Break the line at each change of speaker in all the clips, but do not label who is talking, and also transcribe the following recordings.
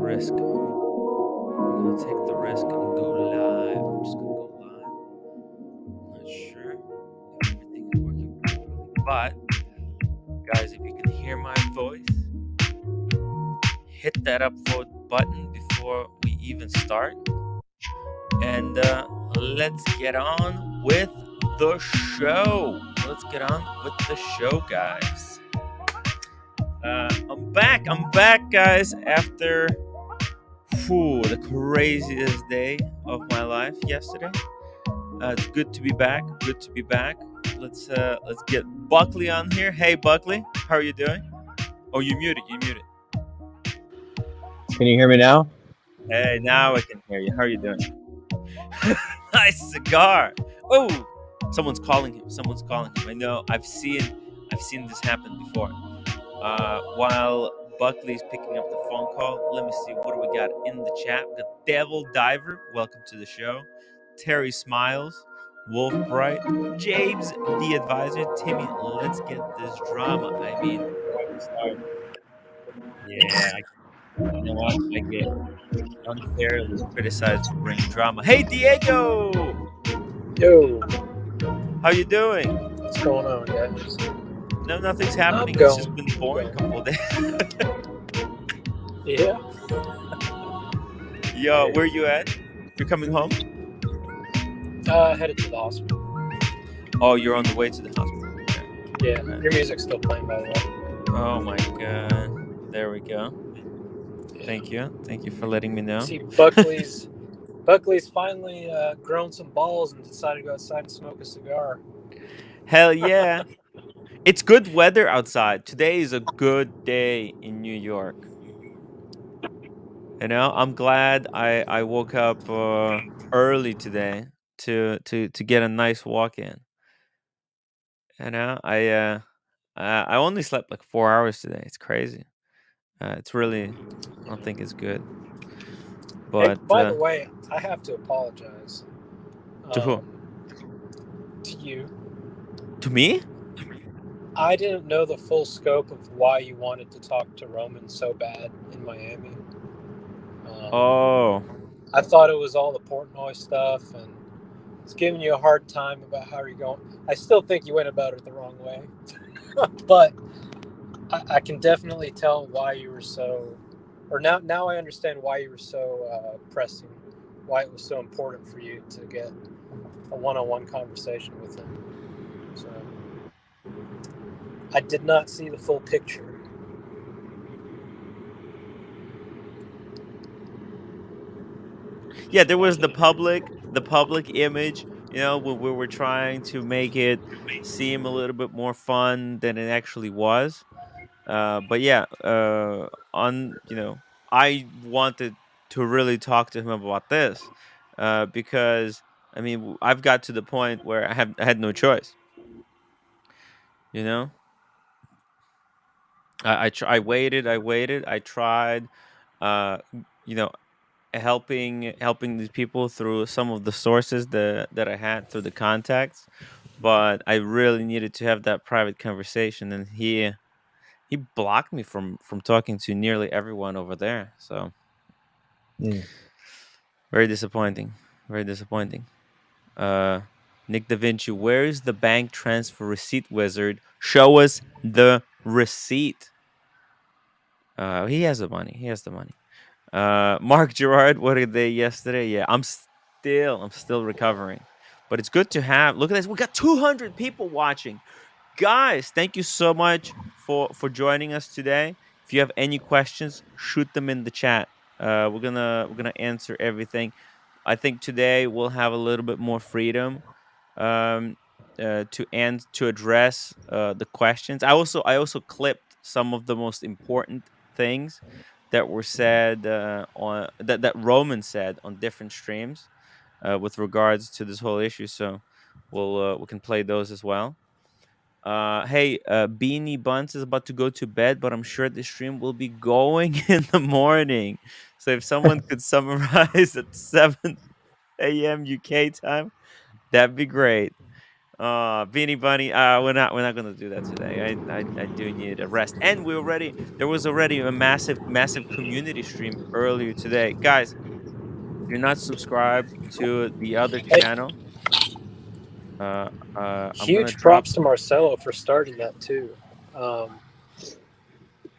risk. I'm gonna take the risk and go live. I'm just gonna go live. I'm not sure if everything is working properly, but guys, if you can hear my voice, hit that upvote button before we even start, and let's get on with the show. Let's get on with the show, guys. I'm back, guys, after the craziest day of my life yesterday. It's good to be back. Good to be back. Let's get Buckley on here. Hey, Buckley, how are you doing? Oh, you muted. You muted.
Can you hear me now?
Hey, now I can hear you. How are you doing? Nice cigar. Oh, someone's calling him. Someone's calling him. I know. I've seen this happen before. While Buckley's picking up the phone call, let me see what do we got in the chat. We got Devil Diver, welcome to the show. Terry Smiles, Wolf Bright, James the Advisor, Timmy. Let's get this drama. I mean, before we start, yeah, you know what? I get unfairly criticized for bringing drama. Hey, Diego,
Yo,
how you doing?
what's going on, guys?
No, nothing's happening.
I'm
It's just
going.
been boring couple of days.
Yeah.
Yo, where you at? You're coming home?
Headed to the hospital.
Oh, you're on the way to the hospital. Okay.
Yeah,
Okay.
your music's still playing, by the way.
Oh my god. There we go.
Yeah.
Thank you for letting me know.
See, Buckley's finally grown some balls and decided to go outside and smoke a cigar.
Hell yeah. It's good weather outside. Today is a good day in New York. You know, I'm glad I woke up early today to get a nice walk in. You know, I only slept like 4 hours today. It's crazy. It's really, I don't think it's good.
Hey,
But
by the way, I have to apologize.
to who?
To you.
To me?
I didn't know the full scope of why you wanted to talk to Roman so bad in Miami.
Oh.
I thought it was all the Portnoy stuff, and it's giving you a hard time about how you're going. I still think you went about it the wrong way, but I can definitely tell why you were so, or now I understand why you were so pressing, why it was so important for you to get a one-on-one conversation with him. So I did not see the full picture.
Yeah, there was the public image, you know, when we were trying to make it seem a little bit more fun than it actually was. But yeah, I wanted to really talk to him about this because I mean, I've got to the point where I had no choice. You know, I waited, I tried, uh, you know, helping these people through some of the sources that I had through the contacts, but I really needed to have that private conversation, and he blocked me from talking to nearly everyone over there. So very disappointing, very disappointing. Uh, Nick Da Vinci, where is the bank transfer receipt wizard? Show us the receipt. He has the money. He has the money. Mark Gerard, what did they yesterday? Yeah, I'm still recovering, but it's good to have. Look at this. We got 200 people watching, guys. Thank you so much for joining us today. If you have any questions, shoot them in the chat. We're gonna answer everything. I think today we'll have a little bit more freedom um, to address the questions. I also clipped some of the most important things that were said on that Roman said on different streams with regards to this whole issue. So we can play those as well. Hey, Beanie Buns is about to go to bed, but I'm sure the stream will be going in the morning. So if someone could summarize at 7 a.m. UK time, that'd be great. Beanie Bunny. We're not gonna do that today. I do need a rest. And there was already a massive community stream earlier today, guys. If you're not subscribed to the other
Hey,
channel, I'm gonna
huge
drop.
props to Marcelo for starting that too. Um,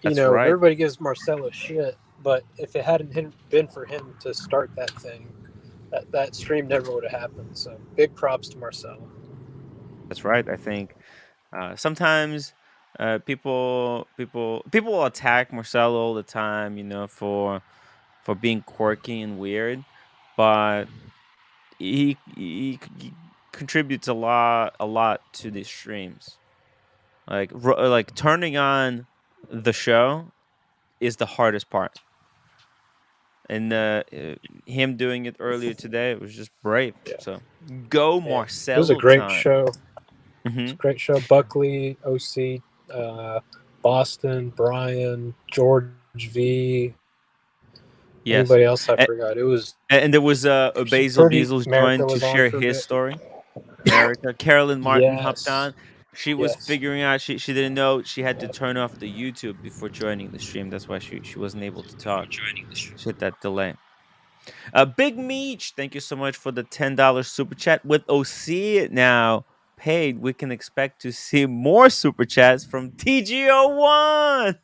That's right.
everybody gives Marcelo shit, but if it hadn't been for him to start that thing, that stream never would have happened. So big props to Marcelo.
That's right. I think sometimes people will attack Marcelo all the time, for being quirky and weird, but he contributes a lot to these streams. Like turning on the show is the hardest part, and him doing it earlier today was just brave.
Yeah,
So go
yeah. It was a
Marcelo
great
time.
show. It's
Hmm.
a great show. Buckley, OC, Boston, Brian, George V.
Yes,
Anybody else I forgot? It was
and there was a Basil
pretty.
Beazles
America
joined to
was on
share
for a
his
bit.
story. America. Carolyn Martin hopped
Yes,
on. She was
yes.
figuring out she didn't know she had to turn off the YouTube before joining the stream. That's why she wasn't able to talk. She hit that delay. Big Meech, thank you so much for the $10 super chat. With OC now paid, we can expect to see more super chats from TGO1.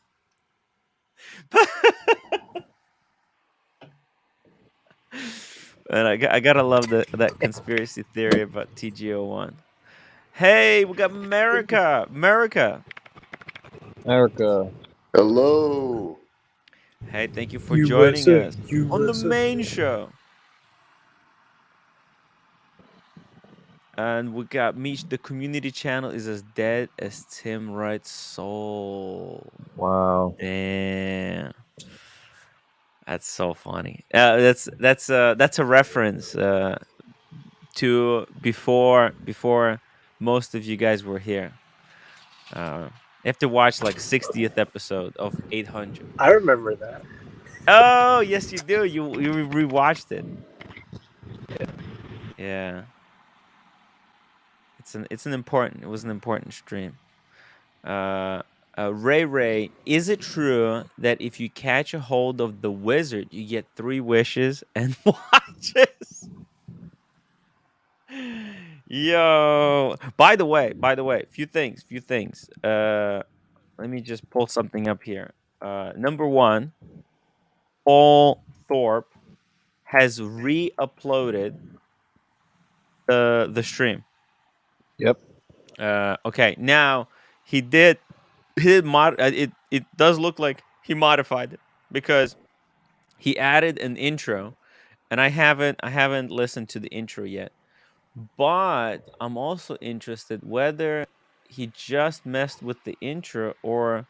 And I gotta love that conspiracy theory about TGO1. Hey, we got America. America.
Erica.
Hello.
Hey, thank you for joining
USA,
us on the
USA.
main show. And we got Mish. The community channel is as dead as Tim Wright's soul.
Wow.
Damn. That's so funny. That's a reference to before most of you guys were here. You have to watch like 60th episode of 800.
I remember that.
Oh yes, you do. You rewatched it. Yeah, it was an important stream. Uh, Ray, is it true that if you catch a hold of the wizard, you get 3 wishes and watches? Yo, by the way, few things. Let me just pull something up here. Number one, Paul Thorpe has re-uploaded the stream.
Yep.
Okay, now he did it does look like he modified it because he added an intro, and I haven't listened to the intro yet. But I'm also interested whether he just messed with the intro or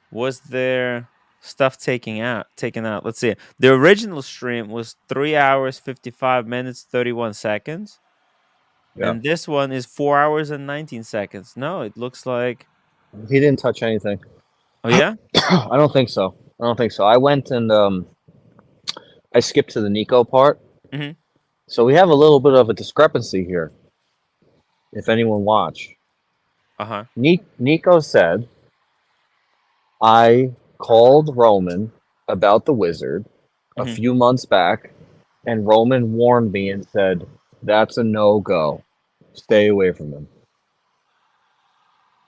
was there stuff taken out. Let's see. The original stream was 3 hours 55 minutes 31 seconds,
Yeah.
and this one is 4 hours and 19 seconds. No, it looks like.
He didn't touch anything.
Oh yeah?
I don't think so. I don't think so. I went and I skipped to the Nico part.
Mhm.
So we have a little bit of a discrepancy here. If anyone watched,
Uh-huh.
Nico said, I called Roman about the wizard a
Mhm.
few months back, and Roman warned me and said, that's a no-go. Stay away from him.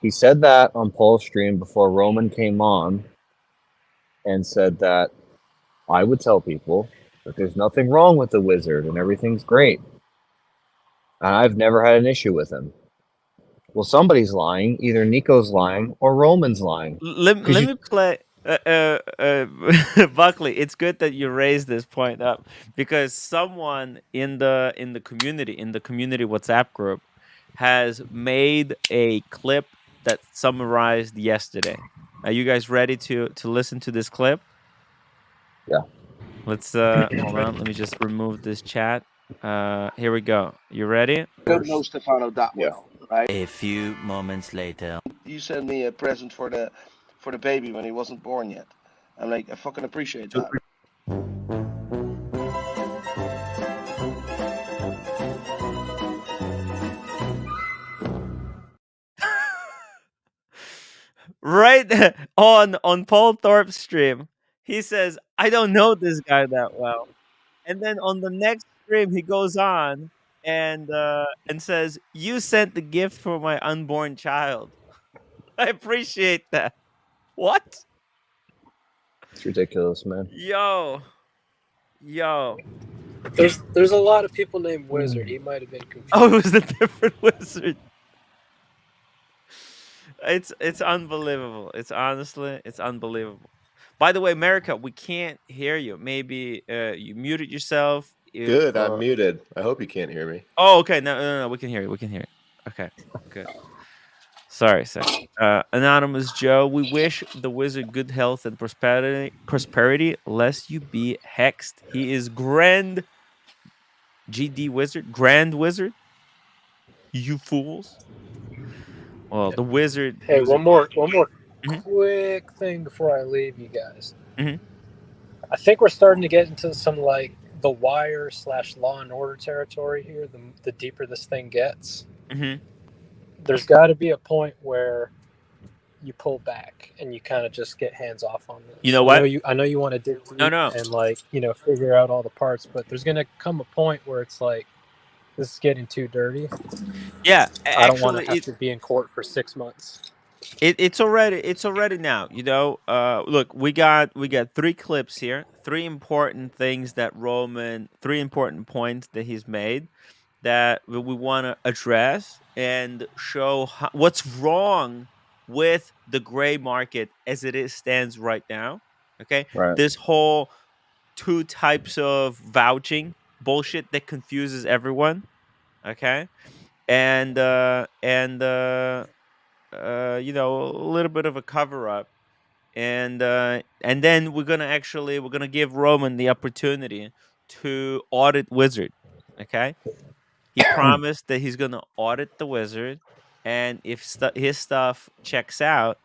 He said that on Paul's stream before Roman came on and said that I would tell people that there's nothing wrong with the wizard and everything's great. And I've never had an issue with him. Well, somebody's lying. Either Nico's lying or Roman's lying.
Let,
'Cause
let
you-
me play Buckley. It's good that you raised this point up because someone in the community WhatsApp group has made a clip that summarized yesterday. Are you guys ready to listen to this clip?
Yeah.
Let's hold on. Let me just remove this chat. Here we go. You ready?
Don't know Stefano that
Yeah.
well, right?
A few moments later.
You sent me a present for the baby when he wasn't born yet. I'm like, I fucking appreciate that.
then on Paul Thorpe's stream, he says, "I don't know this guy that well." And then on the next stream, he goes on and says, "You sent the gift for my unborn child." I appreciate that. What?
It's ridiculous, man.
Yo, yo.
There's a lot of people named Wizard.
Mm.
He might have been confused.
Oh, it was a different wizard. It's unbelievable. It's unbelievable. By the way, America, we can't hear you. Maybe you muted yourself. If
Good, I'm muted. I hope you can't hear me.
oh, okay, no, we can hear you. We can hear you. Okay, good. Sorry, sir. Anonymous Joe, we wish the wizard good health and prosperity, lest you be hexed. He is Grand GD Wizard, Grand Wizard. You fools. Well, the wizard.
Hey, one more
Mhm.
quick thing before I leave you guys.
Mhm.
I think we're starting to get into some like the Wire / Law and Order territory here. The deeper this thing gets,
Mhm.
there's got to be a point where you pull back and you kind of just get hands off on this.
You know what?
I know you want to dig deep
No.
and like figure out all the parts, but there's gonna come a point where it's like this is getting too dirty.
Yeah,
I don't want to
actually,
have to be in court for 6 months.
it's already now. Look, we got 3 clips here, 3 important things that Roman, 3 important points that he's made that we want to address and show what's wrong with the gray market as it stands right now. Okay,
Right.
this whole 2 types of vouching bullshit that confuses everyone. Okay, and a little bit of a cover up, and then we're gonna give Roman the opportunity to audit Wizard. Okay, he promised that he's gonna audit the Wizard, and if his stuff checks out,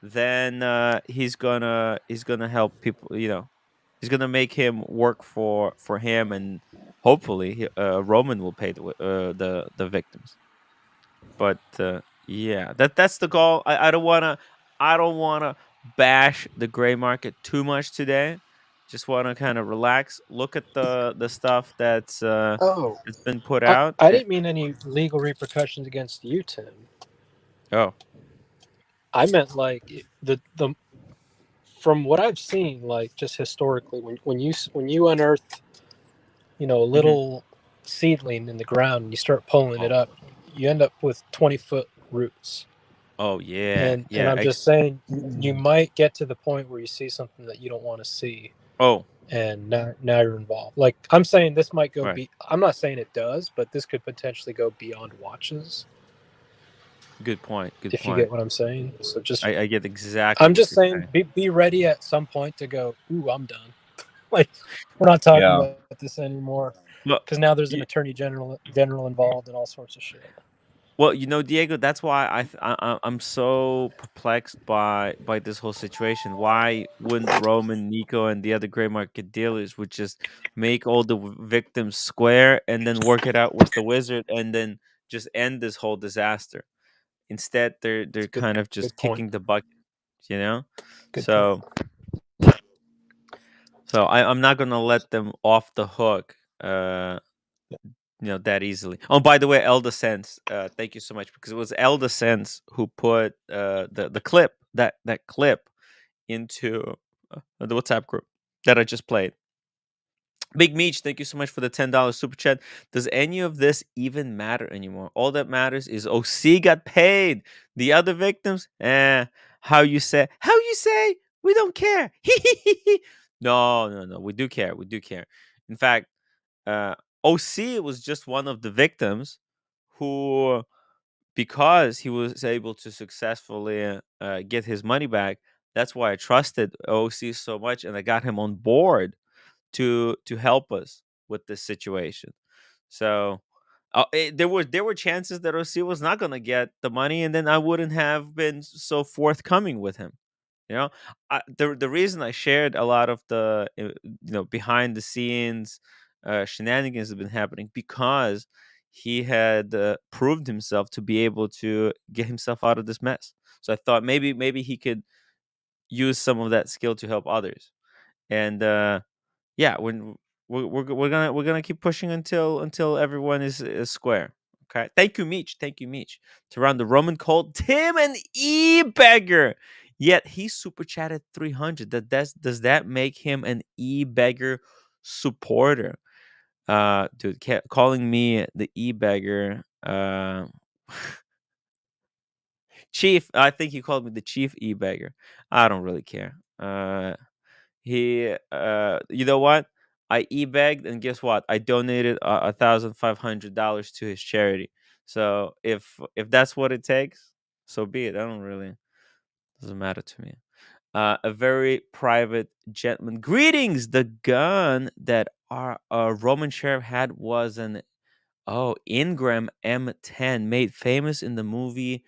then he's gonna help people. He's gonna make him work for him, and hopefully Roman will pay the victims. But yeah, that's the goal. I don't wanna bash the gray market too much today. Just wanna kind of relax, look at the stuff
Oh,
that's been put
I,
out.
I didn't mean any legal repercussions against you, Tim.
Oh,
I meant like the from what I've seen, like just historically, when you unearth a
hmm
little seedling in the ground and you start pulling it
oh,
up, you end up with 20-foot roots.
oh yeah,
And
yeah.
I'm just saying, you might get to the point where you see something that you don't want to see,
Oh,
and now you're involved. Like I'm saying, this might go
right.
I'm not saying it does, but this could potentially go beyond watches,
Good point. Good
if you
point.
get what I'm saying. So just
I get exactly
I'm
what
just
you're
saying,
saying.
be ready at some point to go, ooh, I'm done. Like we're not talking
Yeah.
about this anymore,
Well,
because now there's an
y-
attorney general involved and all sorts of shit.
well, Diego, that's why I'm so perplexed by this whole situation. Why wouldn't Roman, Nico, and the other gray market dealers would just make all the victims square and then work it out with the wizard and then just end this whole disaster? Instead, they're
It's
kind of
good
just
point.
kicking the bucket, you know.
Good point.
So I'm not gonna let them off the hook. That easily. Oh, by the way, Elder Sense, thank you so much, because it was Elder Sense who put the clip, that clip, into the WhatsApp group that I just played. Big Meech, thank you so much for the $10 super chat. Does any of this even matter anymore? All that matters is OC got paid. The other victims, how you say? We don't care. No, we do care. We do care. In fact, OC was just one of the victims who, because he was able to successfully get his money back, that's why I trusted OC so much, and I got him on board to help us with this situation. So there were chances that OC was not going to get the money, and then I wouldn't have been so forthcoming with him. You know, the reason I shared a lot of the behind the scenes shenanigans have been happening, because he had proved himself to be able to get himself out of this mess. So I thought maybe he could use some of that skill to help others. And yeah, when we're gonna keep pushing until everyone is square. Okay, thank you, Meech. Thank you, Meech. To round the Roman Cold, Tim and E-Beggar. Yet he super chatted 300. Does that make him an E-Beggar supporter? Dude, calling me the E-Beggar. Chief, I think he called me the Chief E-Beggar. I don't really care. You know what? I e-begged, and guess what? I donated $1,500 to his charity. So if that's what it takes, so be it. I don't really doesn't matter to me. A very private gentleman. Greetings. The gun that our Roman sheriff had was an Ingram M10, made famous in the movie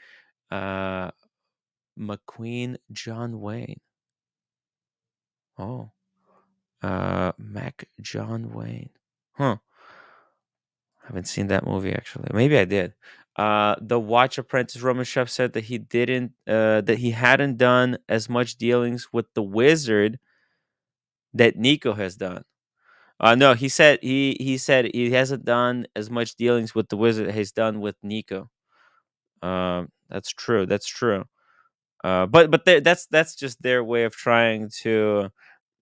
uh McQueen John Wayne. Oh. Mac John Wayne. Huh. Haven't seen that movie actually. Maybe I did. The watch apprentice Roman chef said that he hadn't done as much dealings with the wizard that Nico has done. No, he said he hasn't done as much dealings with the wizard that he's done with Nico. That's true. That's true. That's just their way of trying to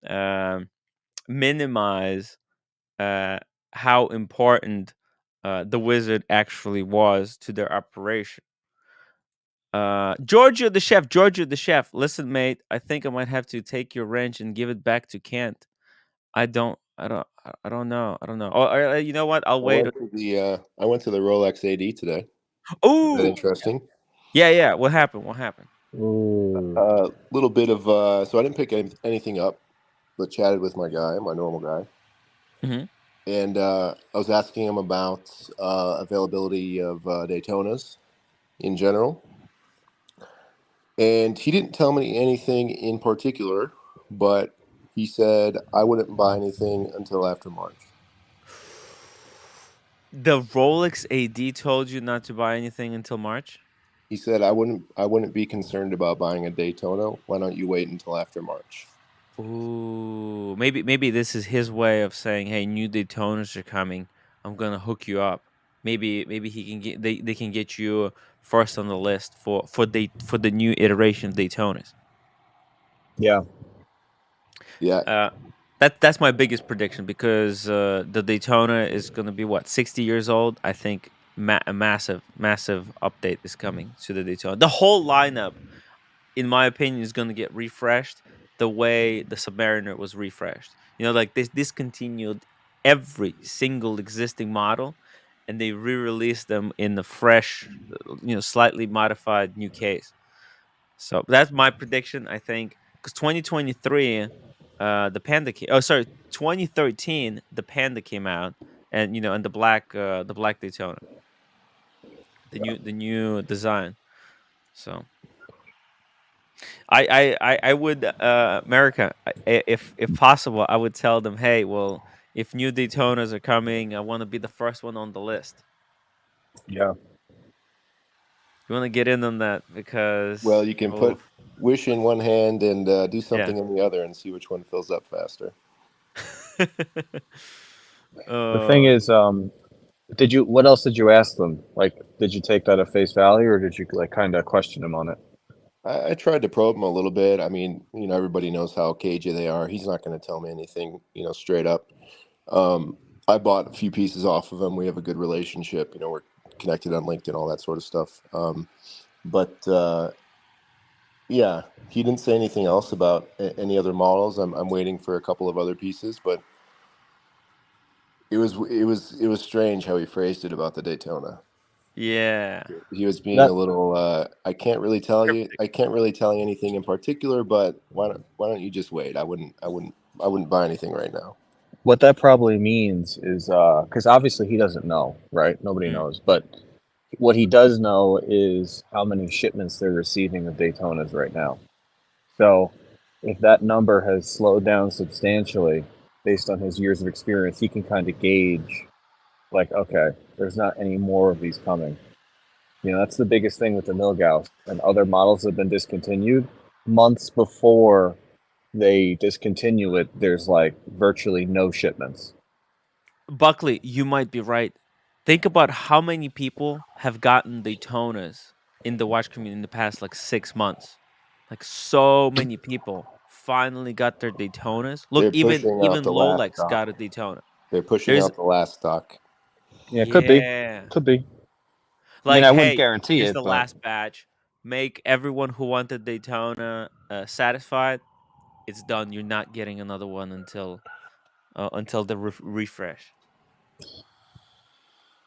um minimize uh, how important the wizard actually was to their operation. Georgia the chef. Listen, mate, I think I might have to take your wrench and give it back to Kent. I don't know. I don't know. You know what? I'll wait.
I went to the Rolex AD today. Is that
Oh,
interesting?
yeah. What happened? What happened?
Ooh.
A little bit of so I didn't pick anything up, but chatted with my guy, my normal guy,
Hmm.
and I was asking him about availability of Daytonas in general, and he didn't tell me anything in particular, but he said I wouldn't buy anything until after March.
The Rolex AD told you not to buy anything until March.
He said I wouldn't be concerned about buying a Daytona. Why don't you wait until after March?
Ooh, maybe this is his way of saying, "Hey, new Daytonas are coming. I'm gonna hook you up." Maybe he can get they can get you first on the list for the new iteration of Daytonas.
Yeah.
Yeah,
That's my biggest prediction because the Daytona is gonna be what 60 years old. I think a massive update is coming to the Daytona. The whole lineup, in my opinion, is going to get refreshed the way the Submariner was refreshed. Like this discontinued every single existing model, and they re-released them in the fresh, slightly modified new case. So that's my prediction. I think because 2023, the Panda came. Oh, sorry, 2013, the Panda came out, and and the black Daytona, the new design. So I would America if possible I would tell them, hey, well, if new Daytonas are coming, I want to be the first one on the list.
Yeah.
You want to get in on that
well,
because
you can put wish in one hand and do
yeah.
something in the other and see which one fills up faster.
The thing
uh,
is, what else did you ask them? Like, did you take that at face value, or did you like kind of question him on it?
I tried to probe him a little bit. I mean, everybody knows how cagey they are. He's not going to tell me anything, straight up. Um, I bought a few pieces off of him. We have a good relationship. We're connected on LinkedIn, all that sort of stuff. But yeah, he didn't say anything else about any other models. I'm waiting for a couple of other pieces, but it was strange how he phrased it about the Daytona.
yeah.
He was being
That
a little I can't really tell you
Cryptic.
I can't really tell you anything in particular, but why don't you just wait? I wouldn't buy anything right now.
what that probably means is because obviously he doesn't know, right? Nobody
Mm.
knows, but what he does know is how many shipments they're receiving of Daytonas right now. So if that number has slowed down substantially based on his years of experience, he can kind of gauge, like, okay, there's not any more of these coming. That's the biggest thing with the Milgauss and other models that have been discontinued. months before they discontinue it, there's like virtually no shipments.
Buckley, you might be right. Think about how many people have gotten Daytonas in the watch community in the past like 6 months. Like so many people finally got their Daytonas. Look,
They're
even
pushing out
even
the last
Rolex
stock.
got a Daytona.
They're pushing
There's
out the last stock.
Yeah, could be.
yeah.
Could be. I mean,
Like,
I wouldn't
hey,
guarantee
here's
it,
the
but
last batch. Make everyone who wanted Daytona satisfied. It's done. You're not getting another one until the refresh.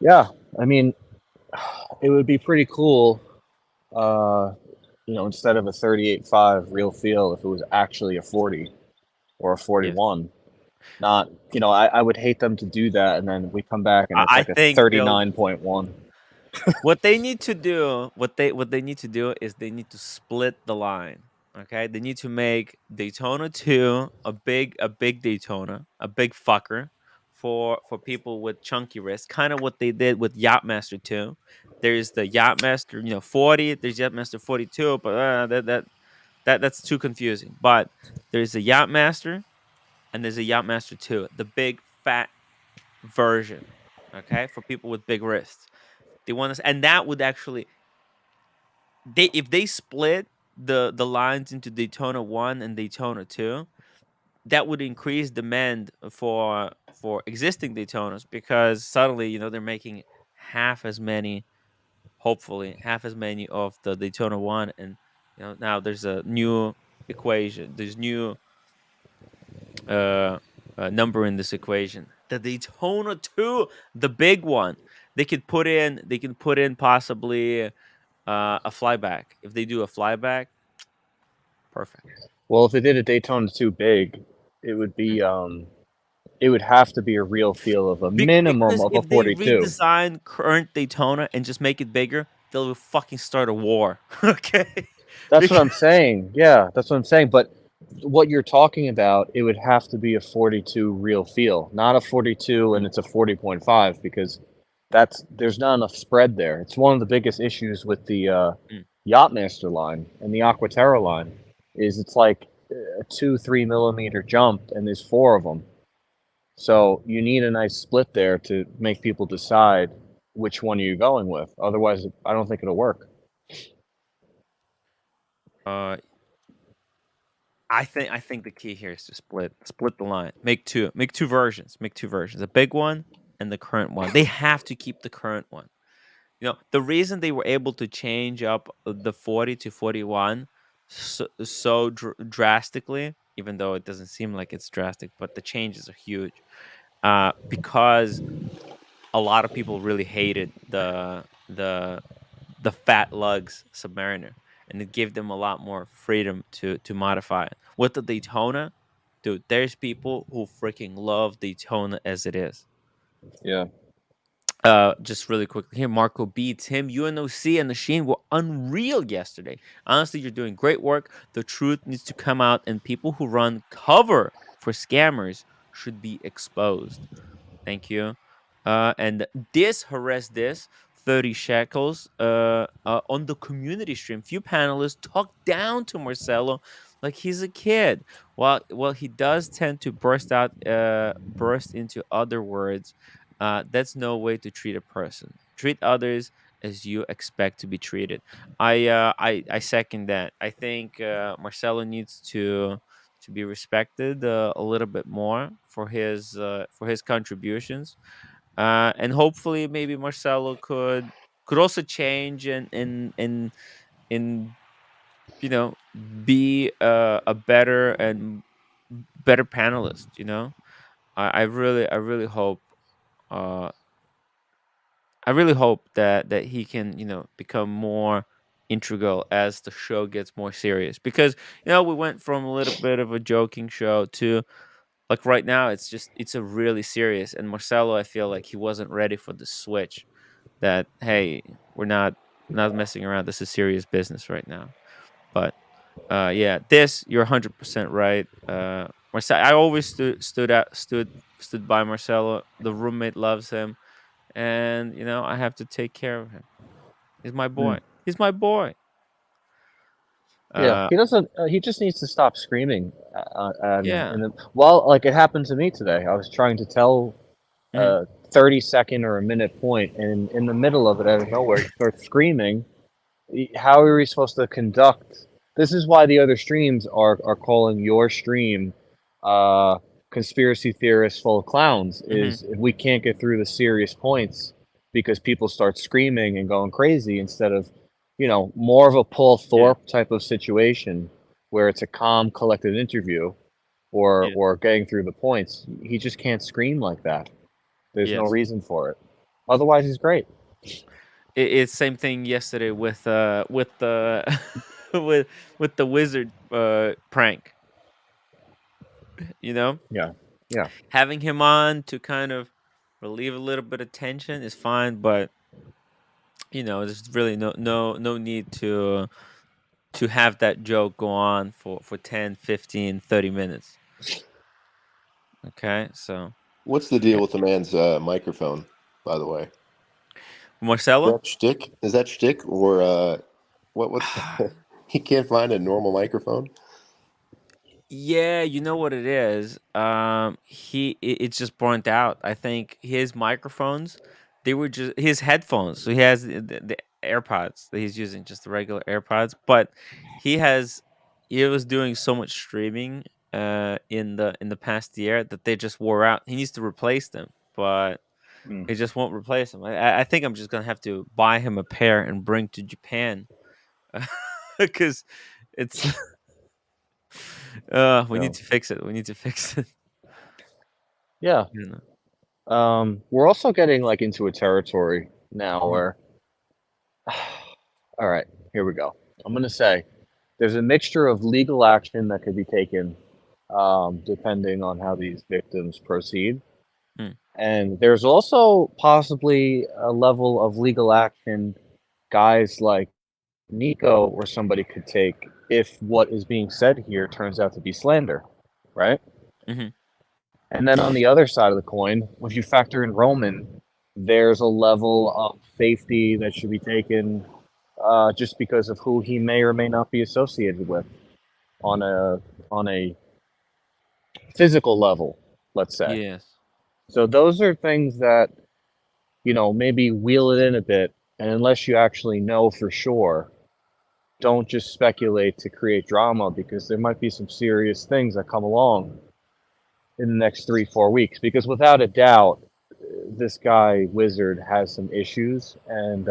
yeah, I mean, it would be pretty cool. Instead of a 38.5 real feel, if it was actually a 40 or a
Yes.
41. Not, I would hate them to do that, and then we come back and it's
I
like a
think they'll
39.1.
what they need to do what they need to do is they need to split the line. Okay, they need to make Daytona 2 a big Daytona, a big fucker for people with chunky wrists, kind of what they did with Yachtmaster 2. There's the Yachtmaster 40, there's Yachtmaster 42, but that's too confusing. But there's a Yachtmaster and there's a Yachtmaster 2, the big fat version, okay, for people with big wrists. They want us, and that would actually, they if they split the lines into Daytona 1 and Daytona 2, that would increase demand for existing Daytonas, because suddenly, they're making half as many, hopefully half as many of the Daytona 1, and now there's a new equation. There's new uh, number in this equation. The Daytona 2, the big one. They can put in possibly a flyback. If they do a flyback, perfect.
Well, if they did a Daytona too big, it would
Mm.
be it would have to be a real feel of a minimum
Because
of a
if they
42.
redesign current Daytona and just make it bigger, they'll fucking start a war. Okay.
That's what
Because
I'm saying. Yeah, that's what I'm saying. But what you're talking about, it would have to be a 42 real feel, not a 42 and
Mm,
it's a 40.5, because there's not enough spread there. It's one of the biggest issues with the
mm.
Yachtmaster line and the Aquaterra line is it's like a 2-3 millimeter jump and there's four of them. So you need a nice split there to make people decide which one are you going with. Otherwise, I don't think it'll work.
uh, I think the key here is to split the line. Make two versions. Make two versions. A big one and the current one. They have to keep the current one. The reason they were able to change up the 40 to 41 so drastically, even though it doesn't seem like it's drastic, but the changes are huge. Because a lot of people really hated the fat lugs Submariner, and it gave them a lot more freedom to modify it. With the Daytona, dude, there's people who freaking love Daytona as it is.
Yeah.
Just really quickly here, Marco B, Tim, UNOC, and the Sheen were unreal yesterday. Honestly, you're doing great work. The truth needs to come out, and people who run cover for scammers should be exposed. Thank you. And this harass this 30 shekels on the community stream. Few panelists talk down to Marcelo like he's a kid. While he does tend to burst into other words, that's no way to treat a person. Treat others as you expect to be treated. I second that. I think Marcelo needs to be respected a little bit more for his contributions, and hopefully maybe Marcelo could also change and you know be a better panelist. I really hope uh that he can become more integral as the show gets more serious, because we went from a little bit of a joking show to, like, right now it's a really serious, and Marcelo, I feel like he wasn't ready for the switch that, hey, we're not messing around, this is serious business right now. But yeah, this, you're 100% right. Marcelo, I always stood by Marcelo. The roommate loves him, and I have to take care of him. He's my
Hmm.
boy. He's my boy.
Yeah,
Uh,
he doesn't. He just needs to stop screaming at him.
yeah.
And then, well, like it happened to me today. I was trying to tell
Mhm.
a 30-second or a minute point, and in the middle of it, out of nowhere, he starts screaming. How are we supposed to conduct? This is why the other streams are calling your stream conspiracy theorists full of clowns.
Mhm.
Is if we can't get through the serious points because people start screaming and going crazy instead of, more of a Paul
Yeah.
Thorpe type of situation where it's a calm, collected interview
Yeah.
or getting through the points. He just can't scream like that. There's no
Yes.
reason for it. Otherwise, he's great.
It's same thing yesterday with the with the wizard prank. You know,
Yeah, yeah.
having him on to kind of relieve a little bit of tension is fine, but there's really no need to have that joke go on for 10, 15, 30 minutes. Okay, so
What's the deal
yeah.
with the man's microphone, by the way? Is
Marcelo.
that shtick? Is that shtick or what's he can't find a normal microphone?
Yeah, you know what it is. It's just burnt out. I think his microphones, they were just his headphones. So he has the AirPods that he's using, just the regular AirPods. But he was doing so much streaming in the past year that they just wore out. He needs to replace them, but
Mm.
it just won't replace them. I think I'm just gonna have to buy him a pair and bring to Japan because it's we need
So,
to fix it. We need to fix it.
yeah.
You know.
We're also getting like into a territory now
Mhm.
where, all right, here we go. I'm gonna say there's a mixture of legal action that could be taken, depending on how these victims proceed,
Mm.
and there's also possibly a level of legal action guys like Nico or somebody could take if what is being said here turns out to be slander, right?
Mhm.
And then on the other side of the coin, if you factor in Roman, there's a level of safety that should be taken just because of who he may or may not be associated with on a physical level, let's say.
Yes.
So those are things that maybe wheel it in a bit, and unless you actually know for sure, don't just speculate to create drama because there might be some serious things that come along in the next 3-4 weeks. Because without a doubt, this guy Wizard has some issues, and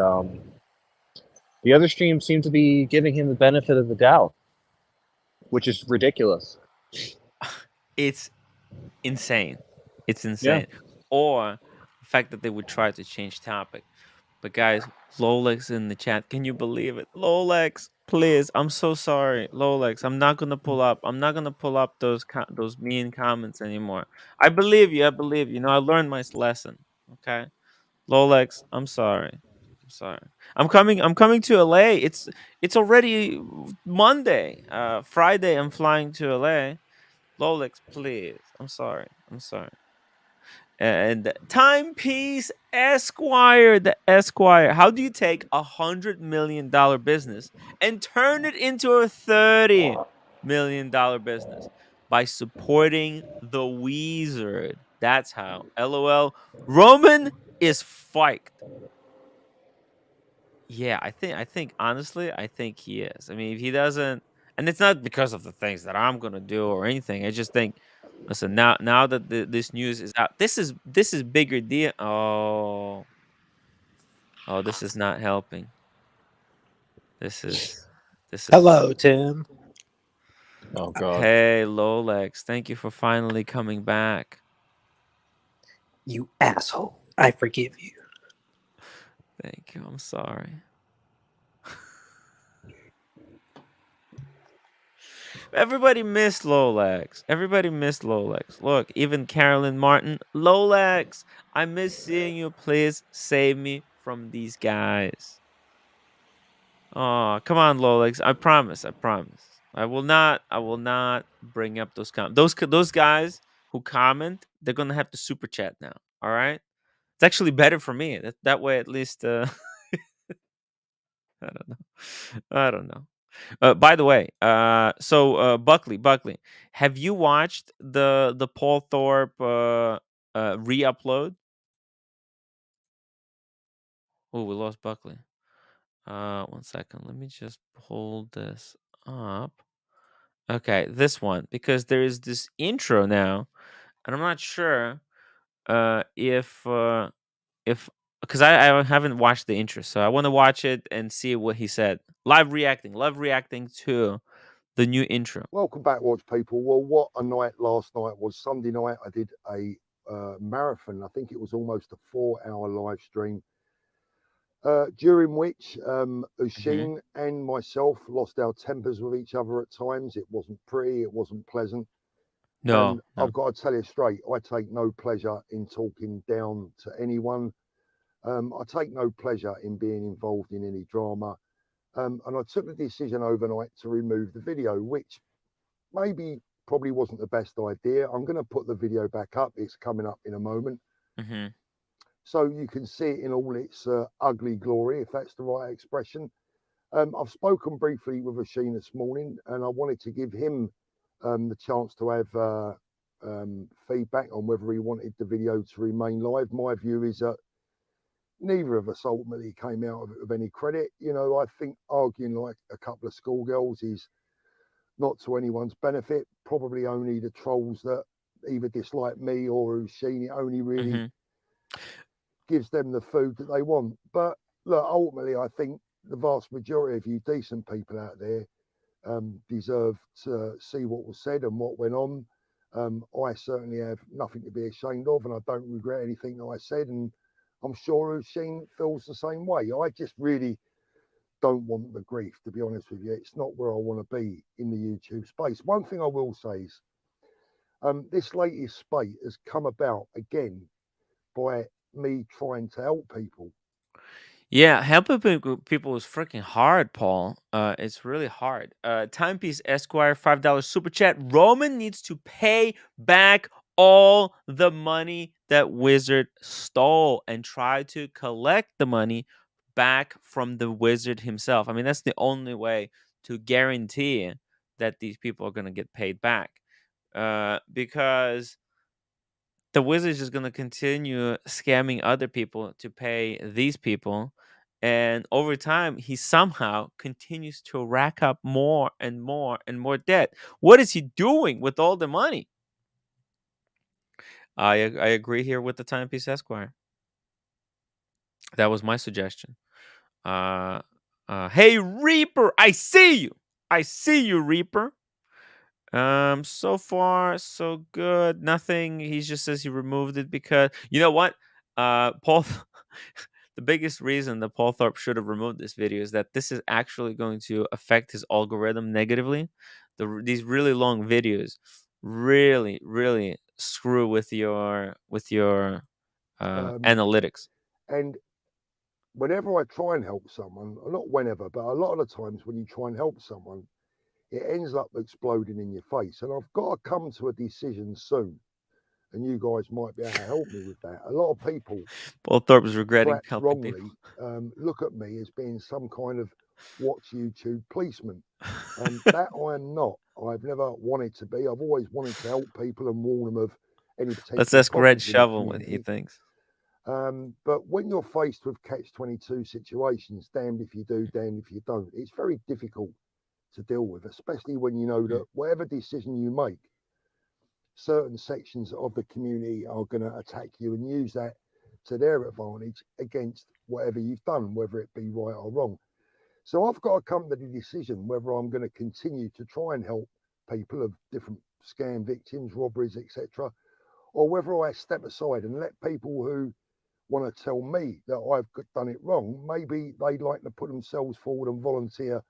the other streams seem to be giving him the benefit of the doubt, which is ridiculous.
It's insane. It's
Yeah.
insane. Or the fact that they would try to change topic. But guys, Lolex in the chat. Can you believe it? Lolex, please. I'm so sorry, Lolex. I'm not gonna pull up. I'm not gonna pull up those mean comments anymore. I believe you. I believe you. I learned my lesson. Okay, Lolex. I'm sorry. I'm sorry. I'm coming to LA. It's already Monday. Friday. I'm flying to LA. Lolex, please. I'm sorry. I'm sorry. And Timepiece Esquire, the Esquire. How do you take $100 million business and turn it into a $30 million business? By supporting the Wizard. That's how. LOL. Roman is fiked. Yeah, I think honestly, I think he is. I mean, if he doesn't, and it's not because of the things that I'm gonna do or anything. I just think, listen, now that this news is out, this is bigger deal. Oh, this is not helping. This is this is.
Hello, Tim.
Oh God.
Hey, Lolex, thank you for finally coming back.
You asshole. I forgive you.
Thank you. I'm sorry. Everybody missed Lolex. Everybody missed Lolex. Look, even Carolyn Martin. Lolex, I miss seeing you. Please save me from these guys. Oh, come on, Lolex. I promise. I promise. I will not bring up those guys who comment. They're gonna have to super chat now. All right. It's actually better for me. That way, at least. I don't know. I don't know. By the way, Buckley, have you watched the Paul Thorpe re-upload? Oh, we lost Buckley. 1 second. Let me just pull this up. Okay, this one, because there is this intro now, and I'm not sure if because I haven't watched the intro, so I want to watch it and see what he said. Love reacting to the new intro.
Welcome back, watch people. Well, what a night last night was. Sunday night, I did a marathon. I think it was almost a 4-hour live stream, during which Ushin and myself lost our tempers with each other at times. It wasn't pretty, it wasn't pleasant. And
No.
I've got to tell you straight, I take no pleasure in talking down to anyone. I take no pleasure in being involved in any drama. And I took the decision overnight to remove the video, which probably wasn't the best idea. I'm going to put the video back up. It's coming up in a moment. So you can see it in all its ugly glory, if that's the right expression. I've spoken briefly with Asheen this morning, and I wanted to give him the chance to have feedback on whether he wanted the video to remain live. My view is that neither of us ultimately came out of it with any credit. You know, I think arguing like a couple of schoolgirls is not to anyone's benefit. Probably only the trolls that either dislike me or who've seen it only really gives them the food that they want. But look, ultimately, I think the vast majority of you decent people out there deserve to see what was said and what went on. I certainly have nothing to be ashamed of, and I don't regret anything that I said. And I'm sure Sheen feels the same way. I just really don't want the grief, to be honest with you. It's not where I want to be in the YouTube space. One thing I will say is this latest spate has come about again by me trying to help people.
Yeah, helping people is freaking hard, Paul. It's really hard. Timepiece Esquire, $5 super chat. Roman needs to pay back all the money that Wizard stole and try to collect the money back from the Wizard himself. I mean, that's the only way to guarantee that these people are going to get paid back. Because the Wizard is just going to continue scamming other people to pay these people. And over time, he somehow continues to rack up more and more and more debt. What is he doing with all the money? I agree here with the Timepiece Esquire. That was my suggestion. Hey, Reaper, I see you. I see you, Reaper. So far so good. Nothing. He just says he removed it because you know what? Paul the biggest reason that Paul Thorpe should have removed this video is that this is actually going to affect his algorithm negatively. These really long videos really screw with your analytics.
And whenever I try and help someone, not whenever, but a lot of the times when you try and help someone, it ends up exploding in your face. And I've got to come to a decision soon. And you guys might be able to help me with that. A lot of people,
Paul Thorpe is regretting
perhaps
helping
wrongly,
people.
look at me as being some kind of watch YouTube policeman. That I am not. I've never wanted to be. I've always wanted to help people and warn them of any potential
Let's ask Red
problems in the
Shovel what he
community.
thinks.
But when you're faced with catch-22 situations, damned if you do, damned if you don't, it's very difficult to deal with, especially when you know that whatever decision you make, certain sections of the community are going to attack you and use that to their advantage against whatever you've done, whether it be right or wrong. So I've got to come to the decision whether I'm going to continue to try and help people of different scam victims, robberies, etc., or whether I step aside and let people who want to tell me that I've done it wrong, maybe they'd like to put themselves forward and volunteer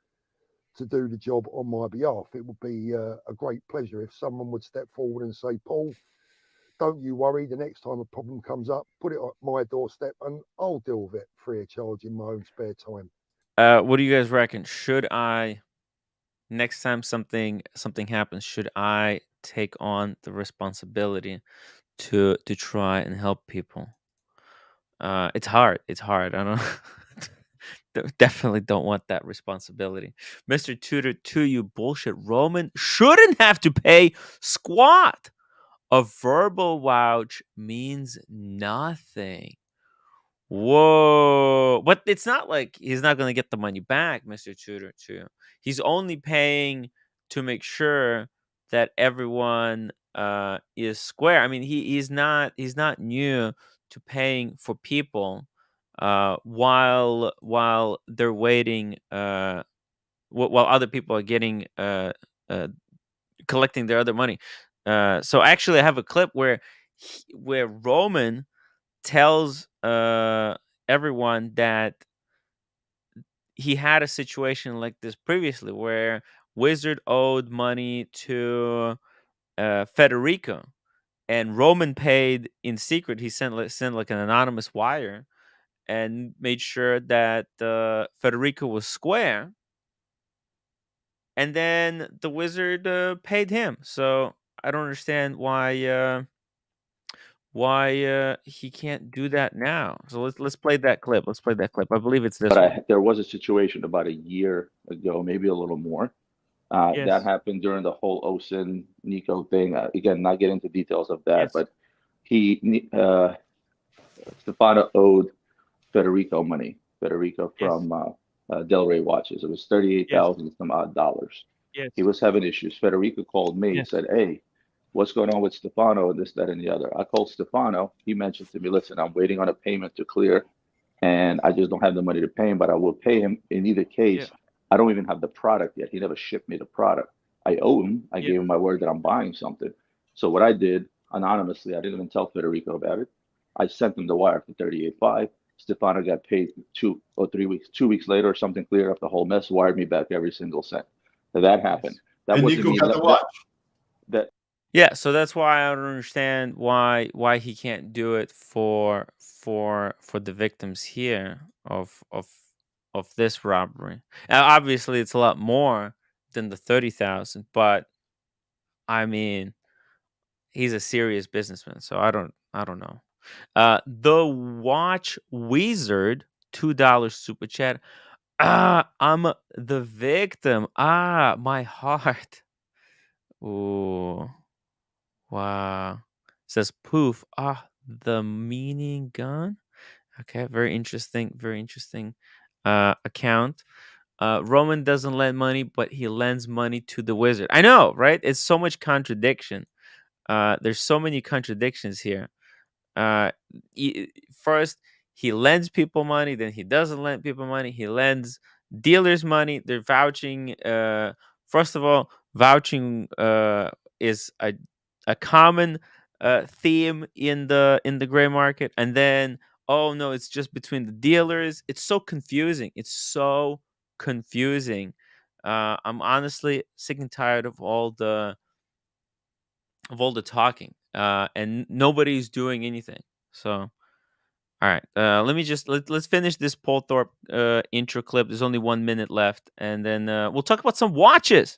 to do the job on my behalf. It would be a great pleasure if someone would step forward and say, Paul, don't you worry, the next time a problem comes up, put it on my doorstep and I'll deal with it free of charge in my own spare time.
What do you guys reckon? Should I, next time something happens, should I take on the responsibility to try and help people? It's hard. I don't definitely don't want that responsibility. Mr. Tutor, to you bullshit. Roman shouldn't have to pay squat. A verbal vouch means nothing. Whoa. But it's not like he's not going to get the money back, Mr. Tutor, too. He's only paying to make sure that everyone is square. I mean, he's not new to paying for people while they're waiting while other people are getting uh collecting their other money. So actually I have a clip where where Roman tells everyone that he had a situation like this previously where Wizard owed money to Federico, and Roman paid in secret. He sent like an anonymous wire and made sure that Federico was square, and then the Wizard paid him. So I don't understand why he can't do that now. So let's play that clip. Let's play that clip. I believe it's this one.
There was a situation about a year ago, maybe a little more. That
Yes.
happened during the whole Osin Nico thing. Again, not get into details of that,
Yes.
but Stefano owed Federico money. Federico
Yes.
from Del Rey watches. It was $38,000 some odd dollars.
Yes.
He was having issues. Federico called me and
Yes.
said, "Hey, what's going on with Stefano and this, that, and the other?" I called Stefano. He mentioned to me, "Listen, I'm waiting on a payment to clear, and I just don't have the money to pay him, but I will pay him in either case.
Yeah.
I don't even have the product yet. He never shipped me the product. I owe him. I
Yeah.
gave him my word that I'm buying something." So what I did anonymously, I didn't even tell Federico about it. I sent him the wire for 38.5. Stefano got paid 2 weeks later or something, cleared up the whole mess, wired me back every single cent. So that happened. That
And
wasn't
Nico
me.
got the watch.
Yeah, so that's why I don't understand why he can't do it for the victims here of this robbery. Now, obviously, it's a lot more than the 30,000, but I mean, he's a serious businessman, so I don't know. The Watch Wizard, $2 super chat. I'm the victim. My heart. Ooh. Wow. Says poof. The meaning gun. Okay, very interesting. Very interesting account. Roman doesn't lend money, but he lends money to the Wizard. I know, right? It's so much contradiction. There's so many contradictions here. Uh, First, he lends people money, then he doesn't lend people money. He lends dealers money. They're vouching. First of all, vouching is a common theme in the gray market, and then oh no, it's just between the dealers. It's so confusing. It's so confusing. I'm honestly sick and tired of all the talking, and nobody's doing anything. So, all right, let's finish this Paul Thorpe intro clip. There's only 1 minute left, and then we'll talk about some watches.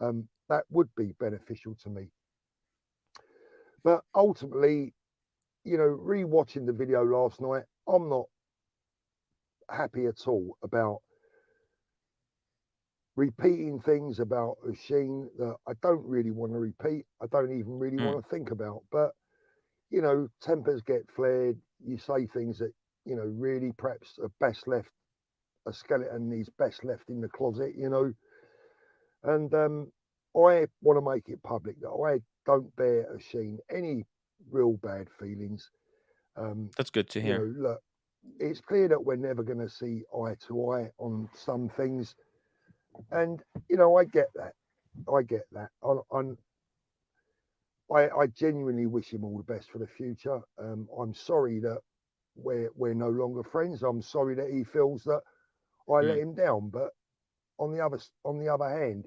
That would be beneficial to me. But ultimately, rewatching the video last night, I'm not happy at all about repeating things about Oisin that I don't really want to repeat. I don't even really want to think about. But, tempers get flared. You say things that, really perhaps are best left, a skeleton is best left in the closet, And I want to make it public that I don't bear Oisin any real bad feelings.
That's good to hear.
Look, it's clear that we're never going to see eye to eye on some things. And, I get that. I genuinely wish him all the best for the future. I'm sorry that we're no longer friends. I'm sorry that he feels that I let him down. But on the other hand,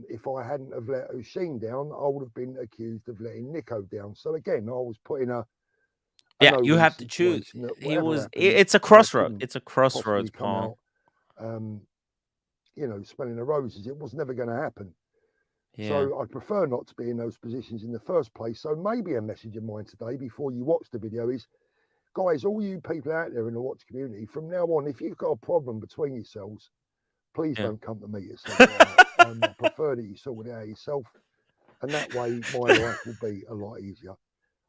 if I hadn't have let Oisin down, I would have been accused of letting Nico down. So again, I was put in a
you have to choose. It's a crossroad. It's a crossroads, Paul.
Smelling the roses. It was never going to happen.
Yeah.
So I'd prefer not to be in those positions in the first place. So maybe a message of mine today before you watch the video is guys, all you people out there in the watch community, from now on, if you've got a problem between yourselves, please
Yeah.
don't come to me to sort it out. I prefer that you sort it out yourself, and that way my life will be a lot easier.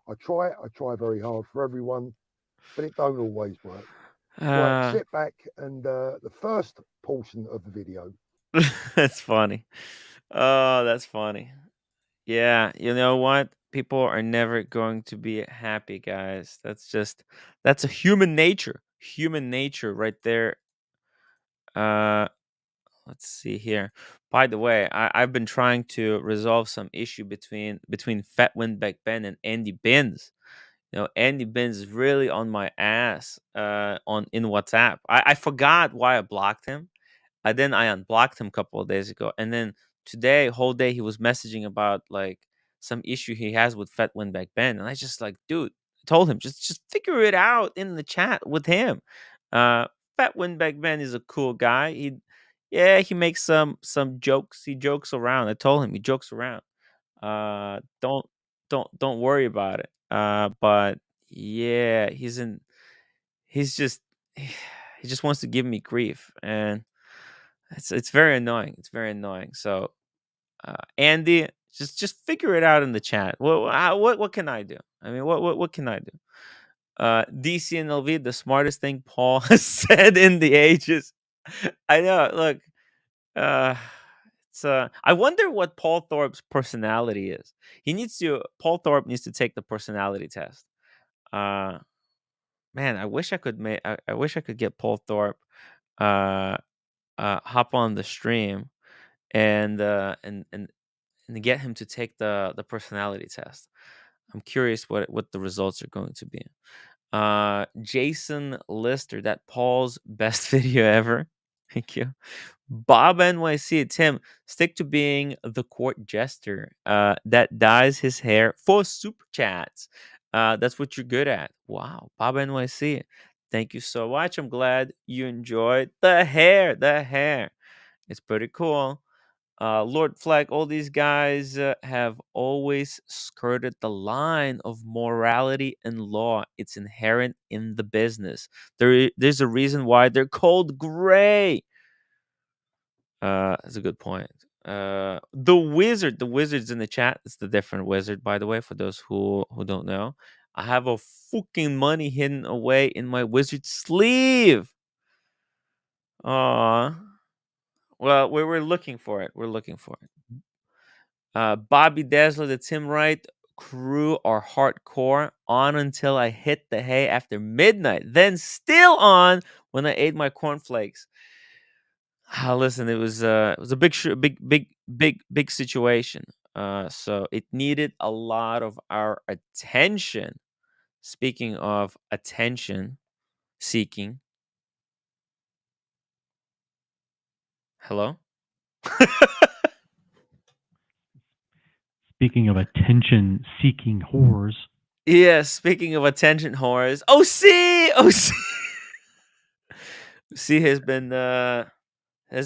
I try very hard for everyone, but it don't always work. Right, sit back and the first portion of the video.
That's funny. Oh, that's funny. Yeah, you know what? People are never going to be happy, guys. That's a human nature. Human nature right there. Uh let's see here. By the way, I've been trying to resolve some issue between Fat Windback Ben and Andy Binns. You know, Andy Binns is really on my ass on in WhatsApp. I forgot why I blocked him. Then I unblocked him a couple of days ago, and then today, whole day, he was messaging about like some issue he has with Fat Windback Ben, and I just like, dude, told him just figure it out in the chat with him. Uh, Fat Windback Ben is a cool guy. He makes some jokes. He jokes around. I told him he jokes around. Uh, don't don't worry about it. But yeah, he's just he just wants to give me grief, and it's very annoying. It's very annoying. So, Andy, just figure it out in the chat. What can I do? I mean, what can I do? DC and LV, the smartest thing Paul has said in the ages. I know. Look, uh, I wonder what Paul Thorpe's personality is. Paul Thorpe needs to take the personality test. Uh, Man, I wish I could make. I wish I could get Paul Thorpe, uh, hop on the stream and and get him to take the personality test. I'm curious what the results are going to be. Jason Lister, that Paul's best video ever. Thank you. Bob NYC, Tim, stick to being the court jester that dyes his hair for super chats. That's what you're good at. Wow, Bob NYC. Thank you so much. I'm glad you enjoyed the hair. The hair. It's pretty cool. Lord Flag, all these guys have always skirted the line of morality and law. It's inherent in the business. There's a reason why they're called gray. That's a good point. The wizard's in the chat. It's the different wizard, by the way, for those who don't know. I have a fucking money hidden away in my wizard sleeve. Aw. Well, we're looking for it. We're looking for it. Bobby Dazzler, the Tim Wright crew are hardcore on until I hit the hay after midnight, then still on when I ate my cornflakes. Listen, it was a big situation. So it needed a lot of our attention. Speaking of attention seeking, hello.
Speaking of attention-seeking whores.
Yeah, speaking of attention whores, OC C has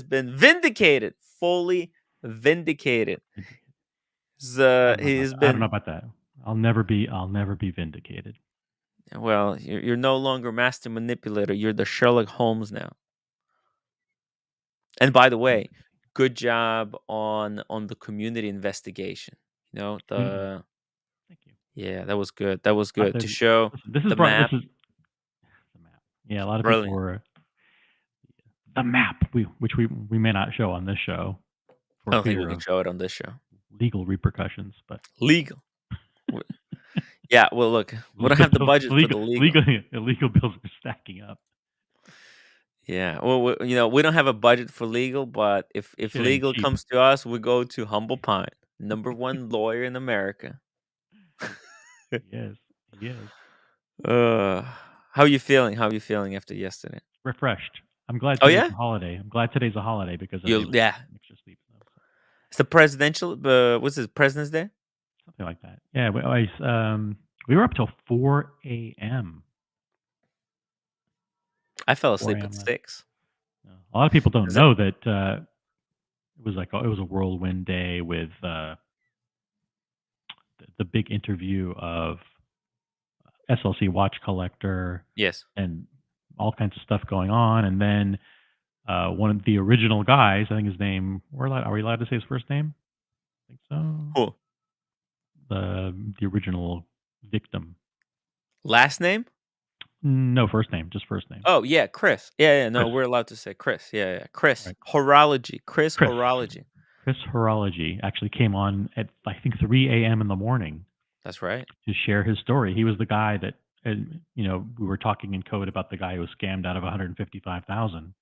been vindicated, fully vindicated. He's
I don't
been
know about that. I'll never be vindicated.
well. You're no longer master manipulator. You're the Sherlock Holmes now. And by the way, good job on the community investigation. You know the.
Thank you.
Yeah, that was good. That was good to show
this is
the map.
This is the map. Yeah, a lot of
Brilliant.
people were the map, which we may not show on this show.
I don't think we can show it on this show.
Legal repercussions, but
legal. Yeah, well, look, we don't have the budget for the legal.
Illegal bills are stacking up.
Yeah, well, we don't have a budget for legal, but if legal comes to us, we go to Humble Pine, #1 lawyer in America.
Yes.
How you feeling? How you feeling after yesterday?
Refreshed. I'm glad today's a holiday. I'm glad today's a holiday because extra sleep.
It's the presidential. What's this? President's Day?
Something like that. Yeah. We were up till 4 a.m.
I fell asleep at 6.
A lot of people don't know that it was a whirlwind day with the big interview of SLC watch collector
Yes.
and all kinds of stuff going on. And then one of the original guys, I think his name, are we allowed to say his first name? I think so.
Who?
The original victim.
Last name?
No, first name, just first name.
Oh yeah, Chris. Yeah. No,
Chris.
we're allowed to say Chris. Yeah. Chris.
Right.
Horology. Chris
Chris.
Horology.
Chris Horology actually came on at, I think, 3 a.m. in the morning
That's right.
to share his story. He was the guy that, we were talking in code about the guy who was scammed out of $155,000.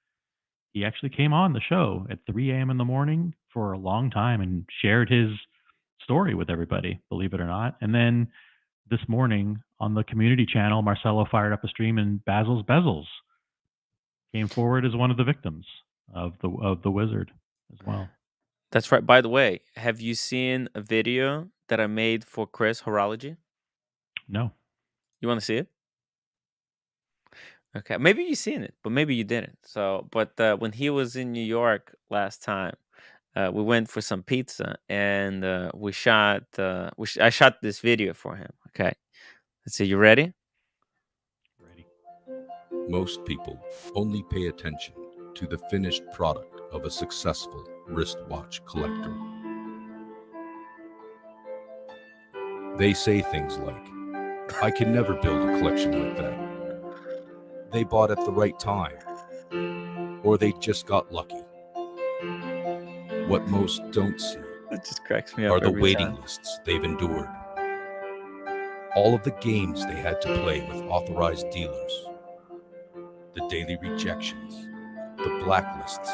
He actually came on the show at 3 a.m. in the morning for a long time and shared his story with everybody, believe it or not. And then this morning on the community channel, Marcelo fired up a stream and Basil's Bezels came forward as one of the victims of the wizard as well.
That's right. By the way, have you seen a video that I made for Chris Horology?
No.
You want to see it? Okay, maybe you've seen it, but maybe you didn't. So, but when he was in New York last time, we went for some pizza and we shot. I shot this video for him. Okay, let's see. You ready?
Ready.
Most people only pay attention to the finished product of a successful wristwatch collector. They say things like, "I can never build a collection like that. They bought at the right time, or they just got lucky." What most don't see
It just cracks me up
are the
every
waiting
time.
lists they've endured. All of the games they had to play with authorized dealers. The daily rejections, the blacklists,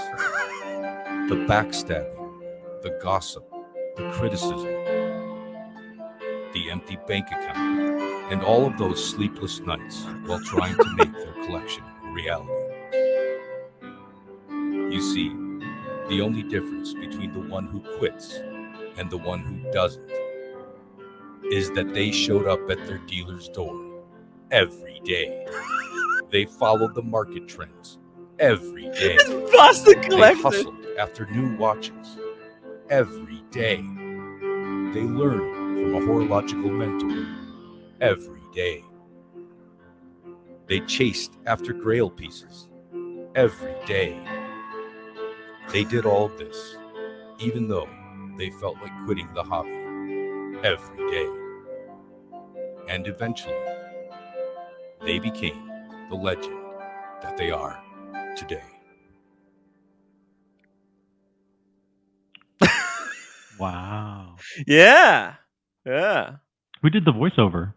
the backstabbing, the gossip, the criticism, the empty bank account, and all of those sleepless nights while trying to make their collection a reality. You see, the only difference between the one who quits and the one who doesn't is that they showed up at their dealer's door every day. They followed the market trends every day.
Boston
They
collector.
hustled after new watches every day. They learned from a horological mentor every day. They chased after grail pieces every day. They did all of this, even though they felt like quitting the hobby every day. And eventually, they became the legend that they are today.
Wow.
Yeah.
Who did the voiceover?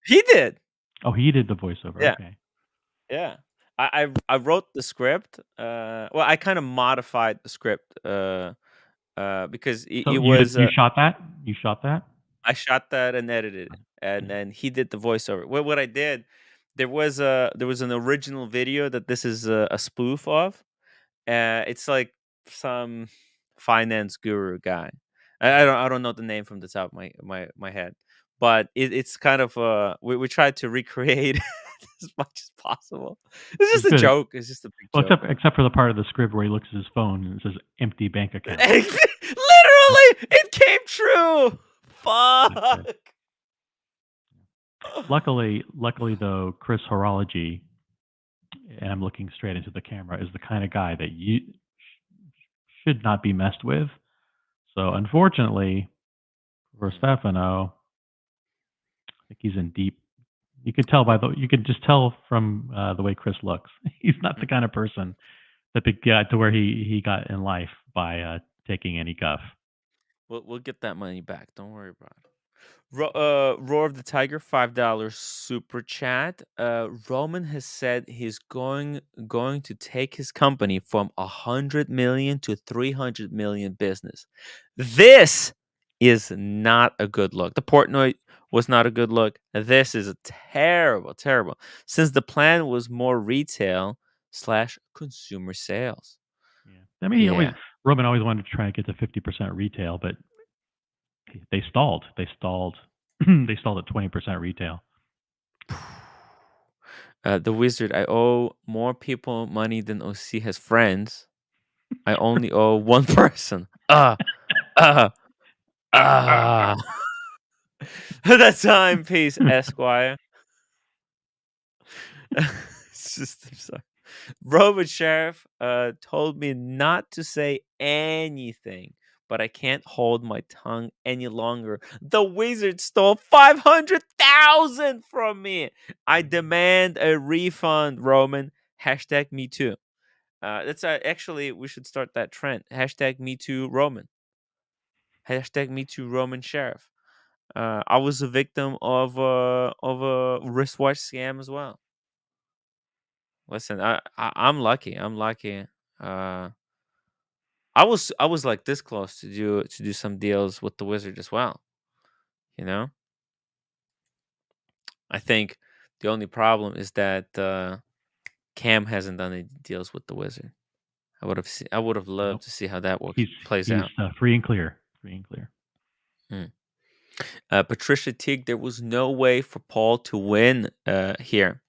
He did.
Oh, he did the voiceover.
Yeah.
Okay.
Yeah. I wrote the script. Well, I kind of modified the script because it was.
You shot that? You shot that?
I shot that and edited it, and then he did the voiceover. What I did, there was an original video that this is a spoof of. It's like some finance guru guy. I don't know the name from the top of my head, but it's kind of we tried to recreate as much as possible. It's just a joke. It's just a big joke.
Except for the part of the script where he looks at his phone and it says empty bank account.
Literally, it came true. Fuck.
Luckily though, Chris Horology, and I'm looking straight into the camera, is the kind of guy that you should not be messed with. So unfortunately for Stefano, I think he's in deep. You could just tell from the way Chris looks. He's not the kind of person that got to where he got in life by taking any guff.
We'll get that money back. Don't worry about it. Roar of the Tiger, $5 super chat. Roman has said he's going to take his company from 100 million to 300 million business. This is not a good look. The Portnoy was not a good look. This is a terrible. Since the plan was more retail/consumer sales.
Yeah. I mean, Roman always wanted to try and get to 50% retail, but they stalled. They stalled at 20% retail.
The Wizard, I owe more people money than OC has friends. I only owe one person. That time, peace, Esquire. System sorry. Roman Sheriff told me not to say anything, but I can't hold my tongue any longer. The wizard stole 500,000 from me. I demand a refund, Roman. Hashtag me too. That's actually, we should start that trend. Hashtag me too, Roman. Hashtag me too, Roman Sheriff. I was a victim of a wristwatch scam as well. Listen, I'm lucky. I'm lucky. Uh, I was like this close to do some deals with the wizard as well. You know, I think the only problem is that Cam hasn't done any deals with the wizard. I would have loved
Nope.
to see how that
He's
plays
he's
out.
free and clear. Free and clear.
Mm. Patricia Teague, there was no way for Paul to win here.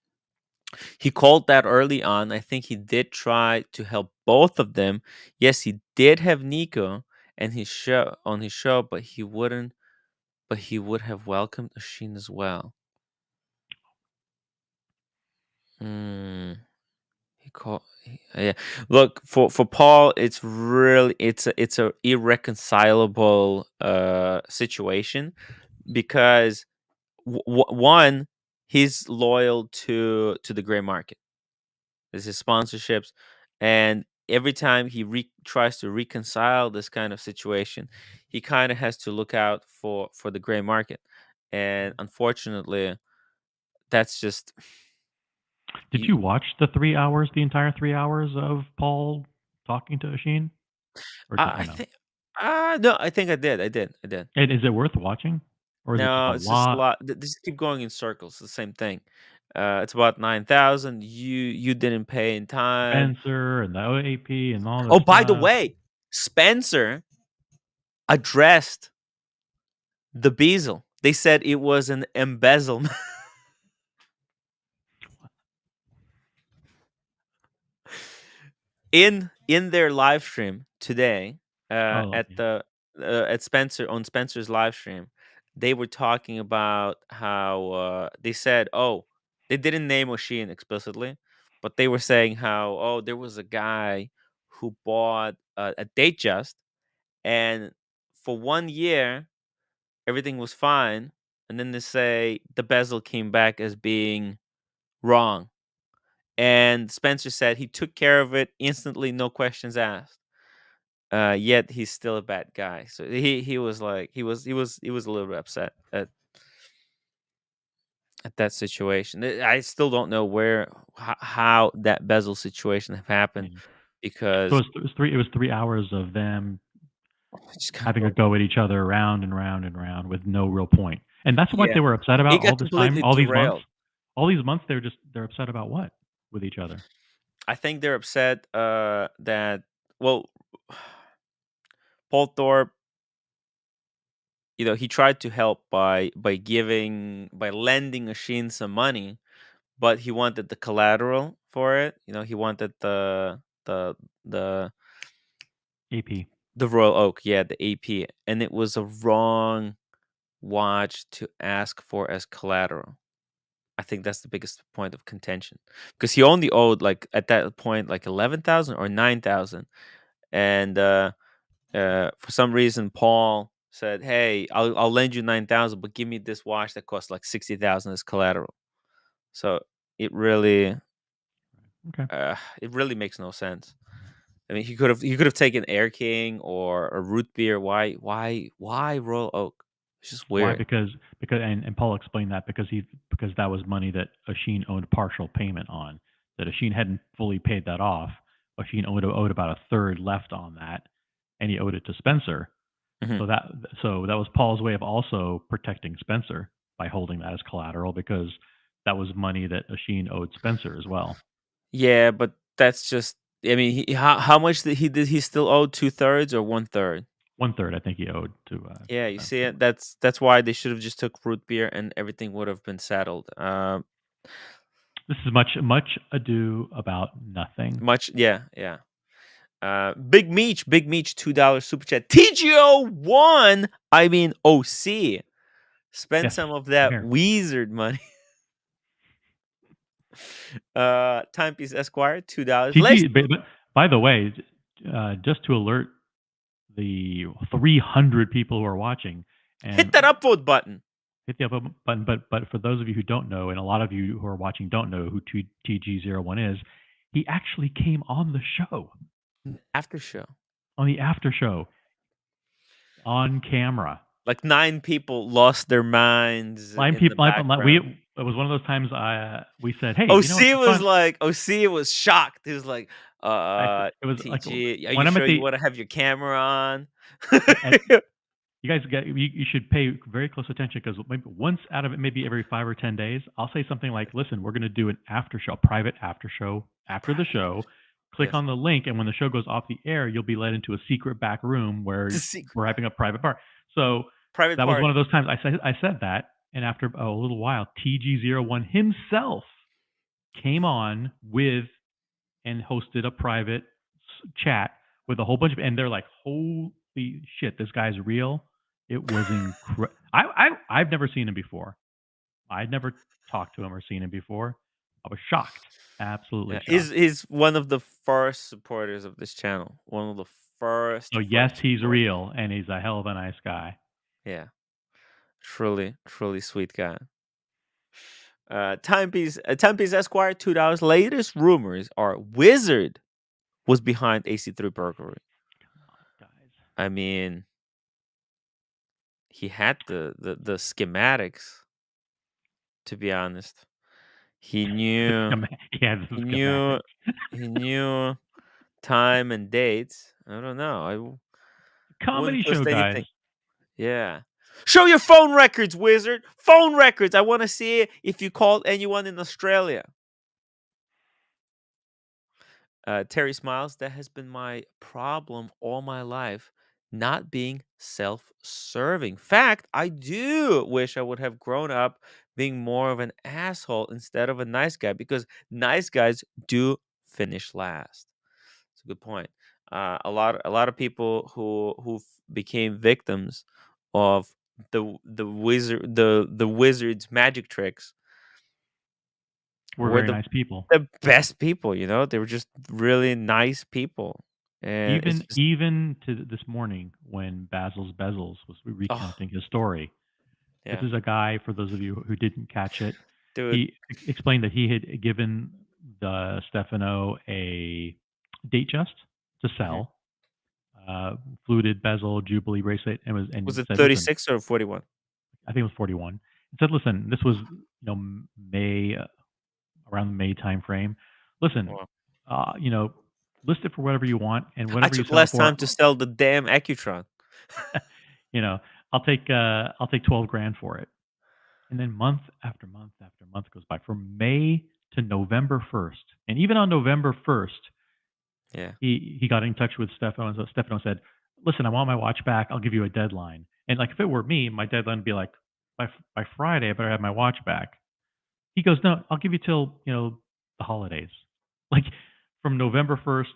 He called that early on. I think he did try to help both of them. Yes, he did have Nico and his show on his show, but he wouldn't. But he would have welcomed Oshin as well. Hmm. Yeah. Look, for Paul, it's really it's a irreconcilable situation because one, he's loyal to the gray market. There's his sponsorships, and every time he tries to reconcile this kind of situation, he kind of has to look out for the gray market, and unfortunately, that's just
Did you watch the entire 3 hours of Paul talking to Oshin, or
I
no?
think no, I think I did.
And is it worth watching, or is it just
No,
a
it's just a
lot?
lot. Just keep going in circles. The same thing. It's about 9,000. You didn't pay in time.
Spencer and the OAP and all this
Oh, by the
stuff.
way, Spencer addressed the bezel. They said it was an embezzlement. In their live stream today,
Oh,
at
okay.
the at Spencer on Spencer's live stream, they were talking about how they said, oh, they didn't name Oshin explicitly, but they were saying how, oh, there was a guy who bought a Datejust, and for 1 year everything was fine, and then they say the bezel came back as being wrong. And Spencer said he took care of it instantly, no questions asked. Yet he's still a bad guy. So he was like he was a little bit upset at that situation. I still don't know how that bezel situation have happened
Yeah. So
because
it was 3 hours of them
it just got
having a go at each other round and round and round with no real point. And that's what
yeah,
they were upset
it
about all
got
this time,
completely derailed.
all these months they're upset about what with each other.
I think they're upset that, well, Paul Thorpe, he tried to help by lending Oshin some money, but he wanted the collateral for it. He wanted the the
AP.
the Royal Oak, yeah, the AP, and it was a wrong watch to ask for as collateral. I think that's the biggest point of contention because he only owed, like, at that point, like 11,000 or 9,000, and for some reason Paul said, "Hey, I'll lend you 9,000, but give me this watch that costs like 60,000 as collateral." So it really
Okay.
it really makes no sense. I mean, he could have taken Air King or a root beer. Why Royal Oak? It's just
Why?
weird.
Because and Paul explained that because that was money that Oshin owed partial payment on. That Oshin hadn't fully paid that off. Oshin owed about a third left on that, and he owed it to Spencer.
Mhm.
So that was Paul's way of also protecting Spencer by holding that as collateral because that was money that Oshin owed Spencer as well.
Yeah, but that's just. I mean, how much did he still owe 2/3 or 1/3?
1/3, I think he owed
Yeah,
to
you see
Spencer.
it. That's why they should have just took root beer and everything would have been settled.
This is much ado about nothing.
Much, yeah, yeah. Big Meech, $2 super chat. TGO1, I mean OC. Spend
Yes,
some of
I'm
that
here.
wizard money. Timepiece Esquire, $2.
TG, by the way, just to alert the 300 people who are watching, and
hit that upvote button.
Hit the upvote button. But for those of you who don't know, and a lot of you who are watching don't know who TG01 is, he actually came on the show.
After show.
On the after show. On camera.
Like 9 people lost their minds.
9 people. It was one of those times we said, "Hey,
OC was shocked. He was like,
it was
TG,
like,
are you sure you want to have your camera on?"
You guys you should pay very close attention, because maybe once out of it, maybe every 5 or 10 days, I'll say something like, "Listen, we're going to do an after show, private after show after the show. Click on the link, and when the show goes off the air, you'll be led into a secret back room where we're having a private bar." So that was one of those times I said that, and after a little while, TG01 himself came on with and hosted a private chat with a whole bunch of, and they're like, "Holy shit, this guy's real." It was incredible. I've never seen him before. I'd never talked to him or seen him before. I was shocked. Absolutely shocked.
He's one of the first supporters of this channel. One of the first.
So yes, he's real, and he's a hell of a nice guy.
Yeah. Truly sweet guy. Timepiece Esquire, $2. Latest rumors are Wizard was behind AC3 burglary.
Guys.
I mean, he had the schematics, to be honest. He knew he knew time and dates. I don't know.
Comedy show guys.
Yeah. Show your phone records, Wizard. Phone records. I want to see if you called anyone in Australia. Terry Smiles, that has been my problem all my life, not being self-serving. Fact, I do wish I would have grown up being more of an asshole instead of a nice guy, because nice guys do finish last. It's a good point. A lot of people who became victims of the wizard's magic tricks
were very nice people.
The best people, they were just really nice people. And
even to this morning, when Basil's Bezels was recounting his story, this is a guy, for those of you who didn't catch it,
dude.
He explained that he had given the Stefano a date just to sell, fluted bezel Jubilee bracelet, and was
it 36 or 41?
I think it was 41. He said, "Listen, this was May, around the May time frame. Listen, list it for whatever you want, and whatever
I took
you sell
less
for,
time to sell the damn Accutron.
I'll take $12,000 for it." And then month after month after month goes by, from May to November 1st, and even on November 1st, he got in touch with Stefano, and so Stefano said, "Listen, I want my watch back. I'll give you a deadline." And like, if it were me, my deadline would be like, by Friday, I better have my watch back. He goes, "No, I'll give you till the holidays." Like, from November 1st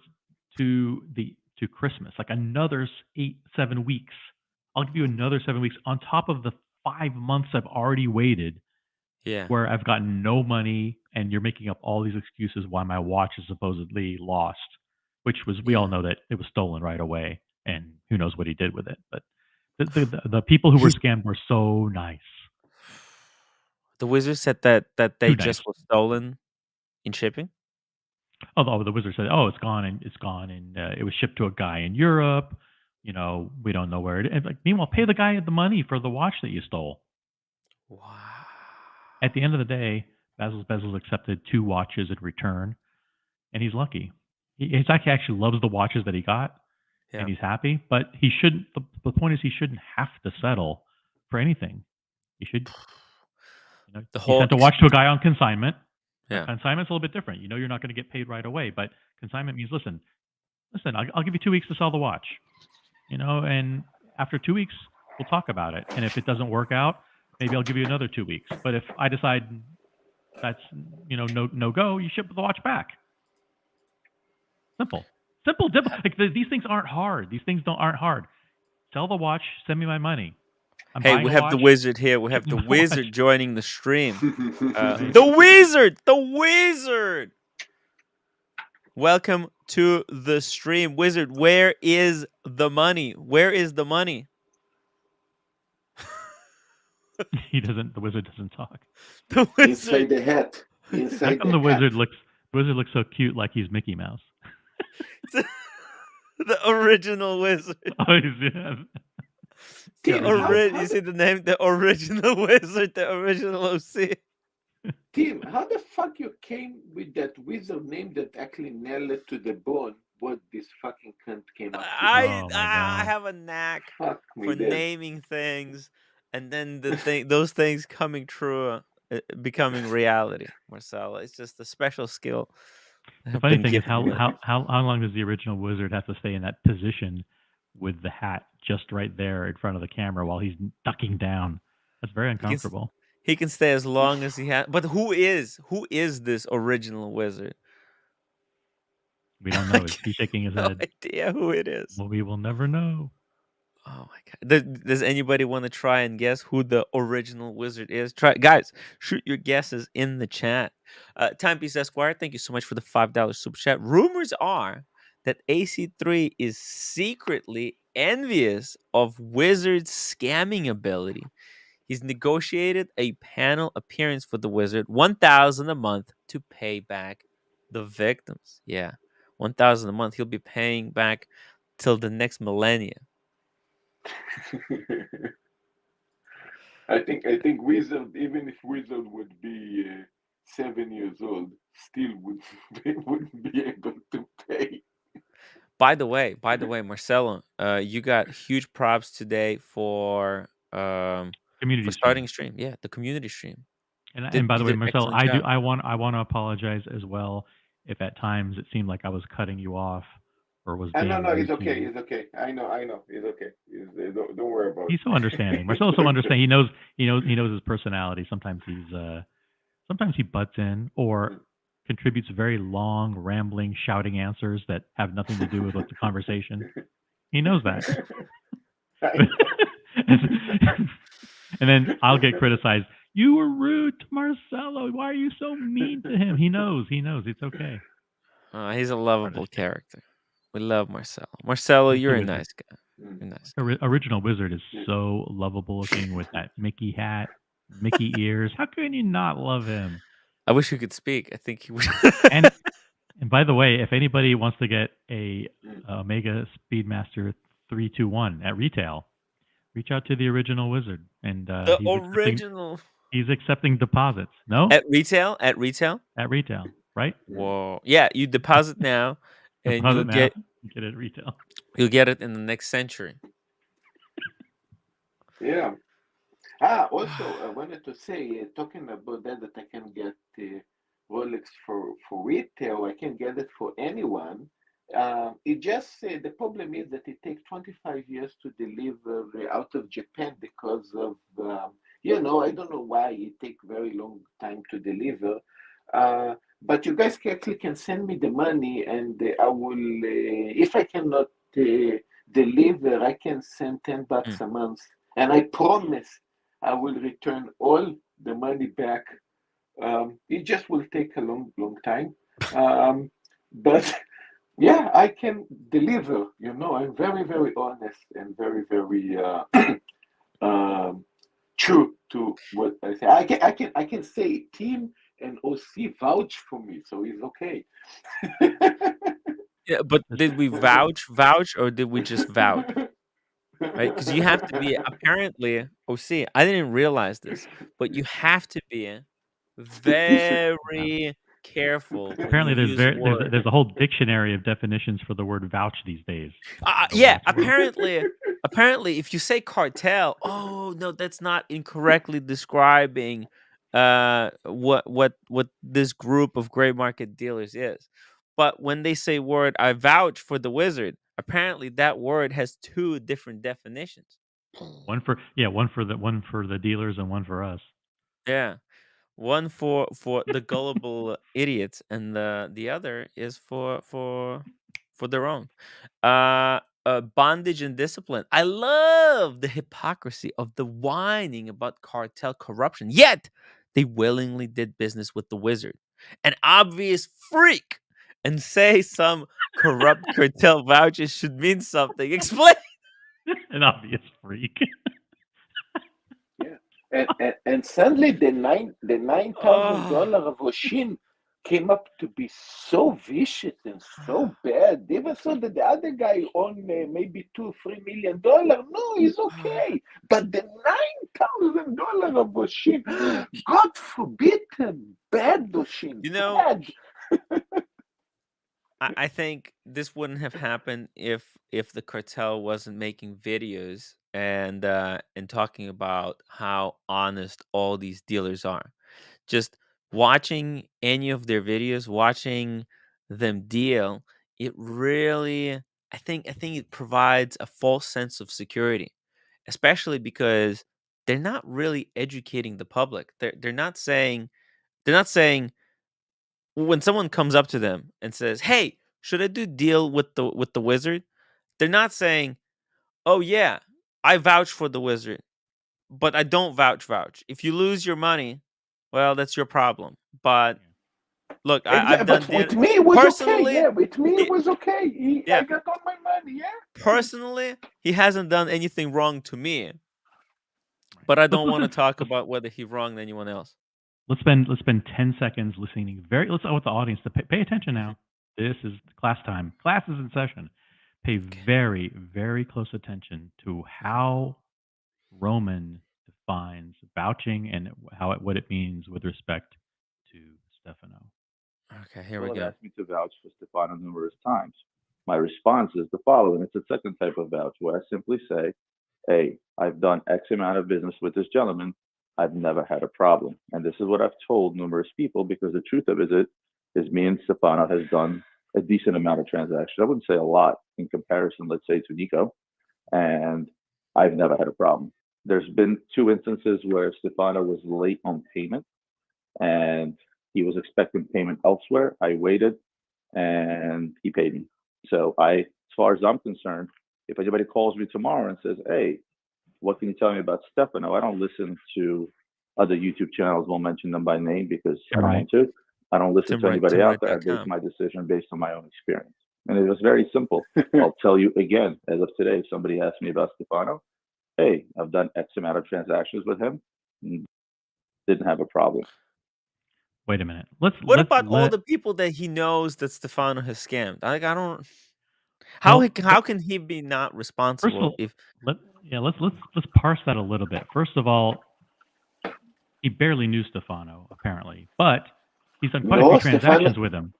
to Christmas, like another 7 weeks. I'll give you another 7 weeks on top of the 5 months I've already waited.
Yeah.
Where I've gotten no money, and you're making up all these excuses why my watch is supposedly lost, which was, we all know that it was stolen right away, and who knows what he did with it. But the people who were scammed were so nice.
The Wizard said that they just was stolen in shipping.
Oh, the Wizard said, "Oh, it's gone, and it was shipped to a guy in Europe. We don't know where it is." Like, meanwhile, pay the guy the money for the watch that you stole.
Wow.
At the end of the day, Basil's Bezels accepted 2 watches in return, and he's lucky. He actually loves the watches that he got, and he's happy. But he shouldn't. The point is, he shouldn't have to settle for anything. He should. He sent a watch to a guy on consignment.
Yeah.
Consignment's a little bit different. You're not going to get paid right away, but consignment means, listen, I'll give you 2 weeks to sell the watch. And after 2 weeks, we'll talk about it. And if it doesn't work out, maybe I'll give you another 2 weeks. But if I decide that's no go, you ship the watch back. Simple. Like, these things aren't hard. These things aren't hard. Sell the watch, send me my money. I'm
Hey,
buying
we
a
have the
watch.
wizard here. We
Ship
have
me
the
my watch.
wizard joining the stream.
Right.
The wizard! The wizard! Welcome to the stream. Wizard, where is the money? Where is the money?
The wizard doesn't talk.
The
Inside
wizard.
the hat.
How
Inside
come
the
the wizard
hat.
looks so cute, like he's Mickey Mouse?
The original wizard.
Oh, yeah.
Tim,
You see the name? The original wizard, the original OC.
Tim, how the fuck you came with that wizard name that actually nailed it to the bone what this fucking cunt came up with?
Oh my
I
God.
have a knack
Fuck me
for
dead.
naming things, and then those things coming true, becoming reality. Marcelo, it's just a special skill.
The funny thing is how long does the original wizard have to stay in that position with the hat just right there in front of the camera while he's ducking down? That's very uncomfortable.
He can stay as long as he has. But who is this original wizard?
We don't know. He's shaking his head.
No idea who it is.
Well, we will never know.
Oh my God! Does anybody want to try and guess who the original wizard is? Try, guys. Shoot your guesses in the chat. Timepiece Esquire, thank you so much for the $5 super chat. Rumors are that AC3 is secretly envious of Wizard's scamming ability. He's negotiated a panel appearance for the Wizard, 1,000 a month to pay back the victims. Yeah, 1,000 a month. He'll be paying back till the next millennia.
I think Wizard, even if Wizard would be 7 years old, still wouldn't be able to pay.
By the way, Marcelo, you got huge props today for
Community
starting stream. Yeah, the community stream.
And by the way, Marcelo,
excellent job.
I want to apologize as well if at times it seemed like I was cutting you off or was being
No,
rude
it's
to
okay.
you.
It's okay. I know. It's okay. Don't worry about it.
He's so understanding. Marcelo's so understanding. He knows his personality. Sometimes he butts in or contributes very long, rambling, shouting answers that have nothing to do with what the conversation. He knows that. And then I'll get criticized. You were rude to Marcelo. Why are you so mean to him? He knows. It's okay.
He's a lovable character. We love Marcelo. Marcelo, you're a nice guy. You're nice.
Original Wizard is so lovable looking with that Mickey hat, Mickey ears. How can you not love him?
I wish he could speak. I think he would.
and by the way, if anybody wants to get a Omega Speedmaster 321 at retail, reach out to the original Wizard. And he's accepting deposits. No?
At retail? At retail,
right?
Whoa. Yeah, you deposit now and you'll get
it at retail.
You'll get it in the next century.
Yeah. Also, I wanted to say, talking about that I can get Rolex for retail. I can get it for anyone. It just the problem is that it takes 25 years to deliver out of Japan because of I don't know why it takes very long time to deliver. But you guys actually can send me the money, and I will. If I cannot deliver, I can send $10 a month, and I promise I will return all the money back. It just will take a long time, but yeah, I can deliver. I'm very, very honest and very, very true to what I say. I can say team and OC vouch for me, so it's okay.
Yeah, but did we vouch, or did we just vouch? Right? Because you have to be apparently OC. I didn't realize this, but you have to be very careful.
Apparently, there's a whole dictionary of definitions for the word vouch these days.
Yeah, apparently, if you say cartel, oh no, that's not incorrectly describing what this group of gray market dealers is. But when they say word, I vouch for the Wizard, apparently that word has two different definitions.
One for the dealers and one for us.
Yeah. One for the gullible idiots, and the other is for their own. bondage and discipline. I love the hypocrisy of the whining about cartel corruption. Yet they willingly did business with the Wizard, an obvious freak, and say some corrupt cartel vouchers should mean something. Explain.
An obvious freak.
Yeah, and suddenly the $9,000
Oh,
of Oshin came up to be so vicious and so bad. Even so that the other guy owned maybe $2-3 million. No, he's okay. But the $9,000 of Oshin, God forbid him, bad Oshin,
you know,
bad.
I think this wouldn't have happened if the cartel wasn't making videos and talking about how honest all these dealers are. Just watching any of their videos, watching them deal, it really I think it provides a false sense of security, especially because they're not really educating the public. They're not saying when someone comes up to them and says, "Hey, should I do deal with the Wizard?" They're not saying, "Oh yeah, I vouch for the Wizard, but I don't vouch. If you lose your money, well, that's your problem. But look, I've done
But with
deal
me, it was okay.
personally.
Yeah, with me, it
He,
was okay. I
yeah,
got all my money. Yeah.
personally, he hasn't done anything wrong to me. But I don't want to talk
Let's
about whether he wronged anyone else.
let's spend 10 seconds listening. Let's want the audience to pay attention now. This is class time. Class is in session. Pay very, very close attention to how Roman defines vouching and what it means with respect to Stefano.
Okay, here we
People have
go.
asked me to vouch for Stefano numerous times. My response is the following. It's a second type of vouch where I simply say, hey, I've done X amount of business with this gentleman. I've never had a problem. And this is what I've told numerous people because the truth of it is me and Stefano has done a decent amount of transactions. I wouldn't say a lot in comparison, let's say, to Nico. And I've never had a problem. There's been 2 instances where Stefano was late on payment and he was expecting payment elsewhere. I waited and he paid me. So as far as I'm concerned, if anybody calls me tomorrow and says, hey, what can you tell me about Stefano? I don't listen to other YouTube channels. Won't mention them by name because I don't want to. I don't listen to anybody out there. I base my decision based on my own experience. And it was very simple. I'll tell you again, as of today, if somebody asks me about Stefano, hey, I've done X amount of transactions with him. Didn't have a problem.
Wait a minute.
What about all the people that he knows that Stefano has scammed? I don't. How can he be not responsible?
Let's parse that a little bit. First of all, he barely knew Stefano apparently, but he's done quite a few transactions with him.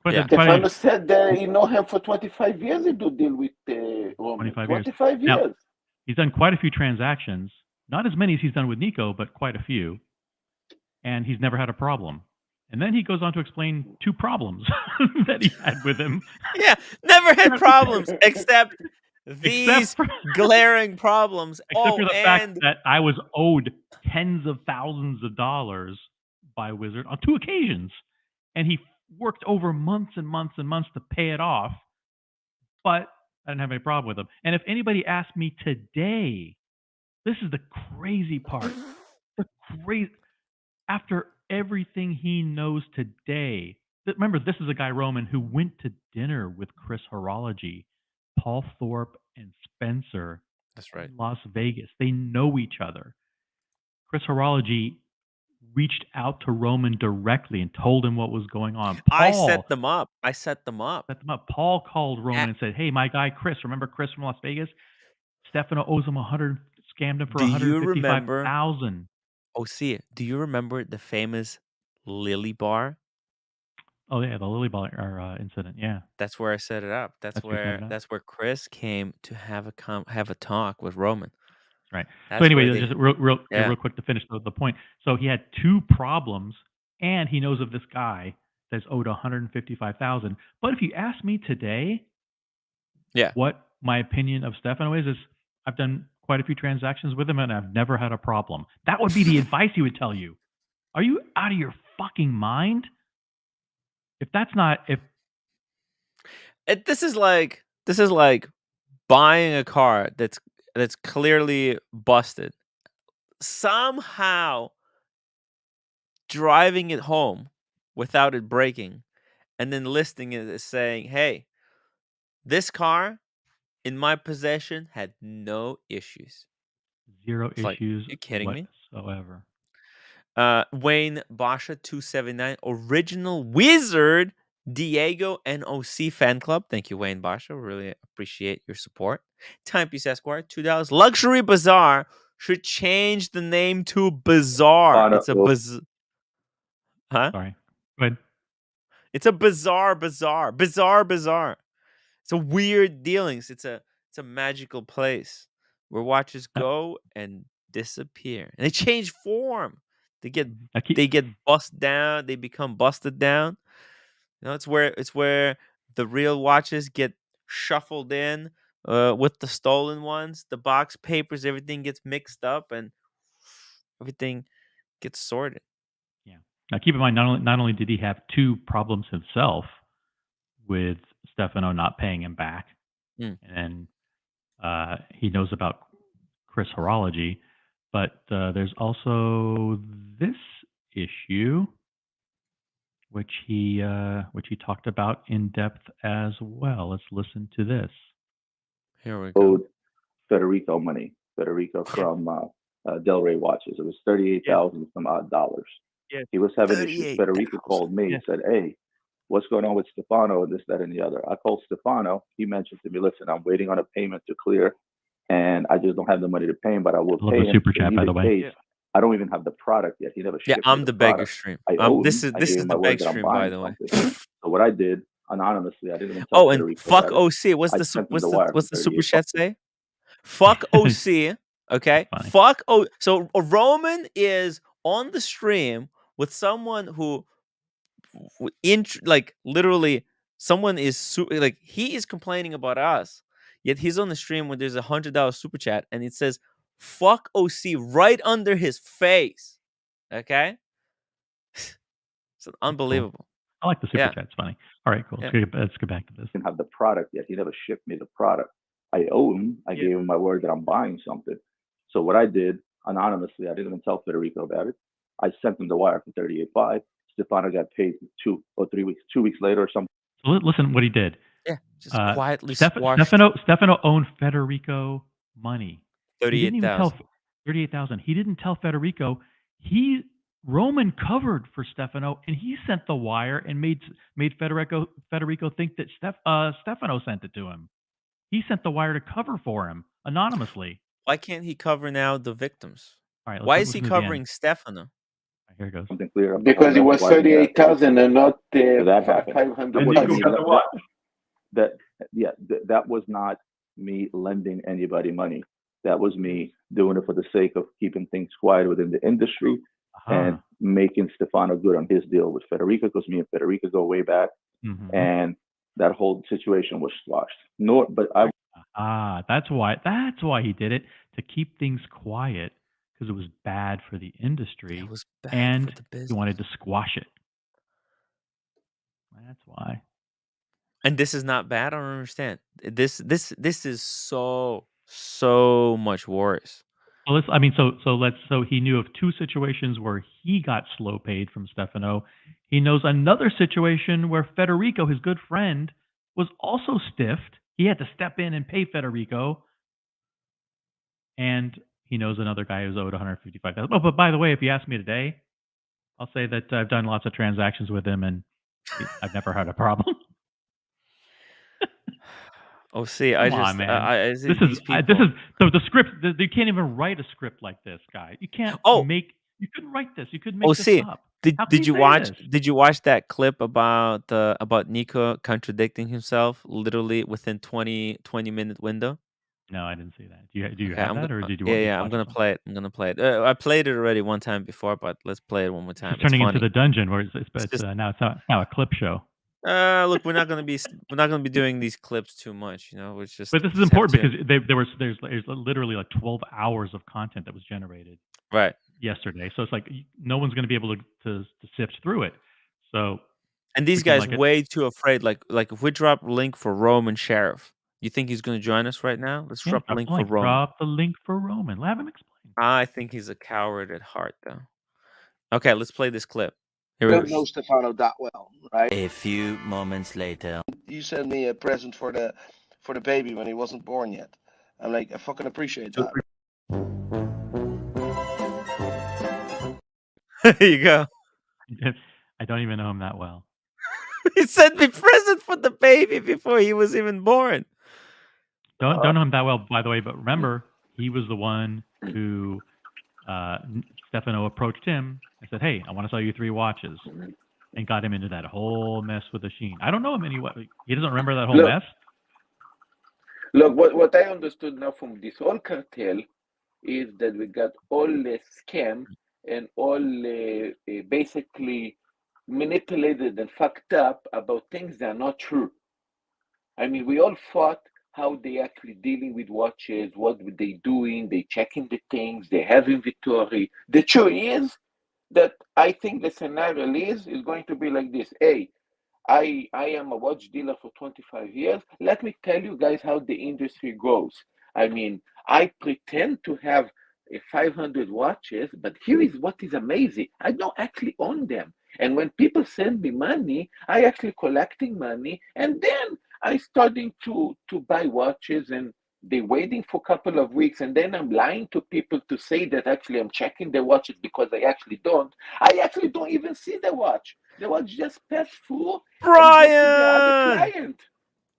Stefano said that he know him for 25 years. He do deal with Roman. 25 years.
Now, he's done quite a few transactions. Not as many as he's done with Nico, but quite a few. And he's never had a problem. And then he goes on to explain 2 problems that he had with him.
Yeah, never had problems except these glaring problems.
Except for the fact that I was owed tens of thousands of dollars by Wizard on 2 occasions. And he worked over months and months and months to pay it off. But I didn't have any problem with him. And if anybody asked me today, this is the crazy part. After everything he knows today, remember, this is a guy, Roman, who went to dinner with Chris Horology, Paul Thorpe, and Spencer.
That's right.
In Las Vegas. They know each other. Chris Horology reached out to Roman directly and told him what was going on.
I set them up.
Paul called Roman and said, hey, my guy Chris, remember Chris from Las Vegas? Stefano owes him scammed him for $155,000.
Oh, see it. Do you remember the famous Lily Bar?
Oh yeah, the Lily Bar incident. Yeah,
that's where I set it up. That's where Chris came to have a talk with Roman.
Right. So anyway, just real quick to finish the point. So he had 2 problems, and he knows of this guy that's owed $155,000. But if you ask me today, what my opinion of Stefano is I've done quite a few transactions with him, and I've never had a problem. That would be the advice he would tell you. Are you out of your fucking mind? If that's not
this is like buying a car that's clearly busted, somehow driving it home without it breaking, and then listing it as saying, "Hey, this car in my possession had no issues."
Zero
It's like,
issues
you kidding me?
whatsoever.
Wayne Basha 279, original Wizard, Diego NOC fan club. Thank you, Wayne Basha. Really appreciate your support. Timepiece Esquire, $2. Luxury Bazaar should change the name to Bazaar. It's a
Stefano,
huh?
Sorry. Go ahead.
It's a bizarre. It's a weird dealings. It's a magical place where watches go and disappear, and they change form. They get
I keep,
bust down. They become busted down. You know, it's where the real watches get shuffled in with the stolen ones. The box papers, everything gets mixed up, and everything gets sorted.
yeah. Now keep in mind, not only did he have two problems himself with Stefano not paying him back, and he knows about Chris Horology, but there's also this issue, which he talked about in depth as well. Let's listen to this.
Here we go.
owed Federico money. Federico from Delray Watches. It was $38,000 some odd dollars.
Yeah,
He was having issues. Federico called me and said, "Hey, what's going on with Stefano and this, that, and the other?" I called Stefano. He mentioned to me, "Listen, I'm waiting on a payment to clear, and I just don't have the money to pay him, but I will pay him."
Super chat, by the way.
Case, I don't even have the product yet. He never shipped me
I'm the beggar
product.
stream.
I owe
This
him.
is the beggar stream, by the way.
So what I did anonymously, I didn't even tell
and
Federico
fuck
about
OC. What's the super chat say? Fuck OC. Okay. Fuck O. So Roman is on the stream with someone who, literally, someone is like, he is complaining about us. Yet he's on the stream when there's $100 super chat, and it says "fuck OC" right under his face. Okay. It's unbelievable.
I like the super chat. It's funny. All right, cool.
Yeah.
Let's go back to this.
Didn't have the product yet. He never shipped me the product. I owe him. I gave him my word that I'm buying something. So what I did anonymously, I didn't even tell Federico about it. I sent him the wire for $38,500. Stefano got paid 2 weeks later or something.
So listen what he did.
Yeah, just quietly
Stefano owned Federico money.
$38,000.
He didn't tell Federico. Roman covered for Stefano, and he sent the wire and made Federico think that Stefano sent it to him. He sent the wire to cover for him anonymously.
Why can't he cover now the victims?
All right,
why is he covering Stefano?
Right, here it goes.
Something clear.
Because it was 38,000 and not 500.
That was not me lending anybody money. That was me doing it for the sake of keeping things quiet within the industry and making Stefano good on his deal with Federico, because me and Federico go way back, and that whole situation was squashed.
That's why he did it, to keep things quiet, because it was bad for the industry.
It was bad
and
for the business.
He wanted to squash it. That's why.
And this is not bad. I don't understand. This is so much worse.
Well, so he knew of two situations where he got slow paid from Stefano. He knows another situation where Federico, his good friend, was also stiffed. He had to step in and pay Federico. And he knows another guy who's owed $155,000. Oh, but by the way, if you ask me today, I'll say that I've done lots of transactions with him, and I've never had a problem.
Oh, see,
Come on, man. This is the script. You can't even write a script like this, guy. You can't You couldn't write this. You couldn't make this up.
Did you watch that clip about Nico contradicting himself literally within 20-minute window?
No, I didn't see that. Do you have that, or did you?
Yeah, I'm gonna play it. I played it already one time before, but let's play it one more time.
It's turning into the dungeon, where it's now a clip show.
Look, we're not gonna be doing these clips too much, you know. It's just.
But this is important because there's literally like 12 hours of content that was generated yesterday. So it's like no one's gonna be able to sift through it. So.
And these guys way too afraid. Like if we drop link for Roman Sheriff, You think he's going to join us right now? Let's
Yeah,
drop a link for Roman.
Drop the link for Roman. Have him explain.
I think he's a coward at heart, though. Okay, let's play this clip. Here we
don't
go.
know Stefano that well, right?
A few moments later.
You sent me a present for the baby when he wasn't born yet. I'm like, I fucking appreciate that.
There you go.
I don't even know him that well.
He sent me present for the baby before he was even born.
Don't know him that well, by the way. But remember, he was the one who Stefano approached him and said, "Hey, I want to sell you 3 watches," and got him into that whole mess with the Sheen. I don't know him anyway. He doesn't remember that whole mess.
Look, what I understood now from this whole cartel is that we got all scam and all basically manipulated and fucked up about things that are not true. I mean, we all thought how they actually dealing with watches, what were they doing, they checking the things, they have inventory. The truth is that I think the scenario is going to be like this. Hey, I am a watch dealer for 25 years. Let me tell you guys how the industry goes. I mean, I pretend to have 500 watches, but here is what is amazing. I don't actually own them. And when people send me money, I actually collecting money, and then I starting to buy watches, and they waiting for a couple of weeks, and then I'm lying to people to say that actually I'm checking the watches because I actually don't. I actually don't even see the watch. The watch just passed through.
Brian! Brian,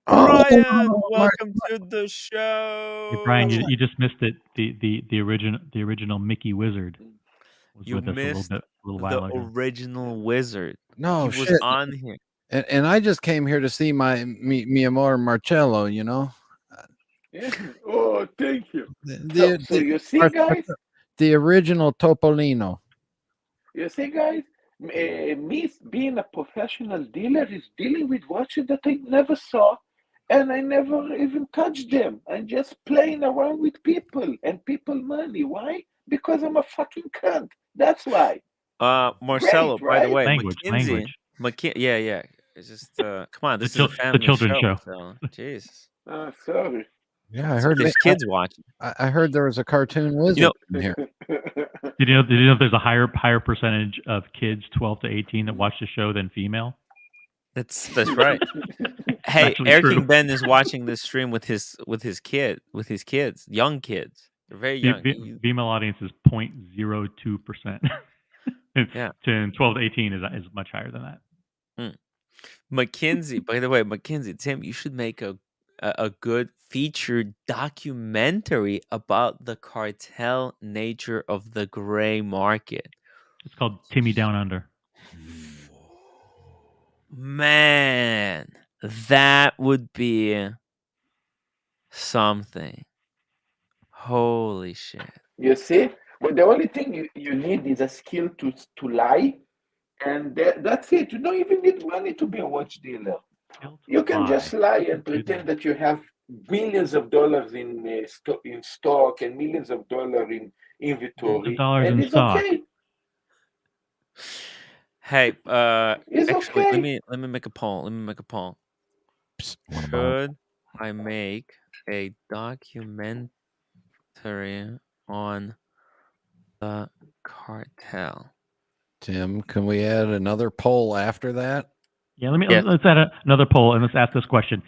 Oh,
welcome to the show.
Hey, Brian, you just missed it. The original Mickey Wizard was
You
with us
missed
a little while
the
ago.
original Wizard.
No,
he was
shit.
on here.
And I just came here to see mi amor Marcelo, you know.
Yeah. Oh, thank you. So
The
you see, guys,
the original Topolino.
you see, guys, me being a professional dealer is dealing with watches that I never saw, and I never even touched them. I'm just playing around with people and people money. Why? Because I'm a fucking cunt. That's why.
Marcelo,
Great,
by the
right?
way,
Language.
yeah. It's just come on, this is a
the
family
children's
show.
show.
So, Jesus.
Sorry.
Yeah, I heard
There's kids watching.
I heard there was a cartoon wizard in here.
Did you know there's a higher percentage of kids 12 to 18 that watch the show than female?
That's right. Hey, Eric King Ben is watching this stream with his kids, young kids. They're very young.
Female audience is 0.02%.
Yeah.
12 to 18 is much higher than that.
McKinsey, by the way, Tim, you should make a good featured documentary about the cartel nature of the gray market.
It's called Timmy Down Under.
Man, that would be something. Holy shit.
You see? But the only thing you need is a skill to lie, and that's it. You don't even need money to be a watch dealer. You can just lie and pretend that you have millions of dollars in stock and millions of dollars in inventory, and it's okay.
Hey,
it's
actually,
okay.
let me make a poll. Should I make a documentary on the cartel?
Tim, can we add another poll after that?
Yeah, let's add another poll and let's ask this question.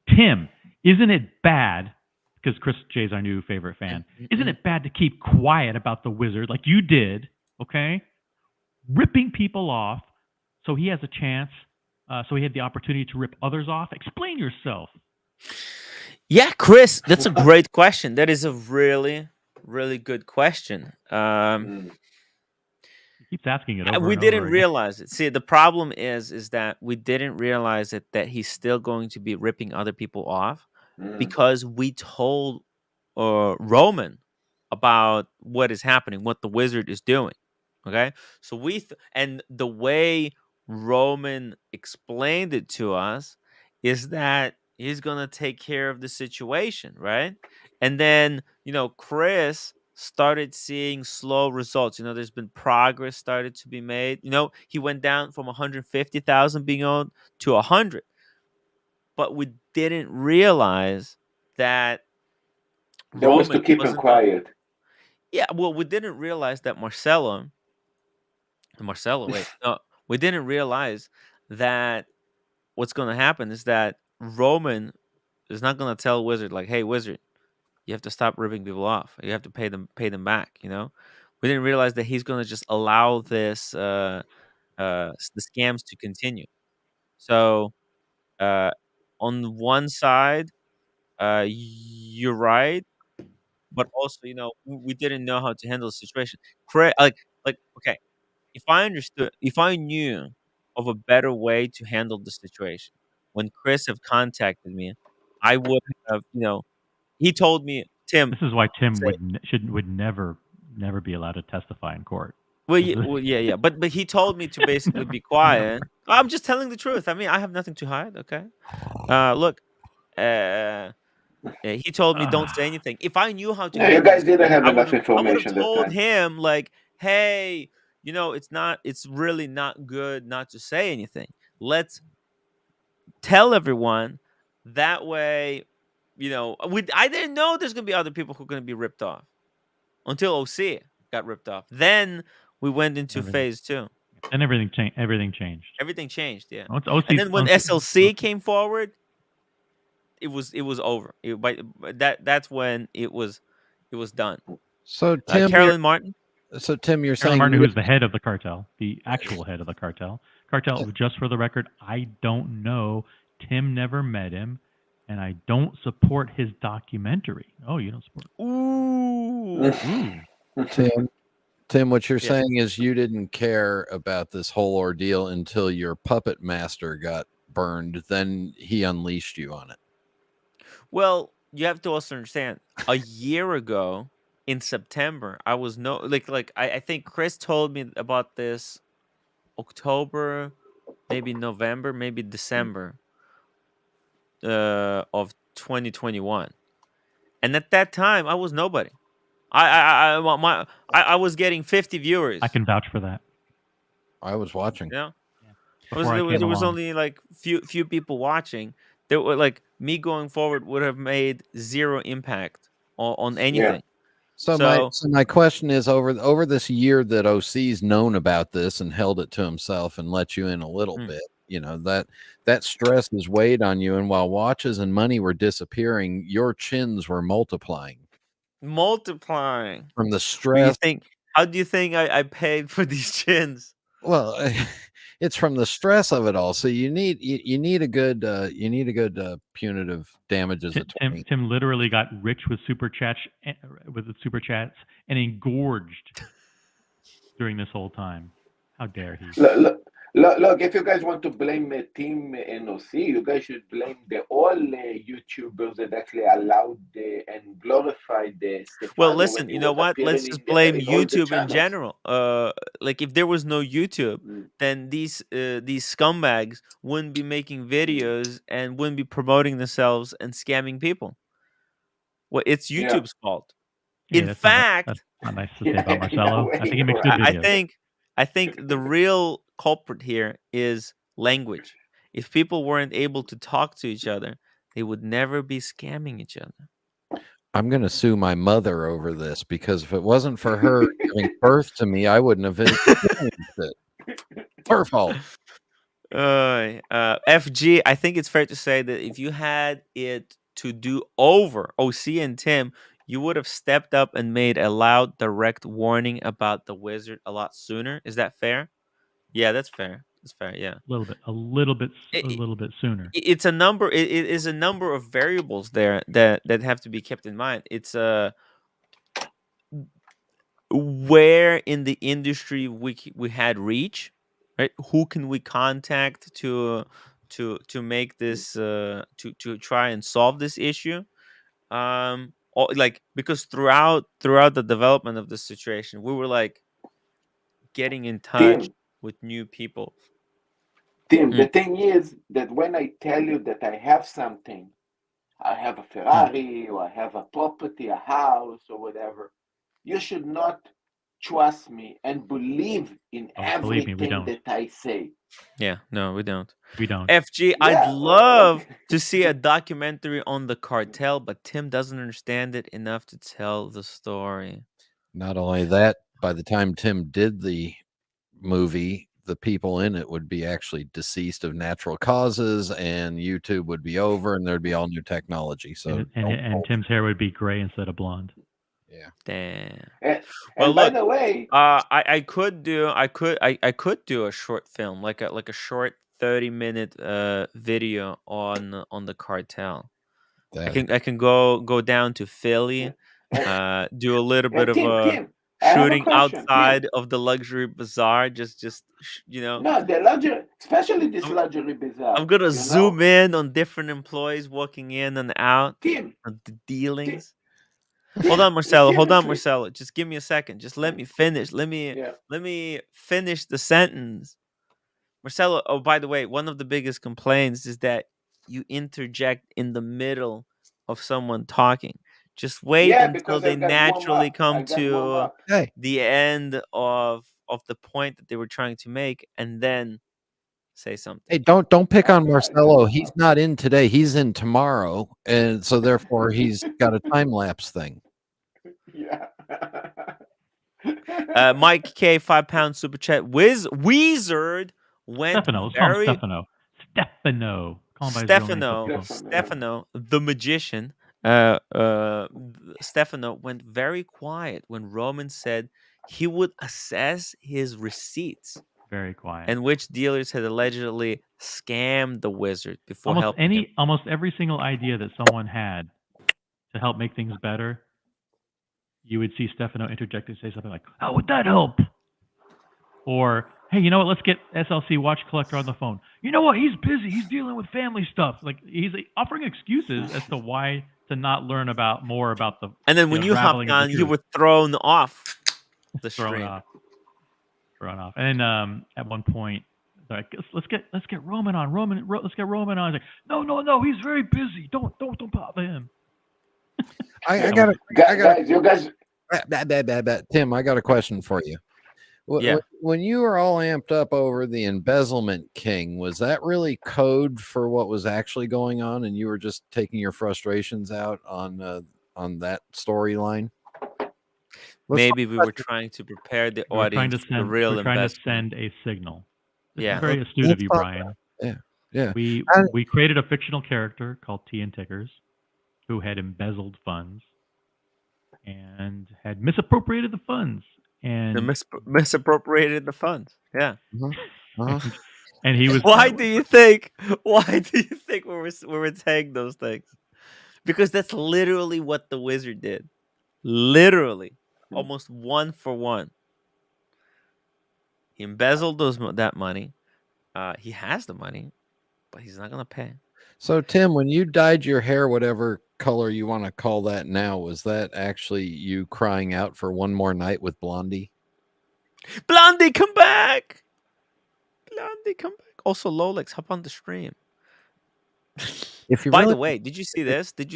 Tim, isn't it bad, because Chris J is our new favorite fan, isn't it bad to keep quiet about the Wizard like you did, okay? Ripping people off so he has a chance, so he had the opportunity to rip others off? Explain yourself.
Yeah, Chris, that's a great question. That is a really, really good question.
He keeps asking it over
we
and
didn't
over
realize it. See, the problem is that we didn't realize that he's still going to be ripping other people off because we told Roman about what is happening, what the Wizard is doing. Okay, so and the way Roman explained it to us is that he's gonna take care of the situation, right? And then Chris started seeing slow results. There's been progress started to be made. He went down from 150,000 being owned to 100, but we didn't realize that
That was to
Roman
keep him
wasn't gonna.
quiet.
Yeah, well, we didn't realize that Marcelo. Wait, no, we didn't realize that what's gonna happen is that Roman is not gonna tell Wizard like, "Hey, Wizard, you have to stop ripping people off. You have to pay them back." You know, we didn't realize that he's gonna just allow this the scams to continue. So uh, on one side, you're right, but also we didn't know how to handle the situation. Like okay, if I knew of a better way to handle the situation, when Chris have contacted me, I would have, he told me, Tim,
This is why Tim
say,
would never be allowed to testify in court.
yeah, but he told me to basically be quiet. I'm just telling the truth. I mean, I have nothing to hide. Okay, look, he told me don't say anything. If I knew how to
Yeah, you
handle the
guys didn't
situation,
have enough
I would have
information that
told
time.
him like, hey, it's really not good not to say anything. Let's tell everyone that way. I didn't know there's gonna be other people who are gonna be ripped off until OC got ripped off. Then we went into phase 2.
And everything changed.
Everything changed, yeah.
OC,
And then when SLC came forward, it was over. That's when it was done.
So Tim,
Carolyn Martin.
So Tim, you're
Carolyn
saying
Martin, who's the head of the cartel, the actual head of the cartel.
Oh.
Just for the record, I don't know. Tim never met him, and I don't support his documentary. Oh, you don't support?
Ooh. Tim, what you're
Yeah.
saying is you didn't care about this whole ordeal until your puppet master got burned. Then he unleashed you on it.
Well, you have to also understand. A year ago, in September, I was I think Chris told me about this October, maybe November, maybe December of 2021, and at that time I was nobody. I was getting 50 viewers.
I can vouch for that.
I was watching.
Yeah,
Before
there was only like few people watching. There were like me going forward would have made zero impact on anything.
Yeah. So my question is over this year that OC's known about this and held it to himself and let you in a little bit, that stress has weighed on you, and while watches and money were disappearing, your chins were multiplying from the stress.
How do you think I paid for these chins?
Well, it's from the stress of it all. So you need a good punitive damages attorney.
Tim literally got rich with super chats and engorged during this whole time. How dare he?
Look, if you guys want to blame Team NOC, you guys should blame all YouTubers that actually allowed and glorified the Stefano.
Well, listen, you know what? Let's just blame YouTube in general. Like if there was no YouTube, then these scumbags wouldn't be making videos and wouldn't be promoting themselves and scamming people. Well, it's YouTube's fault.
Yeah,
in fact,
that's not nice to say about Marcelo. I think he makes good videos.
I think the real culprit here is language. If people weren't able to talk to each other, they would never be scamming each other.
I'm going to sue my mother over this, because if it wasn't for her giving birth to me, I wouldn't have experienced it. Her fault.
FG, I think it's fair to say that if you had it to do over, OC and Tim, you would have stepped up and made a loud, direct warning about the Wizard a lot sooner. Is that fair? Yeah, that's fair. That's fair. Yeah,
a little bit sooner.
It's a number. It is a number of variables there that have to be kept in mind. It's where in the industry we had reach, right? Who can we contact to make this to try and solve this issue? Because throughout the development of the situation, we were like getting in touch with new people.
Tim, the thing is that when I tell you that I have something, I have a Ferrari or I have a property, a house or whatever, you should not trust me and believe in
Believe me, we
everything
don't.
that I say.
Yeah, no, we don't.
We don't.
FG, I'd
Yeah,
love
okay.
to see a documentary on the cartel, but Tim doesn't understand it enough to tell the story.
Not only that, by the time Tim did the movie, the people in it would be actually deceased of natural causes, and YouTube would be over, and there'd be all new technology. So,
And Tim's hair would be gray instead of blonde.
Yeah.
Damn.
And,
Well,
and by
look,
the way,
I could do a short film, like a short 30-minute video on the cartel. I can go down to Philly, do a little bit of a
Tim, I have a
shooting
question. Tim,
outside of the luxury bazaar, just
no, the luxury, especially this luxury bazaar.
I'm gonna
You
zoom
know,
in on different employees walking in and out,
Tim,
on the dealings.
Tim,
Hold on, Marcelo. Hold on,
seriously.
Marcelo. Just give me a second. Just let me finish. Let me finish the sentence. Marcelo, oh, by the way, one of the biggest complaints is that you interject in the middle of someone talking. Just wait
Yeah,
until
because
they
I've got warm
naturally
up. I
come
got warm
to
up.
Hey,
the end of the point that they were trying to make, and then say something.
hey, don't pick on
I got
Marcelo.
warm
He's
up.
not in today. He's in tomorrow, and so therefore he's got a time lapse thing.
Yeah.
Mike K, £5 super chat. Wizard went
Stefano. Let's call him
very
Stefano. Stefano. Call him by his real name. So people.
Stefano, the magician. Stefano went very quiet when Roman said he would assess his receipts
Very quiet.
and which dealers had allegedly scammed the wizard before helping him.
Almost every single idea that someone had to help make things better, you would see Stefano interject and say something like, "How would that help?" Or, "Hey, you know what? Let's get SLC watch collector on the phone. You know what? He's busy. He's dealing with family stuff." Like he's offering excuses as to why to not learn more about the.
And then when you hopped
unraveling of the
on, you
truth.
were thrown off the
Thrown
stream.
off. And then at one point, they're like, let's get Roman on. Let's get Roman on. He's like, no, he's very busy. Don't bother him.
I got
guys, you guys.
Tim, I got a question for you.
Yeah.
When you were all amped up over the embezzlement king, was that really code for what was actually going on, and you were just taking your frustrations out on that storyline?
Maybe we were trying to prepare the audience for the real
We're trying to
investment.
send a signal. This
Yeah.
is very astute of you, Brian.
Yeah.
We created a fictional character called Tea and Tickers who had embezzled funds and had misappropriated the funds. And
They misappropriated the funds. Yeah.
and he was.
Why do you think we were saying those things? Because that's literally what the wizard did. Literally, almost one for one. He embezzled that money. He has the money, but he's not gonna pay.
So, Tim, when you dyed your hair, whatever color you want to call that now, was that actually you crying out for one more night with Blondie?
Blondie, come back! Blondie, come back! Also, Lolex, hop on the stream.
If you
By
really,
the way, did you see this?
If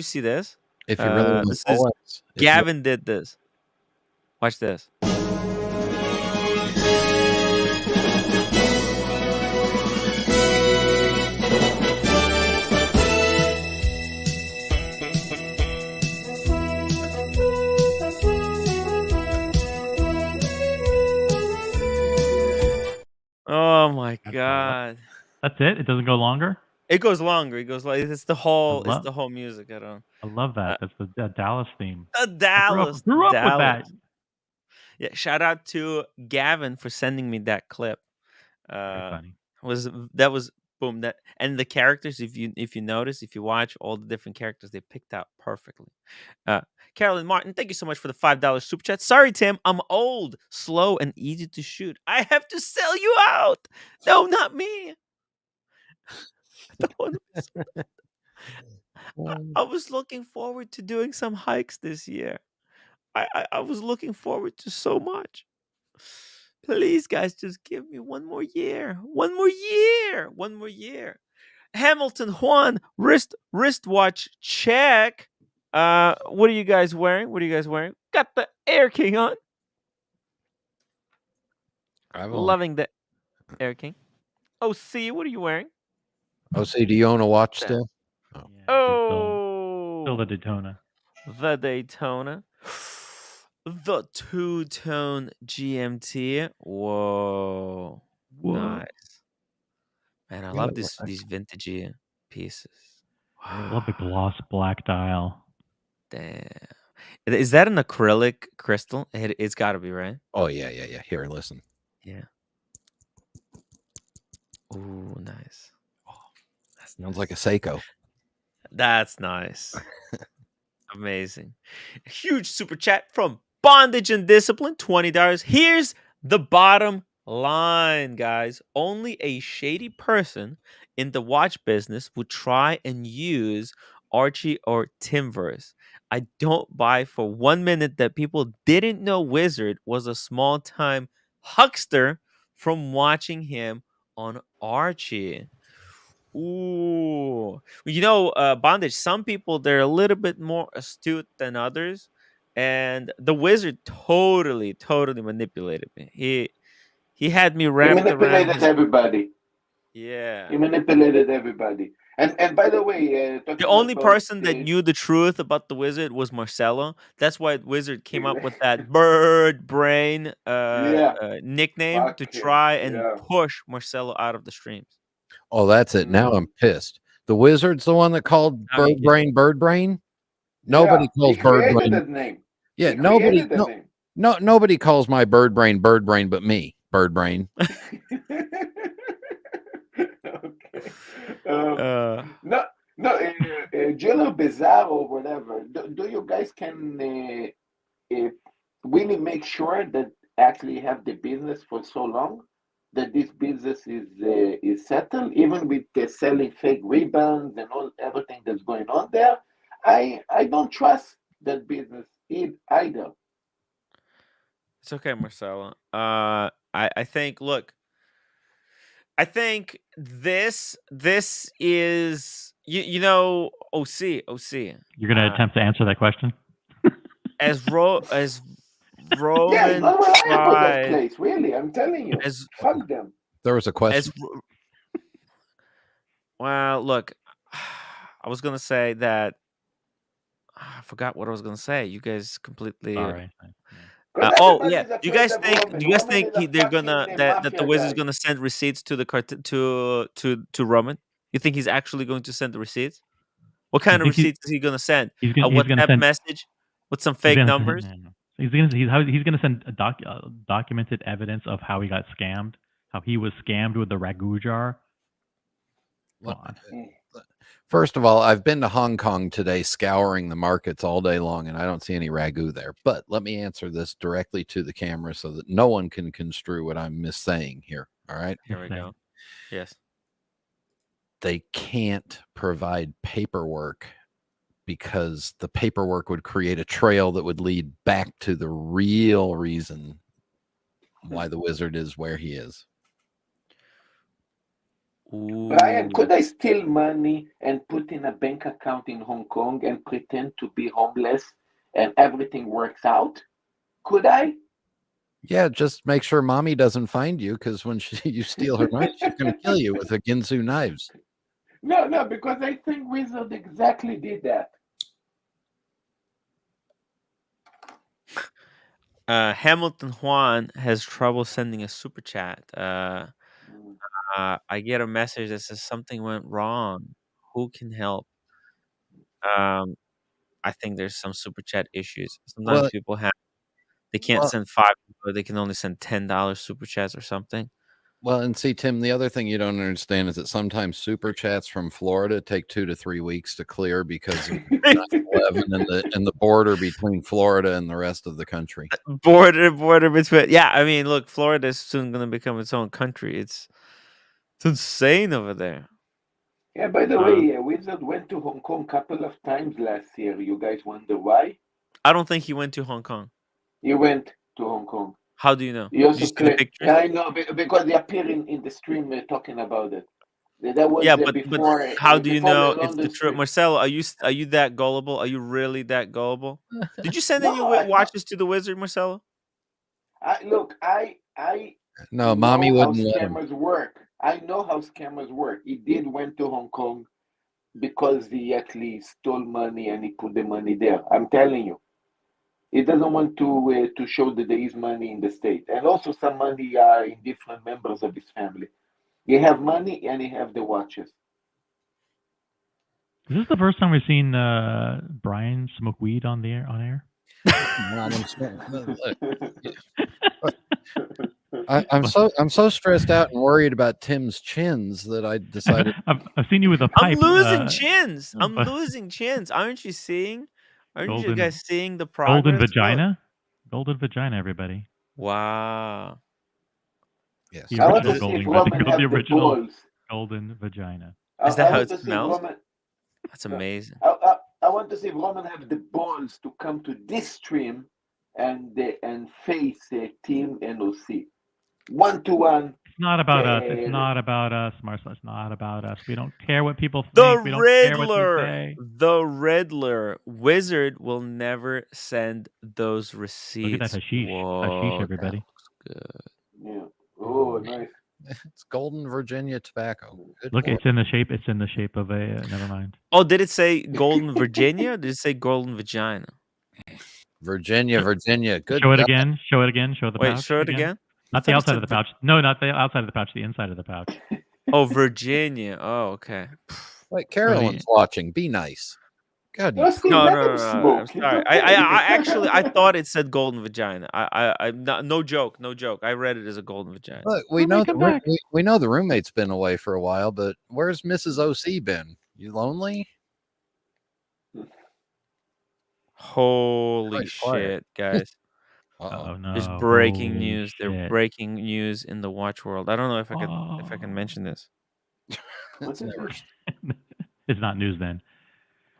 you really want
this is
Rolex,
Gavin did this. Watch this. Oh my god!
That's it. It doesn't go longer.
It goes longer. It goes like it's the whole music. I
love that. That's the Dallas theme.
Dallas.
Grew up with that.
Yeah, shout out to Gavin for sending me that clip.
Very funny.
That was boom. That and the characters, if you notice, if you watch all the different characters, they picked out perfectly. Carolyn Martin, thank you so much for the $5 super chat. Sorry, Tim, I'm old, slow, and easy to shoot. I have to sell you out. No, not me. I was looking forward to doing some hikes this year. I was looking forward to so much. Please, guys, just give me one more year. One more year. Hamilton Juan, wristwatch check. What are you guys wearing? Got the Air King on.
I've only.
Loving the Air King. Oh, see, what are you wearing?
Oh, see, do you own a watch
That-
still?
Yeah, it's
Oh,
still the Daytona.
the Daytona. The two-tone GMT. Whoa. Nice. Man, I love these vintage pieces.
I love the gloss black dial.
Damn. Is that an acrylic crystal? It's got to be, right?
Oh, yeah. Here, listen.
Yeah. Ooh, nice.
Sounds like a Seiko.
That's nice. Amazing. A huge super chat from Bondage and Discipline, $20. Here's the bottom line, guys. Only a shady person in the watch business would try and use Archie or Timverse. I don't buy for 1 minute that people didn't know Wizard was a small time huckster from watching him on Archie. Ooh, Bondage. Some people they're a little bit more astute than others, and the Wizard totally manipulated me. He had me
He
wrapped around
manipulated
his.
everybody.
Yeah.
He manipulated everybody. And by the way,
The
talking
only
about
person that knew the truth about the Wizard was Marcelo. That's why Wizard came up with that bird brain
yeah,
nickname
fuck
to
him.
try and
Yeah.
push Marcelo out of the streams.
Oh, that's it. Now I'm pissed. The Wizard's the one that called
I mean,
Bird Brain? Nobody
Yeah,
calls
he
Bird
created
Brain.
that name.
Yeah,
He created that name.
nobody calls my Bird Brain but me, Bird Brain.
Okay. No, Jello Bizarre or whatever. Do you guys can really make sure that actually have the business for so long that this business is settled, even with the selling fake rebounds and all everything that's going on there? I don't trust that business either.
It's okay, Marcelo. I think. Look, I think this is OC.
You're gonna attempt to answer that question?
As
Yeah, it's
Roman
not reliable that
tried
place. Really, I'm telling you.
as
Fuck them.
There was a question.
Well, look, I was gonna say that I forgot what I was gonna say. You guys completely.
Sorry.
Because
Oh yeah.
everybody's
Do you
afraid
guys
of
think?
Roman.
Do you guys
Roman
think
is a
they're
fucking
gonna that the
mafia
Wizard's
guy.
gonna send receipts to the to Roman? You think he's actually going to send the receipts? What kind of receipts is he gonna send?
He's
A
gonna
WhatsApp
send
message with some
he's
fake
gonna
numbers?
send- he's gonna send a documented evidence of how he got scammed, how he was scammed with the ragu jar. Come on.
First of all, I've been to Hong Kong today scouring the markets all day long, and I don't see any ragu there. But let me answer this directly to the camera so that no one can construe what I'm missaying here. All right.
Here we go. Yes.
They can't provide paperwork because the paperwork would create a trail that would lead back to the real reason why the Wizard is where he is.
Brian, could I steal money and put in a bank account in Hong Kong and pretend to be homeless and everything works out? Could I?
Yeah, just make sure mommy doesn't find you, because when you steal her money, she's going to kill you with the Ginsu knives.
No, because I think Wizard exactly did that.
Hamilton Juan has trouble sending a super chat. I get a message that says something went wrong. Who can help? I think there's some super chat issues. Sometimes people they can't send $5, or they can only send $10 super chats or something.
Well, and see, Tim, the other thing you don't understand is that sometimes super chats from Florida take 2 to 3 weeks to clear because of 9/11 and the border between Florida and the rest of the country.
Border between. Yeah, I mean, look, Florida is soon going to become its own country. It's insane over there.
Yeah, by the way, Wizard went to Hong Kong a couple of times last year. You guys wonder why?
I don't think he went to Hong Kong.
He went to Hong Kong.
How do you know?
He also
Did you see the pictures?
I know, because they appear in the stream talking about it. That was
but
before.
How do you
before
know
the
it's
London
the truth,
stream.
Marcelo? Are you that gullible? Are you really that gullible? Did you send any
No,
watches to the Wizard, Marcelo?
Look, I
No, mommy
know how
wouldn't let him.
scammers work. I know how scammers work. He did went to Hong Kong because he actually stole money and he put the money there. I'm telling you, he doesn't want to show that there is money in the state, and also some money are in different members of his family. He have money and he have the watches.
Is this the first time we've seen Brian smoke weed on the air? On air?
I'm so stressed out and worried about Tim's chins that I decided.
I've seen you with a pipe.
I'm losing chins. I'm losing chins. Aren't you seeing? Aren't you guys seeing the progress?
Golden vagina. Golden vagina, everybody.
Wow.
Yes.
The
I want
original
to see if
golden,
Roman have
the
the
original
balls.
golden vagina.
Is that
I
how
want
it
to see
smells?
Roman.
That's amazing.
I want to see if Roman have the balls to come to this stream and face Team NOC 1-1.
It's not about us. It's not about us, Marcelo. It's not about us. We don't care what people think.
The
We don't care what they say.
The Riddler Wizard will never send those receipts.
Look at that hashish.
Whoa,
Hashish, everybody.
That looks good.
Yeah. Oh, nice.
It's Golden Virginia tobacco. Good
Look,
Lord.
it's in the shape. It's in the shape of a. Never mind.
Oh, did it say Golden Virginia? Or did it say Golden Vagina?
Virginia. Good.
Show it
God.
again. Show it again. Show the
Wait,
pouch.
show it again.
Not the outside of the pouch. No, not the outside of the pouch. The inside of the pouch.
Oh, Virginia. Oh, okay.
Wait, Carolyn's watching. Be nice. God, you.
No. I'm sorry. I actually I thought it said Golden Vagina. I no joke. I read it as a Golden Vagina.
Look, we know the roommate's been away for a while, but where's Mrs. OC been? You lonely?
Holy shit, guys.
Oh
no.
There's breaking
Holy
news.
shit.
They're breaking news in the watch world. I don't know if I can mention this.
It's not news then.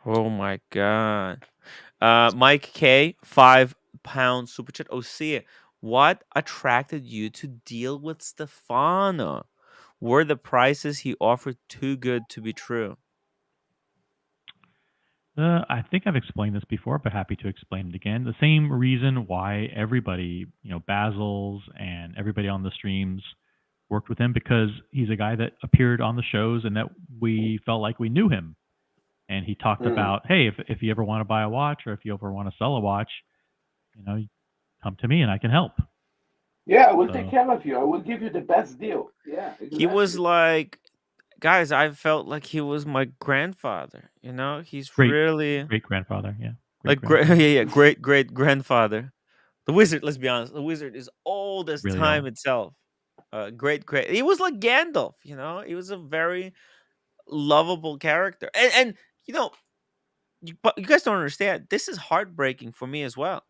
Oh my god. Mike K, £5 super chat. Osea, what attracted you to deal with Stefano? Were the prices he offered too good to be true?
I think I've explained this before, but happy to explain it again. The same reason why everybody, Basil's and everybody on the streams worked with him, because he's a guy that appeared on the shows and that we felt like we knew him. And he talked about, hey, if you ever want to buy a watch or if you ever want to sell a watch, come to me and I can help.
Yeah, I will take care of you. I will give you the best deal. Yeah, exactly.
He was like, guys, I felt like he was my grandfather. He's really
great grandfather. Yeah,
great grandfather. The Wizard. Let's be honest. The Wizard is old as
really
time
old.
itself. Great. He was like Gandalf. He was a very lovable character. And you guys don't understand. This is heartbreaking for me as well,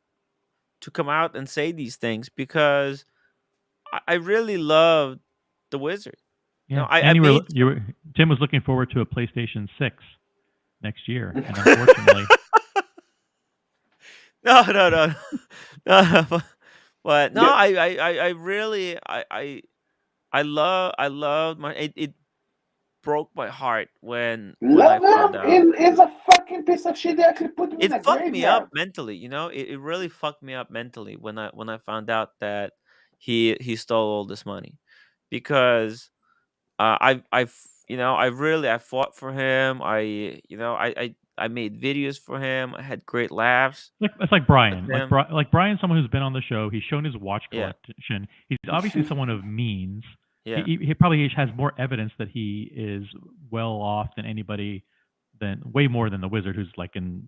to come out and say these things, because I really loved the Wizard.
Yeah,
and
Tim was looking forward to a PlayStation 6 next year, and unfortunately,
no. But no, I really loved my it broke my heart when I found out.
Is a fucking piece of shit. They actually put me in a
It fucked me up
graveyard.
mentally. It really fucked me up mentally when I found out that he stole all this money, because I fought for him. I made videos for him. I had great laughs.
It's like Brian. Like Brian, someone who's been on the show. He's shown his watch collection. He's obviously someone of means.
Yeah.
He probably has more evidence that he is well off than anybody, way more than the Wizard, who's like in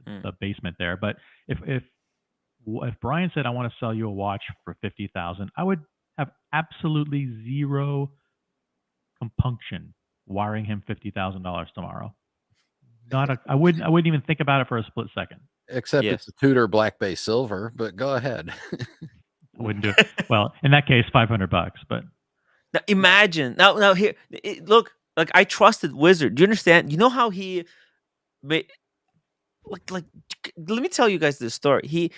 the basement there. But if Brian said, I want to sell you a watch for $50,000, I would have absolutely zero compunction wiring him $50,000 tomorrow. I wouldn't even think about it for a split second.
Except it's a Tudor Black Bay Silver, but go ahead.
I wouldn't do it. Well, in that case, $500, but
now imagine now here, look, like, I trusted Wizard. Do you understand? You know how he made, like let me tell you guys this story. He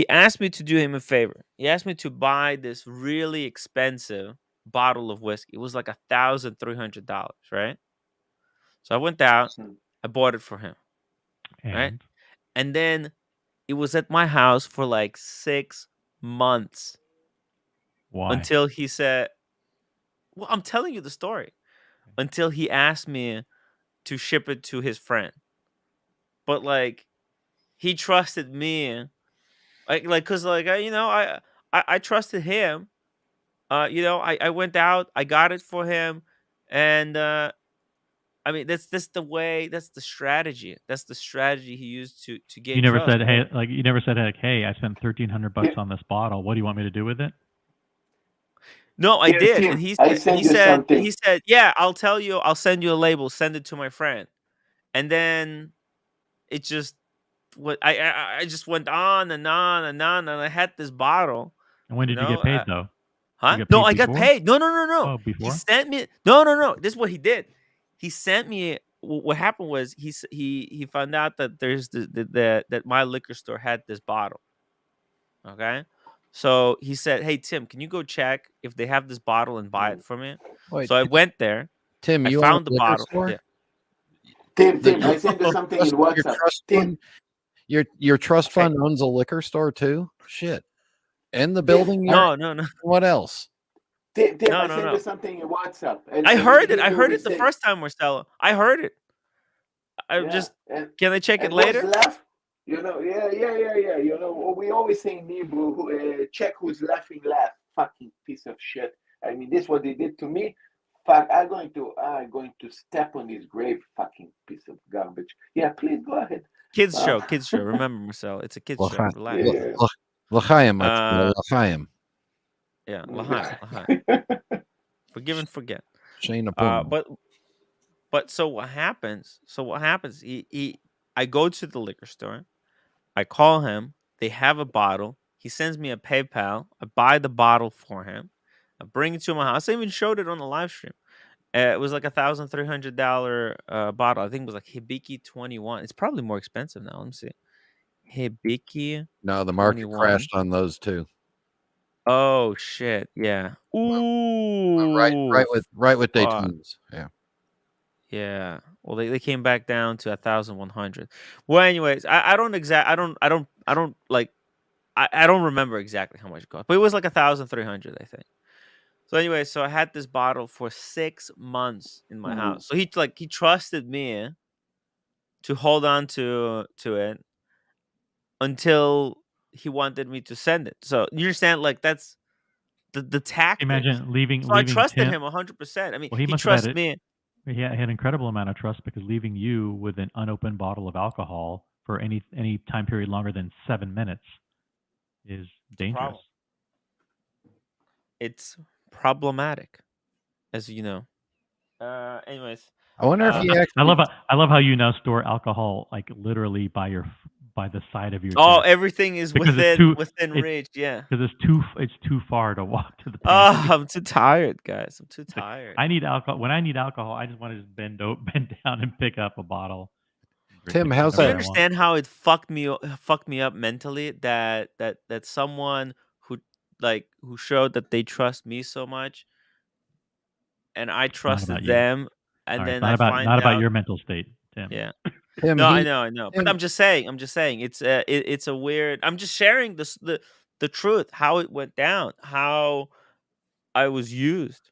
asked me to do him a favor. He asked me to buy this really expensive bottle of whiskey. It was like $1,300, right? So I went out, I bought it for him, right? And then it was at my house for like 6 months.
Why?
until he said, "Well, I'm telling you the story." Until he asked me to ship it to his friend, but like he trusted me, cause I trusted him. I went out, I got it for him, and I mean that's the way, that's the strategy. That's the strategy he used to
You
gain
never
trust.
said, hey, like you never said, like, hey, I spent $1,300
Tim,
on this bottle. What do you want me to do with it?
No, I
Tim,
did, and
Tim, I send you something.
he said, yeah, I'll tell you, I'll send you a label, send it to my friend, and then it just what I just went on and on and on, and I had this bottle,
And when
you
did you
know.
get paid though? You
Huh?
got
No,
paid
I got
before?
paid. No, no, no, no.
Oh,
He
before?
sent me. No, no, no. This is what he did. He sent me. What happened was he found out that there's that my liquor store had this bottle. Okay, so he said, "Hey Tim, can you go check if they have this bottle and buy it for me?"
Wait,
So I went there.
Tim,
I
you own a
found the
liquor
bottle.
store?
Yeah.
Tim, I send you something in
Your
WhatsApp.
trust
Tim,
fund, your trust
I,
fund owns a liquor store too? Shit. And the
Tim,
building you're
no, no, no,
what else?
Tim,
no,
I
no,
send you
no.
something in WhatsApp, and
I
in
heard it. I
Hebrew
heard
we
it the
say,
first time, Marcelo. I heard it. I
yeah,
just can I check it
and who's
later?
laugh? Yeah. We always say in Hebrew, check who's laughing, laugh. Fucking piece of shit. I mean, this what they did to me. Fuck, I'm going to step on his grave. Fucking piece of garbage. Yeah, please go ahead.
Kids show. Kids show. Remember, Marcelo, it's a kids show. Relax.
Yeah.
L'chaim, my
Uh,
L'chaim.
yeah, Lahaim, Lahaim. Forgive and forget.
Shane Apum.
But so what happens? I go to the liquor store. I call him. They have a bottle. He sends me a PayPal. I buy the bottle for him. I bring it to my house. I even showed it on the live stream. It was like $1,300 bottle. I think it was like Hibiki 21. It's probably more expensive now. Let me see. Hibiki
No, the market
21.
crashed on those too.
Oh shit! Yeah.
Right
Ooh.
with
Fuck.
Daytonas. Yeah.
Yeah. Well, they came back down to 1,100. Well, anyways, I don't like I don't remember exactly how much it cost, but it was like 1,300, I think. So anyway, so I had this bottle for 6 months in my house. So he trusted me to hold on to it until he wanted me to send it. So you understand, like that's the tactics.
Imagine
So I
leaving
trusted
Tim.
him 100%. I mean,
Well, he
he
must have
trusts me.
he had an incredible amount of trust because leaving you with an unopened bottle of alcohol for any time period longer than 7 minutes is dangerous.
Problem. It's problematic, as you know. Anyways,
I wonder if he
I
actually
love how you now store alcohol like literally by the side of your
oh,
desk
everything is
because
within reach. Yeah.
it's too far to walk to the
Oh,
pantry.
I'm too tired, guys. I'm too
It's like,
tired.
I need alcohol. When I need alcohol, I just want to just bend down and pick up a bottle. And drink
Tim,
it
how's
Do you
whenever
that?
I want.
understand how it fucked me up mentally? That someone who showed that they trust me so much, and I
It's not about
trusted
you.
them,
All
and
right, it's
then I find
not about
out.
your mental state, Tim.
Yeah.
Tim,
No, I know. But
Tim,
I'm just saying. It's a weird. I'm just sharing the truth, how it went down, how I was used.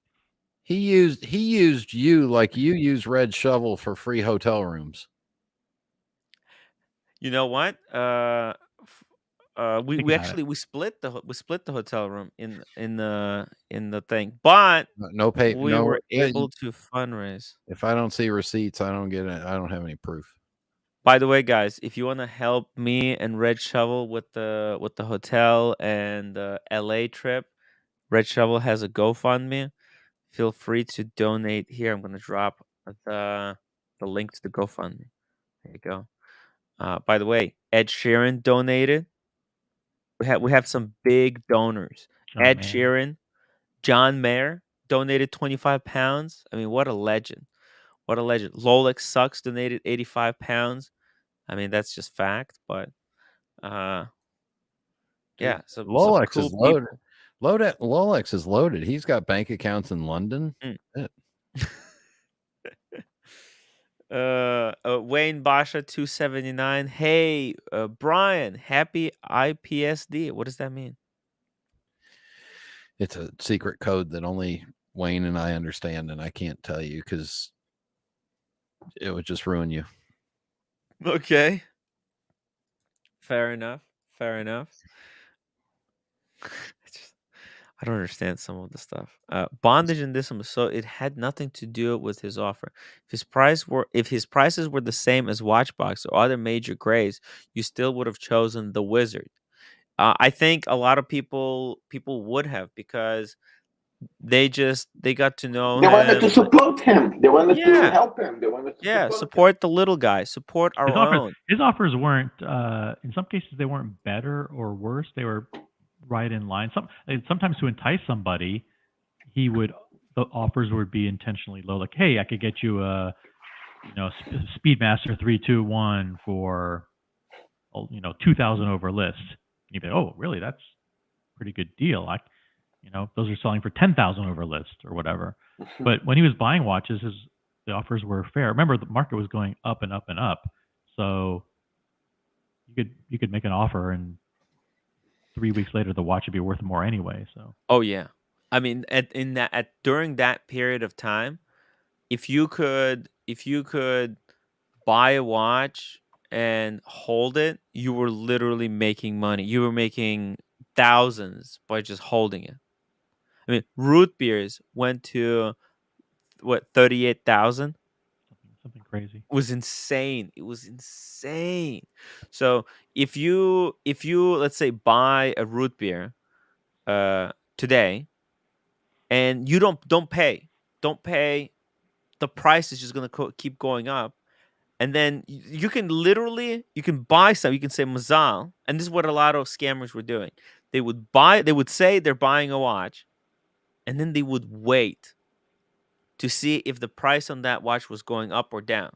he used you like you use Red Shovel for free hotel rooms.
You know what? We
Think
we
about it.
actually we split the hotel room in the thing, but
No pay,
we
no.
were able to fundraise.
If I don't see receipts, I don't get it. I don't have any proof.
By the way, guys, if you want to help me and Red Shovel with the hotel and the LA trip, Red Shovel has a GoFundMe. Feel free to donate here. I'm gonna drop the link to the GoFundMe. There you go. By the way, Ed Sheeran donated. We have some big donors.
John
Ed
Mayer.
Sheeran, John Mayer donated 25 pounds. I mean, what a legend. What a legend. Rolex Sucks donated 85 pounds. I mean, that's just fact, but uh
Dude,
yeah, some
Lolex
cool
is loaded.
people.
Lolex is loaded. He's got bank accounts in London.
Mm.
Shit.
Wayne Basha 279. Hey, Brian, happy IPSD. What does that mean?
It's a secret code that only Wayne and I understand, and I can't tell you because it would just ruin you.
Okay. Fair enough. Fair enough. I don't understand some of the stuff. Bondage and this, so it had nothing to do with his offer. If his prices were the same as Watchbox or other major grades, you still would have chosen the Wizard. I think a lot of people would have, because they got to know
They wanted to
him.
support him. They wanted to
Yeah,
help him. They wanted to
yeah.
support him.
Support the little guy. Support our own.
His offers weren't. In some cases, they weren't better or worse. They were right in line. Sometimes to entice somebody, the offers would be intentionally low. Like, hey, I could get you a, Speedmaster 321 for, 2,000 over list. And you'd be, oh, really? That's a pretty good deal. Those are selling for 10,000 over list or whatever. But when he was buying watches, the offers were fair. Remember, the market was going up and up and up, so you could make an offer, and 3 weeks later, the watch would be worth more anyway. So.
Oh yeah, I mean, during that period of time, if you could buy a watch and hold it, you were literally making money. You were making thousands by just holding it. I mean, root beers went to what, 38,000?
Something crazy.
It was insane. It was insane. So if you let's say buy a root beer today, and you don't pay, the price is just going to keep going up. And then you can buy some. You can say Mazal, and this is what a lot of scammers were doing. They would say they're buying a watch, and then they would wait to see if the price on that watch was going up or down.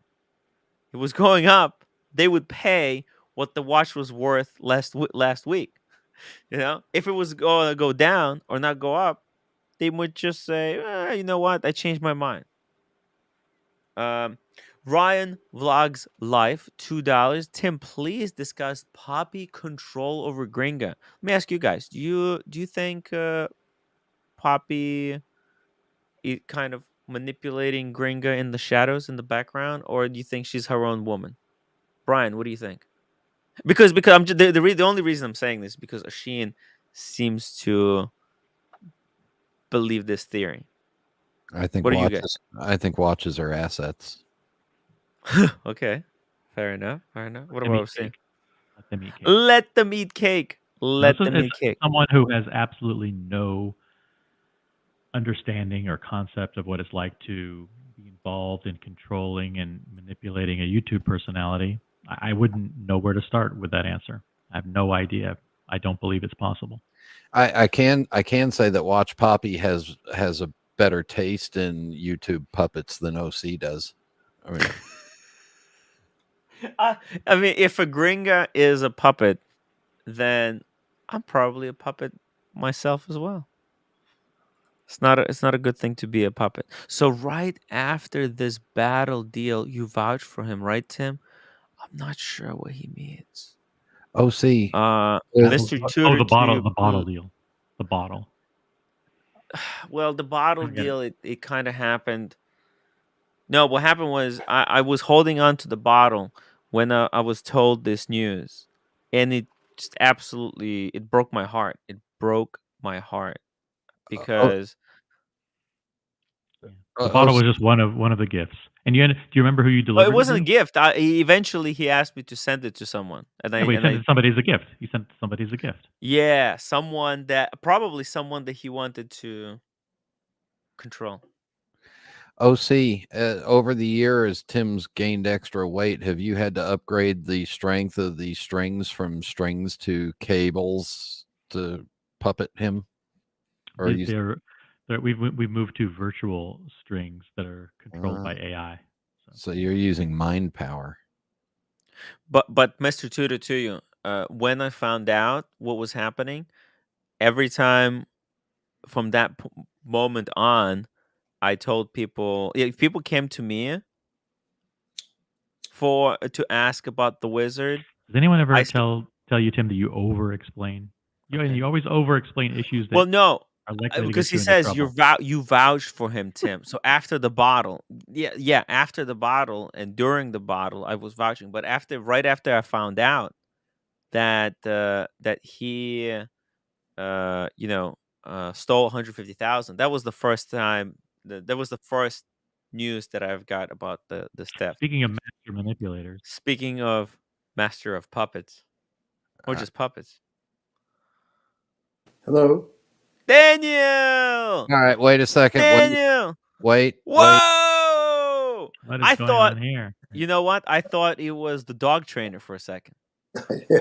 If it was going up, they would pay what the watch was worth last week. If it was going to go down or not go up, they would just say, you know what, I changed my mind. Ryan Vlogs Life, $2. Tim, please discuss Poppy control over Gringa. Let me ask you guys: do you think Poppy is kind of manipulating Gringa in the shadows in the background, or do you think she's her own woman? Brian, what do you think? Because I'm just, the only reason I'm saying this is because Ashin seems to believe this theory.
I think
What do you
watches.
guys?
I think watches are assets.
Okay, fair enough. What about saying?
Let them
Let them
eat cake.
eat cake. Let them eat cake.
Someone who has absolutely no understanding or concept of what it's like to be involved in controlling and manipulating a YouTube personality, I wouldn't know where to start with that answer. I have no idea. I don't believe it's possible.
I can say that Watch Poppy has a better taste in YouTube puppets than OC does. I mean,
I mean, if a Gringa is a puppet, then I'm probably a puppet myself as well. It's not a good thing to be a puppet. So right after this battle deal, you vouch for him, right, Tim? I'm not sure what he means.
OC.
Mr. Tutor.
The bottle deal. The bottle.
Well, the bottle deal, it kind of happened. No, what happened was I was holding on to the bottle when I was told this news, and it just absolutely, it broke my heart. It broke my heart because
the bottle was just one of the gifts. And do you remember who you delivered?
It wasn't a gift. Eventually he asked me to send it to someone, and
he sent it to somebody as a gift. He sent somebody as a gift.
Yeah, someone that he wanted to control.
OC, over the years, Tim's gained extra weight. Have you had to upgrade the strength of the strings from strings to cables to puppet him? Or
we've moved to virtual strings that are controlled by AI.
So you're using mind power.
But Mr. Tutor, to you, when I found out what was happening, every time from that moment on, I told people, if people came to me to ask about the Wizard.
Does anyone ever tell you, Tim, that you over-explain? You always over-explain issues that are likely to
because
get
he
you into
says
trouble.
you vouched for him, Tim. So after the bottle, after the bottle and during the bottle, I was vouching. But right after I found out that that he stole 150,000, that was the first time. That was the first news that I've got about the theft.
Speaking of master manipulators,
Speaking of master of puppets, or just puppets.
Hello.
Daniel!
All right, wait a second.
Daniel!
Wait.
Whoa!
what is
I
going
thought,
on here?
you know what? I thought it was the dog trainer for a second.
Yeah,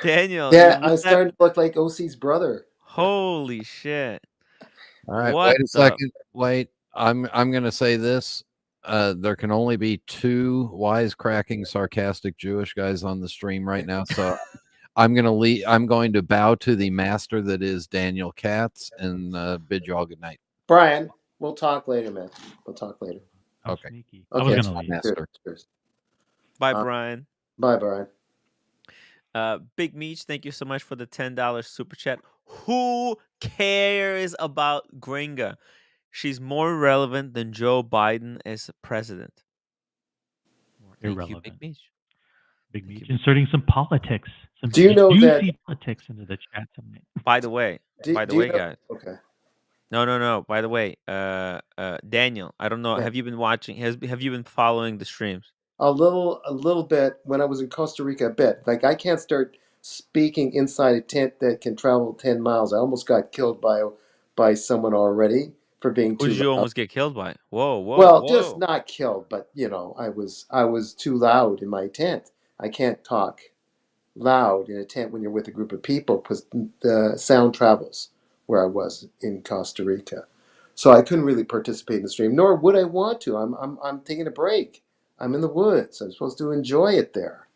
Daniel,
yeah,
what's
I'm
that?
starting to look like OC's brother.
Holy shit.
All right,
What
wait a second. Wait, I'm going to say this. There can only be 2 wisecracking, sarcastic Jewish guys on the stream right now. So I'm going to bow to the master that is Daniel Katz and bid you all good night.
Brian, we'll talk later, man. We'll talk later.
How
Okay.
sneaky.
Okay.
I was going to leave.
Master.
Cheers.
Bye, Brian.
Bye, Brian.
Big Meech, thank you so much for the $10 super chat. Who cares about Gringa? She's more relevant than Joe Biden as president.
More
Thank
irrelevant.
you, Big Meech.
Big Meech inserting some politics. Some
Do you know that?
juicy politics into the chat tonight.
By the way,
Do you know,
guys.
Okay.
No. By the way, Daniel, I don't know.
Yeah.
Have you been watching? Have you been following the streams?
A little bit when I was in Costa Rica. A bit. Like I can't start speaking inside a tent that can travel 10 miles. I almost got killed by someone already for being
Who
too
did you
loud.
almost get killed by? Whoa.
Well, just not killed, but I was too loud in my tent. I can't talk loud in a tent when you're with a group of people because the sound travels where I was in Costa Rica. So I couldn't really participate in the stream, nor would I want to. I'm taking a break. I'm in the woods. I'm supposed to enjoy it there.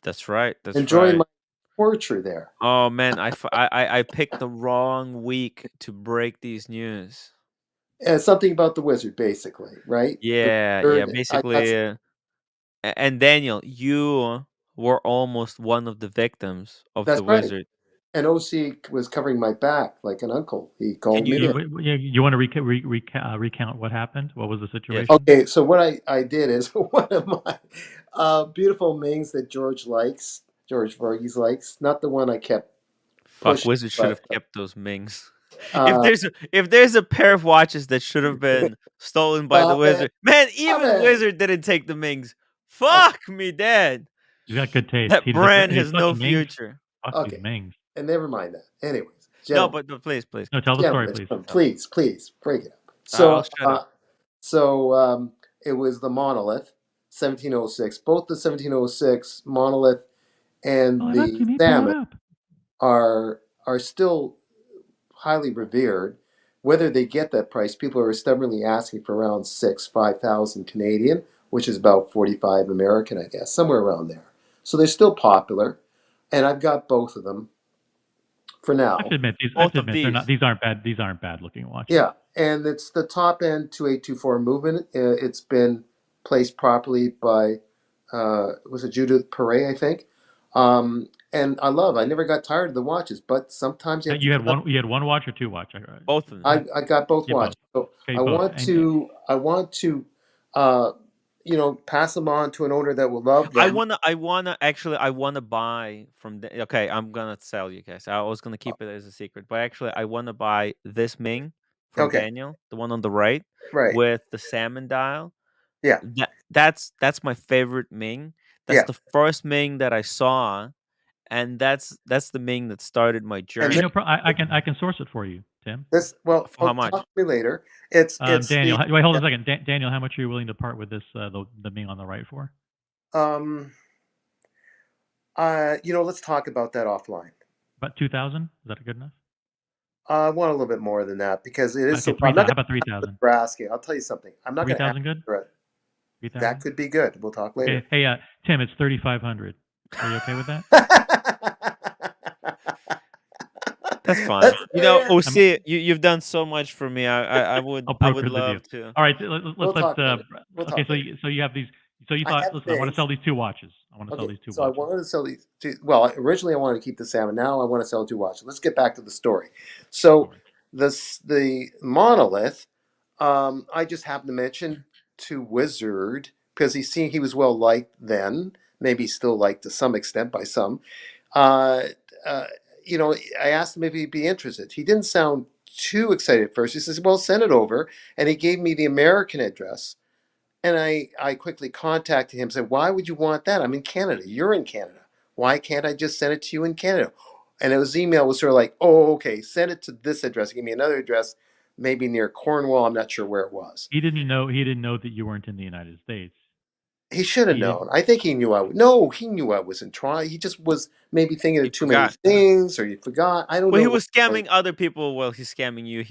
That's right.
Enjoy my torture there.
Oh man, I picked the wrong week to break these news.
Something about the wizard, basically, right?
Yeah. Basically, and Daniel, you were almost one of the victims of
That's
the
right.
wizard.
And OC was covering my back like an uncle. He called me.
You want to recount what happened? What was the situation?
Okay, so what I did is one of my beautiful Mings that George Varghese likes, not the one I kept pushing.
Wizard should have kept those Mings.
Uh,
if there's a pair of watches that should have been stolen by the wizard, man, even Wizard didn't take the Mings. Fuck me, Dad.
He's got good taste.
That brand has no future.
Okay,
Mings.
and never mind that. Anyways,
no, but please.
No, tell the story, please.
Please break it up. So,
I'll shut up.
It was the monolith, 1706. Both the 1706 monolith and the salmon are still highly revered. Whether they get that price, people are stubbornly asking for around 5,000 Canadian, which is about 45 American, I guess, somewhere around there. So they're still popular, and I've got both of them for now.
I have to admit, these aren't bad. These aren't bad looking watches.
Yeah, and it's the top end 2824 movement. It's been placed properly by was it Judith Perret, I think. And I never got tired of the watches, but sometimes
you had one watch or 2 watch?
Both of them.
I got both watches. So
okay,
I want to pass them on to an owner that will love them.
I wanna buy from okay, I'm gonna tell you guys. I was gonna keep it as a secret, but actually I wanna buy this Ming from Daniel, the one on the right with the salmon dial.
Yeah.
That's my favorite Ming. That's the first Ming that I saw, and that's the Ming that started my journey.
I can source it for you, Tim.
For how much?
Talk to me later. It's
Daniel. Wait, hold on a second. Daniel, how much are you willing to part with this the Ming on the right for?
Let's talk about that offline.
About 2,000? Is that good enough?
I want a little bit more than that because it is.
Okay, how about 3,000?
Asking. I'll tell you something. I'm not going to.
3,000 good?
3,000? That could be good. We'll talk later.
Okay. Hey, Tim, it's 3,500. Are you okay with that?
That's fine. OC, you've done so much for me. I would love to.
All right, let's okay. So you have these So you
I
thought,
had
listen,
the
I want to
bigs.
sell these 2 watches. I want to sell
Okay,
these 2
so I
watches.
wanted to sell these two. Well, originally I wanted to keep the salmon. Now I want to sell 2 watches. Let's get back to the story. So the monolith, I just happened to mention to Wizard because he was well liked then, maybe still liked to some extent by some. Uh, uh, I asked him if he'd be interested. He didn't sound too excited at first. He says, "Well, send it over," and he gave me the American address. And I quickly contacted him and said, "Why would you want that? I'm in Canada. You're in Canada. Why can't I just send it to you in Canada?" And his email was sort of like, "Oh, okay, send it to this address." Give me another address, maybe near Cornwall. I'm not sure where it was.
He didn't know that you weren't in the United States.
He should have known. I think he knew I would. No, he knew I wasn't trying. He just was maybe thinking
He
of too many
forgot.
things, or he forgot. I don't
Well, he
know
was scamming other people while he's scamming you.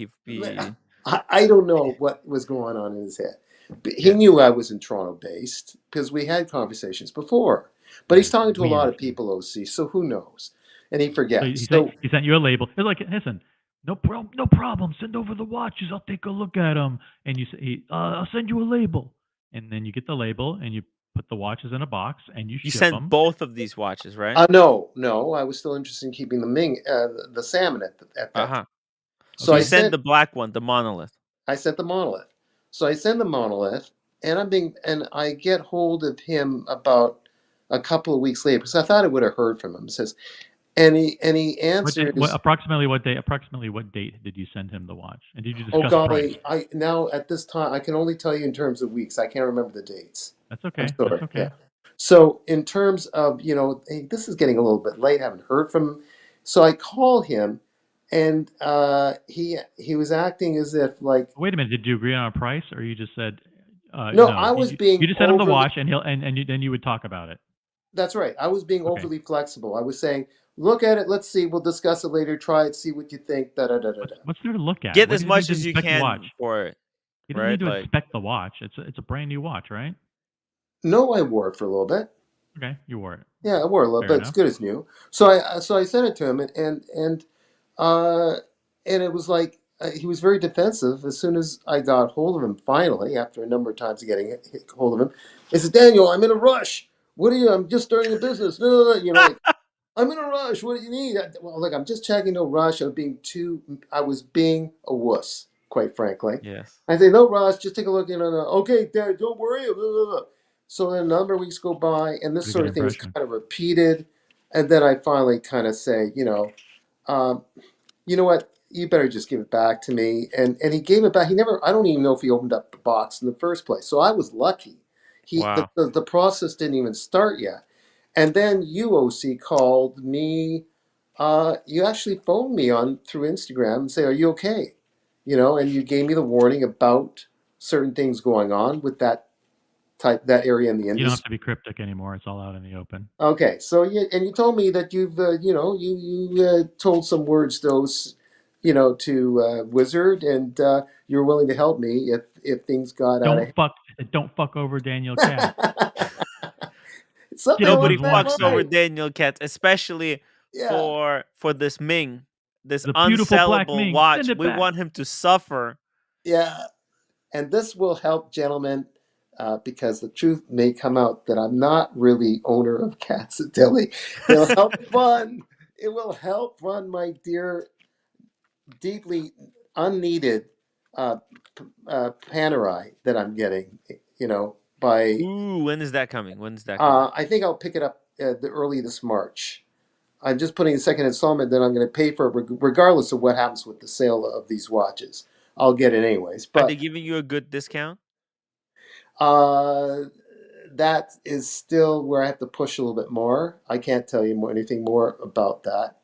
I don't know what was going on in his head. But he
Yeah.
knew I was in Toronto based because we had conversations before. But he's talking to a lot
Weird.
of people, OC, so who knows? And he
So
forgets.
he sent you a label. It's like, listen, no problem. Send over the watches. I'll take a look at them. And you say, I'll send you a label. And then you get the label and you put the watches in a box and you
You
ship
sent
them.
both of these watches, right?
No. I was still interested in keeping the Ming, the salmon at that time.
Uh-huh.
So
So you
I
sent
sent
the black one, the monolith.
I sent the monolith. So I send the monolith, and I get hold of him about a couple of weeks later because I thought I would have heard from him. It says, and he answers.
Approximately what date did you send him the watch? And did you
Oh
discuss price?
golly, I now at this time I can only tell you in terms of weeks. I can't remember the dates.
That's
I'm
okay.
sorry.
That's okay.
Yeah. So in terms of hey, this is getting a little bit late. I haven't heard from him. So I call him, and he was acting as if like
Wait a minute. Did you agree on a price, or you just said
no,
no?
I was being
You just sent him the
overly.
watch, and then you would talk about it.
That's right. I was being
Okay.
overly flexible. I was saying, look at it. Let's see. We'll discuss it later. Try it. See what you think. Da da da da da.
What's there to look at?
Get
What
as
does he need
much
to
as you
inspect the watch?
can for it,
He doesn't
right?
need to
Like,
inspect the watch. It's a brand new watch, right?
No, I wore it for a little bit.
Okay, you wore it.
Yeah, I wore it a little
Fair
bit. It's
enough.
good as new. So I sent it to him, uh, and it was like he was very defensive. As soon as I got hold of him, finally, after a number of times of getting hold of him, he said, "Daniel, I'm in a rush. What are you? I'm just starting a business. No, like I'm in a rush. What do you need?" Well, look, I'm just checking. No rush. I was being a wuss, quite frankly.
yes.
I say, "No rush. Just take a look. Okay, Dad, don't worry." So then a number of weeks go by, and this
Pretty
sort
good
of thing is
impression.
kind of repeated. And then I finally kind of say, um, you know what? You better just give it back to me. And he gave it back. I don't even know if he opened up the box in the first place. So I was lucky.
Wow.
The process didn't even start yet. And then UOC called me. You actually phoned me through Instagram and say, "Are you okay?" And you gave me the warning about certain things going on with that area in the
You don't have
industry.
to be cryptic anymore. It's all out in the open.
Okay, so you told me that you've you told some words to Wizard, and you're willing to help me if things got out
Don't fuck over Daniel Katz.
Something
Get him
Nobody
along
those
that
fucks over
line.
watches.
Daniel Katz, especially
Yeah,
for this Ming, this
The beautiful black
unsellable
Ming. Send
watch.
it
We
back.
want him to suffer.
yeah, and this will help, gentlemen, because the truth may come out that I'm not really owner of Katsadilly. It'll help fund. It will help fund my dear, deeply unneeded Panerai that I'm getting. By
Ooh, when is that coming? When is that coming?
I think I'll pick it up early this March. I'm just putting a second installment that I'm going to pay for regardless of what happens with the sale of these watches. I'll get it anyways.
Are they
But
giving you a good discount?
that is still where I have to push a little bit more. I can't tell you anything more about that.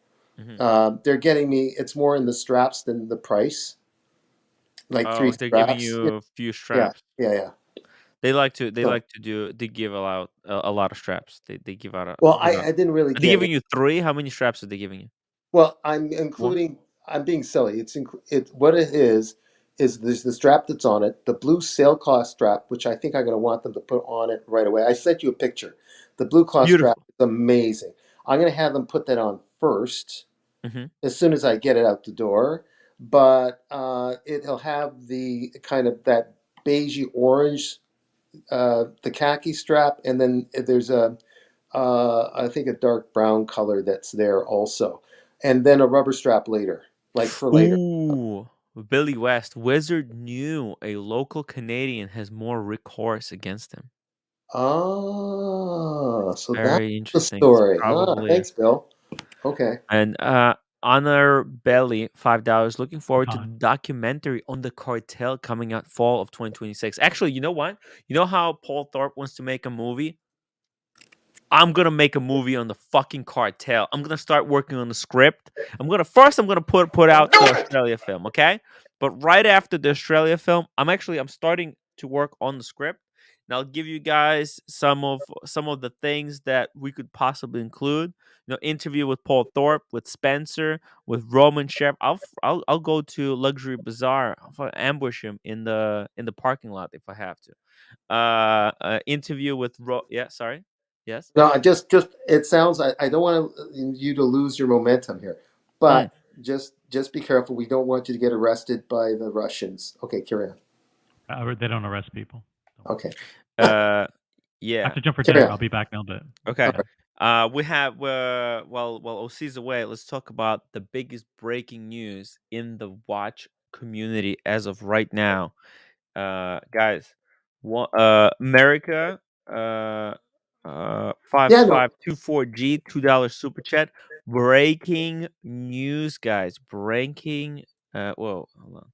They're getting me. It's more in the straps than the price. Like 3
Oh, they're giving
straps.
you a few
Yeah,
straps.
yeah.
They
So,
give out a lot of straps. They give out
well,
give out.
I didn't really
Are they
get
giving
it.
you 3? How many straps are they giving you?
Well, I'm
More?
including. I'm being silly. What it is there's the strap that's on it, the blue sailcloth strap, which I think I'm going to want them to put on it right away. I sent you a picture. The blue cloth strap
Beautiful.
is amazing. I'm going to have them put that on first
Mhm.
as soon as I get it out the door. But it'll have the kind of that beigey orange the khaki strap, and then there's a I think a dark brown color that's there also, and then a rubber strap later, like for later.
Ooh, Billy West. Wizard knew a local Canadian has more recourse against him.
Ah, so that's
Very
the
interesting. It's
story. Ah,
probably
thanks, Bill. Okay.
and Honor Belly, $5. Looking forward to the
Con.
documentary on the cartel coming out fall of 2026. Actually, you know what? You know how Paul Thorpe wants to make a movie? I'm gonna make a movie on the fucking cartel. I'm gonna start working on the script. I'm gonna put out
Do
the
it.
Australia film, okay? But right after the Australia film, I'm starting to work on the script, and I'll give you guys some of the things that we could possibly include. Interview with Paul Thorpe, with Spencer, with Roman Chef. I'll go to Luxury Bazaar. I'll ambush him in the parking lot if I have to. Interview with yeah, sorry. Yes.
No, just it sounds. I don't want you to lose your momentum here,
Mm.
but just be careful. We don't want you to get arrested by the Russians. Okay, carry on.
They don't arrest people.
Okay,
Uh,
I
yeah.
have to jump for
carry
dinner.
on.
I'll be back in a bit.
Okay.
Yeah.
We have while OC's away, let's talk about the biggest breaking news in the watch community as of right now. Guys, America,
Yeah, no.
5524G, $2 super chat. Breaking news, guys. Breaking. Whoa, hold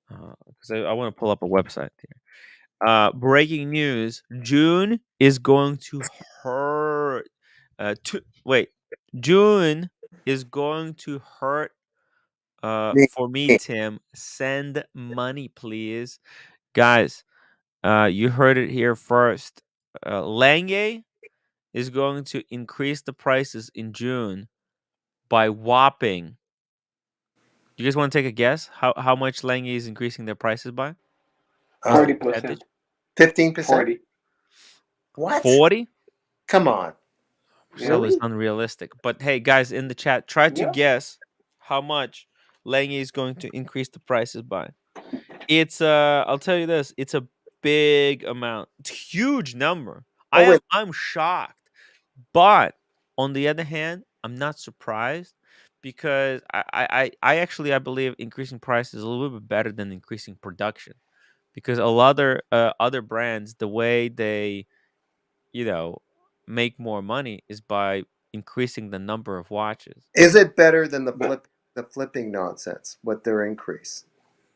on. Because I want to pull up a website here. Breaking news: June is going to hurt. Wait, June is going to hurt.
Me.
For me, Tim, send money, please, guys. You heard it here first. Lange is going to increase the prices in June by whopping. Do you guys want to take a guess how much Lange is increasing their prices by? What's the
40%.
percentage?
15%.
40.
What?
40?
Come on.
Yeah.
Marcelo is
Really?
unrealistic. But hey, guys in the chat, try to
Yeah.
guess how much Lange is going to increase the prices by. It's I'll tell you this, it's a big amount. It's a huge number.
Oh wait.
I'm shocked. But on the other hand, I'm not surprised because I believe increasing price is a little bit better than increasing production. Because a lot of other brands, the way they you know, make more money is by increasing the number of watches.
Is it better than
But
the flipping nonsense? What their increase?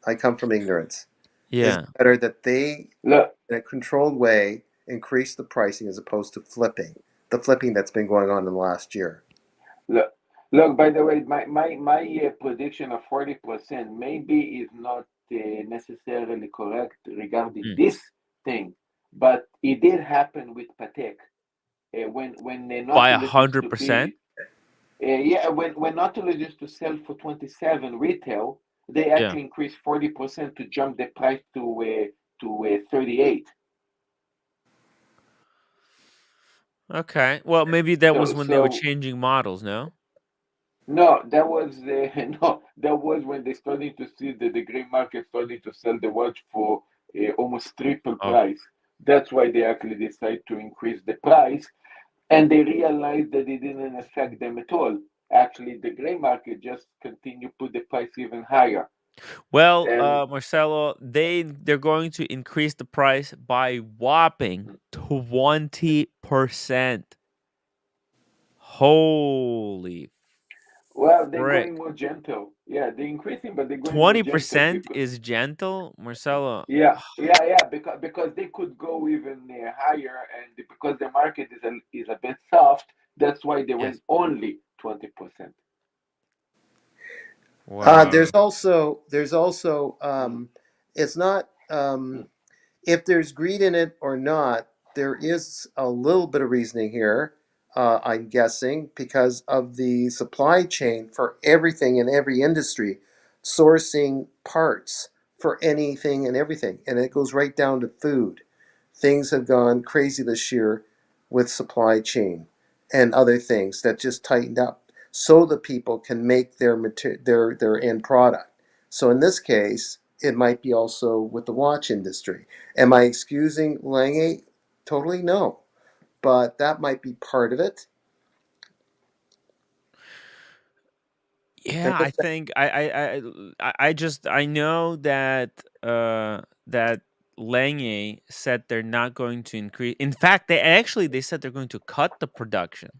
I come from ignorance. Is it
Yeah.
better that they,
look,
in a controlled way, increase the pricing as opposed to flipping? The flipping that's been going on in the last year.
look, look. By the way, my prediction of 40% maybe is not necessarily correct regarding
Mm.
this thing, but it did happen with Patek when
By
Nautilus used to
100%.
be. Yeah, when Nautilus used to sell for 27 retail, they
Yeah.
actually increased 40% to jump the price to 38.
Okay. Well, maybe that was
So
when they were
so
changing models, no?
no, that was no, that was when they started to see the gray market starting to sell the watch for almost triple
Oh.
price. That's why they actually decided to increase the price, and they realized that it didn't affect them at all. Actually, the gray market just continued put the price even higher.
Well,
And
Marcelo, they're going to increase the price by whopping 20%. Holy
well, they're going
frick.
more gentle. Yeah, they're increasing, but they're going more gentle
20%
because
is gentle, Marcelo.
yeah, because they could go even higher, and because the market is a bit soft, that's why they
Yes.
went only 20%.
Wow.
There's also
Mm,
it's not
mm,
if there's greed in it or not. There is a little bit of reasoning here. I'm guessing because of the supply chain for everything in every industry, sourcing parts for anything and everything, and it goes right down to food. Things have gone crazy this year with supply chain and other things that just tightened up so the people can make their end product. So in this case, it might be also with the watch industry. Am I excusing Lange? Totally no, but that might be part of it.
Yeah, I think I know that that Lange said they're not going to increase. In fact, they said they're going to cut the production.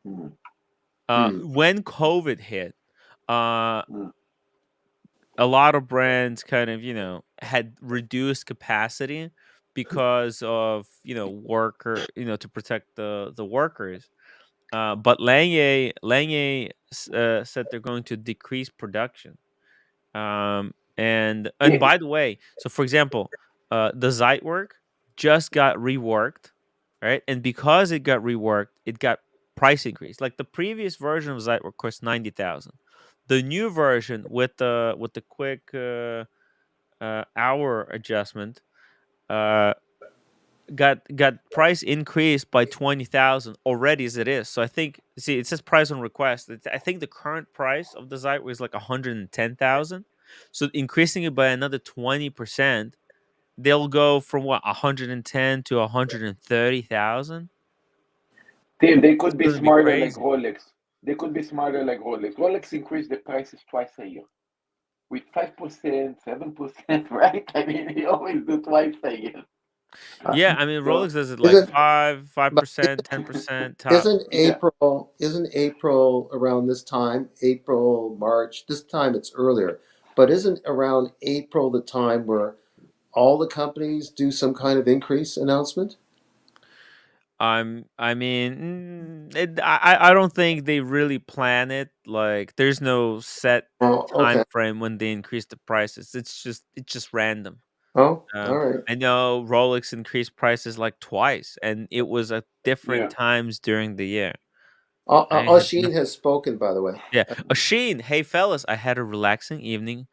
Mm,
When COVID hit, uh,
mm.
a lot of brands kind of had reduced capacity because of worker to protect the workers. But Lange said they're going to decrease production. And
Yeah,
by the way, so for example, the Zeitwerk just got reworked, right? And because it got reworked, it got price increase. Like the previous version of Zeitwerk cost 90,000. The new version with the quick hour adjustment uh got price increased by 20,000 already as it is. So I think, see, it says price on request. I think the current price of the Zeitwerk is like 110,000. So increasing it by another 20%, they'll go from what, 110 to 130,000.
Tim, they
It's
could be
going to be
smarter like
crazy.
Rolex. They could be smarter like Rolex. Rolex increased the prices twice a year with 5%, 7%, right? I mean, they always do twice a year.
Yeah, I mean
So,
Rolex does it like
Isn't
5%, 10% top.
yeah.
isn't April around this time? April, March. This time it's earlier, but isn't around April the time where all the companies do some kind of increase announcement?
I mean, I don't think they really plan it. Like, there's no set
Oh,
time
okay.
frame when they increase the prices. It's just random.
Oh, all right.
I know Rolex increased prices like twice, and it was at different
Yeah.
times during the year. Right? Had
Oshin has spoken, by the way.
Yeah. Sheen, hey fellas, I had a relaxing evening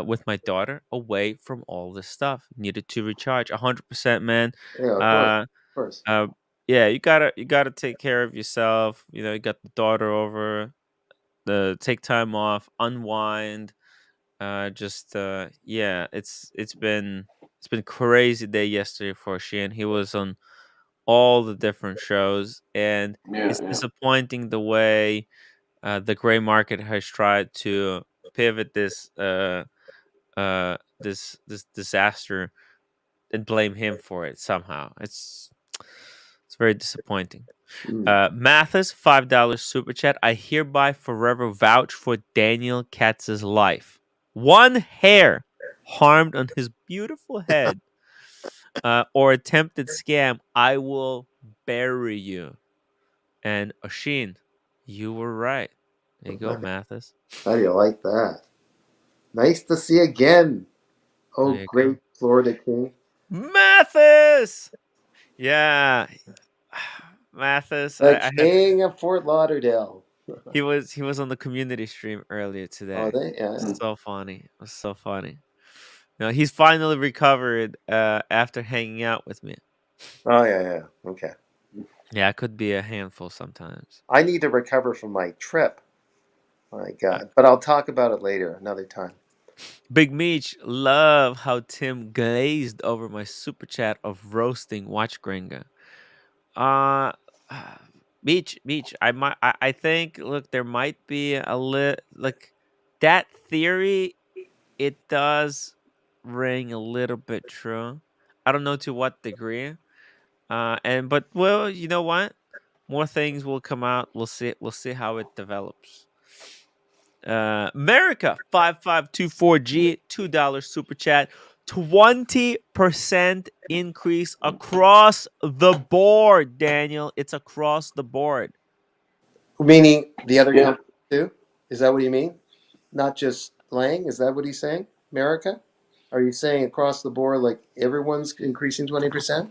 with my daughter away from all this stuff. Needed to recharge 100%, man.
Yeah,
Uh
of course.
uh yeah, you gotta take care of yourself. You got the daughter over, the take time off, unwind. Just yeah, it's been crazy day yesterday for Sheen. He was on all the different shows, and
Yeah,
it's
yeah.
disappointing the way the gray market has tried to pivot this disaster and blame him for it somehow. It's very disappointing.
Mm.
Mathis, $5 super chat. I hereby forever vouch for Daniel Katz's life. One hair harmed on his beautiful head or attempted scam, I will bury you. And Oshin, you were right. There you go, Mathis.
How do you like that? Nice to see you again.
There
Oh,
you go.
great Florida King.
Mathis! Yeah. Mathis,
The
I had
King of Fort Lauderdale.
he was on the community stream earlier
Oh,
today.
they, yeah.
Mm.
So funny. It was so funny. He's finally recovered after hanging out with me.
Oh, yeah, yeah. Okay.
Yeah, I could be a handful sometimes.
I need to recover from my trip. My
Uh,
God. But I'll talk about it later, another time.
Big Meech, love how Tim glazed over my super chat of roasting Watch Gringa. Uh Beach. I think, look, there might be a like that theory, it does ring a little bit true. I don't know to what degree. But well, you know what? More things will come out. We'll see how it develops. America 5524G, $2 super chat. 20% increase across the board, Daniel. It's across the board.
Meaning the other
Yeah.
companies too? Is that what you mean? Not just Lang? Is that what he's saying? America? Are you saying across the board, like everyone's increasing 20%?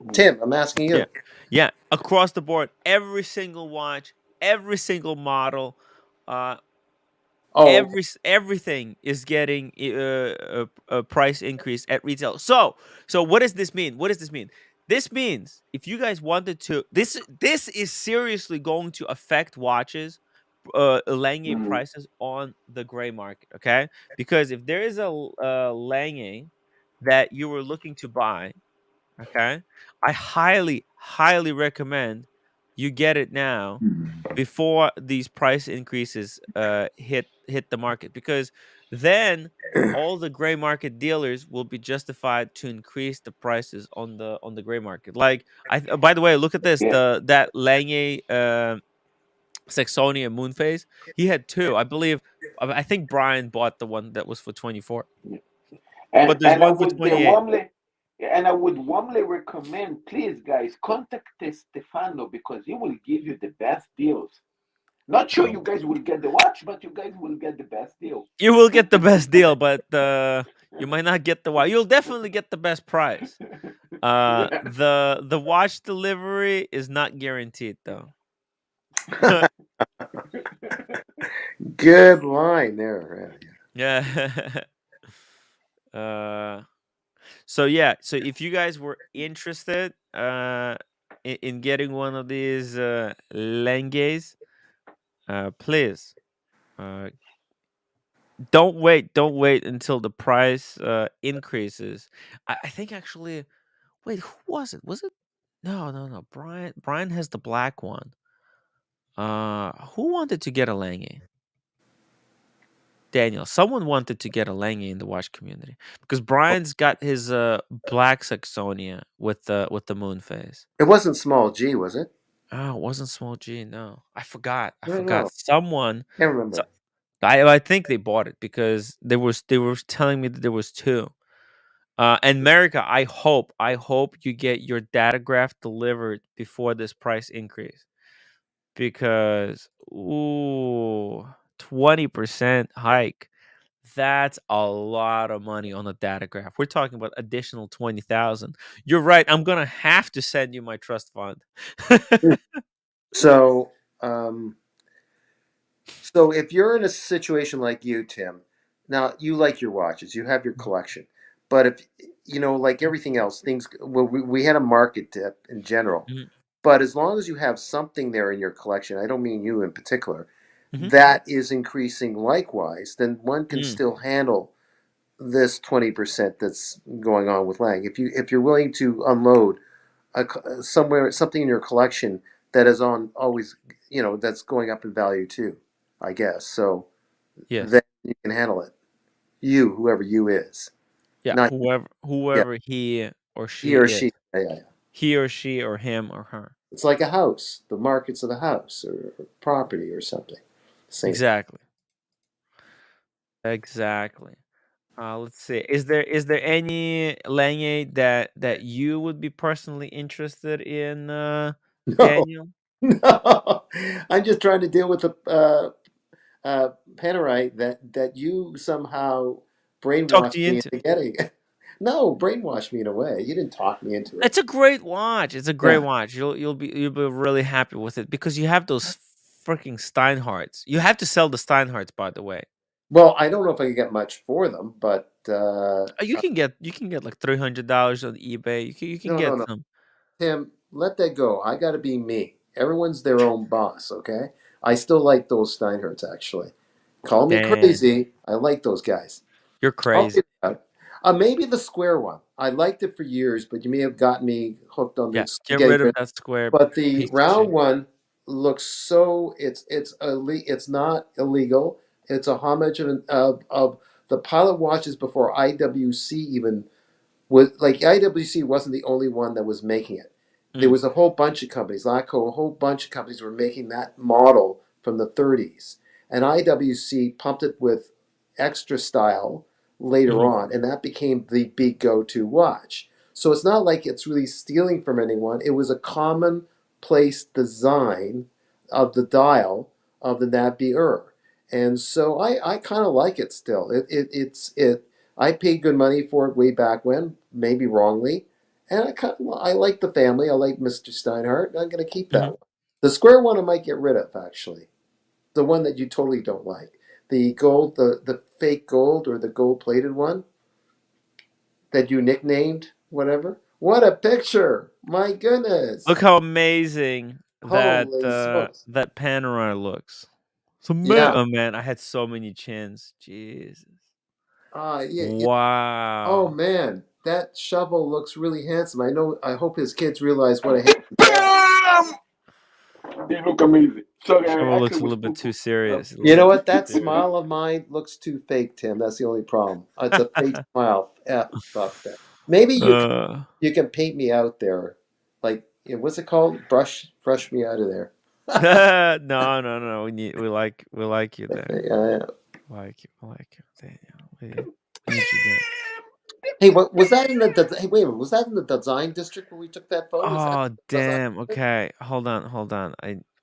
Mm.
Tim, I'm asking
Yeah.
you.
Yeah. Across the board. Every single watch, every single model, uh,
Oh, okay.
everything is getting a price increase at retail. So what does this mean? What does this mean? This means if you guys wanted to, this is seriously going to affect watches Lange prices on the gray market, okay? Because if there is a Lange that you were looking to buy, okay, I highly recommend you get it now before these price increases hit the market, because then all the gray market dealers will be justified to increase the prices on the gray market. Like, by the way, look at this, that Lange Saxonia Moonface. He had two, I believe. I think Brian bought the one that was for 24, but there's
And
one for 28.
I would warmly recommend, please guys, contact Stefano because he will give you the best deals. Not sure you guys will get the watch, but you guys will get the best deal.
You will get the best deal, but you might not get the watch. You'll definitely get the best price. The watch delivery is not guaranteed though.
Good line there.
Yeah. So yeah, so if you guys were interested in getting one of these Langes, please don't wait until the price increases. I think actually, wait, who was it? Was it? No. Brian has the black one. Who wanted to get a Lange? Daniel. Someone wanted to get a Lange in the watch community because Brian's got his black Saxonia with the moon face.
It wasn't small G, was it?
Oh, it wasn't small G. No, I forgot.
I don't know.
Someone.
Can't remember.
I think they bought it because they were telling me that there was two. And America, I hope you get your data graph delivered before this price increase, because 20% hike. That's a lot of money on a data graph. We're talking about additional 20,000. You're right. I'm gonna have to send you my trust fund.
So, so if you're in a situation like you, Tim, now you like your watches, you have your collection, but if like everything else, things well, we had a market dip in general,
Mhm.
but as long as you have something there in your collection, I don't mean you in particular,
Mhm.
that is increasing likewise, then one can
Mm.
still handle this 20% that's going on with Lang. If you're willing to unload something in your collection that is on always, that's going up in value too, I guess. So
Yes.
then you can handle it. Whoever you is,
Yeah.
not
Whoever he or
he
she
or
is.
she. Yeah.
He or she or him or her.
It's like a house, the markets of the house or property or something. Same.
Exactly. Exactly. Let's see. Is there any Lange that you would be personally interested in,
No,
Daniel?
no. I'm just trying to deal with the Panerite that you somehow
Talked
brainwashed
you
me
into.
into getting. No, brainwashed me in a way. You didn't talk me into it.
It's a great watch. It's a great
Yeah.
watch. You'll be really happy with it because you have those freaking Steinhardts. You have to sell the Steinhardts, by the way.
Well, I don't know if I can get much for them, but
You can get like $300 on eBay. You can get
no.
some.
Tim, let that go. I got to be me. Everyone's their own boss, okay? I still like those Steinhurts, actually. Call me
Damn,
crazy. I like those guys.
you're
I'll
crazy.
give that. Maybe the square one. I liked it for years, but you may have gotten me hooked on
Yeah,
the
get
spaghetti.
rid of that square
But the
piece of
round
shit.
one looks so. It's not illegal. It's a homage of the pilot watches before IWC even was, like, IWC wasn't the only one that was making it. There
Mm,
was a whole bunch of companies, LACO, a whole bunch of companies were making that model from the 30s. And IWC pumped it with extra style later
mhm,
on, and that became the big go-to watch. So it's not like it's really stealing from anyone. It was a commonplace design of the dial of the NAB. And so I kind of like it still. I paid good money for it way back when, maybe wrongly, and I like the family. I like Mr. Steinhardt. I'm going to keep that
mhm.
one. The square one I might get rid of, actually. The one that you totally don't like, the gold, the fake gold or the gold plated one that you nicknamed whatever. What a picture! My goodness!
Look how amazing that
Holy smokes!
that panorama looks. So man,
Yeah.
oh man, I had so many chins. Jesus.
Yeah. Oh
Wow.
man, that shovel looks really handsome. I know. I hope his kids realize what a handsome guy.
They look amazing. Sorry, I
Shovel looks
actually
a
was
little bit too
spooked.
serious. A
You
little
know
bit
what?
too
That
serious.
smile of mine looks too fake, Tim. That's the only problem. It's a fake smile. Fuck that. Maybe
Uh,
you can paint me out there, like what's it called? Brush me out of there.
no, no, no. We like you there.
Yeah.
We like you, Daniel. We need you there.
Hey, what was that in the? Hey, wait a minute. Was that in the design district where we took that photo? Was that
Oh
design
damn.
district?
Okay. Hold on.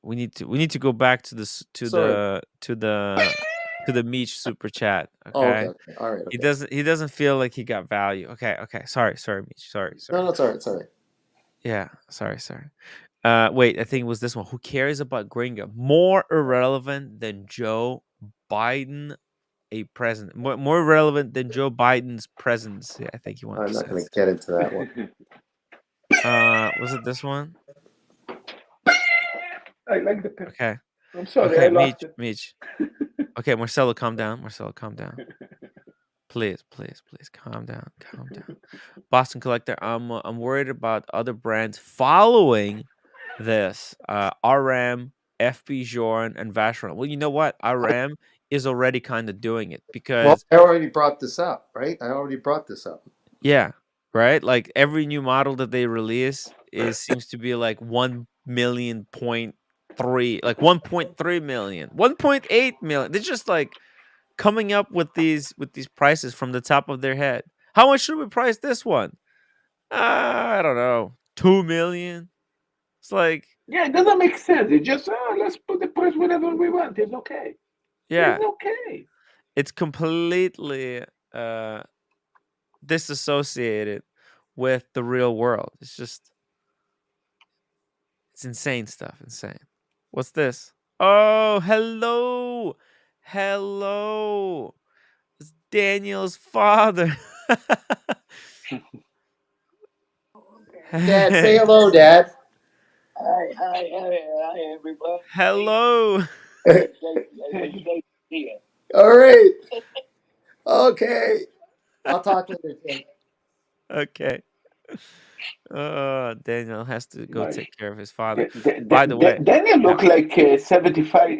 We need to go back to this
Sorry.
to the Meech super chat.
Oh, okay.
Okay.
Okay. All right. Okay.
He doesn't feel like he got value. Okay. Okay. Sorry, Meech.
No,
Sorry.
no, it's all right. It's all right.
Yeah. Sorry. Wait. I think it was this one. Who cares about Gringa? More irrelevant than Joe Biden, a president. More relevant than Joe Biden's presidency. I think he wanted
I'm
to
not
say.
going to get into that one.
Was it this one?
I like the pen.
Okay.
I'm sorry,
Okay,
I lost it.
Meech. Okay, Marcelo, calm down. Marcelo, calm down. Please, calm down. Boston Collector, I'm worried about other brands following this. RM, FP Journe, and Vacheron. Well, you know what? RM is already kind of doing it
Well,
because
I already brought this up, right? I already brought this up.
yeah, right? Like every new model that they release seems to be like 1 million point 3, like 1.3 million, 1.8 million. They're just like coming up with these prices from the top of their head. How much should we price this one? I don't know. 2 million. It's like,
Yeah, it doesn't make sense. It just let's put the price whatever we want. It's okay.
yeah,
It's okay.
it's completely disassociated with the real world. It's insane stuff. Insane. What's this? Oh, hello. Hello. It's Daniel's father.
Dad, say
Hey.
hello, Dad.
Hi, everybody.
Hello.
All right. Okay. I'll talk later, Tim.
Okay. Daniel has to go
Nice.
take care of his father. By the way,
Daniel
yeah,
look like 75,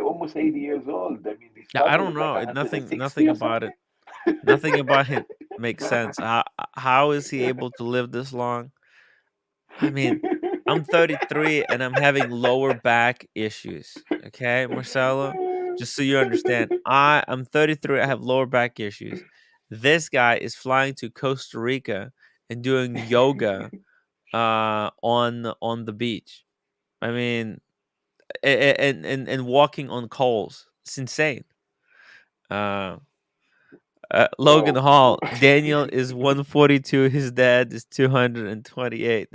almost 80 years old. I mean, his
yeah, I
father
don't
is like
know.
nothing or
About
something.
it. Nothing about it makes sense. How is he able to live this long? I mean, I'm 33 and I'm having lower back issues. Okay, Marcelo, just so you understand, I'm 33. I have lower back issues. This guy is flying to Costa Rica and doing yoga on the beach. I mean, and walking on coals. It's insane. Uh, Logan
Well,
Hall. Daniel is 142. His dad is 228.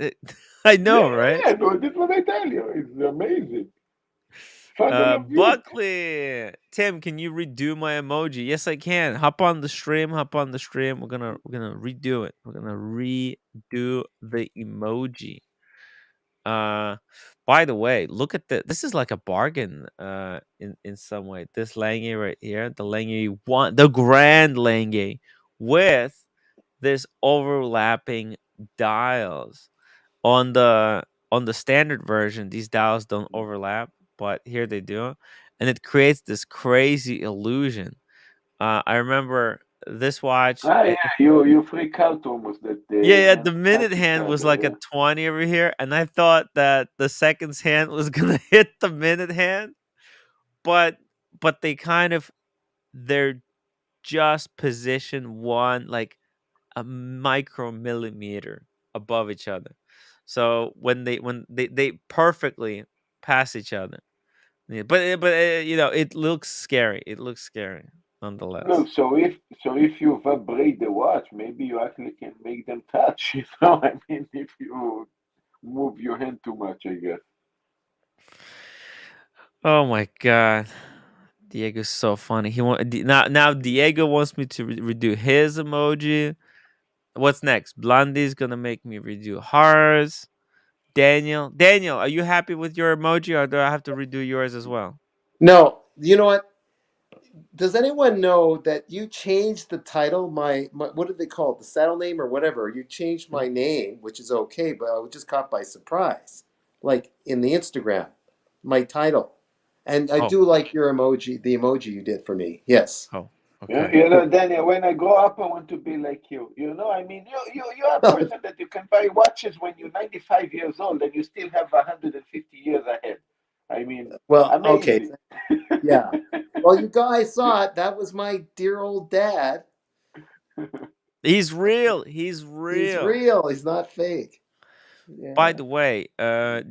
I know, right?
yeah, no, that's what I tell you. It's amazing. Father of youth.
Buckley. Tim, can you redo my emoji? Yes, I can. Hop on the stream. We're gonna redo it. We're gonna redo the emoji. Uh, by the way, look at this is like a bargain in some way. This Lange right here, the Lange one, the Grand Lange with this overlapping dials. On the standard version, these dials don't overlap, but here they do. And it creates this crazy illusion. I remember this watch.
Yeah, you freak out almost that the
Yeah,
hands
the minute
touch each
hand was
other.
like a
Yeah.
20 over here, and I thought that the seconds hand was gonna hit the minute hand, but they kind of they're just positioned one like a micromillimeter above each other. So when they perfectly pass each other. Yeah, but it looks scary. It looks scary nonetheless.
Look, so if you vibrate the watch, maybe you actually can make them touch. You know, I mean, if you move your hand too much, I guess.
Oh my god. Diego's so funny. Now Diego wants me to redo his emoji. What's next? Blondie's gonna make me redo hers. Daniel, are you happy with your emoji, or do I have to redo yours as well?
No, You know what? Does anyone know that you changed the title? My what did they call it? The saddle name or whatever. You changed my name, which is okay, but I was just caught by surprise. Like in the Instagram, my title. And I
Oh,
do like your emoji, the emoji you did for me. Yes.
oh,
You,
okay.
you know, Daniel, when I grow up, I want to be like you. You know, I mean, you are a person that you can buy watches when you're 95 years old and you still have 150 years ahead. I mean,
Well, okay.
amazing.
Yeah. Well, you guys saw it. That was my dear old dad.
He's real. He's
He's
real.
real. He's not fake.
By
Yeah.
the way,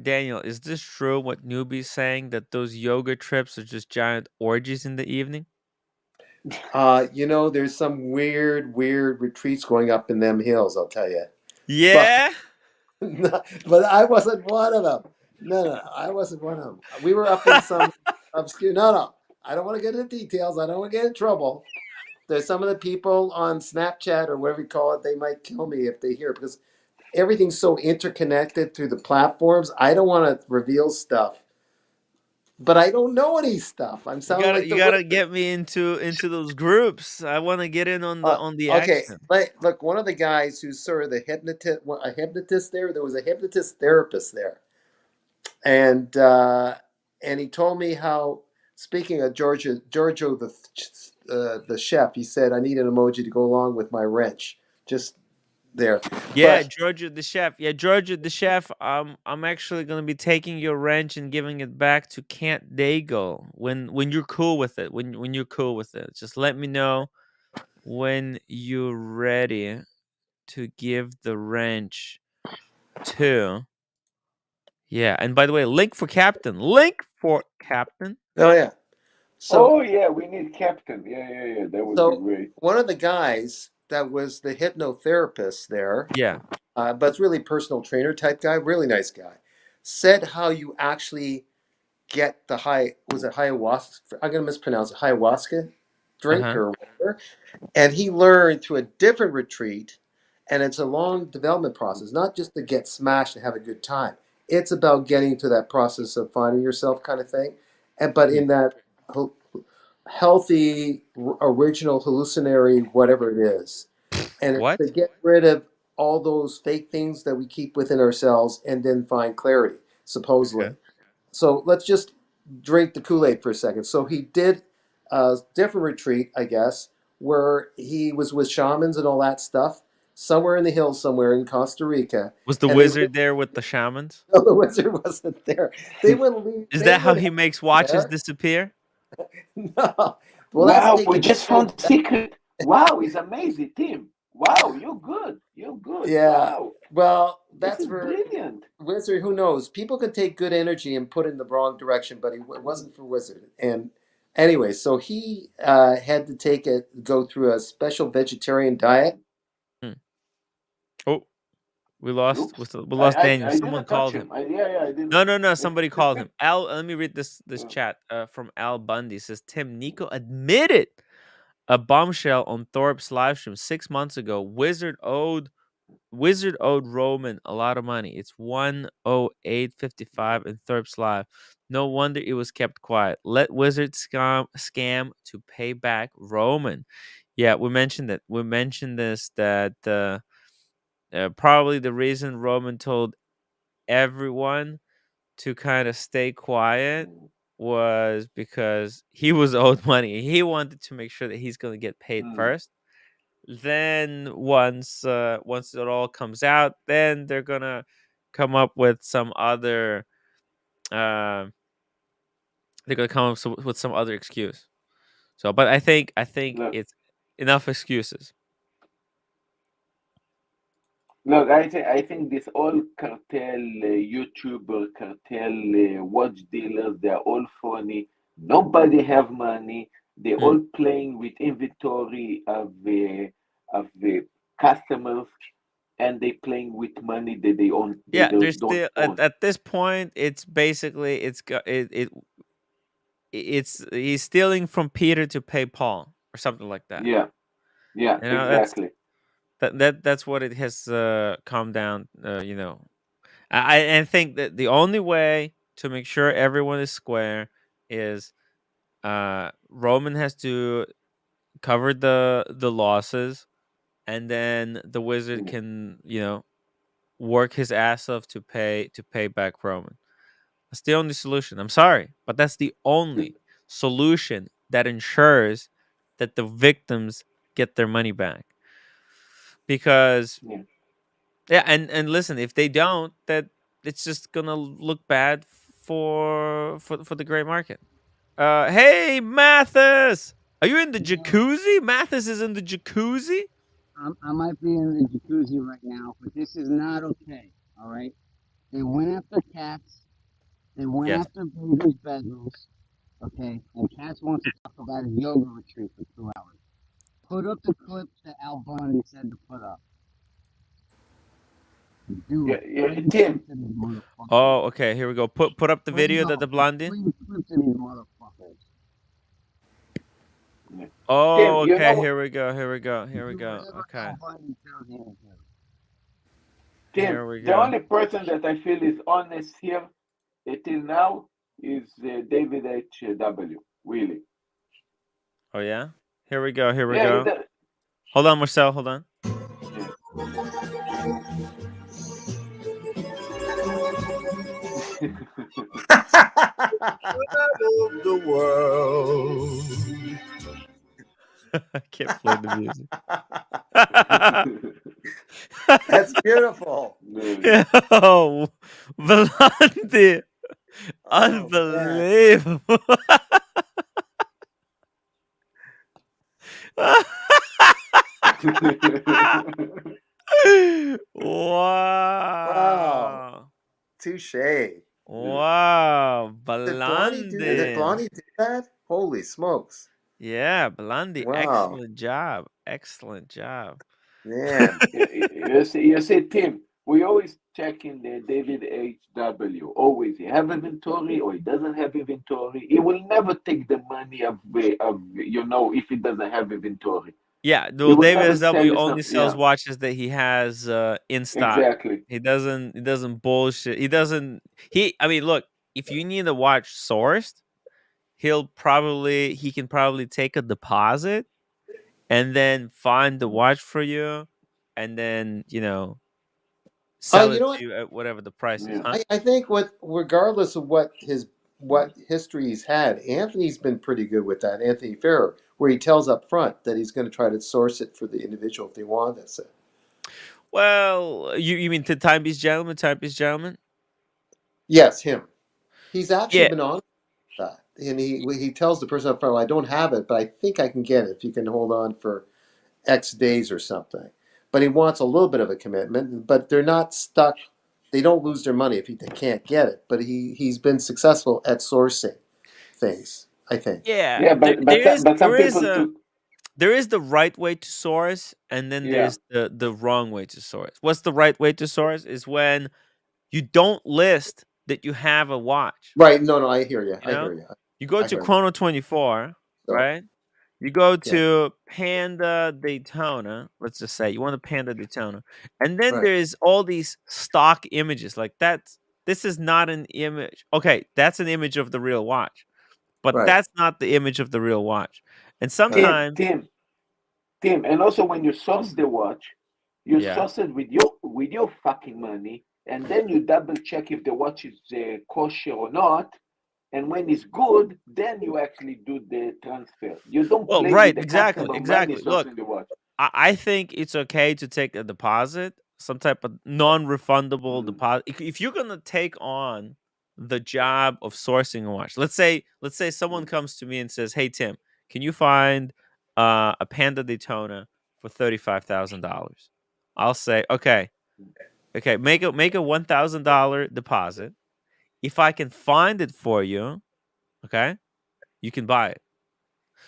Daniel, is this true what Newbie's saying that those yoga trips are just giant orgies in the evening?
There's some weird retreats going up in them hills, I'll tell you. But
Yeah.
but I wasn't one of them. No, I wasn't one of them. We were up in some obscure. No. I don't want to get into details. I don't want to get in trouble. There's some of the people on Snapchat or whatever you call it. They might kill me if they hear it because everything's so interconnected through the platforms. I don't want to reveal stuff, but I don't know any stuff. I'm sounding like
You
the
gotta
wizard.
get me into those groups. I want to get in on the
Okay,
action.
look, one of the guys who's sort of the hypnotist, a hypnotist there. There was a hypnotist therapist there, and he told me how. Speaking of Giorgio the chef, he said I need an emoji to go along with my wrench. Just there,
Yeah,
but
Georgia the chef. Yeah, Georgia the chef. I'm actually gonna be taking your wrench and giving it back to Can't Dago when you're cool with it. When you're cool with it, just let me know when you're ready to give the wrench to. Yeah, and by the way, link for captain. Link for captain.
oh yeah. So
Oh yeah, we need captain. Yeah. That would be
so
great.
one of the guys that was the hypnotherapist there,
Yeah.
but it's really personal trainer type guy, really nice guy, said how you actually get the was it ayahuasca? I'm gonna mispronounce it, ayahuasca
Uh
drink
huh.
or whatever. And he learned through a different retreat, and it's a long development process, not just to get smashed and have a good time. It's about getting to that process of finding yourself, kind of thing, but in that healthy, original, hallucinatory, whatever it is, and it's to
What?
get rid of all those fake things that we keep within ourselves, and then find clarity, supposedly.
Okay.
So let's just drink the Kool-Aid for a second. So he did a different retreat, I guess, where he was with shamans and all that stuff, somewhere in the hills, somewhere in Costa Rica,
Was the
and they
wizard there with the shamans?
no, the wizard wasn't there. They wouldn't leave.
Is
They
that how
wouldn't
he
have
makes
him
watches
there.
disappear?
No. Well, that's
Wow, we
taking.
just found the secret. Wow, it's amazing, Tim. Wow, you're good. You're good.
Yeah.
Wow,
Well,
this
that's
is
for
brilliant.
wizard. Who knows? People can take good energy and put it in the wrong direction, but it wasn't for wizard. And anyway, so he had to go through a special vegetarian diet.
Hmm. Oh,
Oops,
we lost Daniel.
I
Someone
didn't touch
called him.
him. Yeah, I
No,
didn't.
no, no. Somebody called him. Al, let me read this
Uh,
chat from Al Bundy. It says Tim Nico admitted a bombshell on Thorpe's live stream 6 months ago. Wizard owed Roman a lot of money. It's 108.55 in Thorpe's live. No wonder it was kept quiet. Let Wizard scam to pay back Roman. Yeah, we mentioned that. We mentioned this that probably the reason Roman told everyone to kind of stay quiet was because he was owed money. He wanted to make sure that he's going to get paid
mm,
first. Then once it all comes out, then they're gonna come up with some other uh, they're gonna come up with some other excuse. So, but I think
look,
it's enough excuses.
look. I think this all cartel YouTuber cartel watch dealers. They are all phony. Nobody have money. They
Hmm.
all playing with inventory of the customers, and they playing with money that they own. They
Yeah, there's
don't
still
own.
at this point, it's basically it's he's stealing from Peter to pay Paul or something like that.
Yeah, yeah,
You know,
exactly.
that's what it has come down. I think that the only way to make sure everyone is square is Roman has to cover the losses, and then the Wizard can, work his ass off to pay back Roman. That's the only solution. I'm sorry, but that's the only solution that ensures that the victims get their money back. Because yeah, and listen, if they don't, that it's just gonna look bad for the gray market. Hey Mathis, are you in the jacuzzi? Mathis is in the jacuzzi.
I might be in the jacuzzi right now, but this is not okay. All right, they went after cats. They went
Yes.
after babies' bedrooms. Okay, and Cats wants to talk about his yoga retreat for 2 hours. Put up the clip that Al Bundy said to put up. Dude,
Tim.
Oh, okay. Here we go. Put up the video that the blondie. Oh,
Tim,
okay. Here we go. Here we go. Here we go. Okay.
Tim,
Here we
the
go.
only person that I feel is honest here till now is David H.W. Really.
Oh yeah. Here we go. Here we
Yeah,
go. Hold on, Marcel. Hold on.
The world.
I can't play the music.
That's beautiful.
Yo, Blondie. Unbelievable. Wow.
Touche.
Wow.
Did
Blondie.
Blondie do that? Holy smokes.
Yeah, Blondie.
Wow.
Excellent job. Excellent job.
Man.
you see, Tim, we always check in the David H.W. Always. He have inventory or he doesn't have inventory. He will never take the money of if he doesn't have inventory.
Yeah,
He
well,
will
David
never
SW
sell
only sells watches that he has in stock.
Exactly.
He doesn't bullshit. I mean, look, if you need a watch sourced, he can probably take a deposit and then find the watch for you and then, sell it to you at whatever the price is, huh?
I think regardless of what history he's had, Anthony's been pretty good with that. Anthony Farrer, where he tells up front that he's going to try to source it for the individual if they want it.
Well, you mean to Timepiece Gentleman?
Yes, him. He's actually
Yeah.
been on that, and he tells the person up front, well, I don't have it, but I think I can get it if you can hold on for X days or something. But he wants a little bit of a commitment, but they're not stuck. They don't lose their money if they can't get it. But he's been successful at sourcing things, I think.
Yeah,
but some people
there is the right way to source, and then there's the wrong way to source. What's the right way to source is when you don't list that you have a watch.
Right. No, I hear you. I hear you.
You go to Chrono 24, right? You go to Panda Daytona, let's just say you want a Panda Daytona. And then there's all these stock images. Like this is not an image. Okay, that's an image of the real watch. But that's not the image of the real watch. And sometimes
Tim, and also when you source the watch, you source it with your fucking money, and then you double check if the watch is kosher or not. And when it's good, then you actually do the transfer. You don't play with the customer money sourcing the watch.
I think it's okay to take a deposit, some type of non-refundable deposit. If you're gonna take on the job of sourcing a watch, let's say someone comes to me and says, "Hey Tim, can you find a Panda Daytona for $35,000?" I'll say, "Okay, make a $1,000 deposit. If I can find it for you, okay, you can buy it."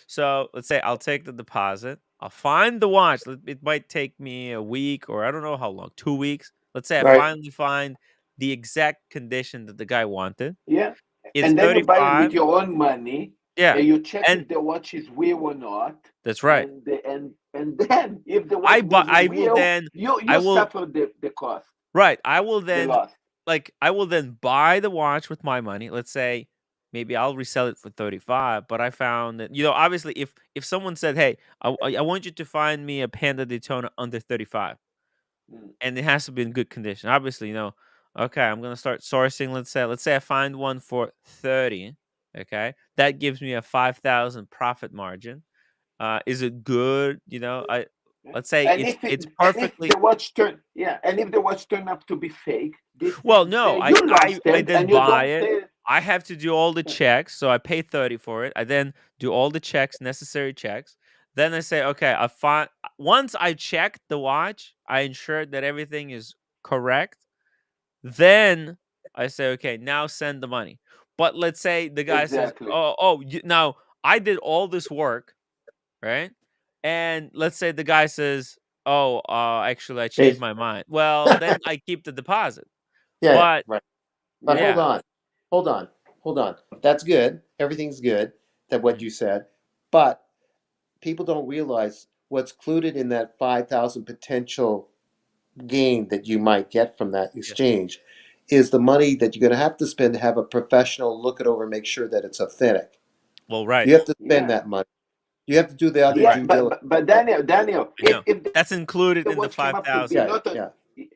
So let's say I'll take the deposit. I'll find the watch. It might take me a week or I don't know how long, 2 weeks. Let's say I finally find the exact condition that the guy wanted.
Yeah.
It's
and then
35.
You buy it with your own money.
Yeah.
And you check if the watch is real or not.
That's right.
And then if the watch is real, you suffer the cost.
Right. I will then buy the watch with my money. Let's say maybe I'll resell it for 35. But I found that, obviously, if someone said, hey, I want you to find me a Panda Daytona under 35, and it has to be in good condition. Obviously, okay, I'm gonna start sourcing. Let's say I find one for 30. Okay, that gives me a 5,000 profit margin. Is it good? Let's say
And
it's
if
perfectly.
the watch turn up to be fake, this
Well,
means
no,
you
I
lost
I
it,
then
and you
buy
don't.
it. I have to do all the checks, so I pay 30 for it. I then do all the checks, necessary checks. Then I say, okay, I find once I checked the watch, I ensured that everything is correct. Then I say, okay, now send the money. But let's say the guy says,
Exactly.
now I did all this work, right? And let's say the guy says, oh, actually, I changed
Hey,
my mind. Well, then I keep the deposit.
yeah,
But
right. But
yeah,
hold on. That's good. Everything's good. That what
mhm,
you said, but people don't realize what's included in that 5,000 potential gain that you might get from that
yes.
exchange is the money that you're going to have to spend to have a professional look it over and make sure that it's authentic.
Well, right,
You have to spend
Yeah.
that money. You have to do the other
right.
Yeah,
due
but
diligence.
but, but
Right.
Daniel,
I know
if
that's included
the
in the
watch came up to be
5,000.
Yeah,
not a,
yeah.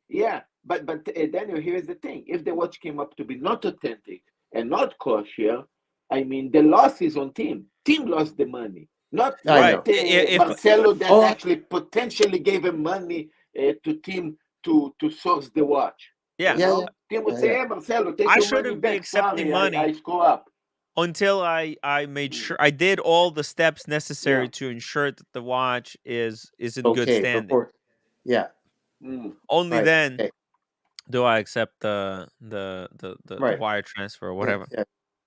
yeah, but Daniel, here's the thing: if the watch came up to be not authentic and not kosher, I mean, the loss is on team. Team lost the money, not
I
Right.
know.
If
Marcelo that
Oh,
actually potentially gave him money to team to source the watch.
yeah,
yeah, yeah,
Team would
yeah,
say,
yeah.
"Hey, Marcelo, take
I
your money
shouldn't be
back.
accepting
Sorry, I
money
screw up."
until I made
Mm,
sure I did all the steps necessary
yeah.
to ensure that the watch is in good
Okay,
standing.
before, yeah,
Mm.
Only
right.
then
Okay,
do I accept the
right.
wire transfer or
Yeah,
whatever.
yeah,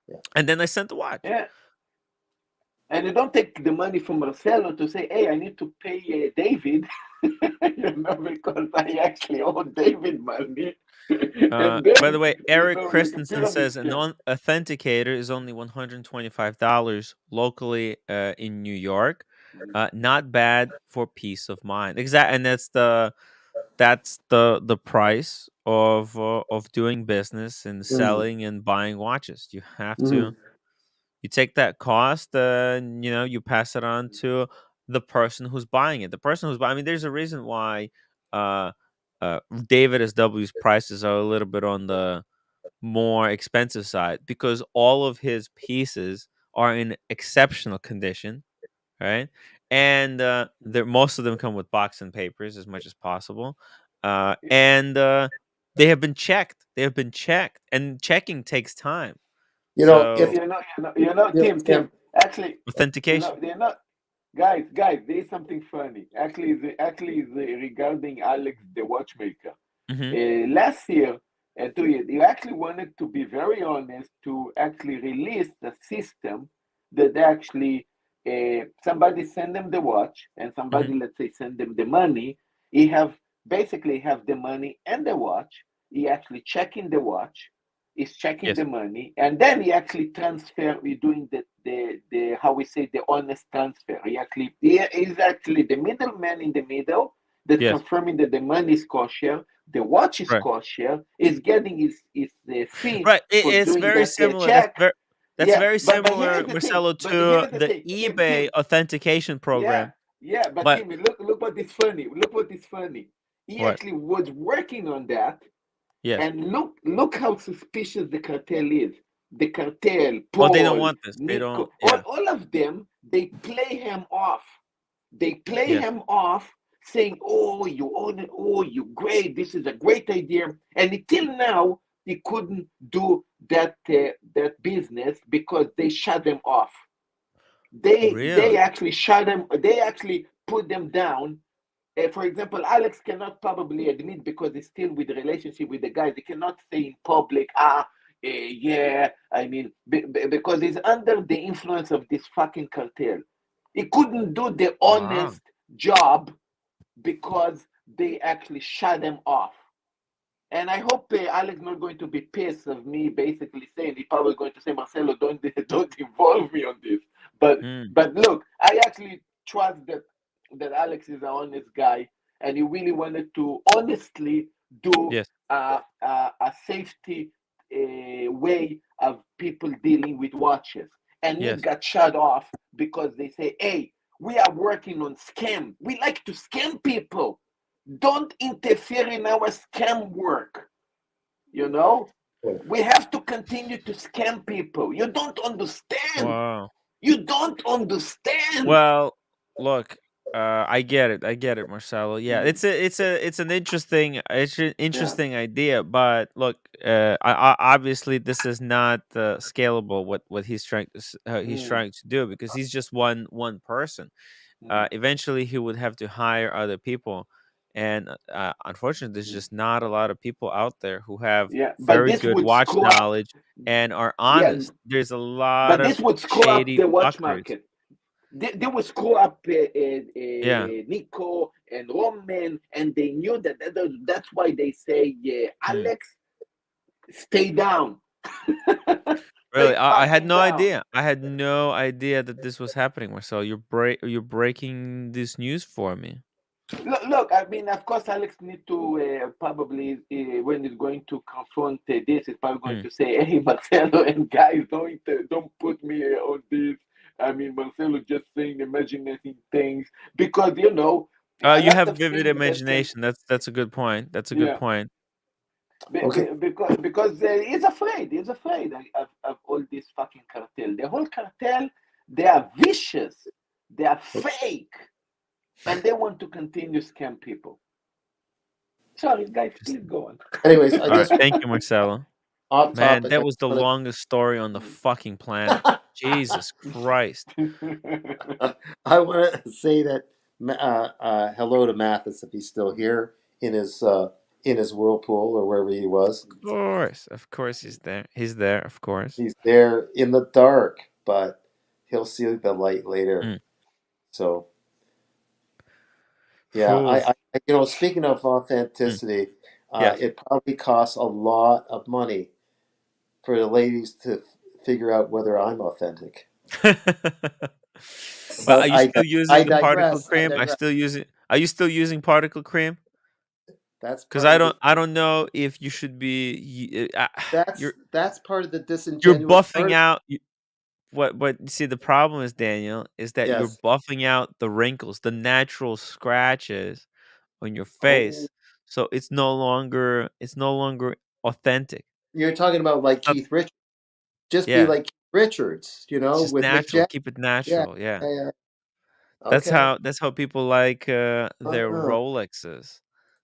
yeah.
And then I sent the watch.
Yeah. And you don't take the money from Marcelo to say, "Hey, I need to pay David," because I actually owe David money. And
By the
then,
way, Eric
like a
Christensen
pyramid
says a
scheme.
non-authenticator is only $125 locally in New York.
Mm,
Not bad for peace of mind. Exactly, and that's the price of doing business and
Mm,
selling and buying watches. You have to
mm,
you take that cost and you pass it on to the person who's buying it. The person who's buying. I mean, there's a reason why uh, David SW's prices are a little bit on the more expensive side because all of his pieces are in exceptional condition, right? And most of them come with box and papers as much as possible, and they have been checked. They have been checked, and checking takes time.
if
So
Tim. Actually,
authentication.
they're not. Guys, there is something funny. Regarding Alex, the watchmaker.
Hmm.
Last year, 2 years, you actually wanted to be very honest to actually release the system that actually somebody send them the watch and
Hmm.
somebody, let's say, send them the money. He have basically have the money and the watch. He actually checking the watch, is checking
Yes.
the money, and then he actually transfer. We're doing the how we say the honest transfer. He is actually the middleman in the middle that
Yes.
confirming that the money is kosher, the watch is
Right.
kosher, is getting his fee
Right.
for
It's
doing
very
that
similar. That's
check.
very. That's
Yeah,
very
but here
similar,
is the thing.
Marcelo,
But
to
here's the
the
thing,
eBay
Tim.
authentication
Yeah,
program.
yeah. But
But
Tim, look what is funny. Look what is funny. He
what?
actually was working on that,
Yes.
and look how suspicious the cartel is. The cartel,
Oh, they don't
Paul,
want this. They don't.
Nico,
Yeah.
all of them, they play him off. They play
Yes.
him off, saying, "Oh, you own it. Oh, you great. This is a great idea." And until now, he couldn't do that business because they shut them off. They
Really.
actually shut them. They actually put them down. For example, Alex cannot probably admit because he's still with the relationship with the guys. He cannot say in public, yeah. I mean, because he's under the influence of this fucking cartel. He couldn't do the
Wow.
honest job because they actually shut them off. And I hope Alex not going to be pissed of me basically saying he's probably going to say, Marcelo, don't involve me on this. But
Mm.
but look, I actually trust that Alex is an honest guy and he really wanted to honestly do
Yes.
a safety way of people dealing with watches. And
Yes.
Nick got shut off because they say, hey, we are working on scam. We like to scam people. Don't interfere in our scam work. You know, we have to continue to scam people. You don't understand.
Wow.
You don't understand.
Well, look, I get it. I get it, Marcelo. Yeah, it's an interesting idea. But look, obviously this is not scalable. What he's he's trying to do, because he's just one person. Eventually, he would have to hire other people, and unfortunately, there's just not a lot of people out there who have
Yeah, but
very
this
good
would
watch
screw up.
knowledge and are
Yeah,
honest. There's a lot
but
of
this would screw up
shady
the watch
fuckers.
market. They would screw up
Yeah.
Nico and Roman, and they knew that's why they say, Alex, stay down.
Really,
Stay
I had
fucking
no
down.
idea. I had no idea that this was happening, Marcel. You're breaking this news for me.
Look, I mean, of course, Alex need to probably, when he's going to confront this, he's probably going to say, hey, Marcelo and guys, don't put me on this. I mean, Marcelo just saying, imagining things, because, you know, a
You
lot
have
of
vivid
things that can,
imagination. That's a good point. That's a good
yeah,
point.
because he's afraid. He's afraid of all this fucking cartel. The whole cartel, they are vicious. They are fake. And they want to continue scam people. Sorry, guys, please go on.
Anyways, I
All right,
just
thank you, Marcelo.
off
Man,
topic.
that was the longest story on the fucking planet. Jesus Christ.
I want to say that hello to Mathis if he's still here in his whirlpool or wherever he was.
Of course, he's there. He's there, of course.
He's there in the dark, but he'll see the light later. So, yeah, I speaking of authenticity,
Yes.
it probably costs a lot of money for the ladies to figure out whether I'm authentic.
Well,
But
are you still
I
using the particle
digress.
cream? Are you still using particle cream?
That's
Because
part of the
I don't know if you should be.
that's part of the
You're
disingenuous part
buffing
of
out. What you see, the problem is, Daniel, is that you're
yes.
buffing out the wrinkles, the natural scratches on your
Oh,
face, so it's no longer authentic.
you're talking about like
Not,
Keith Richards. Just be
yeah,
like Keith Richards,
it's just
with Mick
natural.
Jagger.
Keep it
Yeah,
natural. Yeah,
yeah, yeah. Okay.
that's how people like their
Uh-huh.
Rolexes.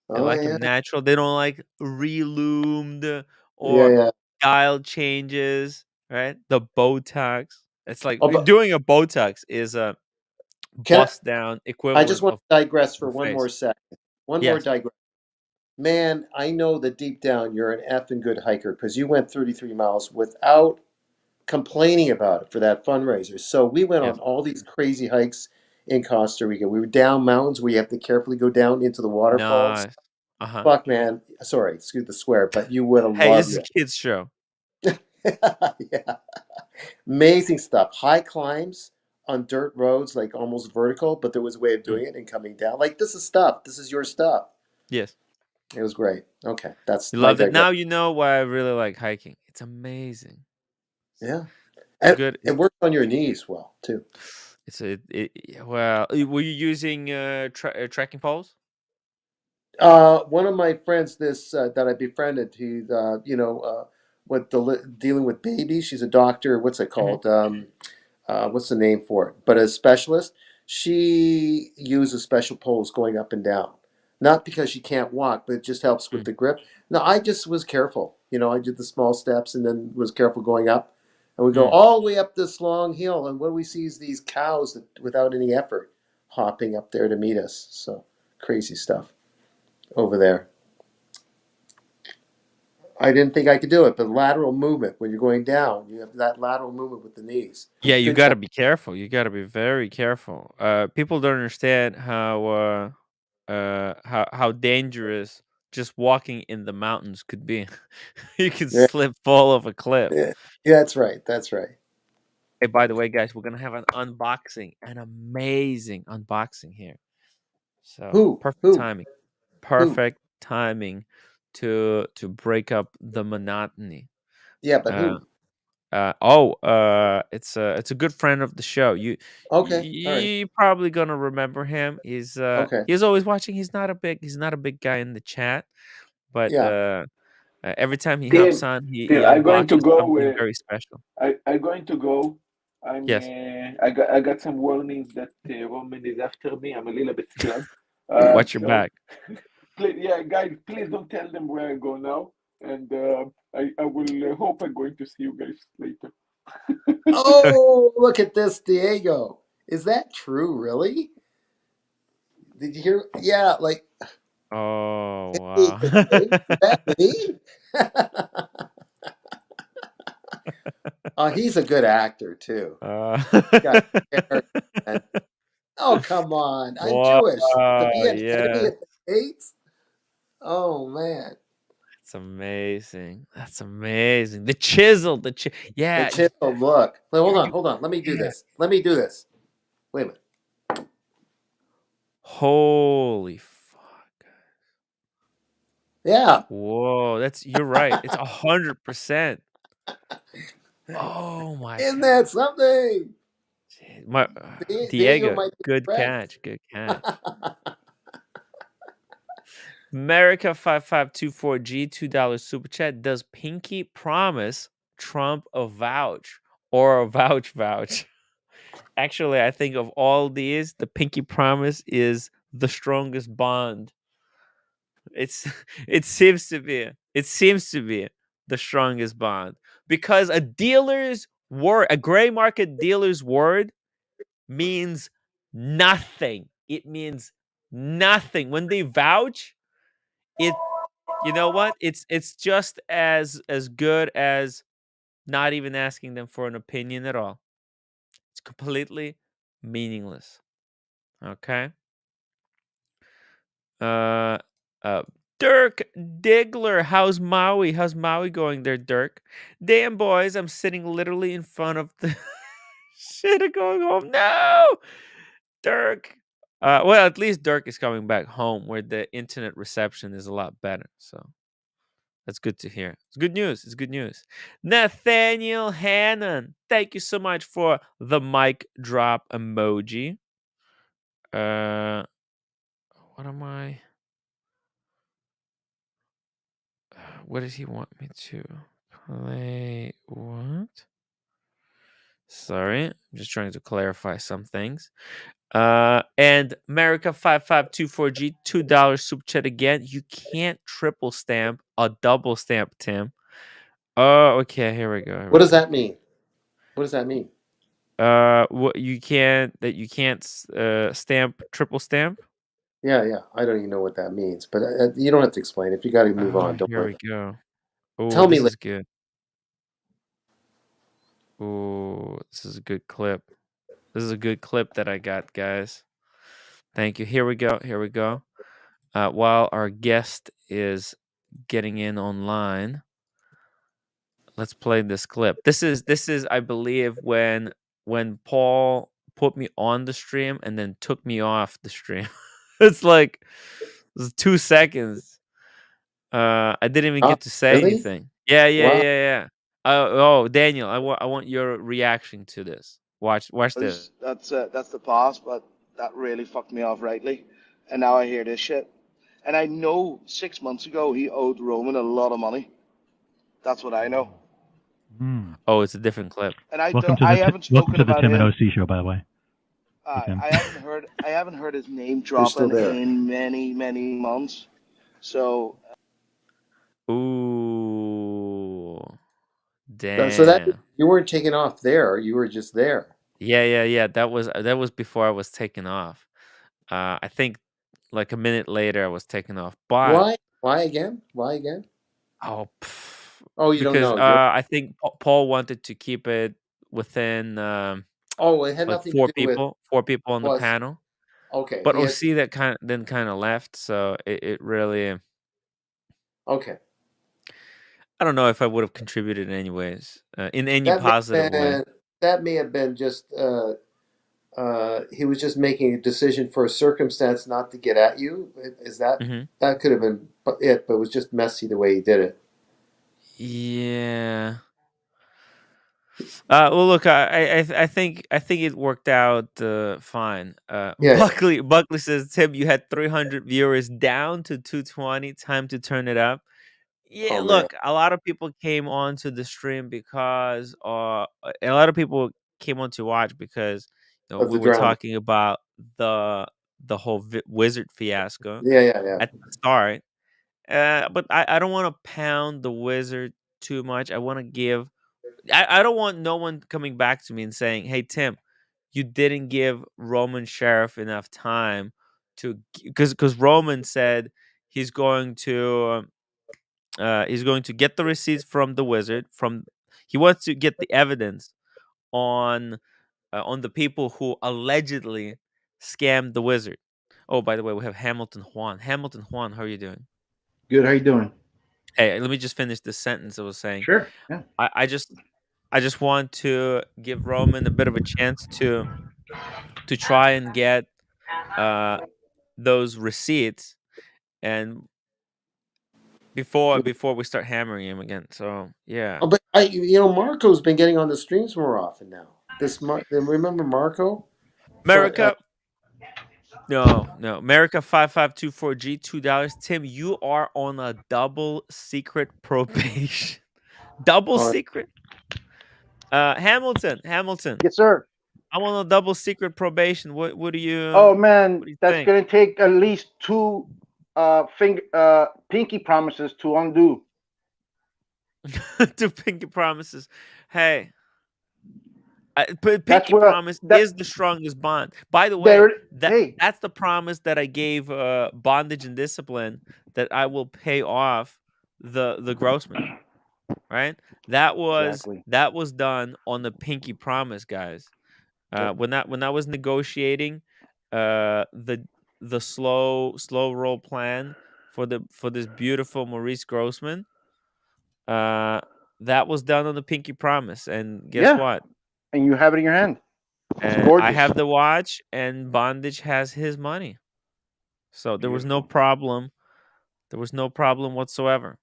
They
Oh
like
yeah.
them natural. They don't like reloomed
Yeah,
or
yeah.
dial changes, right? The Botox. It's like
Oh, but
doing a Botox is a
can
bust down
I just
equivalent
want
of
to digress for
the
one more
face.
second. One more
Yes.
digress. Man, I know that deep down you're an effing good hiker because you went 33 miles without complaining about it for that fundraiser. So we went
Yes.
on all these crazy hikes in Costa Rica. We were down mountains where you have to carefully go down into the waterfalls.
Nice. Uh-huh.
Fuck, man. Sorry, excuse the swear, but you would have
Hey, this
loved
is a kids show.
it. Yeah. Amazing stuff. High climbs on dirt roads, like almost vertical, but there was a way of doing it and coming down. Like, this is stuff. This is your stuff.
Yes.
It was great. Okay, that's
You
my
loved it.
digression.
Now you know why I really like hiking. It's amazing.
Yeah.
It's
And
good.
it works on your knees well, too.
Well, were you using tracking poles?
One of my friends, this that I befriended, he's dealing with babies. She's a doctor. What's it called? What's the name for it? But a specialist. She uses special poles going up and down, not because she can't walk, but it just helps with the grip. No, I just was careful. I did the small steps and then was careful going up, and we go all the way up this long hill, and what we see is these cows that, without any effort, hopping up there to meet us. So crazy stuff over there. I didn't think I could do it, but lateral movement when you're going down, you have that lateral movement with the knees.
Yeah, you
Good
got
time.
to be careful. You got to be very careful. People don't understand how dangerous just walking in the mountains could be. You can
Yeah,
slip, fall off a cliff.
yeah, yeah, that's right. That's right.
Hey, by the way, guys, we're gonna have an unboxing, an amazing unboxing here. So
Who? Who? Who?
perfect timing to break up the monotony.
Yeah, but
Uh,
who?
it's a good friend of the show.
Okay, all right.
You probably gonna remember him.
Okay,
He's always watching. He's not a big guy in the chat, but
yeah.
every time he hops
Tim,
on, he
Tim, I'm going to
unboxes
go.
something very special.
I'm going to go.
Yes,
I got some warnings that Roman is after me. I'm a little bit scared.
watch your
So
back.
please, yeah, guys, please don't tell them where I go now. And I will hope I'm going to see you guys later.
Oh, look at this, Diego. Is that true, really? Did you hear? Yeah, like,
Oh
hey,
wow.
is that me? Oh, he's a good actor, too.
uh,
Got character. And, oh, come on. I'm Jewish. To be
wow,
an enemy
yes.
of the states? Oh, man.
That's amazing. That's amazing. The chisel,
The
yeah,
chiseled look. Wait, hold on. Let me do
yeah.
this. Let me do this. Wait a minute.
Holy fuck.
Yeah.
Whoa, you're right. It's 100%. Oh my
Isn't
god.
that something?
My
Diego
Diego,
might be
good
impressed.
catch, good catch. America 5524G $2 super chat. Does Pinky promise Trump a vouch or a vouch? Actually, I think of all these, the Pinky promise is the strongest bond. It's it seems to be. It seems to be the strongest bond because a dealer's word, a gray market dealer's word means nothing. It means nothing. When they vouch, it you know what? It's just as good as not even asking them for an opinion at all. It's completely meaningless. Okay? Uh Dirk Diggler, how's Maui? How's Maui going there, Dirk? Damn boys, I'm sitting literally in front of the shit of going home. No! Dirk. Well, at least Dirk is coming back home where the internet reception is a lot better. So that's good to hear. It's good news. It's good news. Nathaniel Hannon, thank you so much for the mic drop emoji. What am I? What does he want me to play? What? Sorry, I'm just trying to clarify some things. And America 5524G $2 super chat again. You can't triple stamp a double stamp, Tim. Oh, okay. Here we go.
What does that mean? What does that mean?
What you can't stamp triple stamp.
Yeah. I don't even know what that means, but you don't have to explain. If you got to move on, don't
Here
worry.
we go. Oh,
Tell me
this
later.
is good. Oh, this is a good clip. This is a good clip that I got, guys. Thank you. Here we go. Here we go. While our guest is getting in online, let's play this clip. This is I believe when Paul put me on the stream and then took me off the stream. It's like it was 2 seconds. I didn't even
Oh,
get to say
really?
anything. Yeah, yeah,
Wow.
yeah, yeah. Oh, Daniel, I want your reaction to this. Watch this.
That's the past, but that really fucked me off rightly. And now I hear this shit. And I know 6 months ago he owed Roman a lot of money. That's what I know.
Oh, it's a different clip.
And I
Welcome
don't.
to
I
the
haven't
welcome
spoken
to the
about
Tim and
him.
OC show, by the way. Hey, Tim.
I haven't heard his name
You're still
dropping
there.
in many months. So.
Ooh,
So that
damn.
you weren't taken off there. You were just there.
Yeah. That was before I was taken off. I think like a minute later I was taken off. But
Why? Why again? Why again?
oh,
You don't
because
know. You're.
I think Paul wanted to keep it within
Oh, it had
like
nothing to do with.
four people on the
Was
panel.
okay.
But
He had.
OC that kind of left, so it really
Okay.
I don't know if I would have contributed anyways in any
That may
positive
have
way.
been. That may have been just. He was just making a decision for a circumstance not to get at you. Is that
Hmm.
that could have been it? But it was just messy the way he did it.
Yeah. Well, look, I think it worked out fine.
Yeah.
Buckley says, Tim, you had 300 viewers down to 220. Time to turn it up. Yeah,
Oh man,
look, a lot of people came on to the stream because a lot of people came on to watch because
of
we
the
were
drama.
talking about the whole wizard fiasco
Yeah.
at the start. But I don't want to pound the wizard too much. I want to give. I don't want no one coming back to me and saying, "Hey Tim, you didn't give Roman Sheriff enough time to," because Roman said he's going to. He's going to get the receipts from the wizard. He wants to get the evidence on the people who allegedly scammed the wizard. Oh, by the way, we have Hamilton Juan. Hamilton Juan, how are you doing?
Good. How you doing?
Hey, let me just finish this sentence I was saying.
Sure. Yeah.
I just want to give Roman a bit of a chance to try and get uh those receipts and before we start hammering him again. So yeah.
Oh, but Marco's been getting on the streams more often now. Remember Marco?
America. No. America 5524G $2. Tim, you are on a double secret probation. Double secret? Hamilton.
Yes, sir.
I'm on a double secret probation. What do you
Oh man, that's
think?
gonna take at least two pinky promises to undo.
Two pinky promises. Hey. Pinky promise is the strongest bond. By the way, that's the promise that I gave Bondage and Discipline that I will pay off the Grossman. Right? That was done on the pinky promise, guys. When I was negotiating the slow roll plan for this beautiful Maurice Grossman, that was done on the pinky promise. And guess what?
And you have it in your hand. It's
And
gorgeous.
I have the watch, and Bondage has his money. So there was no problem. There was no problem whatsoever.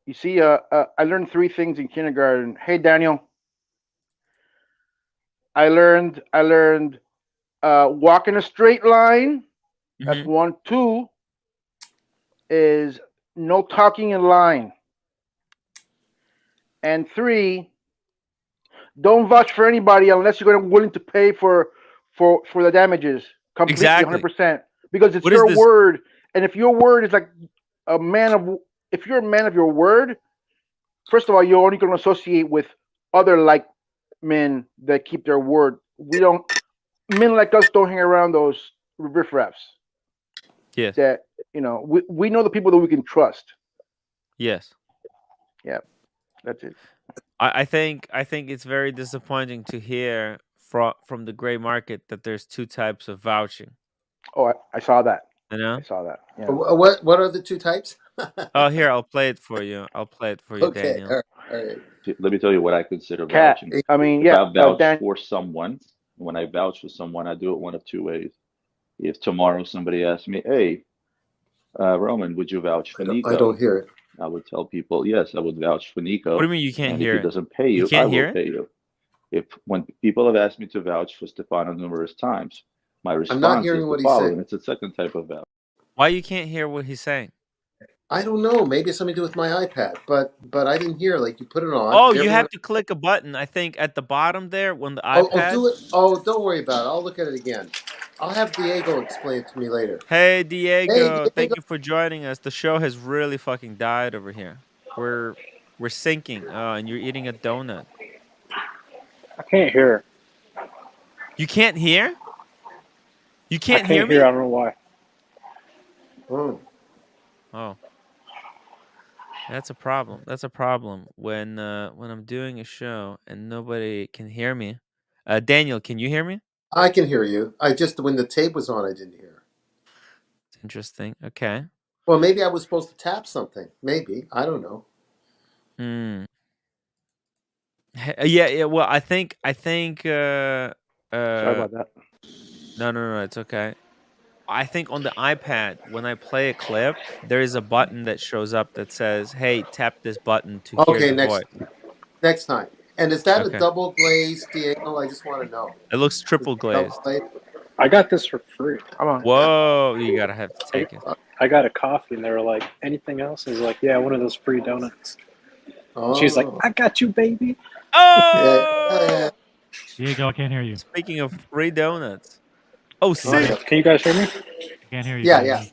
You see, I learned 3 things in kindergarten. Hey, Daniel. I learned walk in a straight line. That's 1. 2 is no talking in line. And 3, don't vouch for anybody unless you're willing to pay for the damages completely, 100%, because it's your word. And if your word is like if you're a man of your word, first of all, you're only going to associate with other like men that keep their word. Men like us don't hang around those riffraffs.
Yes.
That we know the people that we can trust.
Yes.
Yeah, that's it.
I think it's very disappointing to hear from the gray market that there's 2 types of vouching.
Oh, I saw that.
You know?
I saw that. Yeah.
What are the 2 types?
Oh, here, I'll play it for you.
Okay,
Daniel.
all right.
Let me tell you what I consider vouching.
I mean,
if I vouch for someone, when I vouch for someone, I do it one of 2 ways. If tomorrow somebody asks me, hey, Roman, would you vouch for Nico?
I don't hear it.
I would tell people, yes, I would vouch for Nico.
What do you mean you can't hear it?
If he doesn't pay you, I will pay you. When people have asked me to vouch for Stefano numerous times, my response is the following. It's a second type of vouch.
Why you can't hear what he's saying?
I don't know. Maybe it's something to do with my iPad, but I didn't hear. Like you put it on.
Oh, you have to click a button. I think at the bottom there when the iPad.
Oh, do it. Oh, don't worry about it. I'll look at it again. I'll have Diego explain it to me later.
Hey Diego, thank you for joining us. The show has really fucking died over here. We're sinking. And you're eating a donut.
I can't hear.
You can't hear? You can't hear me?
I don't know why.
Oh. That's a problem. That's a problem when I'm doing a show and nobody can hear me. Daniel, can you hear me?
I can hear you. When the tape was on, I didn't hear.
It's interesting. Okay.
Well, maybe I was supposed to tap something. Maybe. I don't know.
Yeah. Well, I think. Sorry
about that.
No. It's okay. I think on the iPad, when I play a clip, there is a button that shows up that says, "Hey, tap this button to hear the voice."
Next time. And is that a
Okay.
double glazed Diego? I just want to know.
It looks triple glazed.
I got this for free.
Come on.
Whoa, you gotta have to take it.
I got a coffee, and they were like, anything else? I was like, yeah, one of those free donuts.
Oh.
She's like, I got you, baby.
Oh!
Diego, I can't hear you.
Speaking of free donuts. Oh,
Can
see.
you guys hear me?
I can't hear you.
Yeah.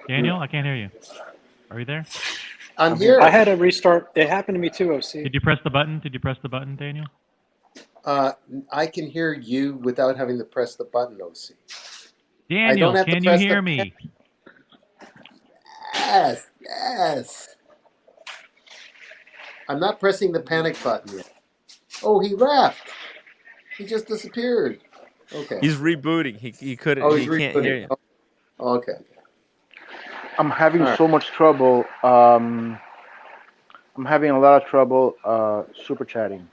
Daniel, I can't hear you. Are you there?
I'm here.
I had a restart. It happened to me too, OC.
Did you press the button? Daniel?
I can hear you without having to press the button, OC.
Daniel, can you hear me?
Yes. I'm not pressing the panic button yet. Oh, he left. He just disappeared. Okay.
He's rebooting. He couldn't.
Oh,
he can't hear you.
Okay.
I'm having so much trouble. I'm having a lot of trouble super chatting.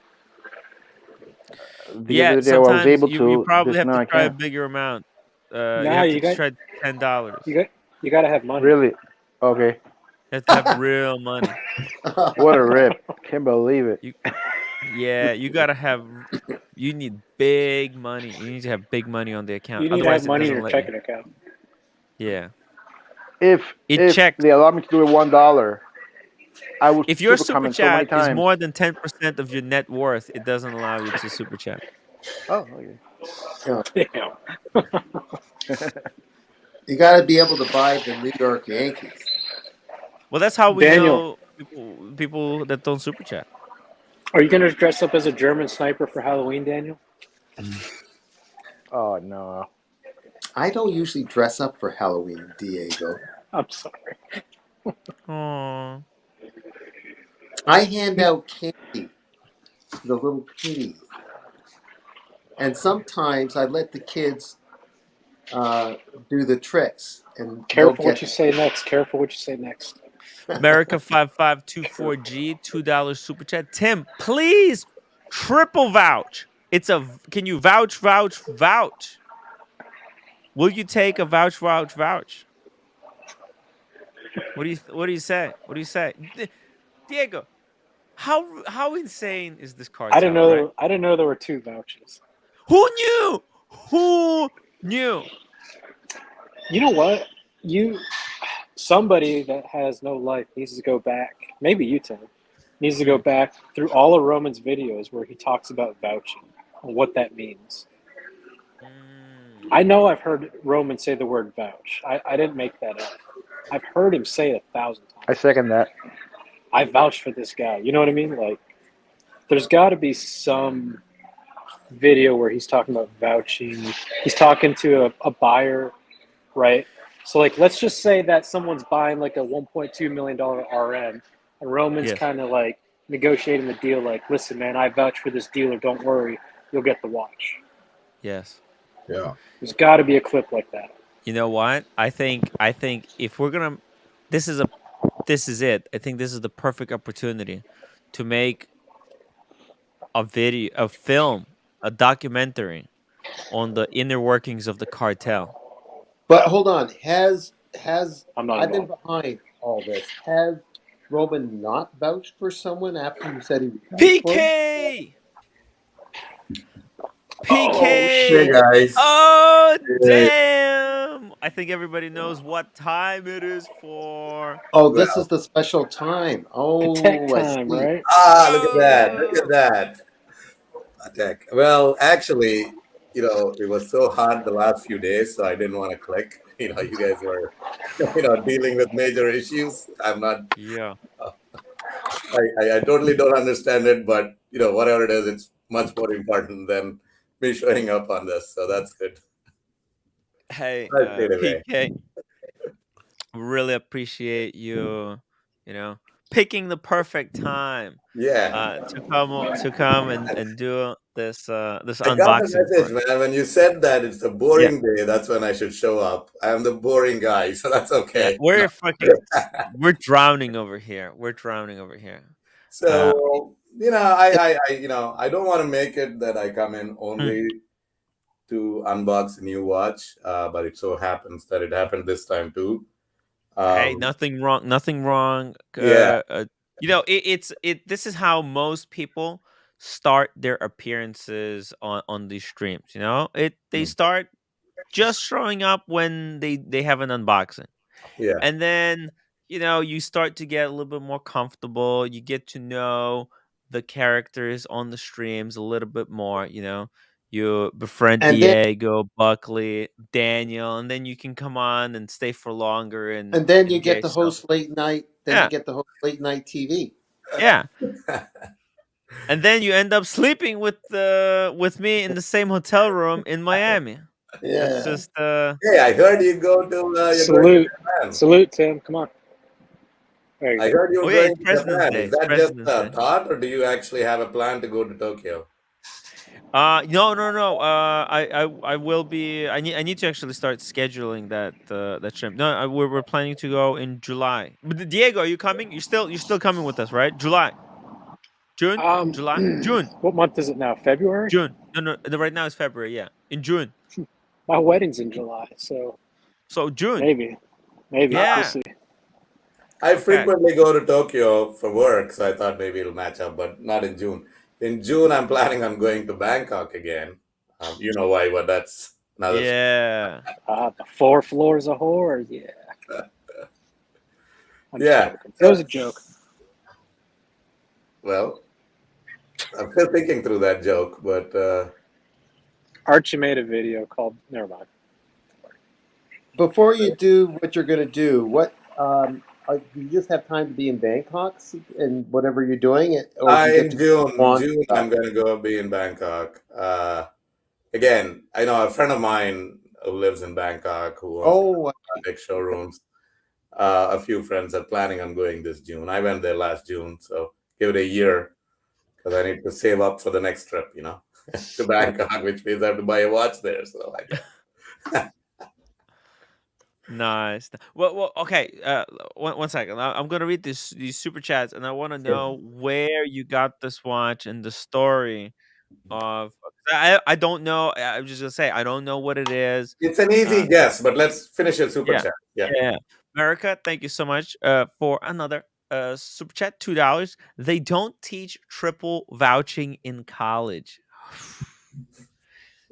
The other day
sometimes
I was able
you probably have to
I
try a
can't.
bigger amount.
Nah,
you have to try $10.
You got to have money.
Really? Okay.
You have to have real money.
What a rip! Can't believe it.
You gotta have. You need big money. You need to have big money on the account.
You need
Otherwise,
to have money in
it
your
doesn't let
checking account.
Yeah.
If they allow me to do it $1, I would.
If your super
comment
chat
so many
is
times.
more than 10% of your net worth, it doesn't allow you to super chat.
Oh, okay.
Damn.
You got to be able to buy the New York Yankees.
Well, that's how we
Daniel.
know people that don't super chat.
Are you going to dress up as a German sniper for Halloween, Daniel?
Oh, no.
I don't usually dress up for Halloween, Diego.
I'm sorry.
Aww.
I hand out candy to the little kitties. And sometimes I let the kids do the tricks. And
Careful what you say next.
America 5524G, $2 super chat. Tim, please triple vouch. Can you vouch? Will you take a vouch? What do you say? Diego, how insane is this cartel?
I didn't know there were 2 vouchers.
Who knew?
You know what? Somebody that has no life needs to go back. Maybe you, Tim, needs to go back through all of Roman's videos where he talks about vouching and what that means. I know I've heard Roman say the word vouch. I didn't make that up. I've heard him say it 1,000 times.
I second that.
I vouch for this guy. You know what I mean? Like, there's got to be some video where he's talking about vouching. He's talking to a buyer, right? So, like, let's just say that someone's buying like a $1.2 million RM, and Roman's kind of like negotiating the deal. Like, listen, man, I vouch for this dealer. Don't worry, you'll get the watch.
Yes.
Yeah.
There's got to be a clip like that.
You know what? I think if we're gonna, this is it. I think this is the perfect opportunity to make a video, a film, a documentary on the inner workings of the cartel.
But hold on,
I've
been behind all this. Has Roman not vouched for someone after you said he was
PK?
Hey guys.
Oh, damn. I think everybody knows what time it is for.
Oh, this is the special time. Oh,
tech time, right?
Look at that. Look at that. Attack. Well, actually, it was so hard the last few days, so I didn't want to click. You guys were, dealing with major issues. I'm not.
Yeah.
I totally don't understand it, but, whatever it is, it's much more important than me showing up on this. So that's good.
Hey, PK, really appreciate you, picking the perfect time. To come and do this this
I got the
unboxing.
message, man. When you said that it's a boring day, that's when I should show up. I am the boring guy, so that's okay.
Yeah, we're drowning over here.
So I don't want to make it that I come in only to unbox a new watch, but it so happens that it happened this time too.
Hey, nothing wrong.
Yeah.
You know, this is how most people start their appearances on these streams. You know, they start just showing up when they have an unboxing.
Yeah.
And then, you know, you start to get a little bit more comfortable. You get to know the characters on the streams a little bit more, you know. You befriend
And then
Diego, Buckley, Daniel, and then you can come on and stay for longer and
you get
engage
the
some.
host late night. Then you
Yeah.
get the host late night TV.
Yeah. And then you end up sleeping with me in the same hotel room in Miami. That's
Yeah.
just
Hey, I heard you go to you're going to
Salute,
Japan.
salute, Tim. Come on. There you
I
go.
heard you
Oh
were
yeah,
going
it's
to
President's
Japan.
Day.
Is
It's
that just
President's
a
Day.
thought, or do you actually have a plan to go to Tokyo?
No. I will be. I need to actually start scheduling that trip. No, we're planning to go in July. But Diego, are you coming? You're still coming with us, right? June, June,
What month is it now? February?
June. No. Right now it's February. Yeah, in June.
My wedding's in July, so
June.
maybe we'll
Yeah.
see.
I
Okay.
frequently go to Tokyo for work, so I thought maybe it'll match up, but not in June. In June, I'm planning on going to Bangkok again. You know why, but that's another story.
Yeah.
The 4 floors of horror. Yeah. I'm just
Yeah.
joking. It was a joke.
Well, I'm still thinking through that joke, but
Archie made a video called. Never mind.
Before you do what you're going to do, what do you just have time to be in Bangkok and whatever you're doing, or do you get
in
to
June,
on
June, I'm
stuff?
going to go be in Bangkok. Again, I know a friend of mine who lives in Bangkok who owns
Oh,
big showrooms. A few friends are planning on going this June. I went there last June, so give it a year because I need to save up for the next trip, you know, to Bangkok, which means I have to buy a watch there. So I guess.
Nice. Well, okay. One second. I'm gonna read these super chats, and I want to
Sure.
know where you got this watch and the story of. I don't know. I'm just gonna say I don't know what it is.
It's an easy guess, but let's finish your super
Yeah,
chat. Yeah.
yeah. America, thank you so much for another super chat. $2. They don't teach triple vouching in college.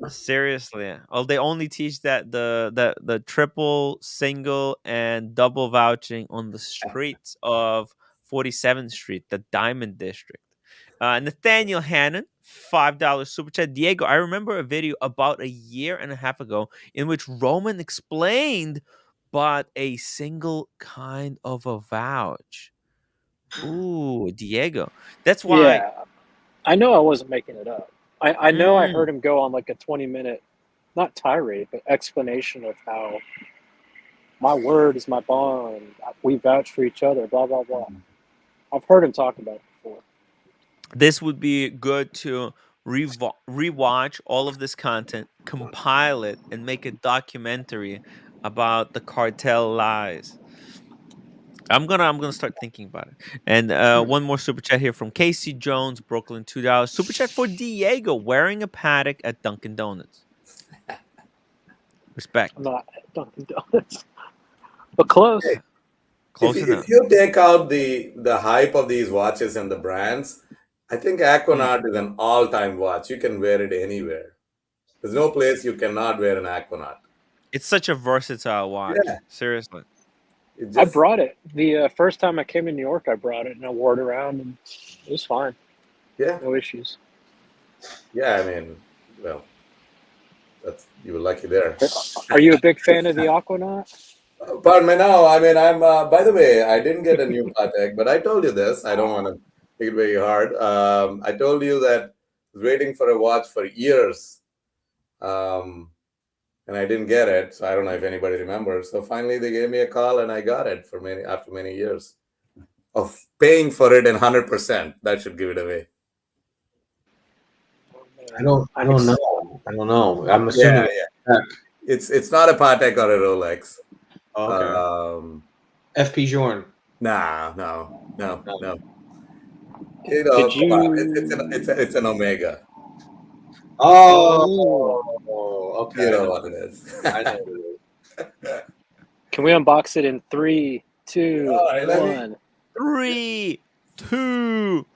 Seriously. Oh, they only teach that the triple, single, and double vouching on the streets of 47th Street, the Diamond District. Nathaniel Hannon, $5 super chat. Diego, I remember a video about a year and a half ago in which Roman explained but a single kind of a vouch. Ooh, Diego. That's why.
Yeah, I know I wasn't making it up. I know I
Mm.
heard him go on like a 20-minute, not tirade, but explanation of how my word is my bond. We vouch for each other. Blah blah blah. I've heard him talk about it before.
This would be good to rewatch all of this content, compile it, and make a documentary about the cartel lies. I'm gonna start thinking about it. And one more super chat here from Casey Jones, Brooklyn, $2 super chat for Diego wearing a paddock at Dunkin' Donuts. Respect.
I'm not at Dunkin' Donuts, but close.
Hey,
Close enough.
if you take out the hype of these watches and the brands, I think Aquanaut is an all-time watch. You can wear it anywhere. There's no place you cannot wear an Aquanaut.
It's such a versatile watch.
Yeah.
Seriously.
I brought it the first time I came to New York. I brought it and I wore it around, and it was fine.
Yeah,
no issues.
Yeah, I mean, well, you were lucky there.
Are you a big fan of the Aquanaut?
Pardon me. No, I mean, I'm. By the way, I didn't get a new Patek, but I told you this. I don't want to make it very hard. I told you that I was waiting for a watch for years, and I didn't get it. So I don't know if anybody remembers. So finally, they gave me a call, and I got it after many years of paying for it in 100%. That should give it away.
I don't know. I'm assuming
it's not a Patek or a Rolex.
Okay. FP Journe.
No. You know,
Did you?
come on. It's an Omega.
Okay.
You know what it is.
I know what it is.
Can we unbox it in 3, 2, 1?
3, 2,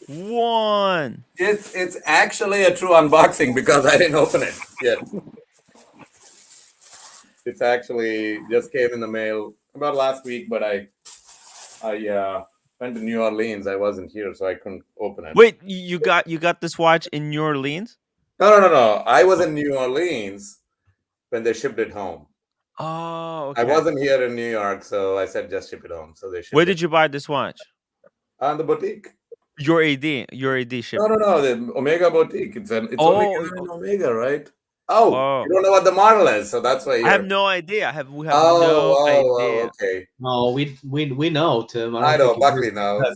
1.
It's actually a true unboxing because I didn't open it yet. It's actually just came in the mail about last week, but I went to New Orleans. I wasn't here, so I couldn't open it.
Wait, you got this watch in New Orleans?
No. I was in New Orleans when they shipped it home.
Oh, okay.
I wasn't here in New York, so I said just ship it home. So they shipped
Where did you buy this watch?
On the boutique.
Your AD shipped.
No. The Omega boutique. It's only an Omega, right? Oh, you don't know what the model is, so that's why
I have no idea. We have no idea.
Okay.
No, we know, Tim.
I know, Buckley knows.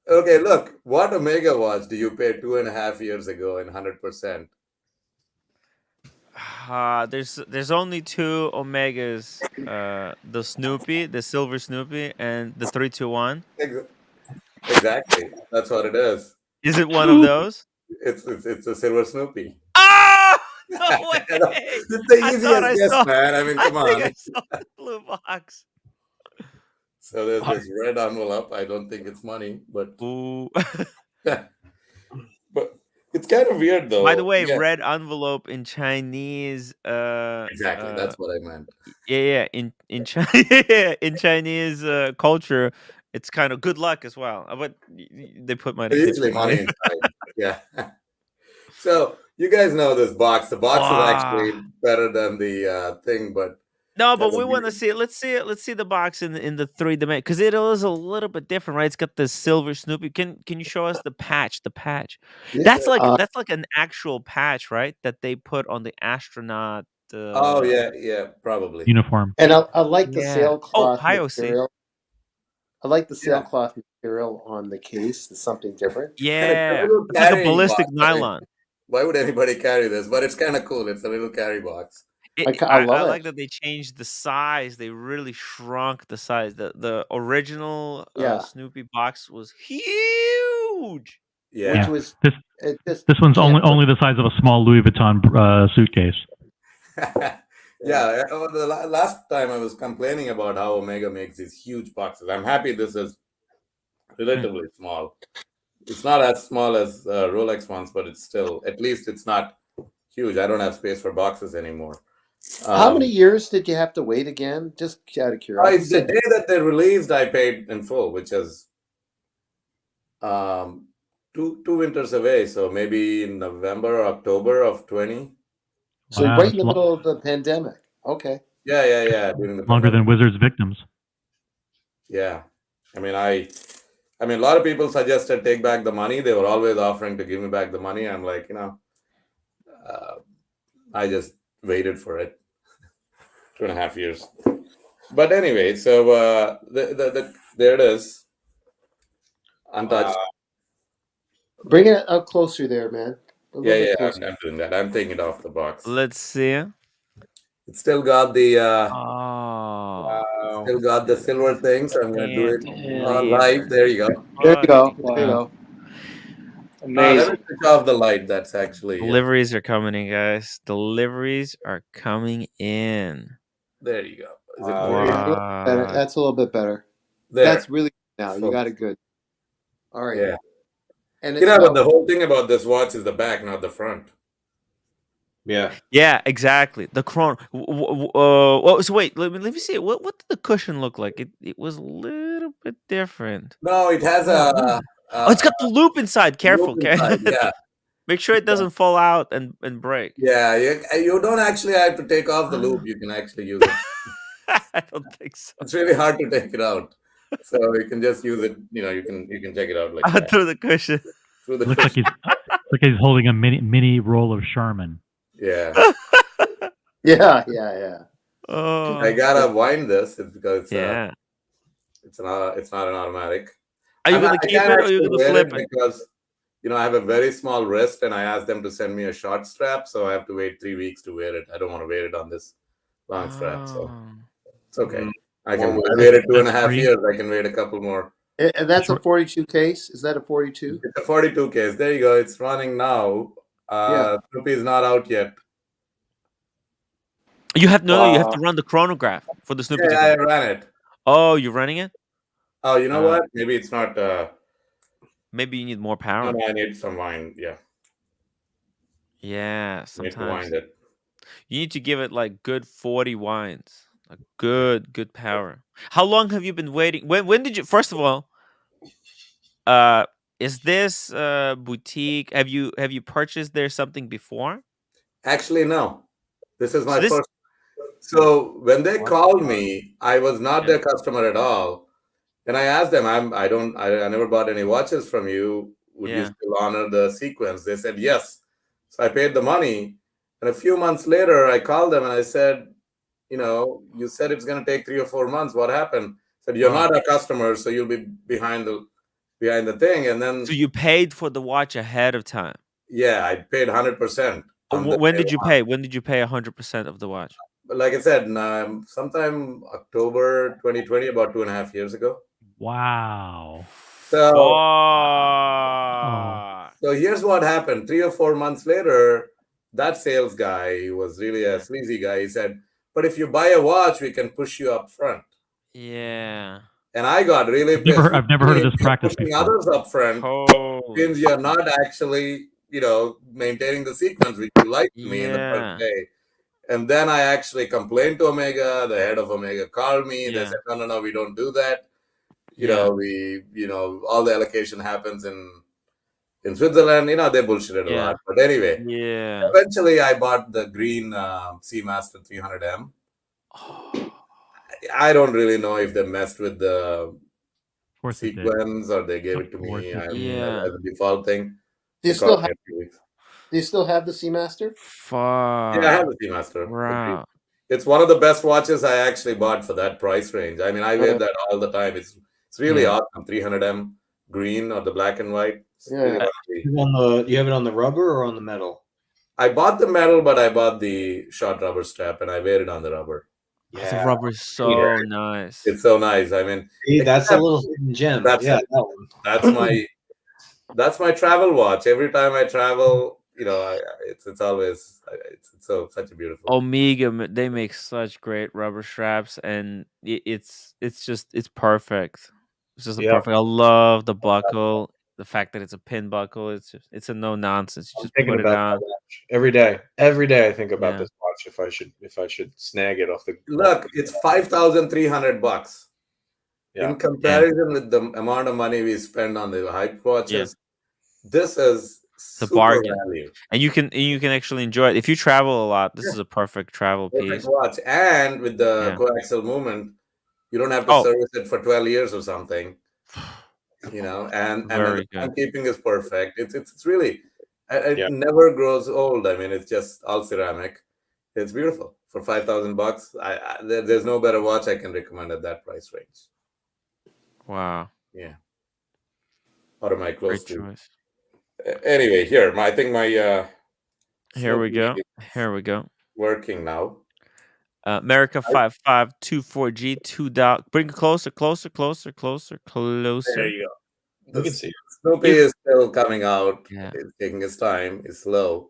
Okay, look, what Omega watch do you pay 2.5 years ago in 100%?
There's only 2 Omegas. The Snoopy, the silver Snoopy, and the 321.
Exactly. That's what it is.
Is it one of those?
It's a silver Snoopy.
Oh, no way!
It's the easiest guess, man. I mean, come on.
I saw the blue box.
So there's this red envelope. I don't think it's money, but but it's kind of weird though.
By the way, red envelope in Chinese.
Exactly, that's what I meant.
Yeah. In in Chinese culture, it's kind of good luck as well. But they put money.
Usually money inside. Yeah. So you guys know this box. The box is actually better than the thing, but
no, but we want to see it. Let's see it. Let's see the box in the 3D because it is a little bit different, right? It's got the silver Snoopy. Can you show us the patch? The patch.
Yeah.
That's like an actual patch, right? That they put on the astronaut.
Oh yeah, probably
uniform.
And I like the sailcloth
material.
I like the sailcloth material on the case. It's something different.
Yeah, it's like a ballistic nylon.
Why would anybody carry this? But it's kind of cool. It's a little carry box.
I
like that they changed the size. They really shrunk the size. The original Snoopy box was huge.
Yeah.
Which was
this one's only the size of a small Louis Vuitton suitcase.
Yeah. The last time I was complaining about how Omega makes these huge boxes. I'm happy this is relatively small. It's not as small as Rolex ones, but it's still, at least it's not huge. I don't have space for boxes anymore.
How many years did you have to wait again? Just out of curiosity.
The day that they released, I paid in full, which is two winters away. So maybe in November or October of 20.
So right in the middle of the pandemic. Okay.
Yeah.
Longer than Wizard's victims.
Yeah. I mean, a lot of people suggested take back the money. They were always offering to give me back the money. I'm like, I just waited for it 2.5 years. But anyway, so there it is, untouched.
Bring it up closer there, man.
Yeah, I'm doing that. I'm taking it off the box.
Let's see.
It's still got the still got the silver thing, so I'm gonna do it live. There you go.
There you go.
Amazing. Let me switch off the light. That's actually
deliveries are coming in, guys. Deliveries are coming in.
There you go. Is it
better? That's a little bit better.
There.
That's really good now. You got it good. All right.
Yeah.
And
but the whole thing about this watch is the back, not the front.
Yeah, exactly. The chrono. So wait, let me see. What did the cushion look like? It was a little bit different.
No, it has
it's got the loop inside. Careful,
yeah.
Make sure it doesn't fall out and break.
Yeah, you don't actually have to take off the loop. You can actually use it.
I don't think so.
It's really hard to take it out, so you can just use it. You can check it out like that.
Through the cushion.
Looks like he's holding a mini roll of Charmin.
Yeah.
Yeah.
Oh,
I gotta wind this. It's because it's not an automatic.
Are you gonna keep it or are you gonna flip it?
Because I have a very small wrist, and I asked them to send me a short strap, so I have to wait 3 weeks to wear it. I don't want to wear it on this long strap, so it's okay. I waited 2.5 years. I can wait a couple more.
And that's a 42 case. Is that a 42?
It's a 42 case. There you go. It's running now. Snoopy is not out yet.
You have to run the chronograph for the Snoopy.
Yeah, I ran it.
Oh, you're running it?
Oh, you know what? Maybe it's not.
Maybe you need more
No,
power.
no, I need some wine. Yeah.
Yeah,
I need to
sometimes
wind it.
you need to give it like good 40 wines. A good power. How long have you been waiting? When did you first of all, uh is this boutique have you purchased there something before?
Actually, no. This is
So
my
this
first. So when they
What the
called
fuck?
me, I was not
Yeah.
their customer at all. And I asked them, I never bought any watches from you. Would you
Yeah.
still honor the sequence? They said yes. So I paid the money. And a few months later, I called them and I said, you said it's going to take 3 or 4 months. What happened? Said you're
Oh.
not a customer, so you'll be behind the thing. And
So
then
you paid for the watch ahead of time.
yeah, I paid 100% on the
When
day
did you
one.
pay? When did you pay 100% of the watch?
But like I said, sometime October 2020, about 2.5 years ago.
Wow.
So
Oh.
So here's what happened. 3 or 4 months later, that sales guy, who was really a
Yeah.
sleazy guy, he said, "But if you buy a watch, we can push you up front."
Yeah.
And I got really pissed.
I've never heard of
If
this
you're
practice
pushing
before.
others up front,
Holy
means you're
shit.
not actually, maintaining the sequence which you lied to me in the first
Yeah.
day. And then I actually complained to Omega. The head of Omega called me. They
Yeah.
said, no, we don't do that.
Yeah.
All the allocation happens in Switzerland. They bullshitted a
Yeah.
lot. But anyway,
Yeah.
eventually I bought the green Seamaster 300M. I don't really know if they messed with the
Of course it did.
sequence or they gave
Of
it to
course
me
it
as
did.
Yeah.
a default thing.
Do
They
you still
called me
have?
a few weeks.
Do you still have the Seamaster?
Yeah, I have
Fuck.
the Seamaster. Agreed.
Wow.
It's one of the best watches I actually bought for that price range. I mean, I wear that all the time. It's really
Yeah.
awesome. 300M green or the black and white. It's really
Yeah.
one of the.
You have it on the rubber or on the metal?
I bought the metal, but I bought the short rubber strap and I wear it on the rubber.
Oh, the
Yeah.
rubber is so nice.
It's so nice. I mean,
See, that's a
except
little hidden gem.
that's
Yeah,
it.
that one.
That's my travel watch. Every time I travel, it's always it's such a beautiful.
Omega, they make such great rubber straps, and it's perfect. It's just a
Yep.
perfect. I love the buckle. The fact that it's a pin buckle. It's a no nonsense. You
I'm
just
thinking
put it
about that
on.
watch every day. Every day I think about
Yeah.
this watch if I should snag it off the.
Look, it's $5,300.
Yeah.
In comparison with the amount of money we spend on the hype watches, this is
The
super
bargain,
value.
and you can actually enjoy it if you travel a lot. This is a perfect travel
Perfect
piece.
watch. And with the
Yeah.
coaxial movement, you don't have to
Oh,
service it for 12 years or something. And then the
very good.
timekeeping is perfect. It's really it
Yeah.
never grows old. I mean, it's just all ceramic. It's beautiful for $5,000. There's no better watch I can recommend at that price range.
Wow.
Yeah. Or am I close
Great
to?
choice.
Anyway, here I think my
Here we
Snoopy
go.
is
Here we go.
working now.
America 5524G 2 dot. Bring it closer, closer, closer, closer,
There
closer.
you go.
We can see.
Snoopy is still coming out.
Yeah.
It's taking its time. It's slow.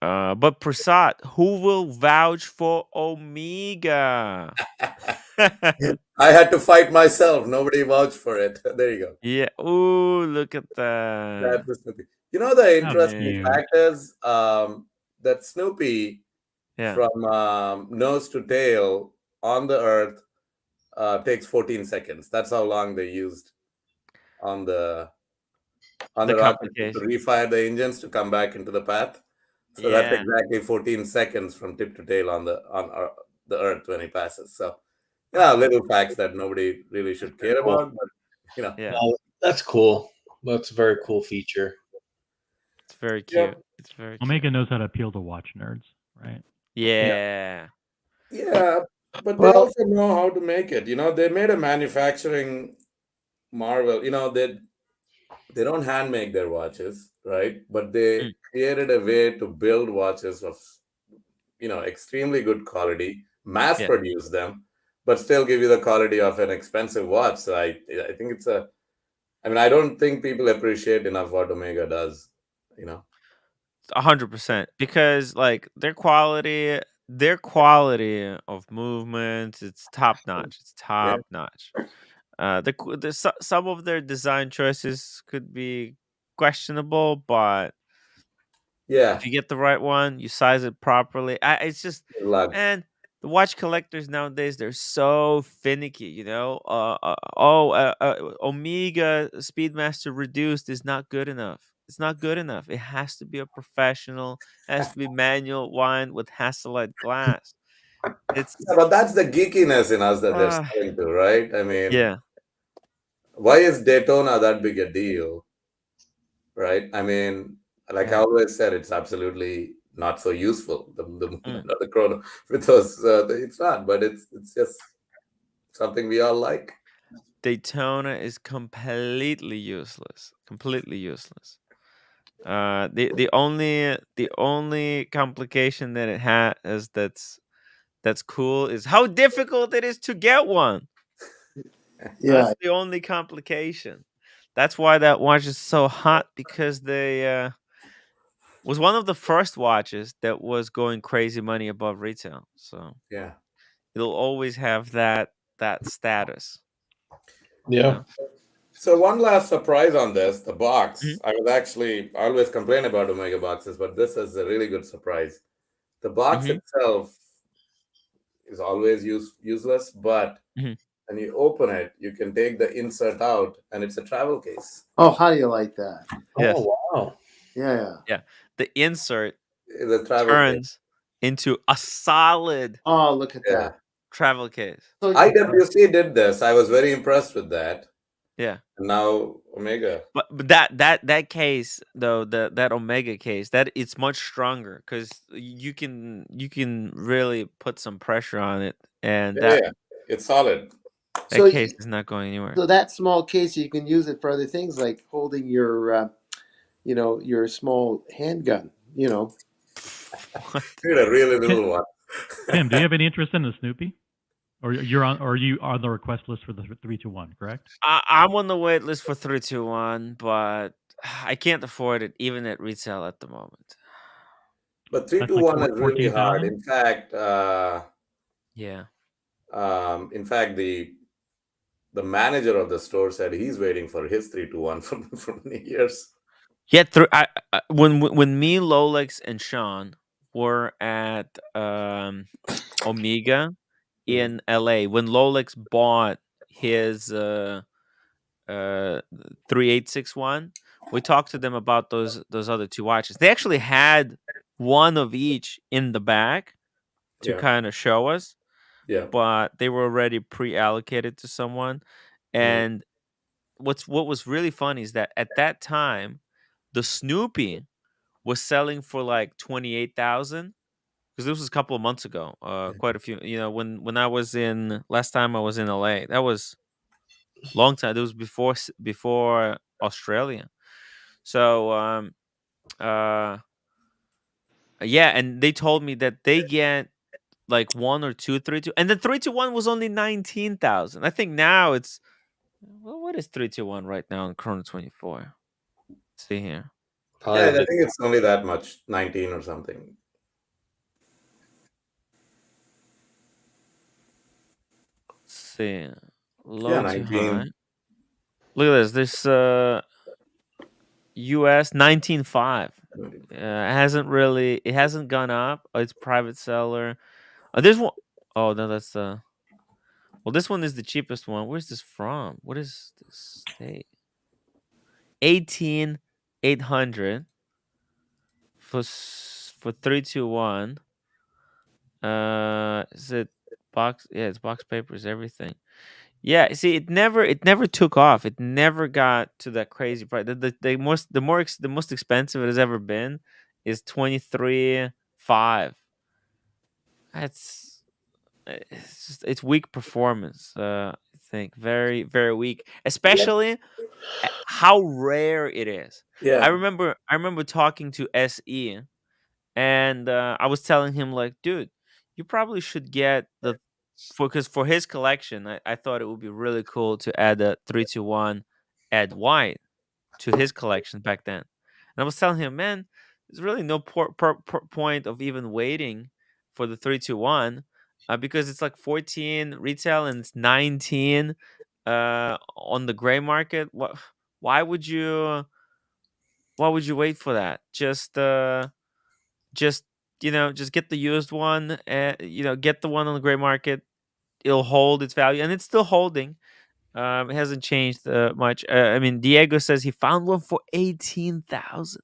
But Prasad, who will vouch for Omega?
I had to fight myself. Nobody vouched for it. There you go.
Yeah. Ooh, look at that.
That's Snoopy. The
How
interesting
cute.
fact is that Snoopy
Yeah.
from nose to tail on the Earth takes 14 seconds. That's how long they used on the
The
rocket to
complication.
refire the engines to come back into the path. So that's
Yeah.
exactly 14 seconds from tip to tail on the Earth when he passes. So little facts that nobody really should care
Cool.
about, but
Yeah.
No, that's cool. That's a very cool feature.
It's very cute.
Yep.
It's very cute.
Omega knows how to appeal to watch nerds, right?
Yeah.
Yeah, but they also know how to make it. They made a manufacturing marvel. They don't hand make their watches, right? But they created a way to build watches of extremely good quality, mass
Yeah.
produce them, but still give you the quality of an expensive watch. So I think I don't think people appreciate enough what Omega does.
100%. Because like their quality of movement, it's top notch. It's
Yeah.
top notch. Some of their design choices could be questionable, but
Yeah,
if you get the right one, you size it properly. It's just,
luck.
man, the watch collectors nowadays, they're so finicky. Omega Speedmaster reduced is not good enough. It's not good enough. It has to be a professional. It has to be manual wind with Hasselite glass. It's
Yeah, but that's the geekiness in us that they're
uh,
selling to, right? I mean,
yeah.
why is Daytona that big a deal, right? I mean, like I
Yeah.
always said, it's absolutely not so useful.
Mm.
The chrono with those, it's not, but it's just something we all like.
Daytona is completely useless. Completely useless. The only complication that it has that's cool is how difficult it is to get one.
Yeah.
That's the only complication. That's why that watch is so hot, because they was one of the first watches that was going crazy money above retail. So
Yeah.
it'll always have that status.
Yeah.
So one last surprise on this, the
Mhm.
box. I always complain about Omega boxes, but this is a really good surprise. The box
Mhm.
itself is always useless, but
Mhm.
when you open it, you can take the insert out, and it's a travel case.
Oh, how do you like that?
Yes.
Oh wow.
Yeah.
Yeah. The insert
It's a travel case.
turns into a solid
Oh, look at
Yeah.
that.
travel case.
So
IWC did this. I was very impressed with that.
Yeah.
And now Omega.
But that case though, that Omega case, that it's much stronger, because you can really put some pressure on it, and
Yeah, yeah. It's solid.
that
so
case is not going anywhere.
so that small case you can use it for other things like holding your your small handgun.
What?
Need a really
Tim,
little one.
Tim, do you have any interest in the Snoopy? Or you on the request list for the 321, correct?
I'm on the wait list for 321, but I can't afford it even at retail at the moment.
But three
That's
to
like
one is really hard.
14,000.
Yeah.
In fact, the manager of the store said he's waiting for his 3 to 1 for many years.
Yeah, when me, Lolex, and Sean were at Omega in LA, when Lolex bought his 3861, we talked to them about those other two watches. They actually had one of each in the back to
Yeah,
kind of show us,
yeah.
but they were already pre-allocated to someone. And what was really funny is that at that time, the Snoopy was selling for like 28,000, because this was a couple of months ago. Quite a few, when I was in last time I was in LA. That was long time. It was before Australia. So uh yeah, and they told me that they get like one or two 3 2, and the 3 2 1 was only 19,000. I think now it's, well, what is 3 2 1 right now in Chrono 24? Let's see here.
Yeah,
Probably
I
a bit.
think it's only that much, 19 or something.
Let's see.
Yeah,
Low to high.
19.
Look at this. This US 19.5. It hasn't gone up. Oh, it's private seller. This one, oh no, that's the, well, this one is the cheapest one. Where's this from? What is this state? 18,800 for 3 2 1. Is it box? Yeah, it's box papers, everything. Yeah, see, it never took off. It never got to that crazy price. The most expensive it has ever been is 23.5. That's it's weak performance. I think very very weak,
Yeah.
especially how rare it is. I
Yeah.
remember I remember talking to SE, and I was telling him like, dude, you probably should get the, because for his collection, I thought it would be really cool to add a 3 2 1 add white to his collection back then. And I was telling him, man, there's really no point of even waiting for the 3 2 1, because it's like 14 retail and it's 19 on the gray market. Why would you wait for that? Just just get the used one, and get the one on the gray market. It'll hold its value, and it's still holding. It hasn't changed much. I mean, Diego says he found one for 18,000.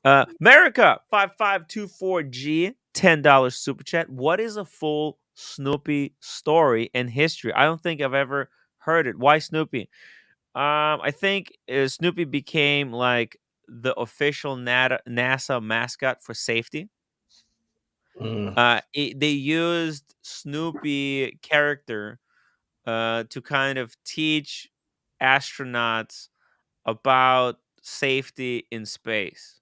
America 5524G, $10 super chat. What is a full Snoopy story and history? I don't think I've ever heard it. Why Snoopy? I think Snoopy became like the official NASA mascot for safety. They used Snoopy character to kind of teach astronauts about safety in space.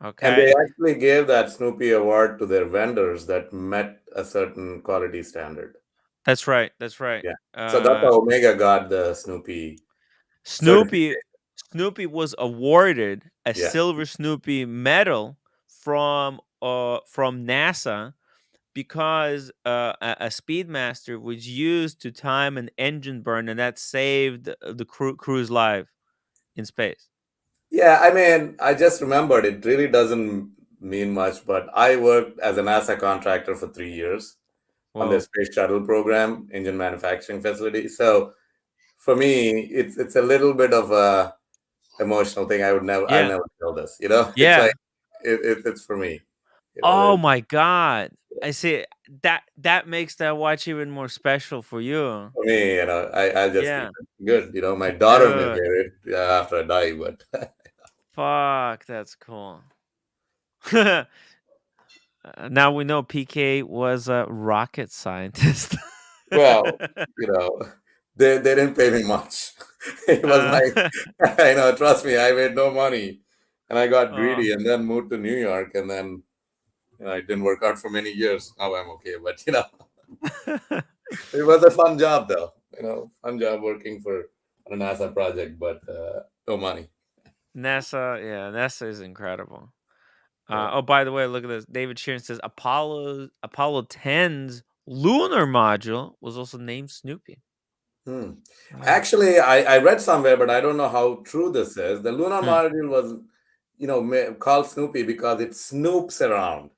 Okay.
And they actually gave that Snoopy award to their vendors that met a certain quality standard.
That's right. That's right.
Yeah. So that's how Omega got the Snoopy.
Snoopy was awarded a
Yeah.
silver Snoopy medal from NASA because a Speedmaster was used to time an engine burn, and that saved the crew's life in space.
Yeah, I mean, I just remembered it really doesn't mean much, but I worked as a NASA contractor for 3 years on the space shuttle program, engine manufacturing facility. So for me, it's a little bit of a emotional thing. I'll never tell this,
Yeah.
It's like it's for me.
Oh my God. I see. That makes that watch even more special for you.
For me, I just
Yeah.
keep it good. My daughter may wear it after I die, but
fuck, that's cool. Now we know PK was a rocket scientist.
well, they didn't pay me much. It was like, trust me, I made no money, and I got greedy, and then moved to New York, and then it didn't work out for many years. Now I'm okay, but it was a fun job though. Fun job working for a NASA project, but no money.
NASA is incredible. Oh, by the way, look at this. David Sheeran says Apollo 10's lunar module was also named Snoopy.
Actually, I read somewhere, but I don't know how true this is. The lunar module was, called Snoopy because it snoops around.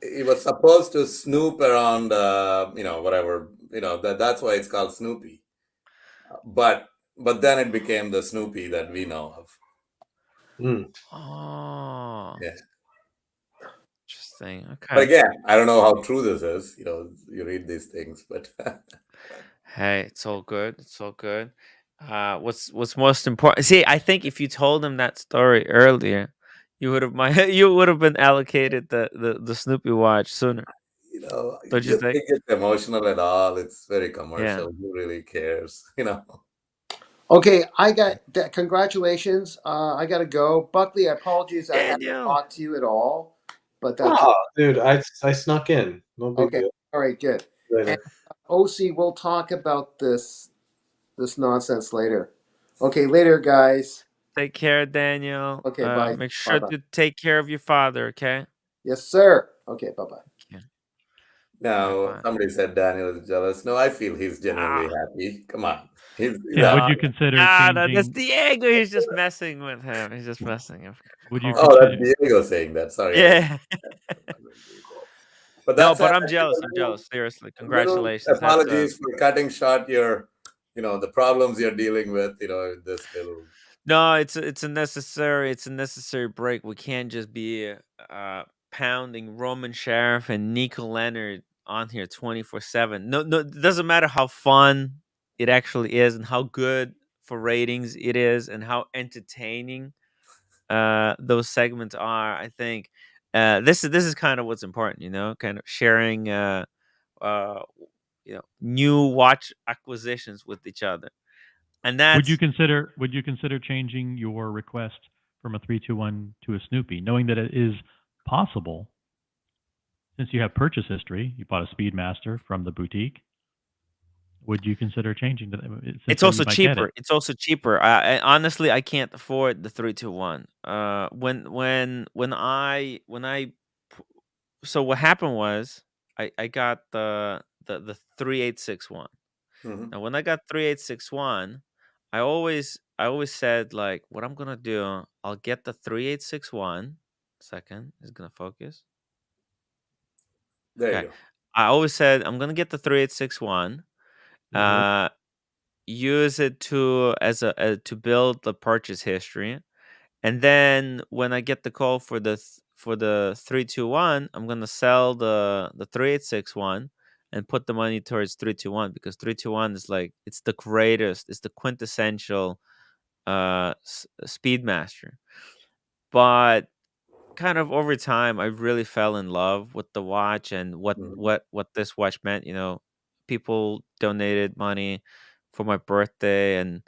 It was supposed to snoop around, whatever, that's why it's called Snoopy. But then it became the Snoopy that we know of.
Oh.
Yeah.
Interesting. Okay.
But again, I don't know how true this is. You read these things, but
hey, it's all good. It's all good. What's most important? See, I think if you told him that story earlier, you would have been allocated the Snoopy watch sooner. Don't you think?
it's emotional at all? It's very commercial. Who really cares?
Okay, I got congratulations. I got to go. Buckley, I apologize. I haven't talked to you at all, but that's
dude, I snuck in. No big deal.
All right, good.
Later.
And, OC, we'll talk about this nonsense later. Okay, later, guys.
Take care, Daniel.
Okay, bye.
Make sure to take care of your father, okay?
Yes, sir. Okay, bye-bye.
No, somebody said Daniel is jealous. No, I feel he's genuinely happy. Come on. He's
would you consider changing?
That's Diego. He's just messing with him. He's just messing.
Would you?
That's Diego saying that. Sorry.
Yeah.
But
I'm jealous. I'm jealous. Seriously, congratulations.
Apologies for cutting short your, the problems you're dealing with. This little.
No, it's a necessary break. We can't just be pounding Roman Sheriff and Nico Leonard on here 24/7. No, it doesn't matter how fun it actually is and how good for ratings it is and how entertaining those segments are. I think this is kind of what's important, kind of sharing new watch acquisitions with each other. And that's
would you consider changing your request from a 321 to a Snoopy, knowing that it is possible? Since you have purchase history, you bought a Speedmaster from the boutique. Would you consider changing to that?
It's also cheaper. It's also cheaper. I honestly, I can't afford the 321. So what happened was I got the 3861.
Mhm.
Now, when I got 3861, I always said like, what I'm gonna do, I'll get the 3861. Second is gonna focus.
There you
Okay,
go.
I always said I'm gonna get the 3861.
Mhm.
Use it to to build the purchase history, and then when I get the call for the 321, I'm gonna sell the 3861 and put the money towards 321, because 321 is like, it's the greatest, it's the quintessential Speedmaster. But kind of over time, I really fell in love with the watch and
Mhm.
what this watch meant. People donated money for my birthday, and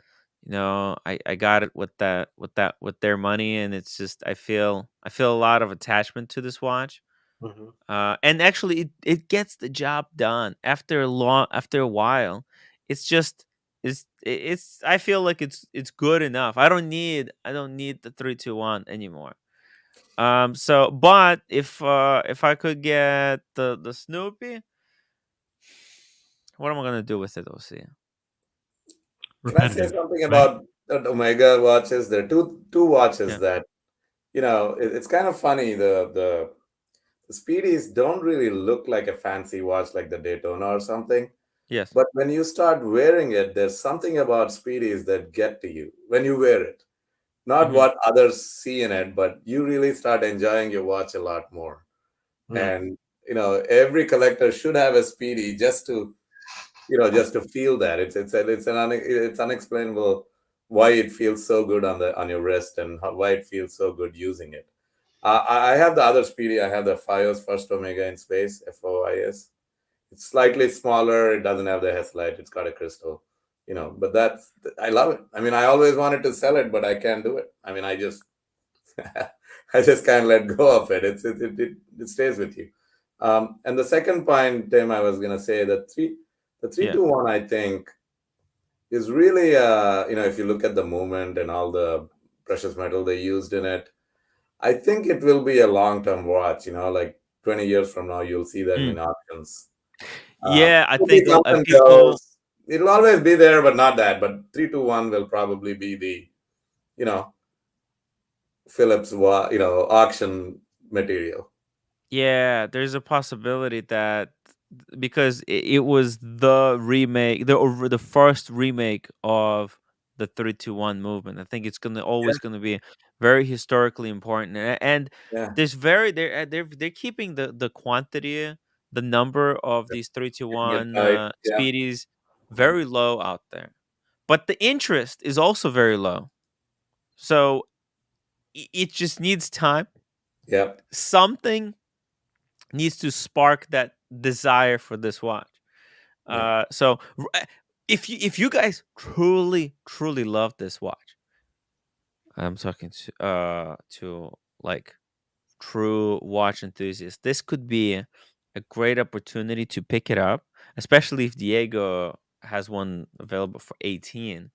I got it with their money, and it's just, I feel a lot of attachment to this watch.
Mhm.
And actually, it gets the job done after a while. It's just it's I feel like it's good enough. I don't need the 321 anymore. So, but if I could get the Snoopy, what am I gonna do with it, OC?
Can I say
Repetitive,
something
right?
about the Omega watches? There are two watches
Yeah.
that it's kind of funny. The Speedies don't really look like a fancy watch like the Daytona or something.
Yes.
But when you start wearing it, there's something about Speedies that get to you when you wear it. Not
Hmm.
what others see in it, but you really start enjoying your watch a lot more.
Mm.
And every collector should have a Speedy just to feel that. It's unexplainable why it feels so good on your wrist, and why it feels so good using it. I have the other Speedy. I have the FIOS First Omega in Space, FOIS. It's slightly smaller. It doesn't have the headlight. It's got a crystal, But I love it. I mean, I always wanted to sell it, but I can't do it. I mean, I just I just can't let go of it. It stays with you. And the second point, Tim, I was gonna say the three
Yeah.
two one, I think, is really if you look at the movement and all the precious metal they used in it, I think it will be a long term watch. Like 20 years from now, you'll see them
Mm.
in auctions.
Yeah, I
It'll be
think
comes and
people.
goes. It'll always be there, but not that. But 321 will probably be the you know Phillips auction material.
Yeah, there's a possibility that, because it was the remake, the first remake of the 321 movement. I think it's
Yeah,
always gonna be very historically important, and
yeah,
there's very they're keeping the quantity, the number of these
keeping it
321
tight. Yeah,
speedies very low out there, but the interest is also very low. So it just needs time.
yeah,
Something needs to spark that desire for this watch.
yeah.
So if you guys truly love this watch, I'm talking to like true watch enthusiasts. This could be a great opportunity to pick it up, especially if Diego has one available for 18.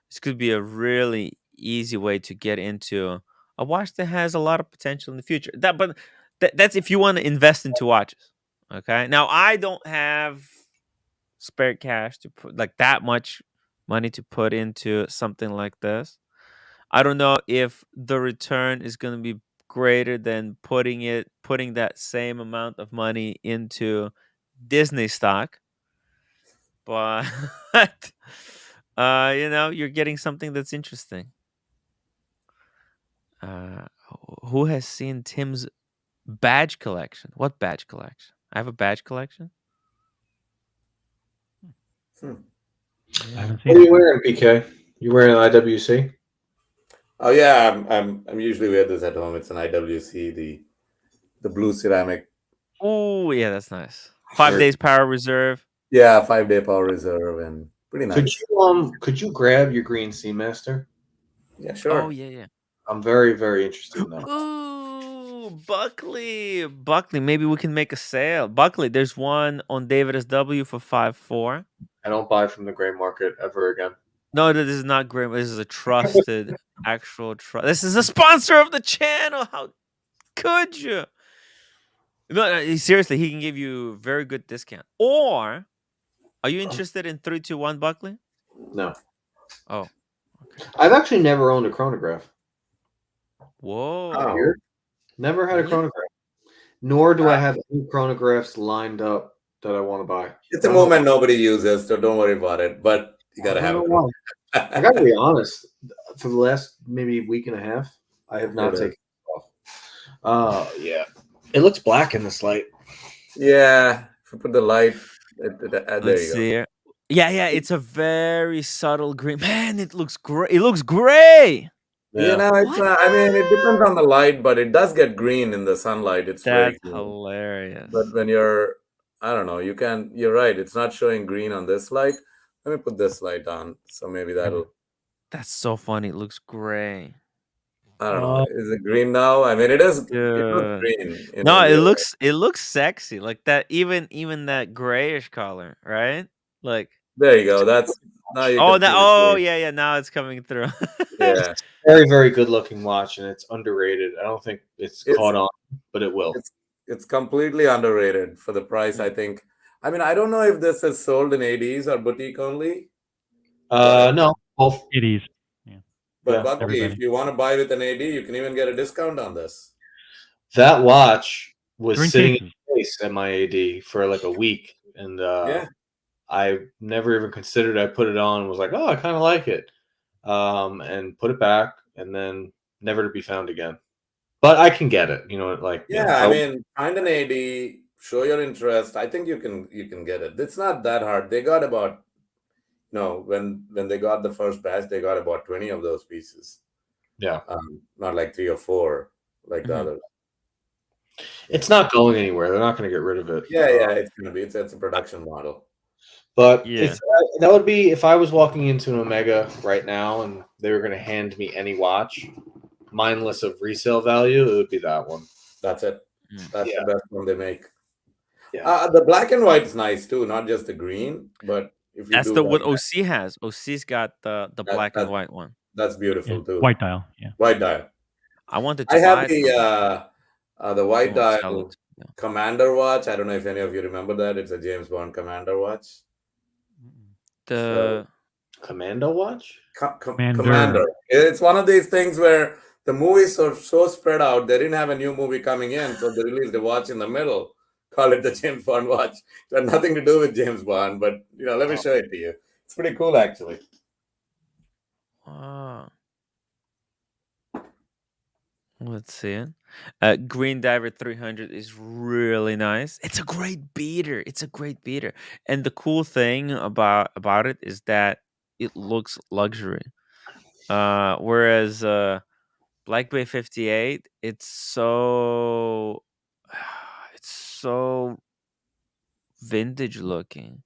This could be a really easy way to get into a watch that has a lot of potential in the future. That's if you want to invest into watches. Okay. Now, I don't have spare cash to put like that much money to put into something like this. I don't know if the return is going to be greater than putting that same amount of money into Disney stock, but you're getting something that's interesting. Uh, who has seen Tim's badge collection? What badge collection? I have a badge collection.
Hmm.
I
Yeah.
haven't
What
seen
are
it.
you wearing, PK? You wearing an IWC?
Oh yeah, I'm usually wear this at home. It's an IWC, the blue ceramic.
Oh, yeah, that's nice. 5
Very,
days power reserve.
yeah, 5-day power reserve and pretty
Could
nice.
you grab your green Seamaster?
Yeah,
Oh,
sure.
yeah, yeah.
I'm very, very interested in that.
Ooh, Buckley. Buckley, maybe we can make a sale. Buckley, there's one on David SW for 5.4.
I don't buy from the gray market ever again.
No, this is not Grim. This is a trusted, actual trust. This is a sponsor of the channel. How could you? No, seriously, he can give you very good discount. Or are you interested in 321 Buckley?
No.
Oh, okay.
I've actually never owned a chronograph.
Whoa.
Weird. Never had a
Really?
chronograph. Nor do I have any chronographs lined up that I want to buy.
It's a movement nobody uses, so don't worry about it. But you gotta
I
have
don't
it.
know why. I gotta be honest. For the last maybe week and a half, I have not taken it off. Yeah. It looks black in this light.
Yeah. If you put the light, there
Let's
you go.
see here. Yeah, it's a very subtle green. Man, it looks great. It looks gray.
You know, it's I mean, it depends on the light, but it does get green in the sunlight. It's very
That's
green.
hilarious.
But when I don't know, you're right. It's not showing green on this light. Let me put this light on, so maybe that'll.
That's so funny. It looks gray.
I don't know. Is it green now? I mean, it is. It looks
Good.
green.
No, it looks sexy. Like that, even that grayish color, right? Like
there you go. That's now you
oh,
can see
oh
the shade.
yeah. Now it's coming through.
Yeah.
It's a very, very good looking watch, and it's underrated. I don't think it's caught on, but it will.
It's completely underrated for the price. I think. I mean, I don't know if this is sold in ADs or boutique only.
No, both
ADs.
But Buckley, if you want to buy with an AD, you can even get a discount on this.
That watch was
They're in
sitting
cases.
in case at my AD for like a week, and I never even considered. I put it on and was like, oh, I kind of like it, and put it back, and then never to be found again. But I can get it, like
I mean, find an AD, show your interest. I think you can get it. It's not that hard. They got about when they got the first batch, they got about 20 of those pieces.
Yeah,
not like 3 or 4 like the others.
It's not going anywhere. They're not going to get rid of it.
Yeah, it's going to be. It's a production model.
But that would be if I was walking into an Omega right now and they were going to hand me any watch, mindless of resale value, it would be that one.
That's it. That's the best one they make.
Yeah.
The black and white's nice too, not just the green. But if you
That's
do
what OC has. OC's got the black and white one.
That's beautiful too.
White dial. Yeah.
White dial.
I wanted to
I have
buy
the white dial Commander watch. I don't know if any of you remember that. It's a James Bond Commander watch.
The
Commando watch?
Commander. It's one of these things where the movies are so spread out. They didn't have a new movie coming in, so they released a watch in the middle. Call it the James Bond watch. It had nothing to do with James Bond, but let me show it to you. It's pretty cool, actually.
Let's see it. Green Diver 300 is really nice. It's a great beater. And the cool thing about it is that it looks luxury. Whereas Black Bay 58, it's so vintage looking.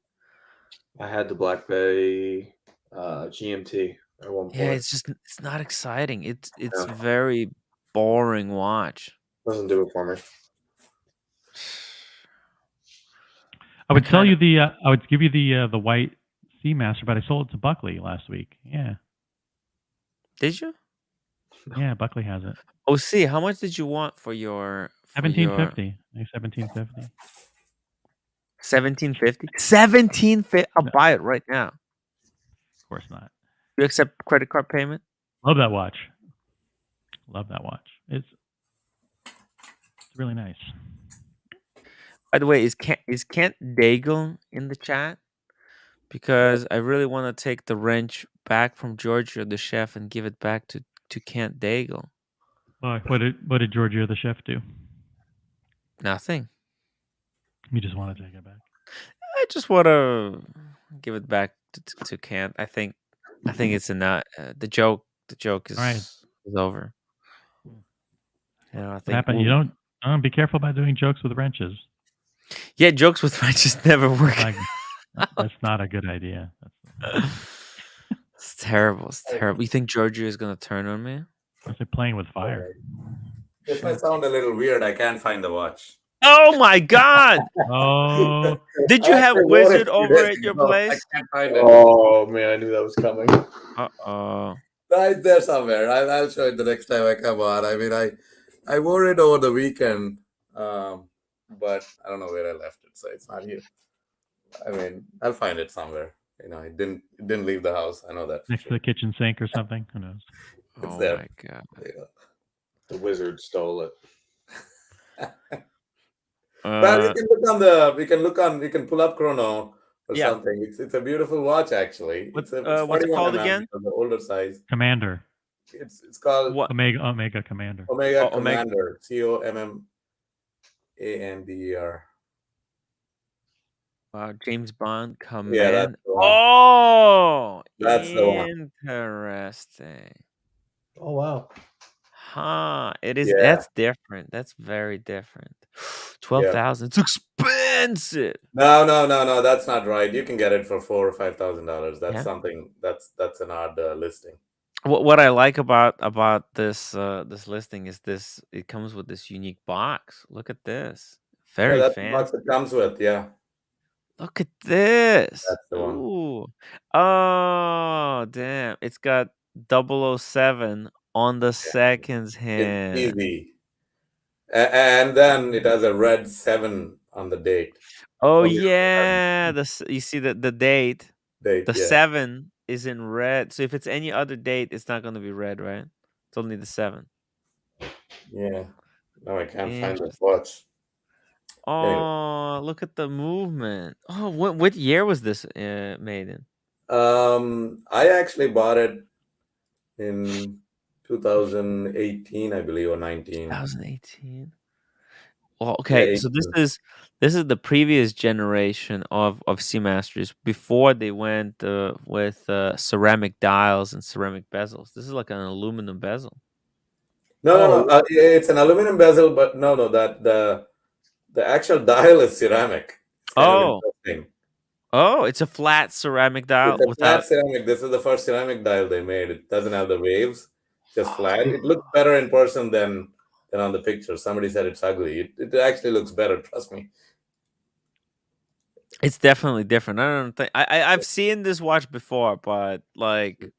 I had the Black Bay GMT at one point.
Yeah, it's not exciting. It's very boring watch.
Doesn't do it for me.
I would sell you I would give you the white Speedmaster, but I sold it to Buckley last week. Yeah.
Did you?
Yeah, Buckley has it.
Oh, see, how much did you want for your
1750? 1750.
1750? 1750? I'll buy it right now.
Of course not.
You accept credit card payment?
Love that watch. It's really nice.
By the way, is Kent Daigle in the chat? Because I really want to take the wrench back from Giorgio the chef and give it back to Kent Daigle.
What did Giorgio the chef do?
Nothing.
You just want to take it back?
I just want to give it back to Kent. I think it's enough. The joke is over. I
What
think
happened? You don't be careful about doing jokes with wrenches.
Yeah, jokes with wrenches never work.
That's not a good idea.
It's terrible. You think Giorgio is gonna turn on me?
They're playing with fire.
This might sound a little weird. I can't find the watch.
Oh my God!
Oh,
did you have Wizard over at your place?
I can't find it.
Oh man, I knew that was coming.
It's there somewhere. I'll show it the next time I come on. I mean, I wore it over the weekend. but I don't know where I left it, so it's not here. I mean, I'll find it somewhere. It didn't leave the house. I know that for
Next
sure.
to the kitchen sink or something. Who knows?
It's
Oh
there.
my god.
Yeah.
The wizard stole it.
Well, you can look on you can pull up Chrono or
Yeah.
something. It's a beautiful watch actually. It's 41
called
mm,
again?
the older size.
Commander.
It's called
What?
Omega Commander.
Omega
Omega.
Commander. COMMANDER.
Wow, James Bond
Yeah,
Command.
that's the one.
Oh,
That's the one.
interesting.
Oh wow.
Huh. It is.
Yeah.
That's different. That's very different. 12,000. It's expensive.
No. That's not right. You can get it for $4,000 or $5,000. That's
Yeah.
something. That's an odd listing.
What I like about this this listing is this. It comes with this unique box. Look at this. Very
That's the
fancy.
box it comes with. Yeah.
Look at this.
That's the one.
Ooh. Oh, damn. It's got 007 on the seconds
It's
hand.
easy. And then it has a red 7 on the date.
Oh
Only
yeah, you see the date.
date,
The
yeah.
7 is in red. So if it's any other date, it's not going to be red, right? It's only the 7.
Yeah. No, I can't find the
Interesting.
watch. Anyway.
Oh, look at the movement. Oh, what year was this made in?
I actually bought it in 2018, I believe, or 19.
2018. Well, okay,
Yeah,
so this is the previous generation of Seamasters before they went with ceramic dials and ceramic bezels. This is like an aluminum bezel.
No. It's an aluminum bezel, but no. That the actual dial is ceramic. It's kind of interesting.
Oh, it's a flat ceramic dial
It's a
without.
flat ceramic. This is the first ceramic dial they made. It doesn't have the waves, just flat. It looks better in person than on the picture. Somebody said it's ugly. It actually looks better. Trust me.
It's definitely different. I don't think I've seen this watch before, but like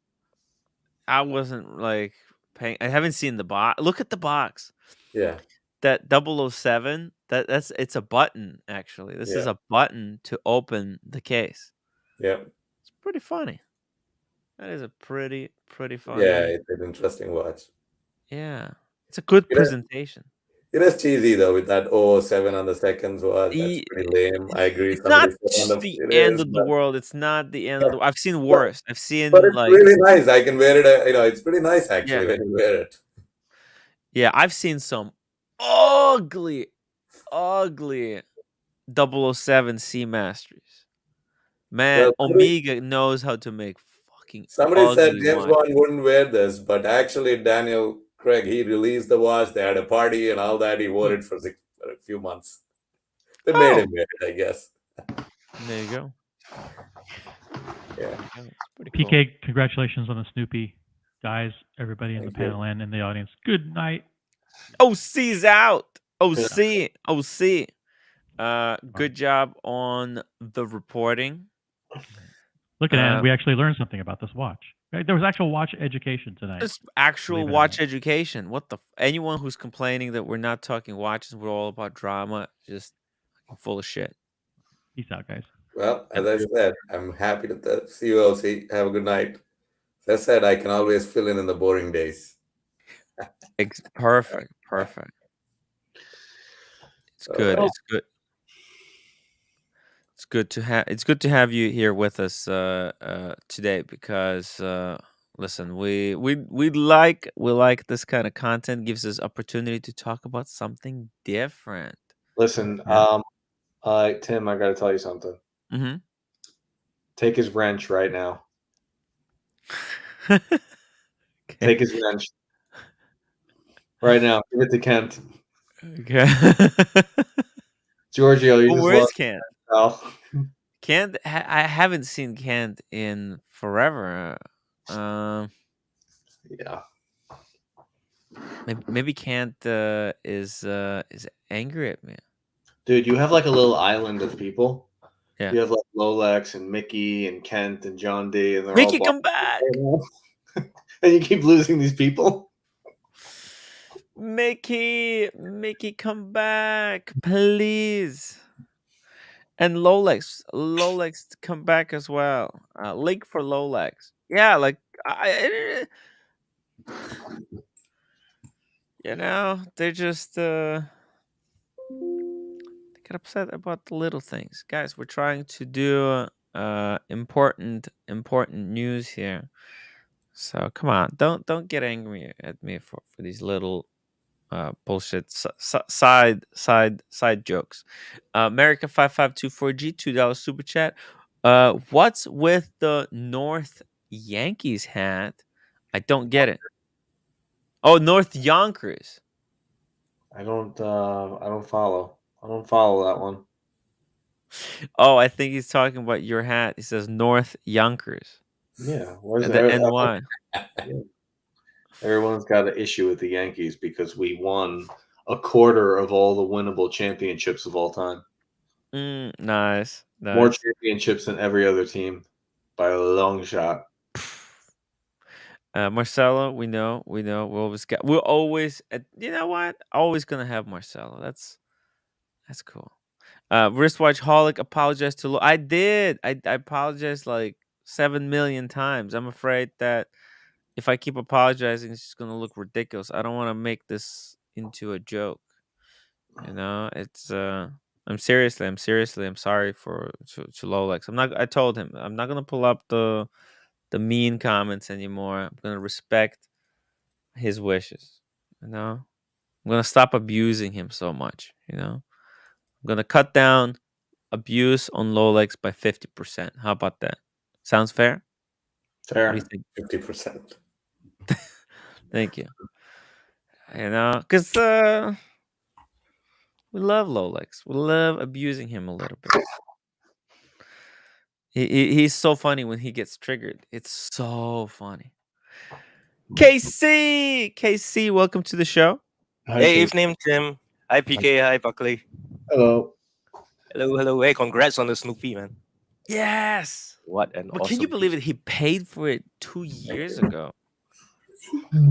I wasn't like paying. I haven't seen the box. Look at the box.
Yeah.
That 007. It's a button actually. This is a button to open the case.
Yeah.
It's pretty funny. That is a pretty funny.
Yeah, it's an interesting watch.
Yeah, it's a good presentation.
It is cheesy though with that 007 on the seconds watch. That's pretty lame. I agree.
It's not the end of the world. It's not the end of the. I've seen worse. I've seen
but it's
like
really nice. I can wear it. It's pretty nice actually when you wear it.
Yeah, I've seen some ugly 007 Seamasters. Man,
Well,
Omega knows how to make fucking
somebody said
ugly
James
watch.
Bond wouldn't wear this, but actually Daniel Craig, he released the watch. They had a party and all that. He wore it for a few months. They made him wear it, I guess.
There you go.
Yeah.
PK, cool. Congratulations on the Snoopy. Guys, everybody in the panel and in the audience, good night.
OC's out. OC. Good job on the reporting.
Look at that. We actually learned something about this watch. There was actual watch education tonight.
It's actual watch education. What the? Anyone who's complaining that we're not talking watches, we're all about drama, just full of shit.
Peace out, guys.
Well, as I said, I'm happy to see you all. Have a good night. As I said, I can always fill in the boring days.
Perfect. It's good. It's good. It's good to have you here with us today because listen, we like this kind of content. Gives us opportunity to talk about something different.
Listen, Tim, I got to tell you something.
Mm-hmm.
Take his wrench right now. Okay. Take his wrench right now. Give it to Kent.
Okay.
Giorgio, you
where's Kent? Kent, I haven't seen Kent in forever.
Yeah.
Maybe Kent is angry at me.
Dude, you have like a little island of people.
Yeah.
You have like Lolex and Mickey and Kent and John D. And they're
Mickey,
all
come back!
And you keep losing these people.
Mickey, come back, please. And Lolex come back as well. Link for Lolex. Yeah, like they're just they get upset about the little things. Guys, we're trying to do important news here. So come on, don't get angry at me for these little bullshit side jokes. America 5524G $2 super chat. What's with the North Yankees hat? I don't get it. Oh, North Yonkers.
I don't follow. I don't follow that one.
Oh, I think he's talking about your hat. He says North Yonkers.
Yeah, where's
the NY?
Everyone's got an issue with the Yankees because we won a quarter of all the winnable championships of all time.
Nice.
More championships than every other team by a long shot.
Marcelo, we know. We're always you know what? Always gonna have Marcelo. That's cool. Wristwatch Holic apologized to I did. I apologized like 7 million times. I'm afraid that if I keep apologizing, it's just gonna look ridiculous. I don't want to make this into a joke. It's I'm sorry for to Lolex. I told him I'm not gonna pull up the mean comments anymore. I'm gonna respect his wishes. I'm gonna stop abusing him so much. I'm gonna cut down abuse on Lolex by 50%. How about that? Sounds fair?
Fair.
What do you think?
50%.
Thank you. Because we love Lolex. We love abusing him a little bit. He's so funny when he gets triggered. It's so funny. KC, welcome to the show.
Hey, evening, Tim. Hi, PK. Hi, Buckley.
Hello.
Hello. Hey, congrats on the Snoopy, man.
Yes.
What an awesome
Can you believe
piece.
it? He paid for it 2 years ago.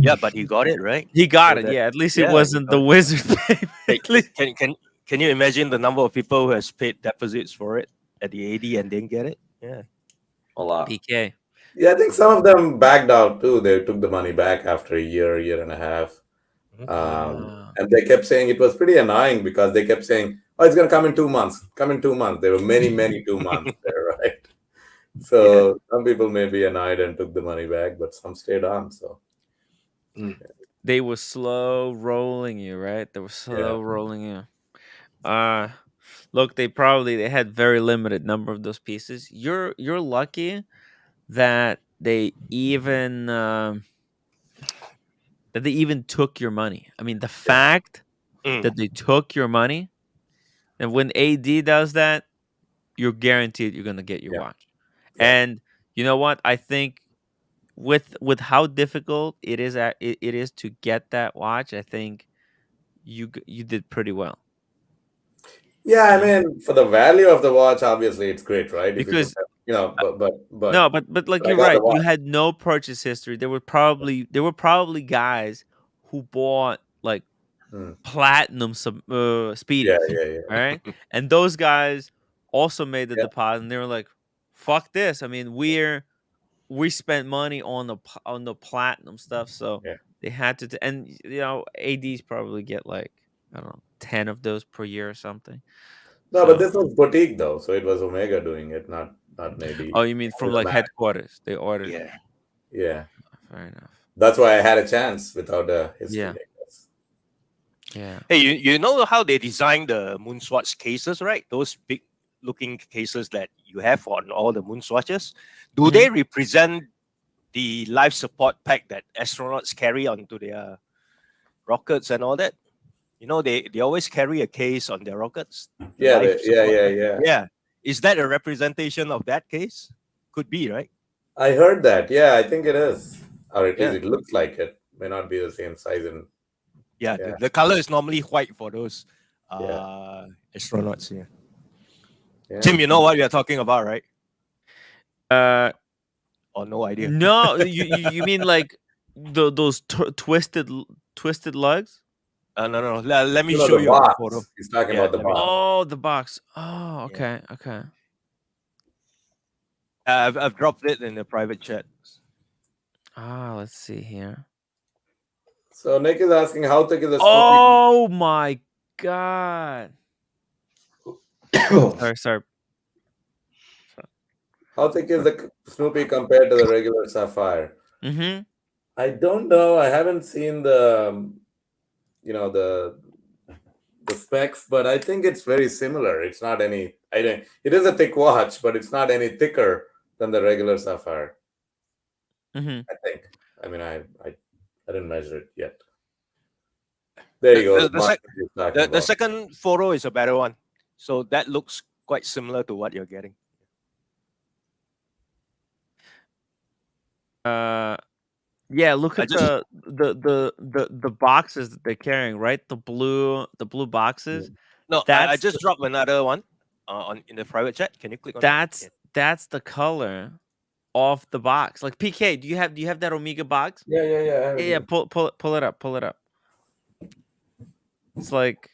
Yeah, but he got it, right?
He got it. Yeah, at least it wasn't the Wizard payment.
Hey, can you imagine the number of people who has paid deposits for it at the AD and didn't get it? Yeah.
A lot.
PK.
Yeah, I think some of them backed out too. They took the money back after a year and a half. And they kept saying it was pretty annoying because they kept saying, oh, it's going to come in 2 months. Come in 2 months. There were many 2 months there, right? So some people may be annoyed and took the money back, but some stayed on. So
they were slow rolling you, right? They were slow rolling you. Look, they had very limited number of those pieces. You're lucky that they even took your money. I mean, the fact that they took your money, and when AD does that, you're guaranteed you're gonna get your watch. And you know what? I think with how difficult it is to get that watch, I think you did pretty well.
Yeah, I mean, for the value of the watch, obviously it's great, right?
Because
but
like you're right, you had no purchase history. There were probably guys who bought like platinum speedies, right? And those guys also made the deposit, and they were like, "Fuck this!" I mean, we spent money on the platinum stuff, so they had to. And ADs probably get like, I don't know, 10 of those per year or something.
No, but this was boutique though, so it was Omega doing it, not maybe.
Oh, you mean from like headquarters? They ordered.
Yeah.
Fair enough.
That's why I had a chance without a history.
Yeah.
Hey, you know how they designed the Moonswatch cases, right? Those big looking cases that you have on all the Moonswatches. Do they represent the life support pack that astronauts carry onto their rockets and all that? They always carry a case on their rockets.
Yeah.
Is that a representation of that case? Could be, right?
I heard that. Yeah, I think it is. Or at least it looks like it. May not be the same size.
The color is normally white for those astronauts. Yeah. Tim, you know what we are talking about, right? Or no idea?
No, you mean like those twisted lugs?
No. Let me
No,
show
the
you a
box.
photo.
He's talking
Yeah,
about the
let me
box.
Oh, the box. Oh, okay, okay.
I've dropped it in the private chat.
Let's see here.
So Nick is asking how thick is the Snoopy?
Oh my god. sorry.
How thick is the Snoopy compared to the regular Sapphire?
Mm-hmm.
I don't know. I haven't seen the the specs, but I think it's very similar. It's not any. I don't. It is a thick watch, but it's not any thicker than the regular Sapphire.
Mm-hmm.
I think. I mean, I didn't measure it yet. There you go.
The second photo is a better one. So that looks quite similar to what you're getting.
Yeah, look at the boxes that they're carrying, right? The blue boxes.
No, I just dropped another one in the private chat. Can you click on that?
That's the color of the box. Like PK, do you have that Omega box?
Yeah.
Yeah, pull it up. It's like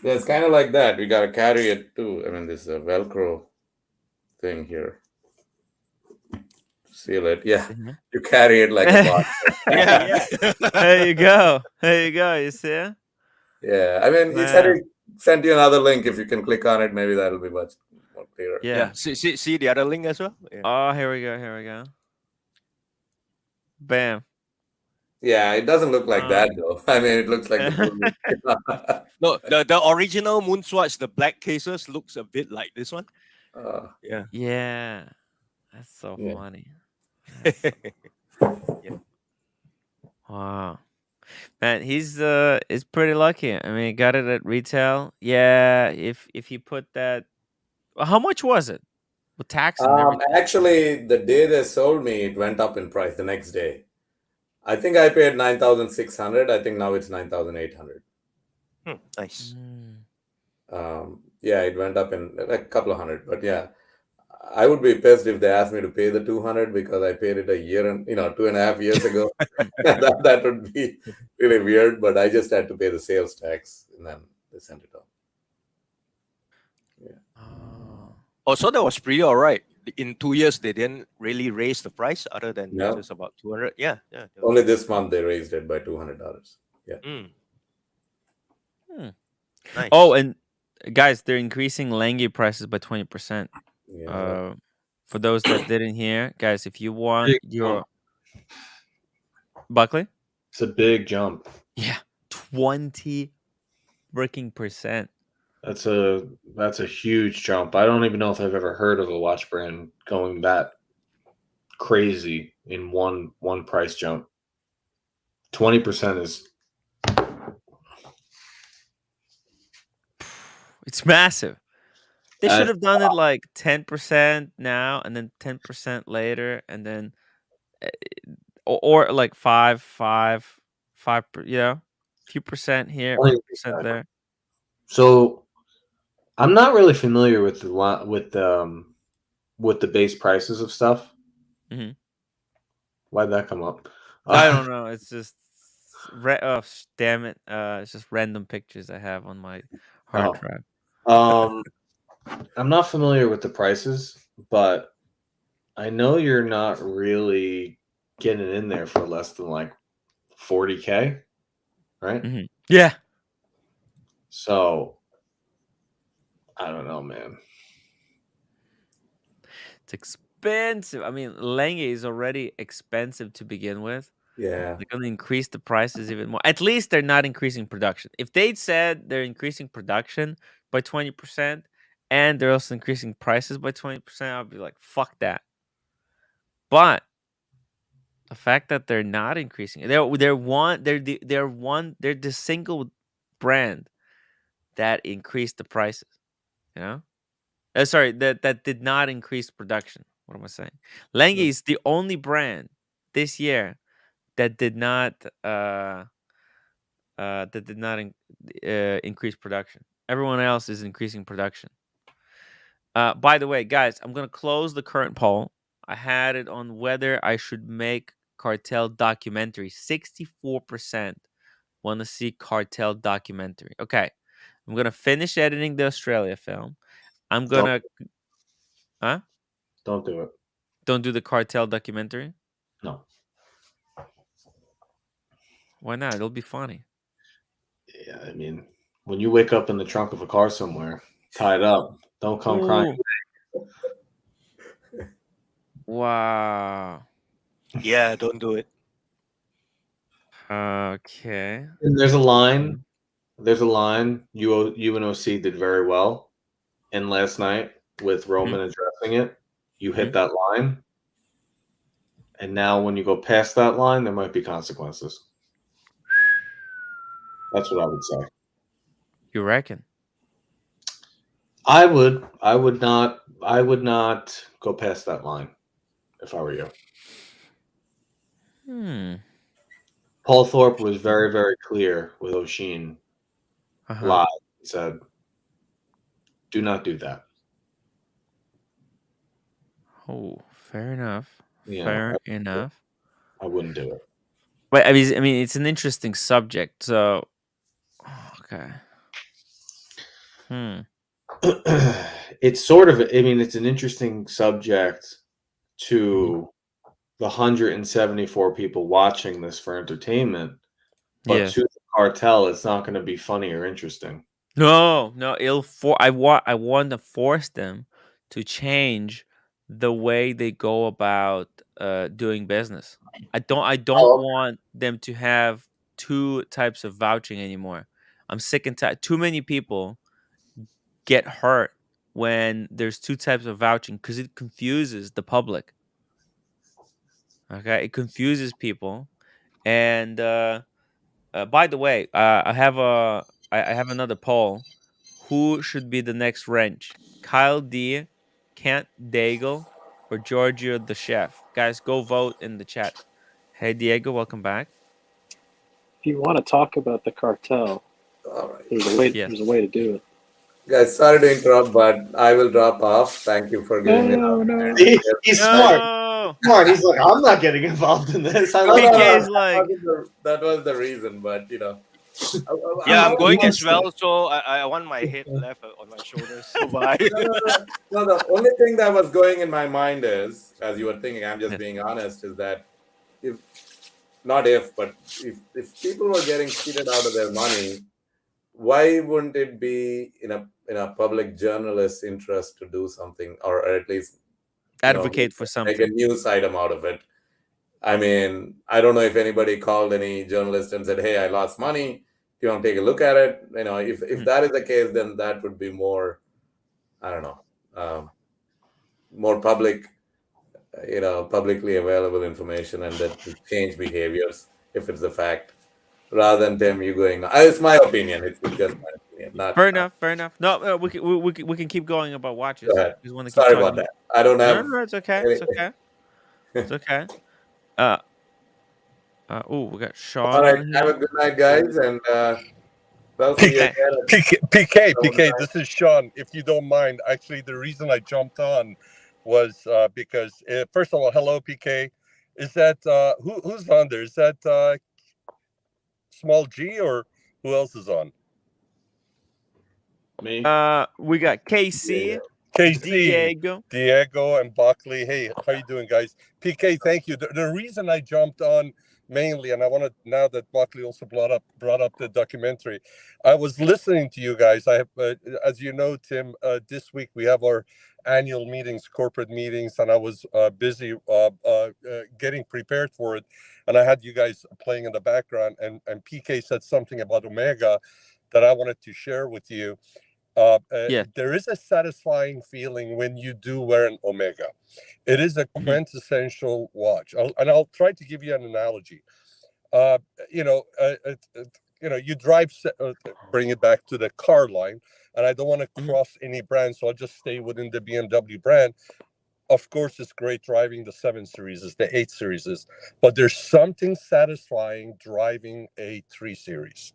yeah, it's kind of like that. We gotta carry it too. I mean, this is a Velcro thing here. Seal it. Yeah, you carry it like a box.
yeah. There you go. You see?
Yeah, I mean, he said he sent you another link. If you can click on it, maybe that'll be much more clearer.
Yeah. See the other link as well. Yeah.
Oh, here we go. Bam.
Yeah, it doesn't look like that though. I mean, it looks like the blue.
No, the original Moonswatch, the black cases looks a bit like this one. Yeah.
Yeah. That's so funny.
Yeah.
Wow. Man, he's pretty lucky. I mean, he got it at retail. Yeah, if you put that, how much was it with tax and everything?
Actually, the day they sold me, it went up in price the next day. I think I paid 9,600. I think now it's 9,800.
Nice.
Yeah, it went up in a couple of hundred, but yeah, I would be pissed if they asked me to pay the 200 because I paid it a year and 2.5 years ago. that would be really weird, but I just had to pay the sales tax and then they sent it off. Yeah.
Oh, so that was pretty all right. In 2 years, they didn't really raise the price other than
No.
just about 200. Yeah.
Only this month they raised it by $200. Yeah.
Nice.
Oh, and guys, they're increasing Lange prices by 20%.
Yeah.
For those that didn't hear, guys, if you want your Buckley,
it's a big jump.
Yeah, 20 freaking percent.
That's a huge jump. I don't even know if I've ever heard of a watch brand going that crazy in one price jump. 20% is
it's massive. They should have done it like 10% now and then 10% later and then or like 5 few percent here, few percent there.
So I'm not really familiar with the base prices of stuff.
Mm-hmm.
Why'd that come up?
I don't know. It's just damn it. It's just random pictures I have on my hard drive.
I'm not familiar with the prices, but I know you're not really getting in there for less than like $40K, right?
Mm-hmm. Yeah.
So I don't know, man.
It's expensive. I mean, Lange is already expensive to begin with.
Yeah.
They're going to increase the prices even more. At least they're not increasing production. If they'd said they're increasing production by 20% and they're also increasing prices by 20%, I'd be like, fuck that. But the fact that they're not increasing, they're the single brand that increased the prices, sorry, that did not increase production. What am I saying? Lange is the only brand this year that did not increase production. Everyone else is increasing production. By the way, guys, I'm gonna close the current poll. I had it on whether I should make cartel documentary. 64% want to see cartel documentary. Okay. I'm going to finish editing the Australia film. I'm going to... Huh?
Don't do it.
Don't do the cartel documentary?
No.
Why not? It'll be funny.
Yeah, I mean, when you wake up in the trunk of a car somewhere, tied up, don't come crying.
Wow.
Yeah, don't do it.
Okay.
And there's a line. There's a line. UNOC did very well. And last night, with Roman addressing it, you hit that line. And now when you go past that line, there might be consequences. That's what I would say.
You reckon?
I would not go past that line if I were you. Paul Thorpe was very, very clear with O'Sheen live. He said, do not do that.
Oh, fair enough.
Yeah,
Fair enough.
I wouldn't do it.
But I mean, it's an interesting subject. So, okay.
It's sort of, I mean, it's an interesting subject to the 174 people watching this for entertainment, but to the cartel, it's not going to be funny or interesting.
No. I want to force them to change the way they go about doing business. I don't want them to have two types of vouching anymore. I'm sick and tired. Too many people get hurt when there's two types of vouching because it confuses the public. Okay, it confuses people. And by the way, I have another poll. Who should be the next wrench? Kyle D, Kent Daigle, or Giorgio the chef? Guys, go vote in the chat. Hey Diego, welcome back.
If you want to talk about the cartel, there's a way to do it.
Guys, sorry to interrupt, but I will drop off. Thank you for giving me an
He's smart. Smart. He's like, I'm not getting involved in this.
That was the reason, but you know.
Yeah, I'm going as well, so I want my head left on my shoulders. So bye.
No, the only thing that was going in my mind is, as you were thinking, I'm just being honest, is that if people were getting cheated out of their money, why wouldn't it be in a public journalist's interest to do something, or at least
advocate for something,
make a news item out of it? I mean, I don't know if anybody called any journalist and said, "Hey, I lost money. Do you want to take a look at it?" You know, if that is the case, then that would be more, I don't know, more public, publicly available information, and that to change behaviors if it's a fact, rather than them you going. It's my opinion. It's just my opinion. Not
fair enough. No, we can keep going about watches.
Go ahead.
Want to keep
Sorry about that. I don't have.
No, it's okay. It's okay. It's okay. We got Sean.
All right. Have a good night, guys, and
PK, this is Sean. If you don't mind, actually, the reason I jumped on was because first of all, hello, PK. Is that who's on there? Is that Small G, or who else is on?
Me.
We got KC,
Diego, and Buckley. Hey, how you doing, guys? PK, thank you. The reason I jumped on mainly, and I want to, now that Buckley also brought up the documentary, I was listening to you guys. I have, as you know, Tim, this week we have our annual meetings, corporate meetings, and I was busy getting prepared for it, and I had you guys playing in the background, and PK said something about Omega that I wanted to share with you. There is a satisfying feeling when you do wear an Omega. It is a quintessential watch, and I'll try to give you an analogy. You drive, bring it back to the car line, and I don't want to cross any brand, so I'll just stay within the BMW brand. Of course, it's great driving the 7 Series, the 8 Series, but there's something satisfying driving a 3 Series,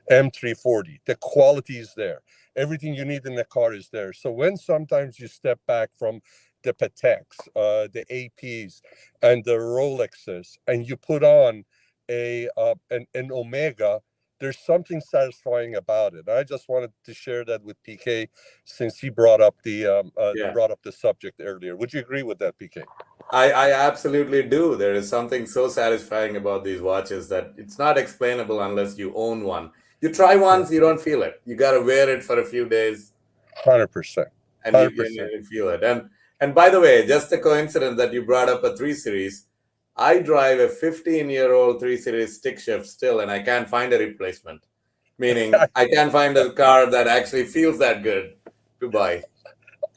M340. The quality is there. Everything you need in the car is there. So when sometimes you step back from the Pateks, the APs, and the Rolexes, and you put on an Omega, there's something satisfying about it. I just wanted to share that with PK since he brought up the subject earlier. Would you agree with that, PK?
I absolutely do. There is something so satisfying about these watches that it's not explainable unless you own one. You try once, you don't feel it. You got to wear it for a few days.
100%.
And you feel it. And by the way, just a coincidence that you brought up a 3 Series. I drive a 15-year-old 3 Series stick shift still, and I can't find a replacement. Meaning, I can't find a car that actually feels that good to buy.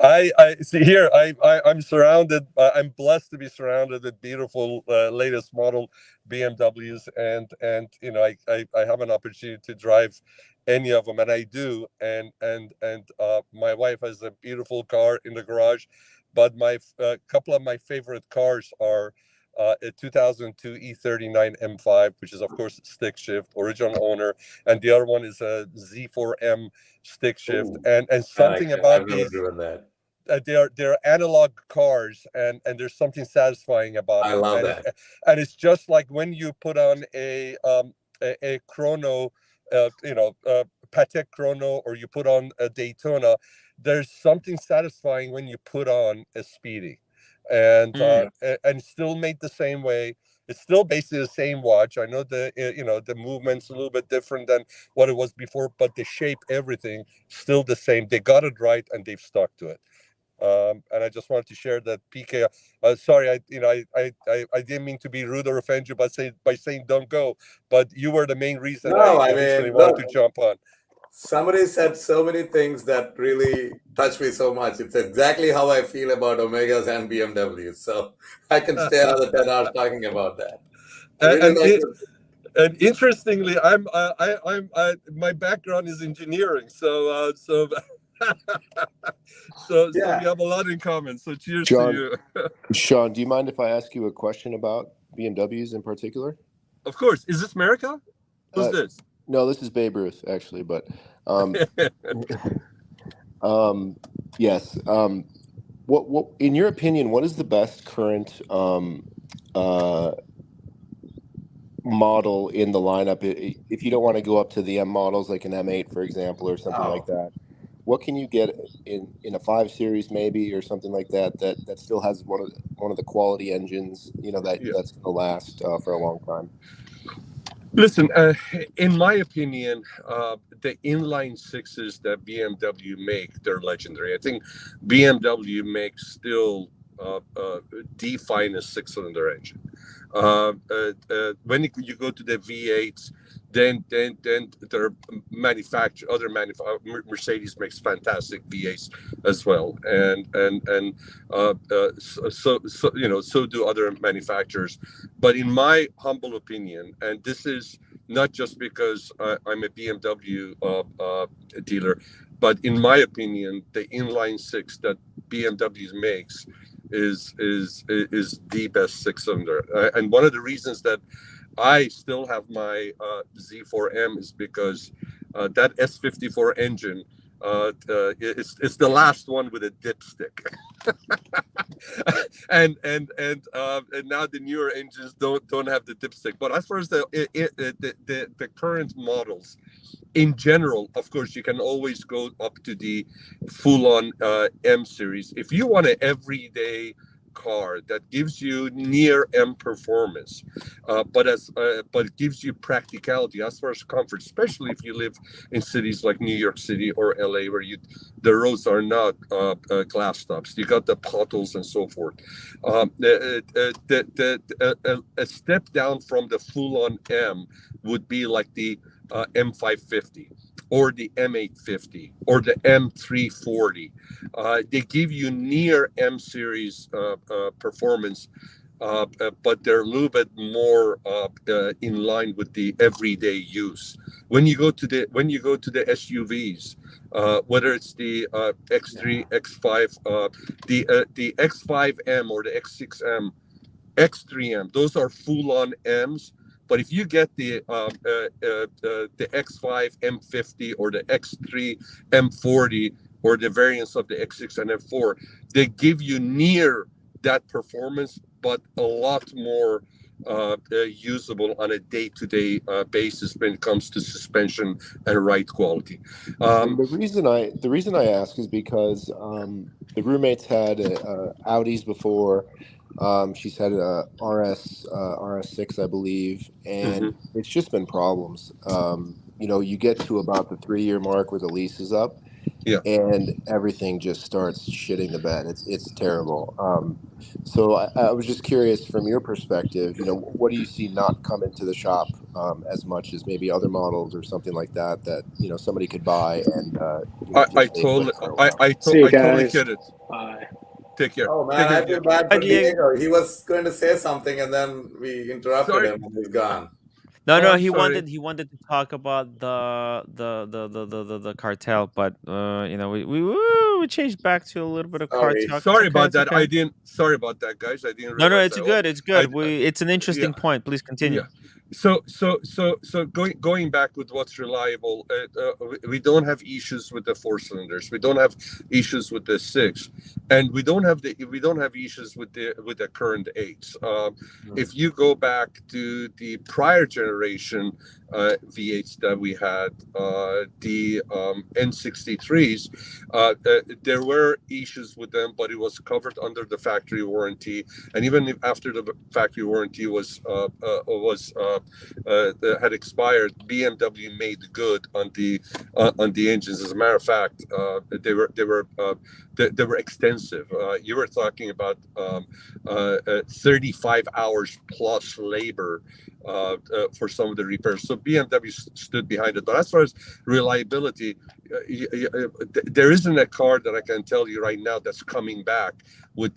I see here. I'm surrounded. I'm blessed to be surrounded with beautiful latest model BMWs, and I have an opportunity to drive any of them, and I do. And my wife has a beautiful car in the garage, but my couple of my favorite cars are a 2002 E39 M5, which is of course stick shift, original owner, and the other one is a Z4M stick shift.
Ooh,
and something about
I've never
these.
driven that.
They're analog cars, and there's something satisfying about
I
them,
love that.
and it's just like when you put on a chrono, Patek chrono, or you put on a Daytona. There's something satisfying when you put on a Speedy, and still made the same way. It's still basically the same watch. I know the movement's a little bit different than what it was before, but the shape, everything, still the same. They got it right, and they've stuck to it. And I just wanted to share that, PK. Sorry, I didn't mean to be rude or offend you by saying don't go, but you were the main reason I originally wanted to jump on.
Somebody said so many things that really touch me so much. It's exactly how I feel about Omegas and BMWs. So I can stay another 10 hours talking about that.
And interestingly, my background is engineering, so so we have a lot in common. So cheers to you.
Sean, do you mind if I ask you a question about BMWs in particular?
Of course. Is this America? Who's this?
No, this is Babe Ruth, actually. But yes. What in your opinion, what is the best current model in the lineup? If you don't want to go up to the M models, like an M8, for example, or something like that, what can you get in a 5 Series maybe, or something like that still has one of the quality engines, that's going to last for a long time?
Listen, in my opinion, the inline sixes that BMW make, they're legendary. I think BMW makes still the finest 6-cylinder engine. When you go to the V8s, then their Mercedes makes fantastic V8s as well, and so do other manufacturers. But in my humble opinion, and this is not just because I'm a BMW dealer, but in my opinion, the inline six that BMW makes is the best 6-cylinder. And one of the reasons that I still have my Z4M is because that S54 engine, it's the last one with a dipstick. and now the newer engines don't have the dipstick. But as far as the current models, in general, of course, you can always go up to the full-on M series. If you want an everyday car that gives you near M performance, but gives you practicality as far as comfort, especially if you live in cities like New York City or LA, where the roads are not glass tops. You got the potholes and so forth. A step down from the full-on M would be like the M550 or the M850 or the M340. They give you near M series performance, but they're a little bit more in line with the everyday use. When you go to the SUVs, whether it's the X3, X5, the X5M or the X6M, X3M, those are full-on M's. But if you get the X5 M50 or the X3 M40, or the variants of the X6 and F4, they give you near that performance, but a lot more usable on a day-to-day basis when it comes to suspension and ride quality.
And the reason I ask is because the roommates had Audis before. She's had a RS6, I believe, and it's just been problems. You get to about the 3-year mark where the lease is up, and everything just starts shitting the bed. It's terrible. So I was just curious from your perspective, what do you see not come into the shop as much as maybe other models or something like that somebody could buy and
I
just stay with for a while.
I totally get it. Take care.
Oh man,
Take care,
I feel
Diego.
bad for Diego. He was going to say something and then we interrupted him and he's gone.
No, he wanted to talk about the cartel, but we changed back to a little bit of cartel.
Sorry about
It's
that.
okay.
Sorry about that, guys. I didn't
No,
realize.
it's good. It's good. It's an interesting point. Please continue.
Yeah. So going back with what's reliable, we don't have issues with the 4 cylinders. We don't have issues with the 6, and we don't have issues with the current 8s. If you go back to the prior generation V8s that we had, the N63s, there were issues with them, but it was covered under the factory warranty, and even if after the factory warranty had expired, BMW made good on the engines. As a matter of fact, they were extensive. You were talking about 35 hours plus labor for some of the repairs. So BMW stood behind it. But as far as reliability, there isn't a car that I can tell you right now that's coming back with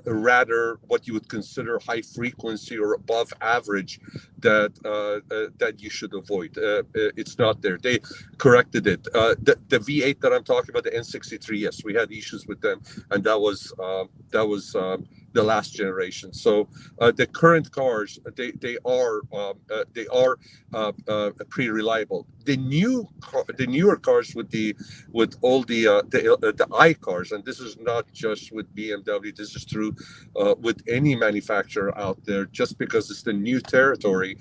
rather what you would consider high frequency or above average that you should avoid. It's not there. They corrected it. The V8 that I'm talking about, the N63, yes, we had issues with them, and that was the last generation. So the current cars, they are pretty reliable. The newer cars with all the I cars, and this is not just with BMW. This is true with any manufacturer out there. Just because it's the new territory,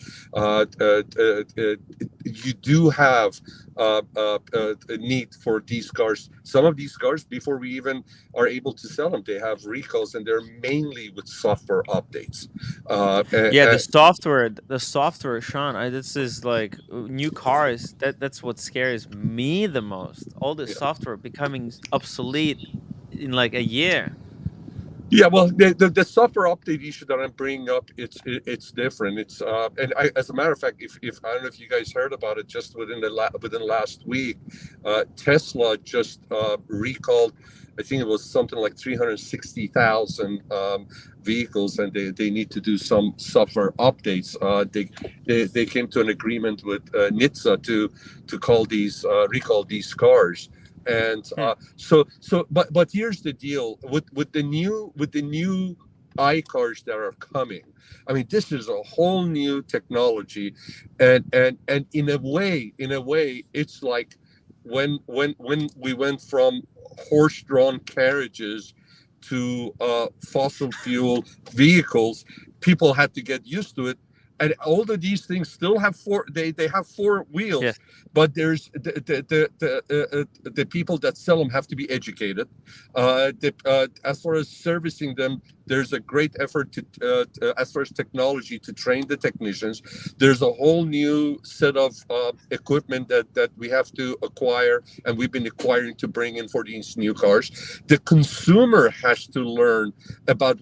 you do have a need for these cars. Some of these cars, before we even are able to sell them, they have recalls, and they're mainly with software updates.
The software, Sean. This is like new cars. That's what scares me the most. All the software becoming obsolete in like a year.
Yeah, well, the software update issue that I'm bringing up, it's different. It's as a matter of fact, if I don't know if you guys heard about it, just within last week, Tesla just recalled, I think it was something like 360,000 vehicles, and they need to do some software updates. They came to an agreement with NHTSA to recall these cars. And but here's the deal with the new I cars that are coming. I mean, this is a whole new technology, and in a way, it's like when we went from horse-drawn carriages to fossil fuel vehicles, people had to get used to it. And all of these things still have they have 4 wheels, but there's the people that sell them have to be educated. As far as servicing them, there's a great effort to as far as technology to train the technicians. There's a whole new set of equipment that we have to acquire, and we've been acquiring to bring in for these new cars. The consumer has to learn about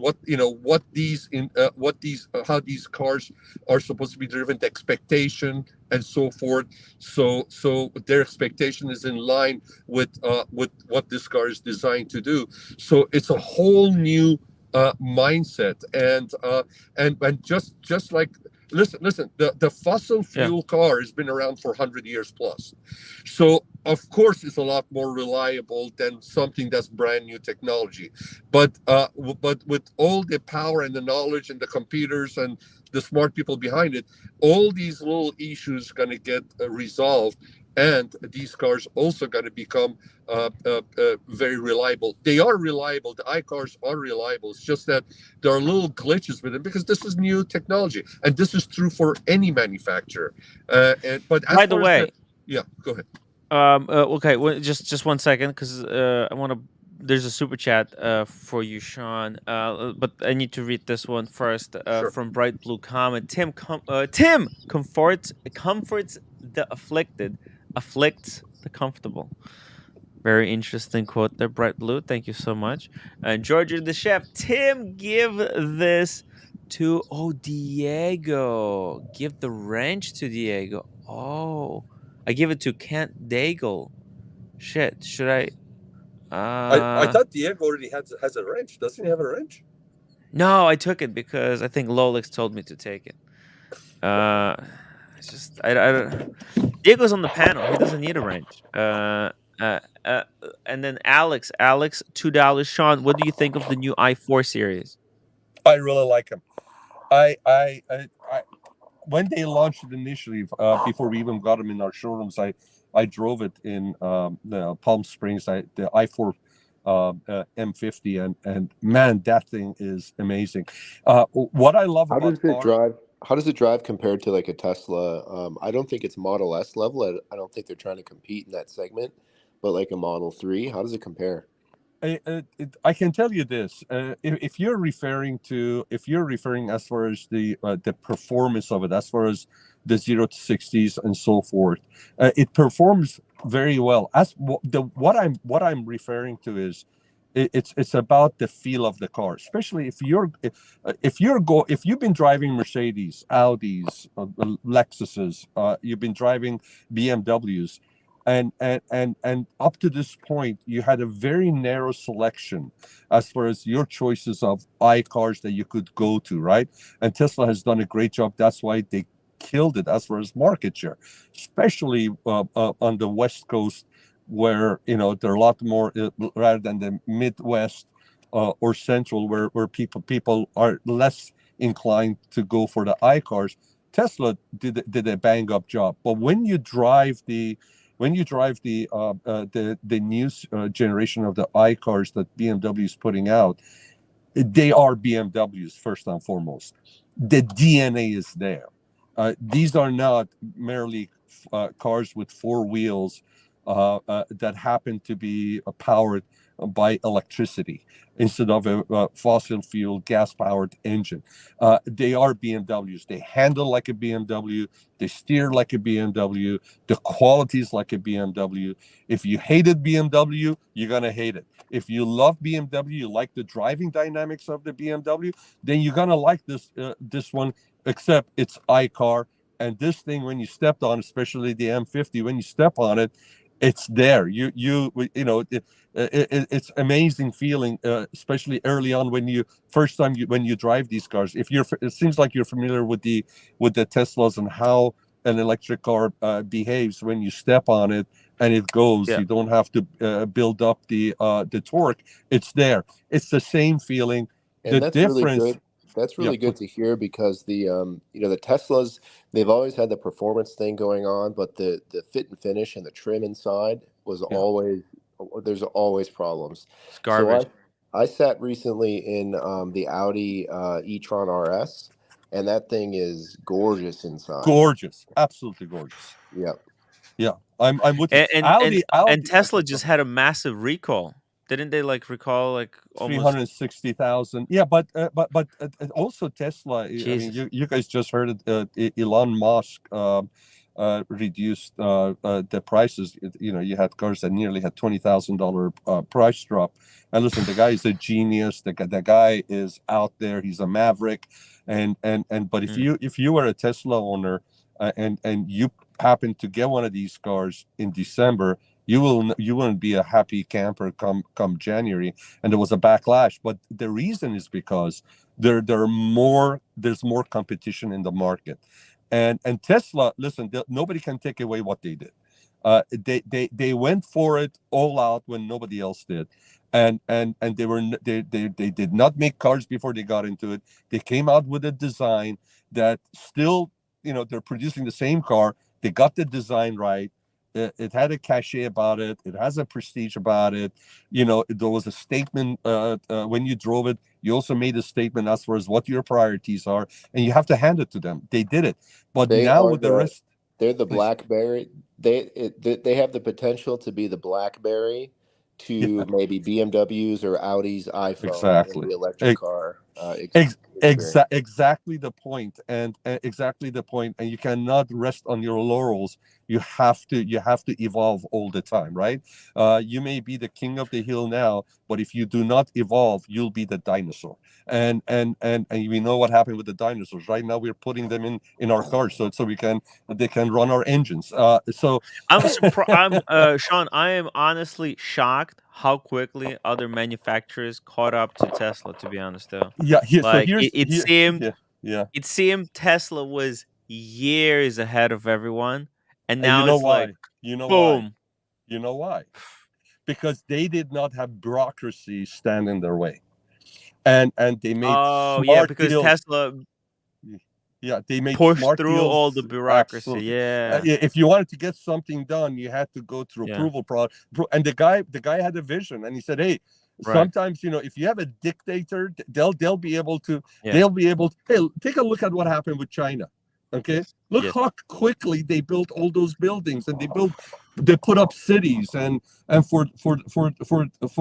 how these cars are supposed to be driven, the expectation and so forth. So their expectation is in line with what this car is designed to do. So it's a whole new mindset, and just like listen, the fossil fuel car has been around for 100 years plus. So of course it's a lot more reliable than something that's brand new technology. But with all the power and the knowledge and the computers and the smart people behind it, all these little issues going to get resolved, and these cars also going to become very reliable. They are reliable. The iCars are reliable. It's just that there are little glitches with them because this is new technology, and this is true for any manufacturer. But as
By the
far as
way,
yeah, go ahead.
Okay, just 1 second, because I want to. There's a super chat for you, Sean. But I need to read this one first.
Sure.
From Bright Blue Comet, Tim comforts the afflicted, afflicts the comfortable. Very interesting quote there, Bright Blue. Thank you so much. And Georgia the chef, Tim, give this to Diego. Give the wrench to Diego. Oh, I give it to Kent Daigle. Shit, should I?
I thought Diego already has a wrench. Doesn't he have a wrench?
No, I took it because I think Lolix told me to take it. It's just I don't. Diego's on the panel. He doesn't need a wrench. And then Alex, $2. Sean, what do you think of the new i4 series?
I really like him. I when they launched it initially, before we even got them in our showrooms, I drove it in Palm Springs. The i4 M50, and man, that thing is amazing. What I love
How does it drive? How does it drive compared to like a Tesla? I don't think it's Model S level. I don't think they're trying to compete in that segment, but like a Model 3, how does it compare?
I can tell you this: if you're referring as far as the performance of it, as far as the 0 to 60s and so forth, it performs very well. As what I'm referring to is, it's about the feel of the car, especially if you've been driving Mercedes, Audis, Lexuses, you've been driving BMWs. And up to this point, you had a very narrow selection as far as your choices of iCars that you could go to, right? And Tesla has done a great job. That's why they killed it as far as market share, especially on the West Coast, where there are a lot more rather than the Midwest or Central, where people are less inclined to go for the iCars. Tesla did a bang up job, but when you drive the new generation of the iCars that BMW is putting out, they are BMWs first and foremost. The DNA is there. These are not merely cars with four wheels that happen to be powered by electricity instead of a fossil fuel gas powered engine. They are BMWs. They handle like a BMW. They steer like a BMW. The quality is like a BMW. If you hated BMW, you're gonna hate it. If you love BMW, you like the driving dynamics of the BMW, then you're gonna like this one. Except it's iCar, and this thing, when you stepped on, especially the M50, when you step on it, it's there. It's amazing feeling, especially early on when you drive these cars. It seems like you're familiar with the Teslas and how an electric car behaves when you step on it and it goes. Yeah. You don't have to build up the torque. It's there. It's the same feeling.
And that's difference. Really good. That's really good to hear, because the the Teslas, they've always had the performance thing going on, but the fit and finish and the trim inside was always, there's always problems.
It's garbage.
So I sat recently in the Audi e-tron RS, and that thing is gorgeous inside.
Gorgeous, absolutely gorgeous.
Yeah.
I'm with you.
Audi, and Tesla just had a massive recall. Didn't they recall almost
360,000? Yeah, but also Tesla. Jesus. I mean, you guys just heard it. Elon Musk reduced the prices. You had cars that nearly had $20,000 price drop. And listen, the guy is a genius. The guy is out there. He's a maverick. But if you were a Tesla owner and you happen to get one of these cars in December, you wouldn't be a happy camper come January, and there was a backlash. But the reason is because there's more competition in the market, and Tesla, listen, nobody can take away what they did. They went for it all out when nobody else did, and they did not make cars before they got into it. They came out with a design that still, they're producing the same car. They got the design right. it had a cachet about it. It has a prestige about it. You know, there was a statement when you drove it. You also made a statement as far as what your priorities are, and you have to hand it to them. They did it, but
They
now
are
with the rest,
they're the BlackBerry. They have the potential to be the BlackBerry to maybe BMWs or Audi's iPhone in
exactly.
the electric car experience.
Exactly the point, and exactly the point. And you cannot rest on your laurels. You have to evolve all the time, right? You may be the king of the hill now, but if you do not evolve, you'll be the dinosaur. And we know what happened with the dinosaurs. Right now, we're putting them in our cars so they can run our engines. So
I'm surprised. Sean, I am honestly shocked how quickly other manufacturers caught up to Tesla. To be honest, though,
yeah. So
like it seemed,
yeah.
it seemed Tesla was years ahead of everyone, and
And you
now
know
it's like,
why? You know why?
boom.
You know why? Because they did not have bureaucracy stand in their way, and they made
Oh yeah,
smart
because
deals.
Tesla
Yeah, they made
pushed
smart
through all the
deals.
bureaucracy.
Absolutely.
Yeah,
If you wanted to get something done, you had to go through
yeah,
approval process. And the guy had a vision, and he said, "Hey,
right.
sometimes if you have a dictator, they'll be able to
Yeah,
Hey, take a look at what happened with China. Okay, look
yes,
how quickly they built all those buildings, and they put up cities, and for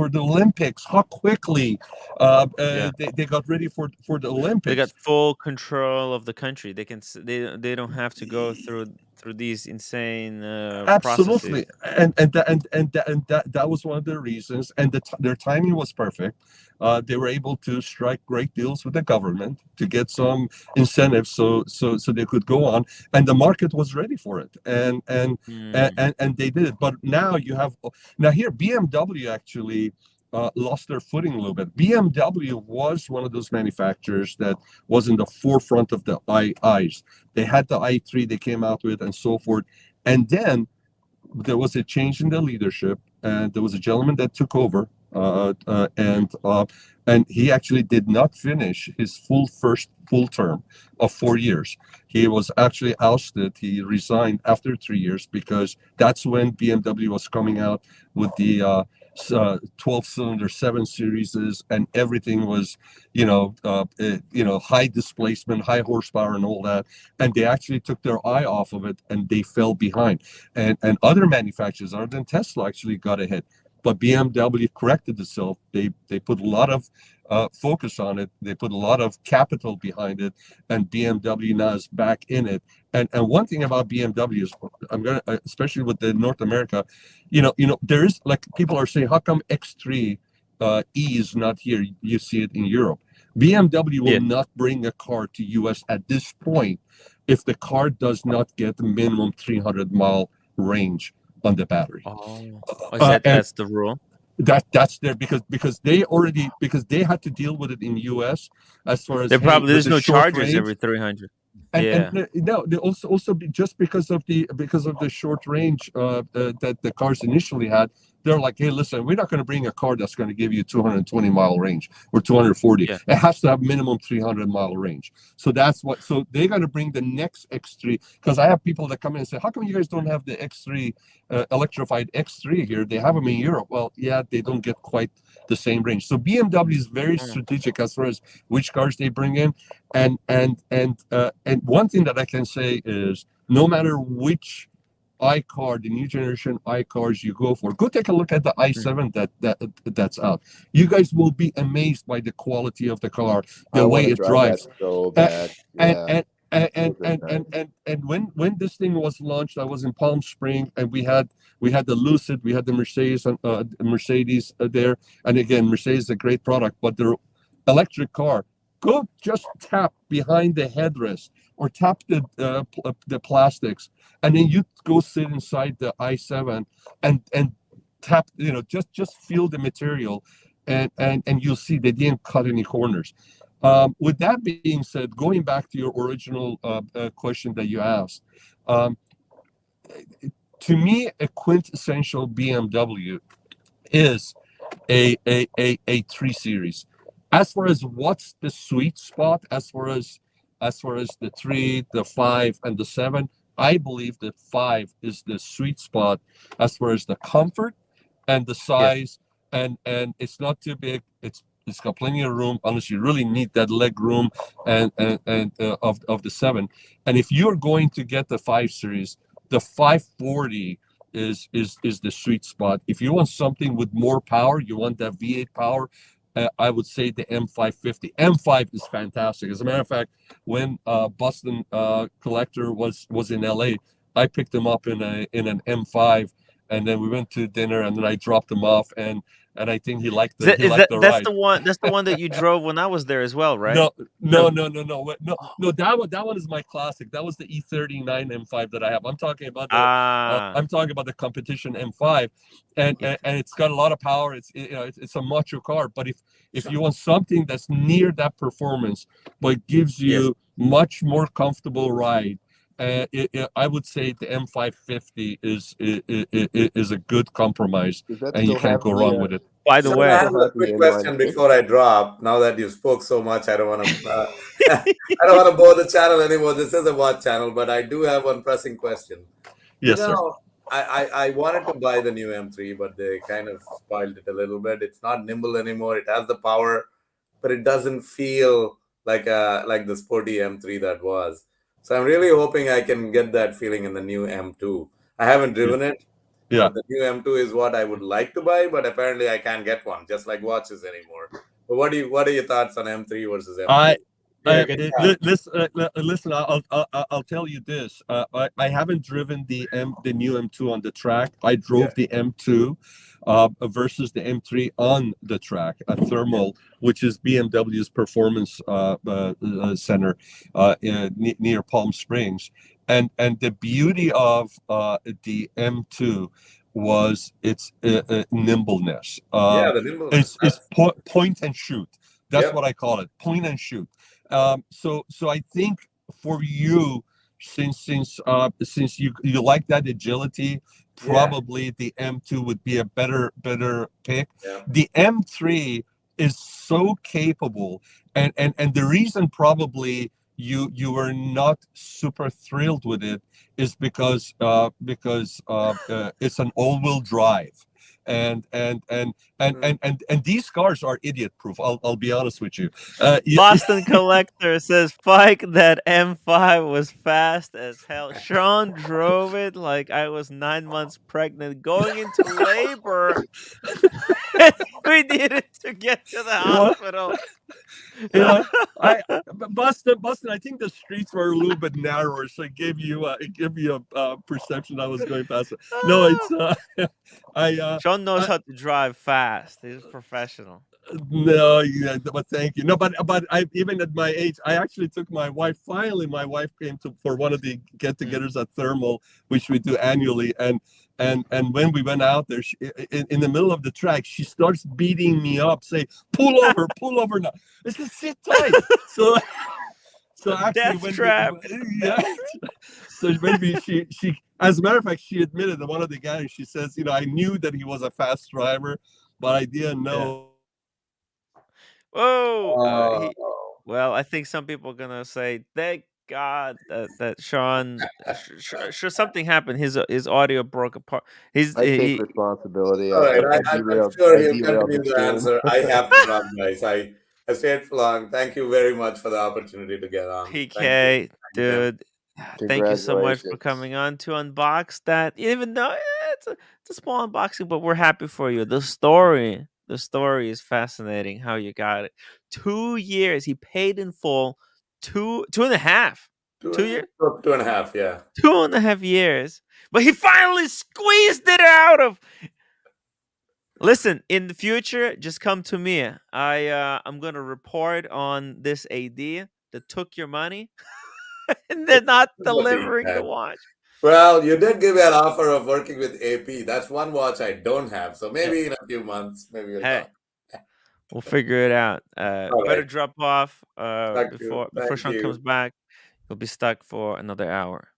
the Olympics, how quickly
yeah.
they got ready for the
They got
Olympics.
full control of the country. They can they don't have to go through these insane processes.
Absolutely, and that was one of the reasons, and their timing was perfect. They were able to strike great deals with the government to get some incentives, so they could go on, and the market was ready for it, and they did it. But now here BMW actually lost their footing a little bit. BMW was one of those manufacturers that was in the forefront of the eyes. They had the i3 they came out with, and so forth. And then there was a change in the leadership, and there was a gentleman that took over, and he actually did not finish his first full term of 4 years. He was actually ousted. He resigned after 3 years because that's when BMW was coming out with the 12-cylinder 7 series, and everything was, high displacement, high horsepower, and all that. And they actually took their eye off of it, and they fell behind. And other manufacturers other than Tesla actually got ahead, but BMW corrected itself. They put a lot of focus on it. They put a lot of capital behind it, and BMW now is back in it. And one thing about BMW is, especially with the North America, there is, like, people are saying, how come X3 E is not here? You see it in Europe. BMW will not bring a car to US at this point if the car does not get the minimum 300-mile range on the battery.
Oh, is that's the rule?
That's there because they had to deal with it in US as far as,
There
hey,
probably
with
there's
the
no
short
charges
range.
every 300.
And
Yeah.
no, they also just because of the short range that the cars initially had, they're like, hey, listen, we're not going to bring a car that's going to give you 220-mile range or 240.
Yeah.
It has to have minimum 300-mile range. So they're going to bring the next X3, because I have people that come in and say, how come you guys don't have the X3 electrified X3 here? They have them in Europe. Well, yeah, they don't get quite the same range. So BMW is very strategic as far as which cars they bring in. And one thing that I can say is, no matter which iCar, the new generation iCars you go for, go take a look at the i7 that's out. You guys will be amazed by the quality of the car, the way it drives.
That so bad. Yeah.
And when this thing was launched, I was in Palm Springs, and we had the Lucid, we had the Mercedes there, and again, Mercedes is a great product, but their electric car, go just tap behind the headrest or tap the plastics, and then you go sit inside the i7 and tap, just feel the material, and you'll see they didn't cut any corners. With that being said, going back to your original question that you asked, to me, a quintessential BMW is a 3 Series. As far as what's the sweet spot, as far as the 3, the 5, and the 7, I believe that 5 is the sweet spot as far as the comfort and the size, and it's not too big. It's got plenty of room unless you really need that leg room and of the 7. And if you're going to get the 5 series, the 540 is the sweet spot. If you want something with more power, you want that V8 power, I would say the M550. M5 is fantastic. As a matter of fact, when Boston Collector was in LA, I picked him up in an M5, and then we went to dinner, and then I dropped him off, and I think he liked the
That's
ride.
the one. That's the one that you drove when I was there as well, right?
No. That one is my classic. That was the E39 M5 that I have. I'm talking about the competition M5, and it's got a lot of power. It's a macho car. But if you want something that's near that performance, but gives you much more comfortable ride, I would say the M550 is a good compromise, and you can't go wrong with it.
By the way,
I have a quick question before I drop. Now that you spoke so much, I don't want to. I don't want to bore the channel anymore. This is a watch channel, but I do have one pressing question.
Yes, sir.
I wanted to buy the new M3, but they kind of spoiled it a little bit. It's not nimble anymore. It has the power, but it doesn't feel like the sporty M3 that was. So I'm really hoping I can get that feeling in the new M2. I haven't driven it.
Yeah.
But the new M2 is what I would like to buy, but apparently I can't get one, just like watches anymore. But what are your thoughts on M3 versus M2?
Listen. I'll tell you this. I haven't driven the new M2 on the track. I drove the M2 versus the M3 on the track at Thermal, which is BMW's performance center near Palm Springs, and the beauty of the M2 was its nimbleness.
The nimbleness.
It's point and shoot. That's what I call it, point and shoot. So I think for you, since you like that agility, probably the M2 would be a better pick. The M3 is so capable, and the reason probably you were not super thrilled with it is because it's an all-wheel drive. And these cars are idiot proof. I'll be honest with you.
Boston Collector says Spike that M5 was fast as hell. Sean drove it like I was 9 months pregnant, going into labor. We needed to get to the hospital.
Boston, I think the streets were a little bit narrower, so it gave you a perception I was going fast. No, it's
Sean knows how to drive fast. He's a professional.
No, but thank you. No, but even at my age, I actually took my wife. Finally, my wife came for one of the get-togethers at Thermal, which we do annually, and when we went out there, in the middle of the track, she starts beating me up, say, "Pull over now." I said, "Sit tight." So actually, she, as a matter of fact, she admitted to one of the guys. She says, I knew that he was a fast driver, but I didn't know.
Whoa! Well, I think some people are gonna say, "Thank God that Sean, sure something happened. His audio broke apart.
I take responsibility.
All right, I'm sure he'll continue
the
to answer. I have to drop, guys. I stayed for long. Thank you very much for the opportunity to get on.
PK, dude. Thank you so much for coming on to unbox that. Even though it's a small unboxing, but we're happy for you. The story is fascinating. How you got it? 2 years. He paid in full. Two and a half. 2 years.
2.5. Yeah.
2.5 years. But he finally squeezed it out of. Listen, in the future, just come to me. I'm gonna report on this AD that took your money. And they're not delivering the watch.
Well, you did give me an offer of working with AP. That's one watch I don't have. So maybe in a few months, maybe we'll talk.
We'll figure it out. Better drop off before
Thank
Sean
you.
comes back. He'll be stuck for another hour.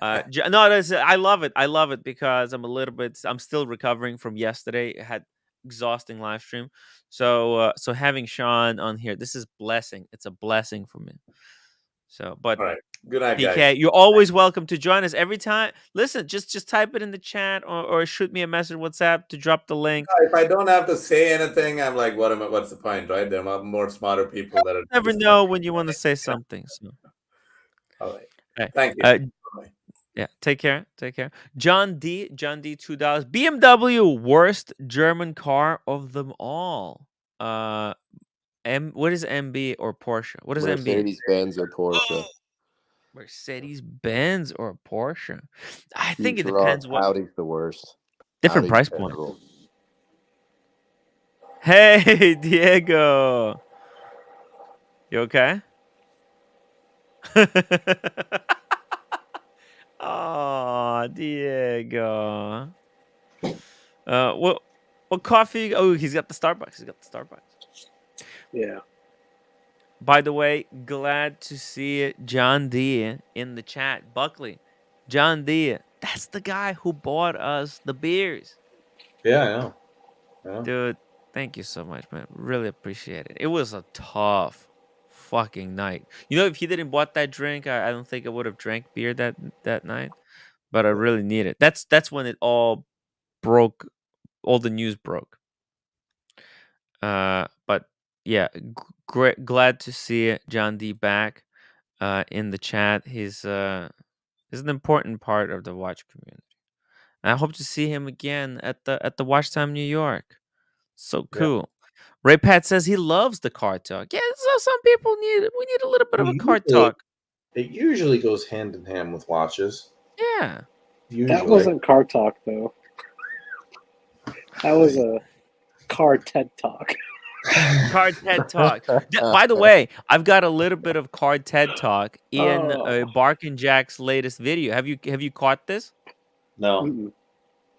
No, I love it. I love it because I'm still recovering from yesterday. I had exhausting live stream. So having Sean on here, this is blessing. It's a blessing for me. So, but
Good night,
PK,
guys.
you're always welcome to join us every time. Listen, just type it in the chat or shoot me a message WhatsApp to drop the link.
If I don't have to say anything, I'm like, what's the point, right? There are more smarter people that are
Never
listening.
know when you want to say something. So.
All right.
Right.
Thank you.
Yeah, take care. Take care. John D, $2. BMW worst German car of them all. What is MB or Porsche? What is MB?
Mercedes Benz or Porsche.
Mercedes Benz or Porsche? I think it
Huge rock.
depends what
Audi's the worst.
different
Audi's
price point.
terrible.
Hey, Diego. You okay? Oh, Diego. What coffee? Oh, he's got the Starbucks. He's got the Starbucks.
Yeah.
By the way, glad to see John D in the chat. Buckley, John D, that's the guy who bought us the beers.
Yeah, I know. Yeah.
Dude, thank you so much, man. Really appreciate it. It was a tough fucking night. You know, if he didn't bought that drink, I don't think I would have drank beer that night. But I really need it. That's when it all broke. All the news broke. But yeah, great. Glad to see John D back in the chat. He's an important part of the watch community. And I hope to see him again at the Watch Time New York. So cool. Ray Pat says he loves the car talk. Yeah, so some people we need a little bit of a car talk.
It usually goes hand in hand with watches.
Yeah.
Usually.
That wasn't car talk though. That was a car TED talk.
Car TED talk. By the way, I've got a little bit of car TED talk in Bark and Jack's latest video. Have you caught this?
No.
Mm-mm.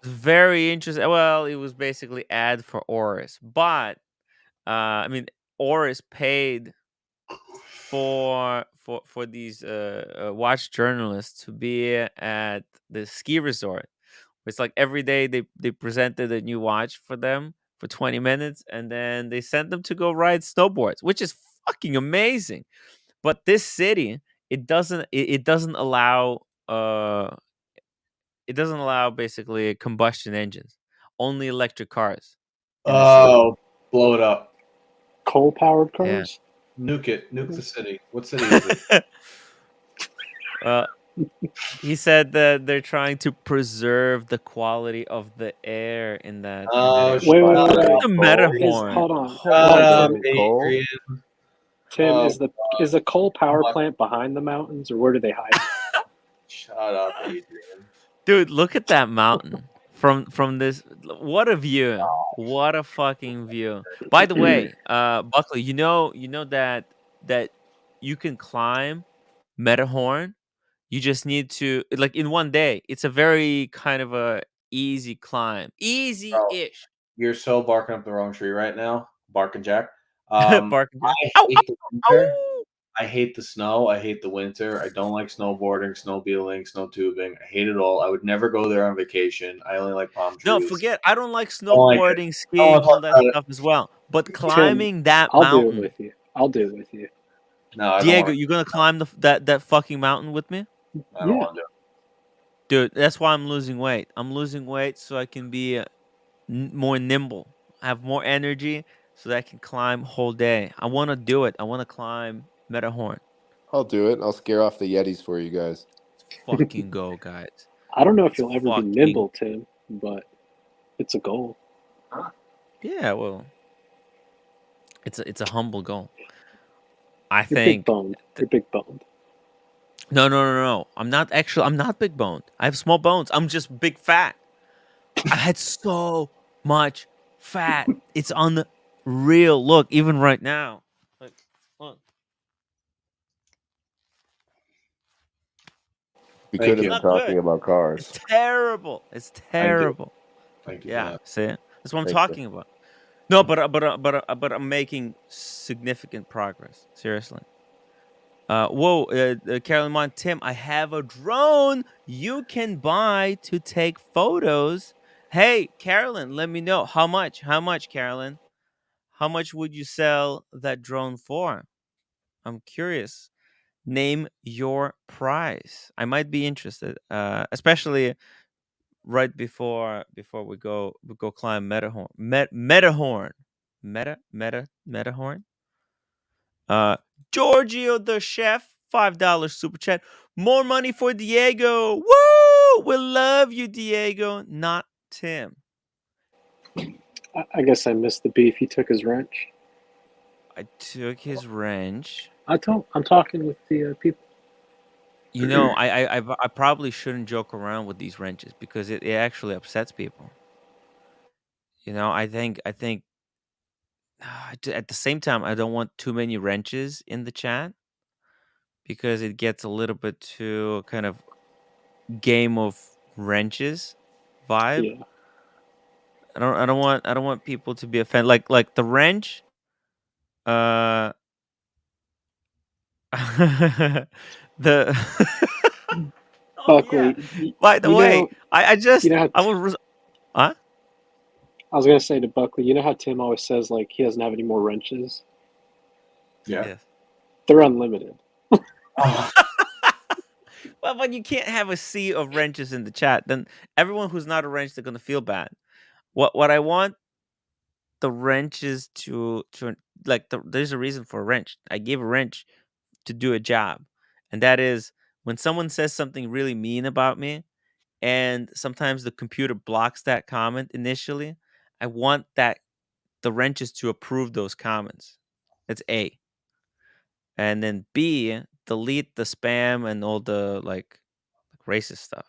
Very interesting. Well, it was basically ad for Oris, but I mean, Oris paid for these watch journalists to be at the ski resort. It's like every day they presented a new watch for them for 20 minutes, and then they sent them to go ride snowboards, which is fucking amazing. But this city, it doesn't allow basically combustion engines, only electric cars.
Oh, blow it up.
Coal powered cars?
Yeah.
Nuke it. Nuke the city. What city is it?
He said that they're trying to preserve the quality of the air in that.
Wait.
The Matterhorn.
Hold on. Tim, is the coal power plant behind the mountains, or where do they hide?
Shut up, Adrian.
Dude, look at that mountain from this. What a view! What a fucking view! By the way, Buckley, you know that you can climb Matterhorn. You just need to, like, in one day. It's a very kind of a easy climb, easy-ish.
You're so barking up the wrong tree right now, Bark and Jack.
Bark and Jack.
I hate the winter. I hate the snow. I hate the winter. I don't like snowboarding, snowmobiling, snow tubing. I hate it all. I would never go there on vacation. I only like palm trees.
No, forget. I don't like snowboarding, skiing, all that stuff as well. But climbing that mountain.
I'll do it with you. I'll do it with you.
No,
Diego, you gonna climb that fucking mountain with me?
I don't want to.
Dude, that's why I'm losing weight. I'm losing weight so I can be more nimble, have more energy, so that I can climb whole day. I want to do it. I want to climb Matterhorn.
I'll do it. I'll scare off the Yetis for you guys.
Fucking go, guys.
I don't know if you'll ever be nimble, Tim, but it's a goal.
Yeah, well, it's a humble goal. I
You're
think.
Big boned. You're big boned.
No. I'm not big boned. I have small bones. I'm just big fat. I had so much fat. It's unreal. Look, even right now. Look.
We could have been talking about cars.
It's terrible. It's terrible.
Thank you.
Yeah, see, that's what I'm
Thank
talking about. No, but I'm making significant progress. Seriously. Carolyn Mont, Tim, I have a drone you can buy to take photos. Hey, Carolyn, let me know how much. How much, Carolyn? How much would you sell that drone for? I'm curious. Name your price. I might be interested, especially right before we go climb Metahorn. Metahorn. Metahorn. Giorgio the chef, $5 super chat. More money for Diego. Woo! We love you, Diego. Not Tim.
I guess I missed the beef. He took his wrench.
I took his wrench.
I'm talking with the people.
You know, I probably shouldn't joke around with these wrenches because it actually upsets people. You know, I think at the same time I don't want too many wrenches in the chat because it gets a little bit too kind of game of wrenches vibe.
Yeah.
I don't want people to be offended. Like the wrench. The
Buckley,
By the
you
way,
know,
I just
you know how
I was huh?
I was gonna say to Buckley, you know how Tim always says like he doesn't have any more wrenches?
Yeah.
Yes.
They're unlimited.
Well, but you can't have a sea of wrenches in the chat. Then everyone who's not a wrench, they're gonna feel bad. What I want the wrenches to like there's a reason for a wrench. I gave a wrench to do a job. And that is when someone says something really mean about me and sometimes the computer blocks that comment initially, I want that the wrenches to approve those comments. That's A. And then B, delete the spam and all the like racist stuff,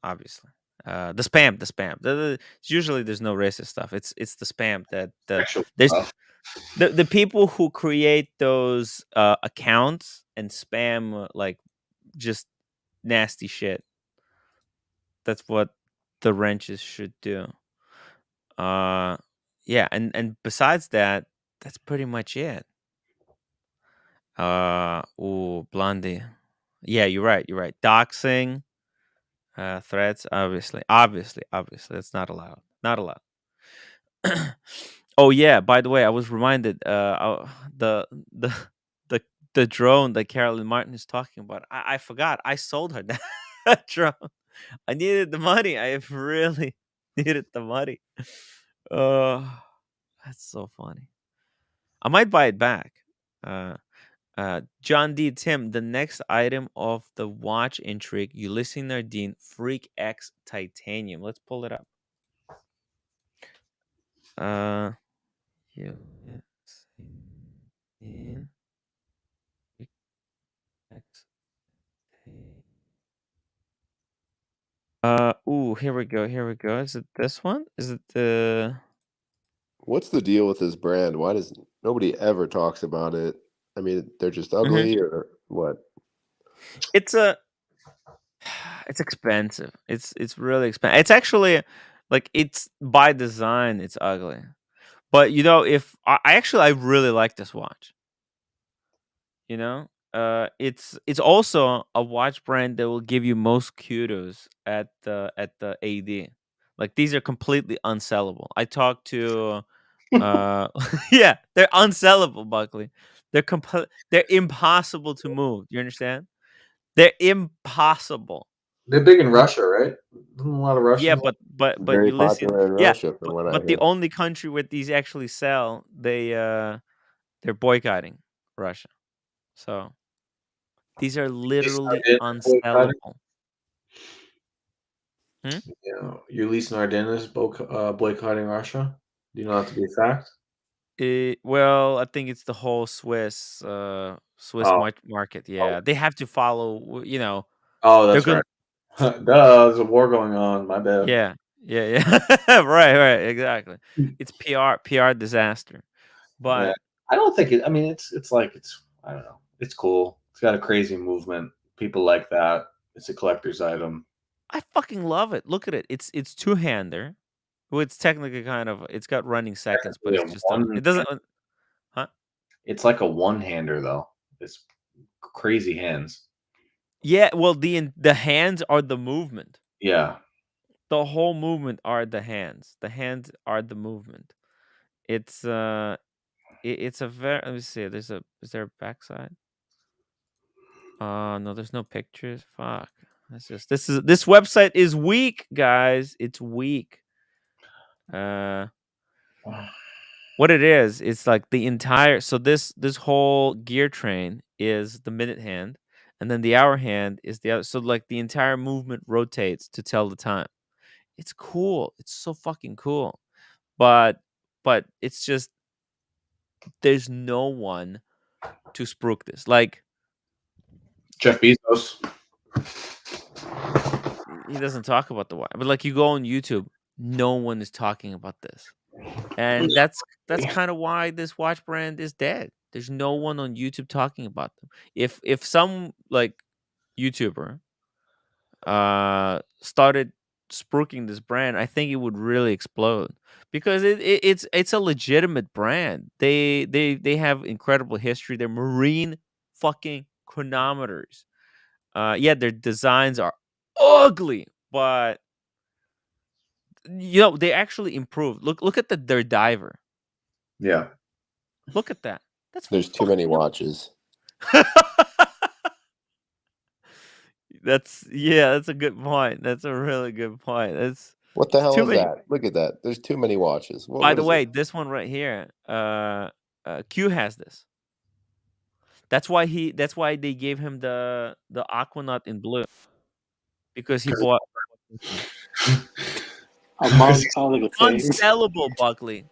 obviously. The spam. Usually there's no racist stuff. It's the spam that
Actual
there's
stuff.
the people who create those accounts and spam like just nasty shit. That's what the wrenches should do. Yeah, and besides that, that's pretty much it. Ooh, Blondie. Yeah, you're right. You're right. Doxing, threats, obviously, that's not allowed. Not allowed. Oh yeah. By the way, I was reminded. The the the the drone that Carolyn Martin is talking about. I forgot. I sold her that drone. I needed the money. I really needed the money. Uh, that's so funny. I might buy it back. Uh, John D. Tim, the next item of the watch intrigue, Ulysses Nardine Freak X Titanium. Let's pull it up. Yeah. Ooh, here we go. Here we go. Is it this one? Is it the?
What's the deal with this brand? Why does nobody ever talks about it? I mean, they're just ugly or what?
It's it's expensive. It's really expensive. It's actually like it's by design. It's ugly, but if I really like this watch. It's also a watch brand that will give you most kudos at the AD. Like these are completely unsellable. I talked to yeah, they're unsellable, Buckley. They're impossible to move. You understand? They're impossible.
They're big in Russia, right? Isn't a lot of
Yeah,
Russians?
but
Very
Ulysses,
popular in
yeah,
Russia, from what I
but the
hear.
only country where these actually sell, they're boycotting Russia. So these are literally unsellable. Hmm?
Ulysse Nardin is boycotting Russia. Do you know that to be a fact?
Well, I think it's the whole Swiss
Oh.
market. Yeah, they have to follow.
Oh,
They're
that's
gonna.
right. Duh, there's a war going on. My bad.
Yeah. Right, exactly. It's PR disaster.
Yeah.
But
I don't think it. I mean, it's like I don't know. It's cool. It's got a crazy movement. People like that. It's a collector's item.
I fucking love it. Look at it. It's two-hander. Well, it's technically it's got running seconds, but
Technically
it's
a
just
one.
it doesn't. Huh?
It's like a one-hander though. It's crazy hands.
Yeah. Well, the hands are the movement.
Yeah.
The whole movement are the hands. The hands are the movement. It's it's a very. Let me see. Is there a backside? No, there's no pictures. Fuck. This website is weak, guys. It's weak. What it is, it's like the entire this whole gear train is the minute hand, and then the hour hand is the other. So like the entire movement rotates to tell the time. It's cool. It's so fucking cool. But it's just there's no one to spruik this. Like
Jeff Bezos.
He doesn't talk about the watch, but like you go on YouTube, no one is talking about this, and that's kind of why this watch brand is dead. There's no one on YouTube talking about them. If some like YouTuber started spruiking this brand, I think it would really explode because it's a legitimate brand. They have incredible history. They're marine fucking chronometers. Yeah, their designs are ugly, but they actually improved. Look at their diver.
Yeah.
Look at that.
There's too many watches.
That's a good point. That's a really good point.
What the hell
too
is
many.
that? Look at that. There's too many watches.
By
What
the
is
way,
it?
this one right here, Q has this. That's why they gave him the Aquanaut in blue, because he bought unsellable, Buckley.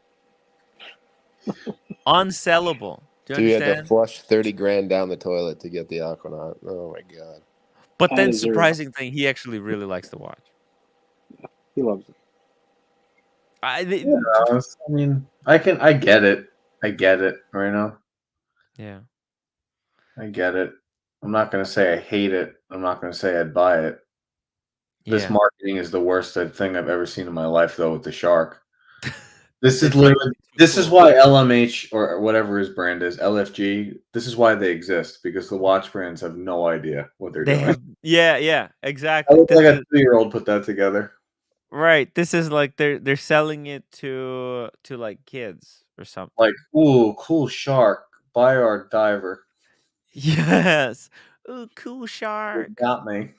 Unsellable. Do you
So you had to
understand?
flush 30 grand down the toilet to get the Aquanaut. Oh my god.
But then, surprising thing, he actually really likes the watch.
He loves it.
I mean, I get it. I get it right now.
Yeah.
I get it. I'm not going to say I hate it. I'm not going to say I'd buy it. This marketing is the worst thing I've ever seen in my life, though, with the shark. This is literally, this is why LMH or whatever his brand is, LFG, this is why they exist, because the watch brands have no idea what they're doing.
Yeah,
I
exactly.
look like a 3-year-old put that together.
Right. This is like they're selling it to like kids or something.
Like, ooh, cool shark. Buy our diver.
Yes. Ooh, cool shark.
You got me.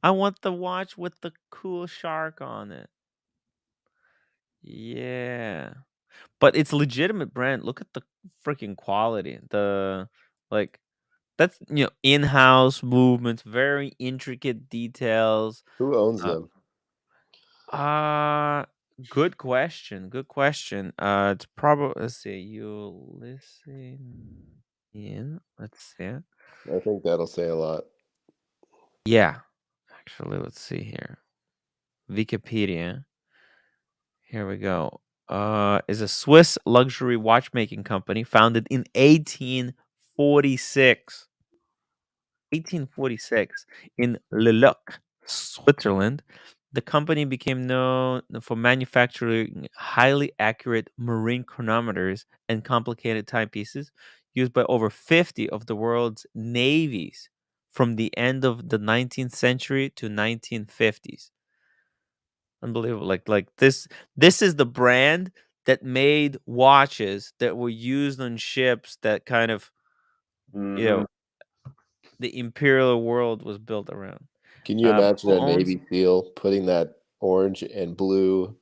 I want the watch with the cool shark on it. Yeah. But it's legitimate brand. Look at the freaking quality. That's in-house movements, very intricate details.
Who owns them?
Good question. Good question. It's probably, let's see, you listen in. Let's see.
I think that'll say a lot.
Yeah. Actually, let's see here. Wikipedia. Here we go. Is a Swiss luxury watchmaking company founded in 1846. 1846 in Leleuc, Switzerland. The company became known for manufacturing highly accurate marine chronometers and complicated timepieces used by over 50 of the world's navies from the end of the 19th century to 1950s. Unbelievable. Like this is the brand that made watches that were used on ships that kind of the imperial world was built around.
Can you imagine
Who
a
owns?
Navy SEAL putting that orange and blue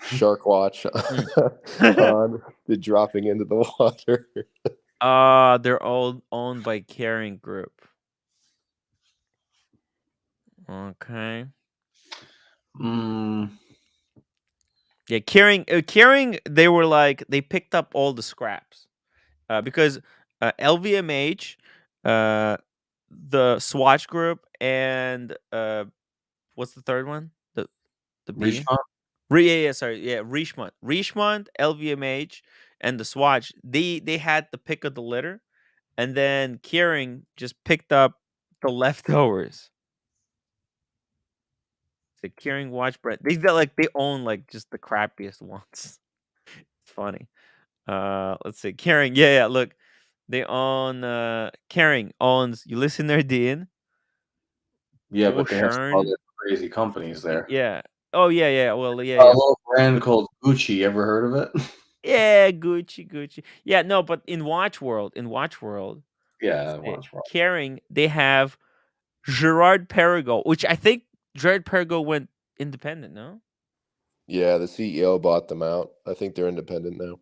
shark watch on, the dropping into the water?
They're all owned by Caring Group. Okay. Yeah, Caring. They were like they picked up all the scraps, because LVMH, the Swatch Group, and what's the third one? The B. Richemont, LVMH, and the Swatch. They had the pick of the litter, and then Kering just picked up the leftovers. The Kering watch brand. They own like just the crappiest ones. It's funny. Let's see. Kering. Yeah. Look, they own. Kering owns. You listen there, Dean.
Yeah, but they have some other crazy companies there.
Yeah. Oh yeah. Well, yeah.
A little brand called Gucci. Ever heard of it?
Yeah, Gucci. Yeah, no, but in Watch World,
Yeah, what's wrong?
Kering, they have Gerard Perregaux, which I think Gerard Perregaux went independent, no?
Yeah, the CEO bought them out. I think they're independent now.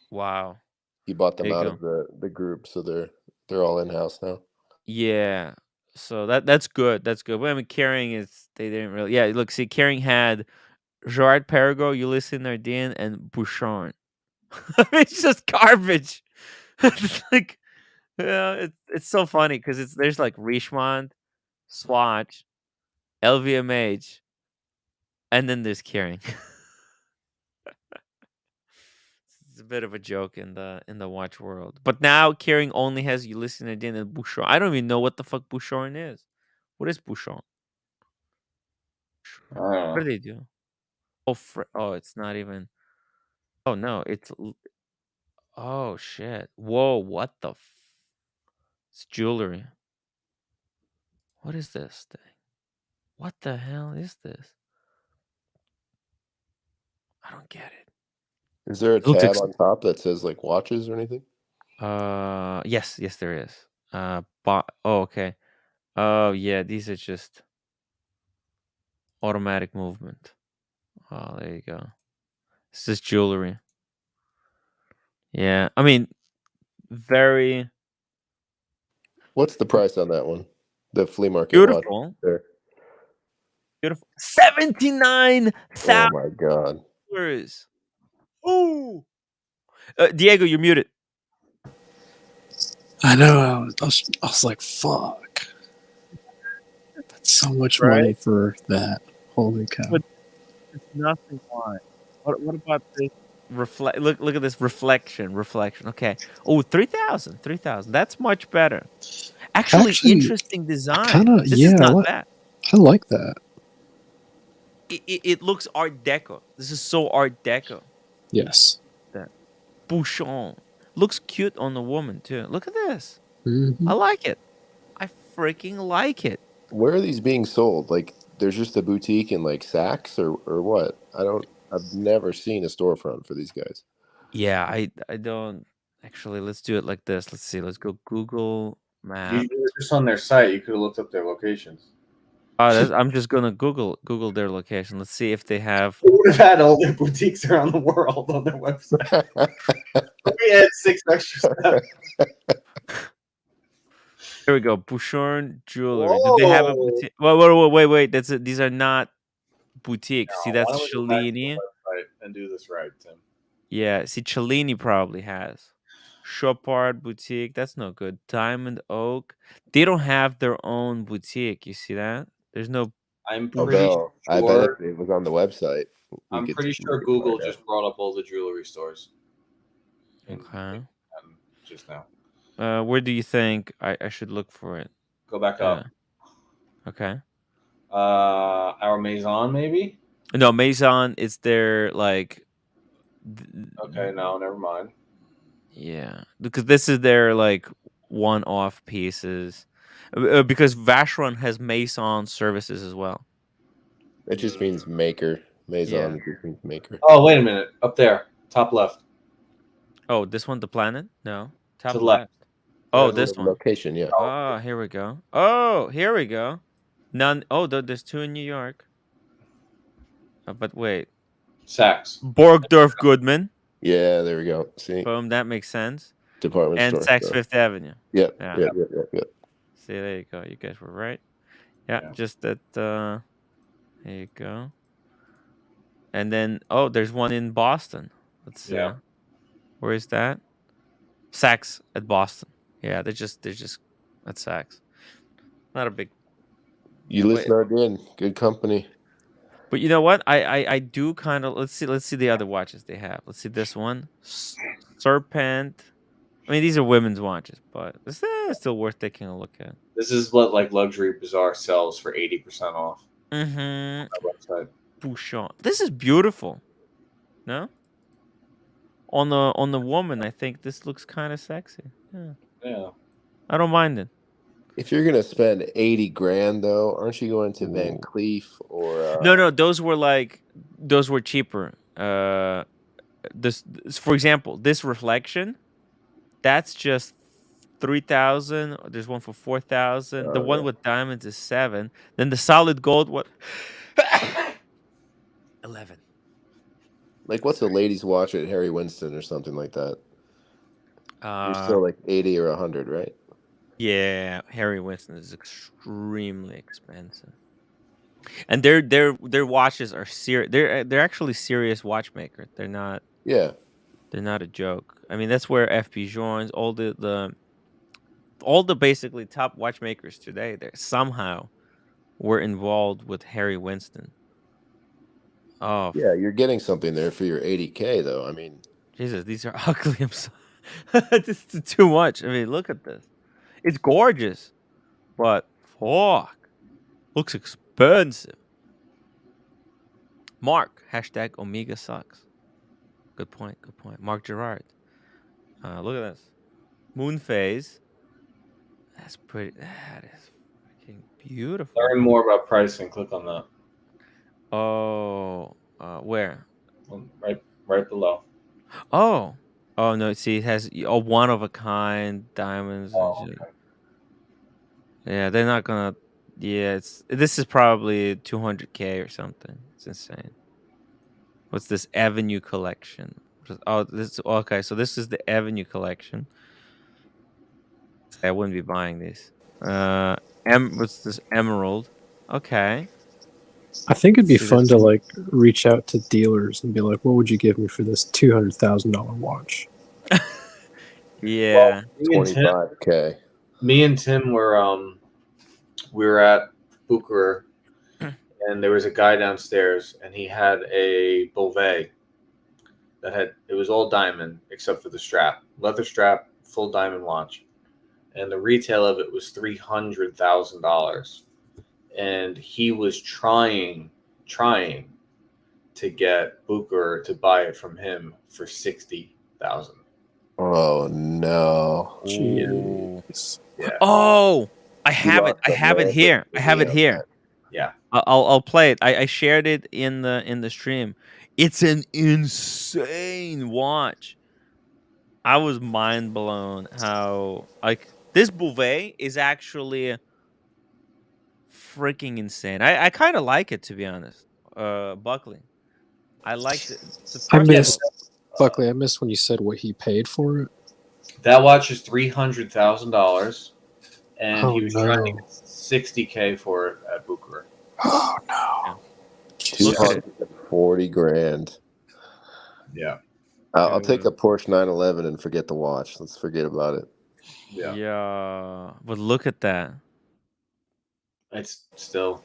Wow.
He bought them
There you
out
go.
of the group, so they're all in house now.
Yeah. So that's good. That's good. Well, I mean, Kering is they didn't really. Yeah, look, see, Kering had Gerard Perregaux, Ulysses Nardin, and Bouchon. It's just garbage. It's like, it's so funny because there's like Richemont, Swatch, LVMH, and then there's Kering. It's a bit of a joke in the watch world. But now Kering only has Ulysses Nardin and Bouchon. I don't even know what the fuck Bouchon is. What is Bouchon? What do they do? Oh, it's not even. Oh no, oh shit. Whoa, what the it's jewelry. What is this thing? What the hell is this? I don't get it.
Is there a
It looks
tab on top that says like watches or anything?
yes, there is. Oh, okay. Oh yeah, these are just automatic movement. Oh, there you go. This is jewelry. Yeah, I mean, very
What's the price on that one? The flea market watch
beautiful.
there.
Beautiful. $79,000.
Oh my god.
Ooh. Diego, you're muted.
I know. I was like, fuck. That's so much
Right?
money for that. Holy cow.
But it's nothing why. What about this look at this reflection. Okay. Oh, 3,000. That's much better. Actually, interesting design. This is not bad.
I like that.
It looks art deco. This is so art deco.
Yes.
That Bouchon looks cute on the woman too. Look at this.
Mm-hmm.
I like it. I freaking like it.
Where are these being sold? Like there's just a boutique in like Saks or what? I've never seen a storefront for these guys.
Yeah, I don't actually. Let's do it like this. Let's see. Let's go Google Maps.
You were just on their site. You could have looked up their locations.
I'm just gonna Google their location. Let's see if they have.
They would have had all their boutiques around the world on their website. We had 6 extra steps.
Here we go. Bouchon Jewelry. Do they have a boutique? Wait. These are not boutiques. See, that's
Why don't we go back to the
Cellini.
website and do this right, Tim?
Yeah, see, Cellini probably has. Chopard Boutique. That's no good. Diamond Oak. They don't have their own boutique. You see that? There's no.
I'm
Oh,
pretty
no. I bet if it was on the website.
I'm pretty sure Google just brought up all the jewelry stores.
Okay.
Just now.
Where do you think I should look for it?
Go back up.
Okay.
Our Maison, maybe?
No, Maison is their like.
Okay, no, never mind.
Yeah, because this is their like one-off pieces. Because Vacheron has Maison services as well.
It just means maker. Maison just means maker.
Oh, wait a minute. Up there, top left.
Oh, this one, the planet? No, top
To the
left.
left.
Oh, this one.
Location, yeah.
Oh, here we go. Oh, here we go. None. Oh, there's 2 in New York. But wait.
Saks.
Borgdorf Goodman.
Yeah, there we go. See.
Boom, that makes sense.
Department
and
store.
Saks
So.
Fifth Avenue.
Yep.
Yeah.
Yep.
See, there you go. You guys were right. Yeah. Just that. There you go. And then, there's one in Boston. Let's see.
Yeah.
Where is that? Saks at Boston. Yeah, they're just at Saks. Not a big.
You listen in. Good company.
But you know what? I do kind of let's see the other watches they have. Let's see this one. Serpent. I mean, these are women's watches, but it's still worth taking a look at.
This is what like Luxury Bazaar sells for 80% off.
Mm-hmm.
Website.
Bouchon. This is beautiful. No? On the woman, I think this looks kind of sexy.
Yeah.
I don't mind it.
If you're gonna spend $80,000 though, aren't you going to Van Cleef or?
No, those were cheaper. This, for example, this reflection, that's just 3,000. There's one for 4,000. The one with diamonds is 7. Then the solid gold, what? 11.
Like, what's a ladies' watch at Harry Winston or something like that? You're still like 80 or 100, right?
Yeah, Harry Winston is extremely expensive, and their watches are serious. They're actually serious watchmakers. They're not.
Yeah.
They're not a joke. I mean, that's where FP joins all the basically top watchmakers today. They somehow were involved with Harry Winston. Oh,
Yeah, you're getting something there for your 80K, though. I mean,
Jesus, these are ugly. I'm so this is too much. I mean, look at this. It's gorgeous, but fuck, looks expensive. Mark hashtag Omega sucks. Good point. Good point. Mark Gerard. Look at this. Moon phase. That's pretty. That is freaking beautiful.
Learn more about pricing. Click on that.
Oh, where?
Right below.
Oh, no. See, it has a one of a kind diamonds and shit.
Okay.
Yeah, they're not gonna. Yeah, this is probably 200K or something. It's insane. What's this Avenue collection? Oh, this okay. So this is the Avenue collection. I wouldn't be buying these. What's this Emerald? Okay.
I think it'd be
See,
fun
this
to like reach out to dealers and be like, "What would you give me for this $200,000 watch?"
Yeah.
Well,
25K.
Me and Tim were we were at Buckley, and there was a guy downstairs, and he had a Beauvais that it was all diamond except for the strap, leather strap, full diamond watch, and the retail of it was $300,000, and he was trying to get Booker to buy it from him for $60,000.
Oh no!
Jeez.
Yeah.
Oh, I have it.
lost
I
a
have it
man
here. I
with
have
me
it
on
here.
that.
Yeah.
I'll play it. I shared it in the stream. It's an insane watch. I was mind blown how like this Bouvet is actually freaking insane. I kind of like it, to be honest. Buckley. I liked it. So
I
first of
missed
all,
Buckley. I missed when you said what he paid for it.
That watch is $300,000, and
Oh
he was trying to
no!
get $60K for it at Buckley.
Oh no!
look at it.
240 grand.
Yeah.
I'll take a Porsche 911 and forget the watch. Let's forget about it.
Yeah. But look at that.
It's still.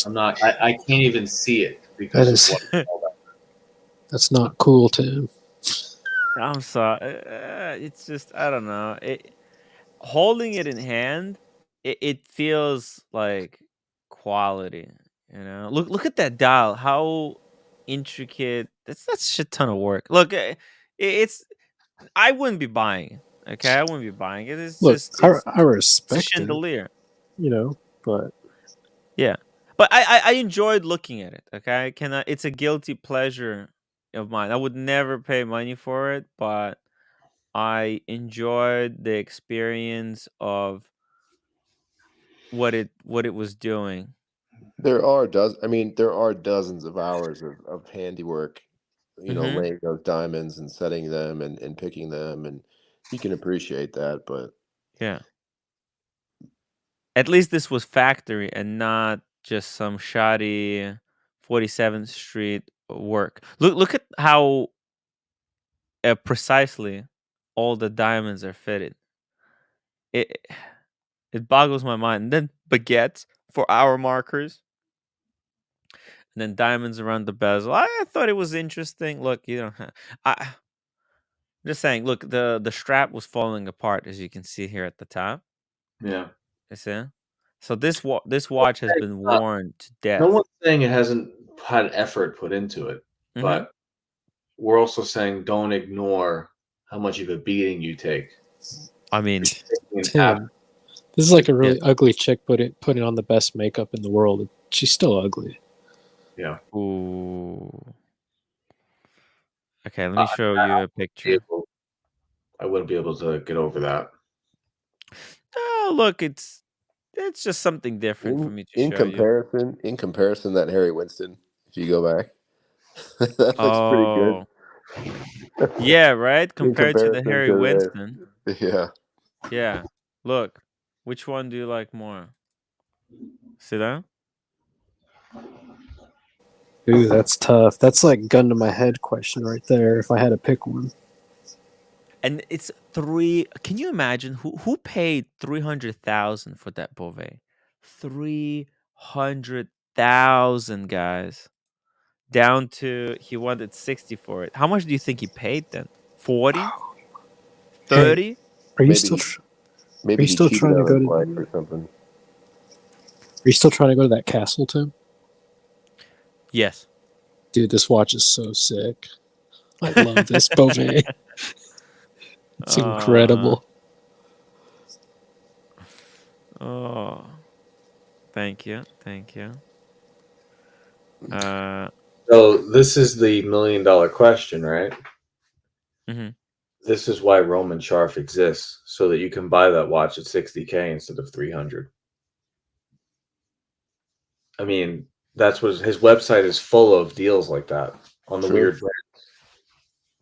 I'm not. I can't even see it because
That is.
of what.
That's not cool, Tim.
I'm sorry. It's just I don't know. Holding it in hand, it feels like quality. You know, look at that dial. How intricate. That's shit ton of work. Look, it's. I wouldn't be buying it. Okay, I wouldn't be buying it. It's
Look,
just
I
it's a
respect it,
chandelier.
you know, but
Yeah, but I enjoyed looking at it. Okay, it's a guilty pleasure of mine. I would never pay money for it, but I enjoyed the experience of what it was doing.
There are dozens of hours of handiwork, laying those diamonds and setting them and picking them, and you can appreciate that, but
Yeah. At least this was factory and not just some shoddy 47th Street work. Look at how precisely all the diamonds are fitted. It it boggles my mind. And then baguettes for hour markers. And then diamonds around the bezel. I thought it was interesting. Look, I'm just saying. Look, the strap was falling apart, as you can see here at the top.
Yeah.
You see? So this watch has been worn to death.
No one's saying it hasn't had effort put into it, but we're also saying don't ignore how much of a beating you take.
I mean,
Tim, this is like a really ugly chick putting on the best makeup in the world. She's still ugly.
Yeah.
Ooh. Okay, let me show you a picture.
I wouldn't be able to get over that.
Oh, look, it's just something different for me to
In
show you.
comparison, that Harry Winston, if you go back, that looks pretty good.
Oh, yeah, right.
In
Compared to the
comparison
Harry
to
Winston.
yeah.
Yeah. Look, which one do you like more? See that?
Ooh, that's tough. That's like gun to my head question right there. If I had to pick one.
And it's three. Can you imagine who paid 300,000 for that Beauvais? 300,000, guys. Down to he wanted 60 for it. How much do you think he paid then? 40?
Hey,
30?
are you
Maybe
still?
he
Are you still
cheated
trying to
on
go
his
to?
wife or something.
Are you still trying to go to that castle, Tim?
Yes.
Dude, this watch is so sick. I love this Beauvais. It's incredible.
Oh. Thank you. Thank you.
So this is the $1 million question, right?
Mm-hmm.
This is why Roman Scharf exists, so that you can buy that watch at $60K instead of $300. I mean, that's what his website is full of deals like that on the weird brands.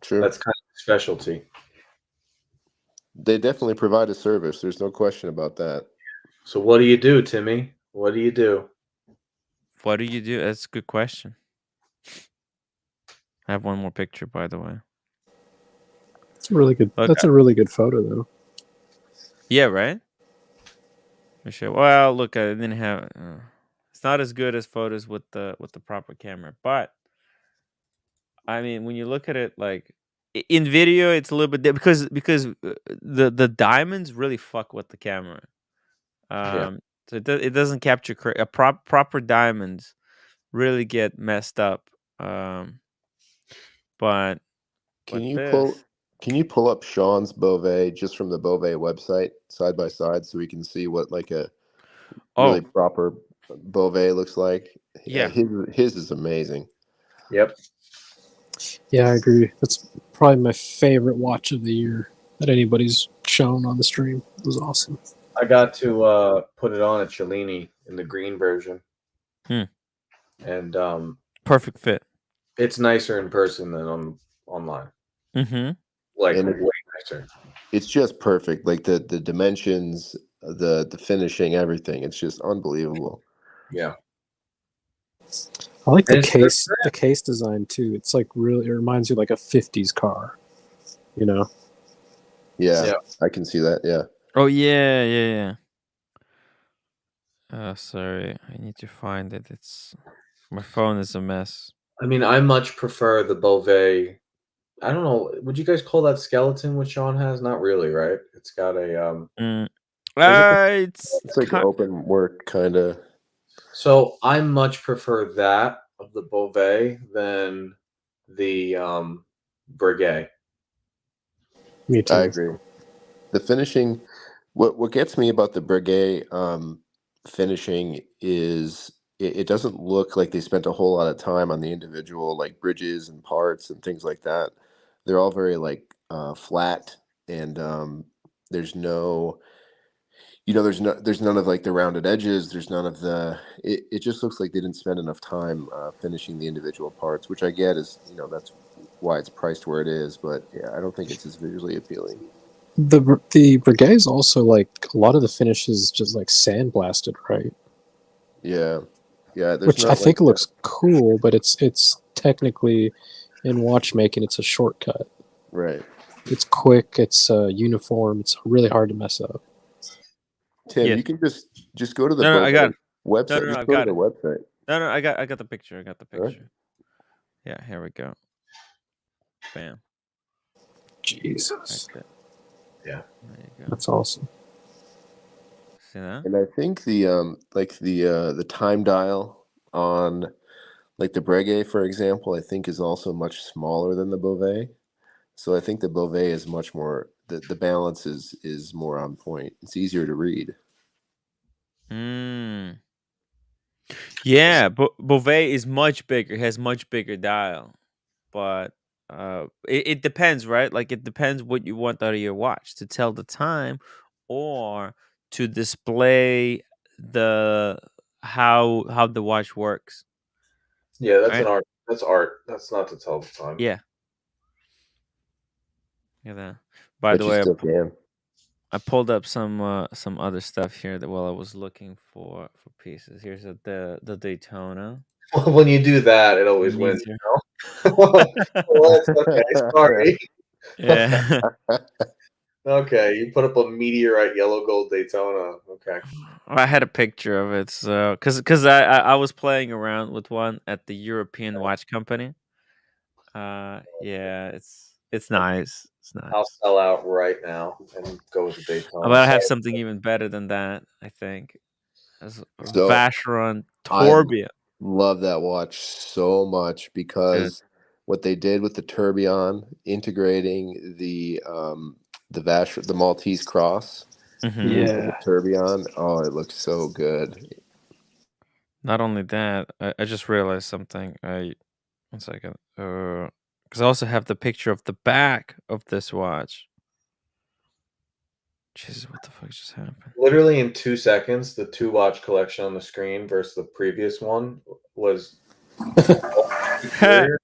True.
That's kind of specialty.
They definitely provide a service. There's no question about that.
So what do you do, Timmy? What do you do?
What do you do? That's a good question. I have one more picture, by the way.
It's a really good.
Look,
That's a really good photo, though.
Yeah, right. Well, look, I didn't have. It's not as good as photos with the proper camera, but I mean, when you look at it, like in video, it's a little bit because the diamonds really fuck with the camera.
Yeah.
So it doesn't capture proper diamonds really get messed up. But
Can you
this,
pull up Sean's Beauvais just from the Beauvais website side by side so we can see what like a really proper Beauvais looks like?
Yeah.
His is amazing.
Yep.
Yeah, I agree. That's probably my favorite watch of the year that anybody's shown on the stream. It was awesome.
I got to put it on at Cellini in the green version. And
perfect fit.
It's nicer in person than online.
Mm-hmm.
Like
And
way nicer.
It's just perfect. Like the dimensions, the finishing, everything. It's just unbelievable.
Yeah.
I like the case design too. It's like really, it reminds you like a 50s car, you know?
Yeah, I can see that. Yeah.
Oh yeah. Sorry, I need to find it. My phone is a mess.
I mean, I much prefer the Beauvais. I don't know. Would you guys call that skeleton what Sean has? Not really, right? It's got a
it's like open work kind of.
So I much prefer that of the Beauvais than the Breguet.
Me too.
I agree. The finishing, what gets me about the Breguet finishing is it doesn't look like they spent a whole lot of time on the individual like bridges and parts and things like that. They're all very like flat, and there's no, there's none of like the rounded edges. There's none of the. It just looks like they didn't spend enough time finishing the individual parts, which I get is that's why it's priced where it is. But yeah, I don't think it's as visually appealing.
The Breguet is also like a lot of the finishes just like sandblasted, right?
Yeah.
Which I think looks cool, but it's technically in watchmaking, it's a shortcut.
Right.
It's quick. It's uniform. It's really hard to mess up.
Tim, you can just go to the
I got it.
website.
No,
Just
I've
go
got
to the
it.
website.
No, I got the picture. I got the picture.
Right.
Yeah, here we go. Bam.
Jesus.
Right
yeah.
There you go.
That's awesome.
See that?
And I think the time dial on like the Breguet, for example, I think is also much smaller than the Beauvais. So I think the Beauvais is much more the balance is more on point. It's easier to read.
Yeah, Beauvais is much bigger. Has much bigger dial, but it depends, right? Like it depends what you want out of your watch to tell the time, or to display the how the watch works.
Yeah, that's
right?
an art. That's art. That's not to tell the time.
Yeah. Yeah. By
But
the
you
way,
still can.
I pulled up some other stuff here that while I was looking for pieces. Here's the Daytona.
When you do that, it always wins.
Meteor.
Well, that's okay. Sorry.
Yeah.
Okay, you put up a meteorite yellow gold Daytona. Okay.
I had a picture of it, so because I was playing around with one at the European Watch Company. Yeah, it's nice. It's nice.
I'll sell out right now and go with the Daytona.
But I have something even better than that, I think. As a
So
Vacheron
I
Tourbillon.
love that watch so much because what they did with the tourbillon, integrating the Maltese cross
Mhm.
into the
Yeah.
tourbillon. Oh, it looks so good.
Not only that, I just realized something. 1 second. Because I also have the picture of the back of this watch. Jesus, what the fuck just happened?
Literally in 2 seconds, the 2 watch collection on the screen versus the previous one was superior.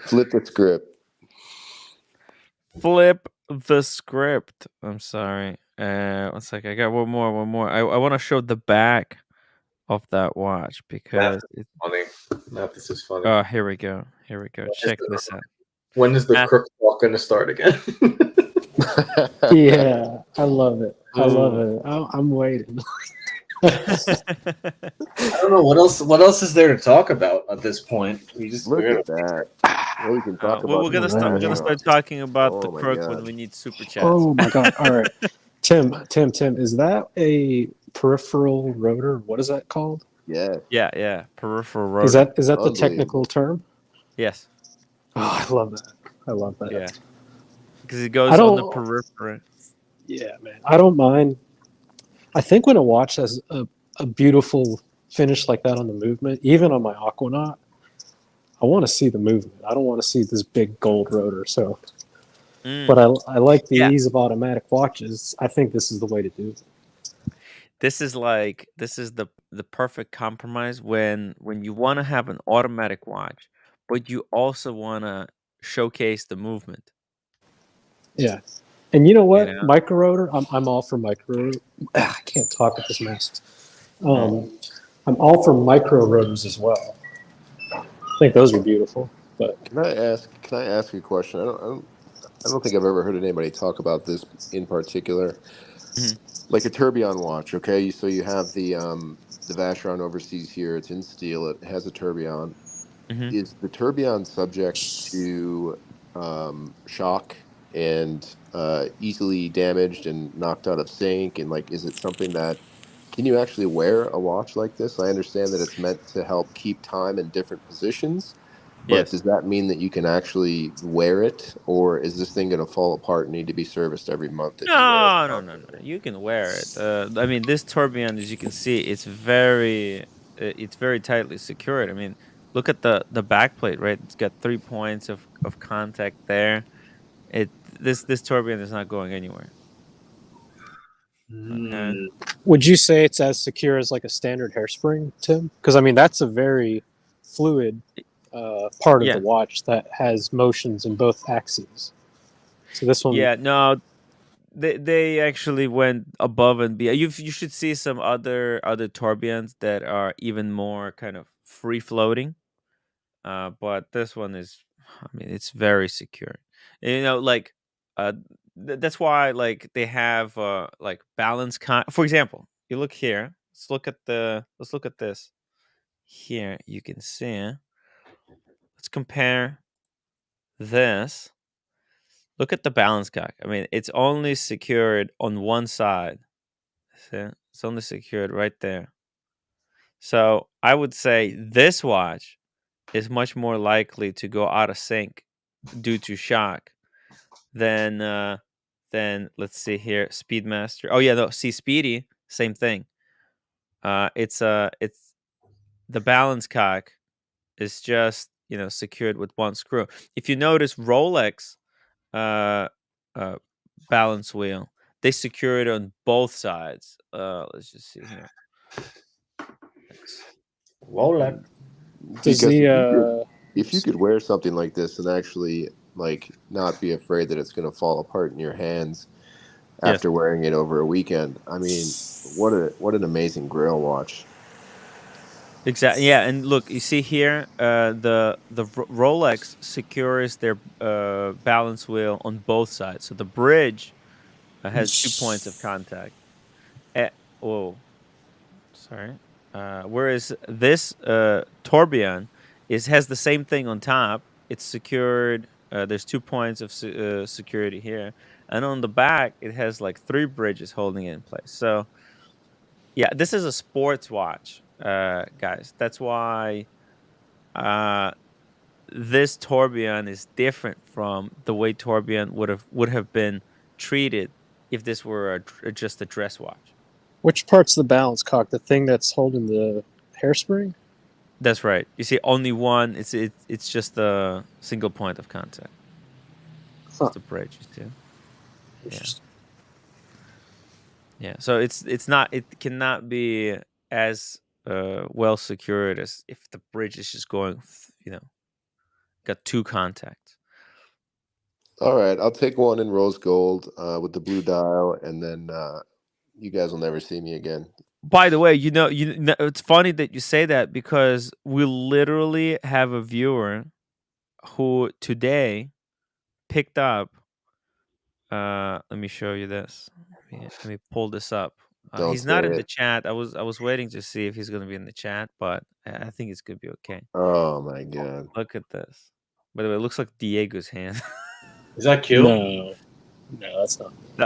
Flip the script.
Flip the script. I'm sorry. 1 second. I got one more. I want to show the back of that watch because it.
Funny. This is funny.
Oh, here we go. Check this out.
When is the crook walk going to start again?
Yeah, I love it. I love
Ooh.
it. I'm waiting.
I don't know what else. What else is there to talk about at this point? We just
Look at that. Well, we can talk
well,
about
we're gonna
the
start. We're gonna
Vacheron.
start talking about the
Oh my
crook when
god.
we need super chats.
Oh my god! All right, Tim, is that a peripheral rotor? What is that called?
Yeah.
Yeah. Peripheral rotor.
Is that the technical term?
Yes.
Oh, I love that. I love that.
Yeah. Because it goes on the periphery.
Yeah, man. I don't mind. I think when a watch has a beautiful finish like that on the movement, even on my Aquanaut, I want to see the movement. I don't want to see this big gold rotor. So, but I like the ease of automatic watches. I think this is the way to do it.
This is the perfect compromise when you want to have an automatic watch, but you also want to showcase the movement.
Yeah. And you know what? Micro rotor, I'm all for micro rotor. I can't talk with this mask. I'm all for micro rotors as well. I think those are beautiful. But
Can I ask you a question? I don't think I've ever heard anybody talk about this in particular.
Mm-hmm.
Like a tourbillon watch, okay? So you have the Vacheron Overseas here. It's in steel. It has a tourbillon.
Mm-hmm.
Is the tourbillon subject to shock and easily damaged and knocked out of sync? And like, is it something that can you actually wear a watch like this? I understand that it's meant to help keep time in different positions, but does that mean that you can actually wear it, or is this thing going to fall apart and need to be serviced every month if you wear it?
No. You can wear it. I mean, this tourbillon, as you can see, it's very tightly secured. I mean, look at the back plate, right? It's got 3 points of contact there. This tourbillon is not going anywhere. Okay.
Would you say it's as secure as like a standard hairspring, Tim? Because I mean, that's a very fluid part of the watch that has motions in both axes. So this one,
Yeah, no, they actually went above and beyond. You should see some other tourbillons that are even more kind of free floating. But this one is, I mean, it's very secure. You know, like that's why like they have like balance for example, you look here. Let's look at this. Here you can see. Let's compare this. Look at the balance cock. I mean, it's only secured on one side. See? It's only secured right there. So I would say this watch is much more likely to go out of sync due to shock than let's see here, Speedmaster. Oh yeah, no, see Speedy, same thing. It's the balance cock is just secured with one screw. If you notice Rolex balance wheel, they secure it on both sides. Let's just see here.
Rolex.
Because if you could wear something like this and actually like not be afraid that it's going to fall apart in your hands after wearing it over a weekend, I mean, what an amazing Grail watch.
Exactly. Yeah, and look, you see here, the Rolex secures their balance wheel on both sides. So the bridge has 2 points of contact. Oh, sorry. Whereas this tourbillon has the same thing on top. It's secured. There's 2 points of security here, and on the back it has like 3 bridges holding it in place. So yeah, this is a sports watch, guys. That's why this tourbillon is different from the way tourbillon would have been treated if this were just a dress watch.
Which part's the balance cock? The thing that's holding the hairspring?
That's right. You see, only one. It's just a single point of contact. It's the bridge, too.
Interesting.
Yeah. So it's not. It cannot be as well secured as if the bridge is just going. Got 2 contacts.
All right, I'll take one in rose gold with the blue dial, and then you guys will never see me again.
By the way, it's funny that you say that because we literally have a viewer who today picked up. Let me show you this. Let me pull this up.
Don't
He's not
say
in the
it.
chat. I was waiting to see if he's going to be in the chat, but I think it's going to be okay.
Oh my god!
Look at this. By the way, it looks like Diego's hand.
Is that Q?
No, that's not.
No,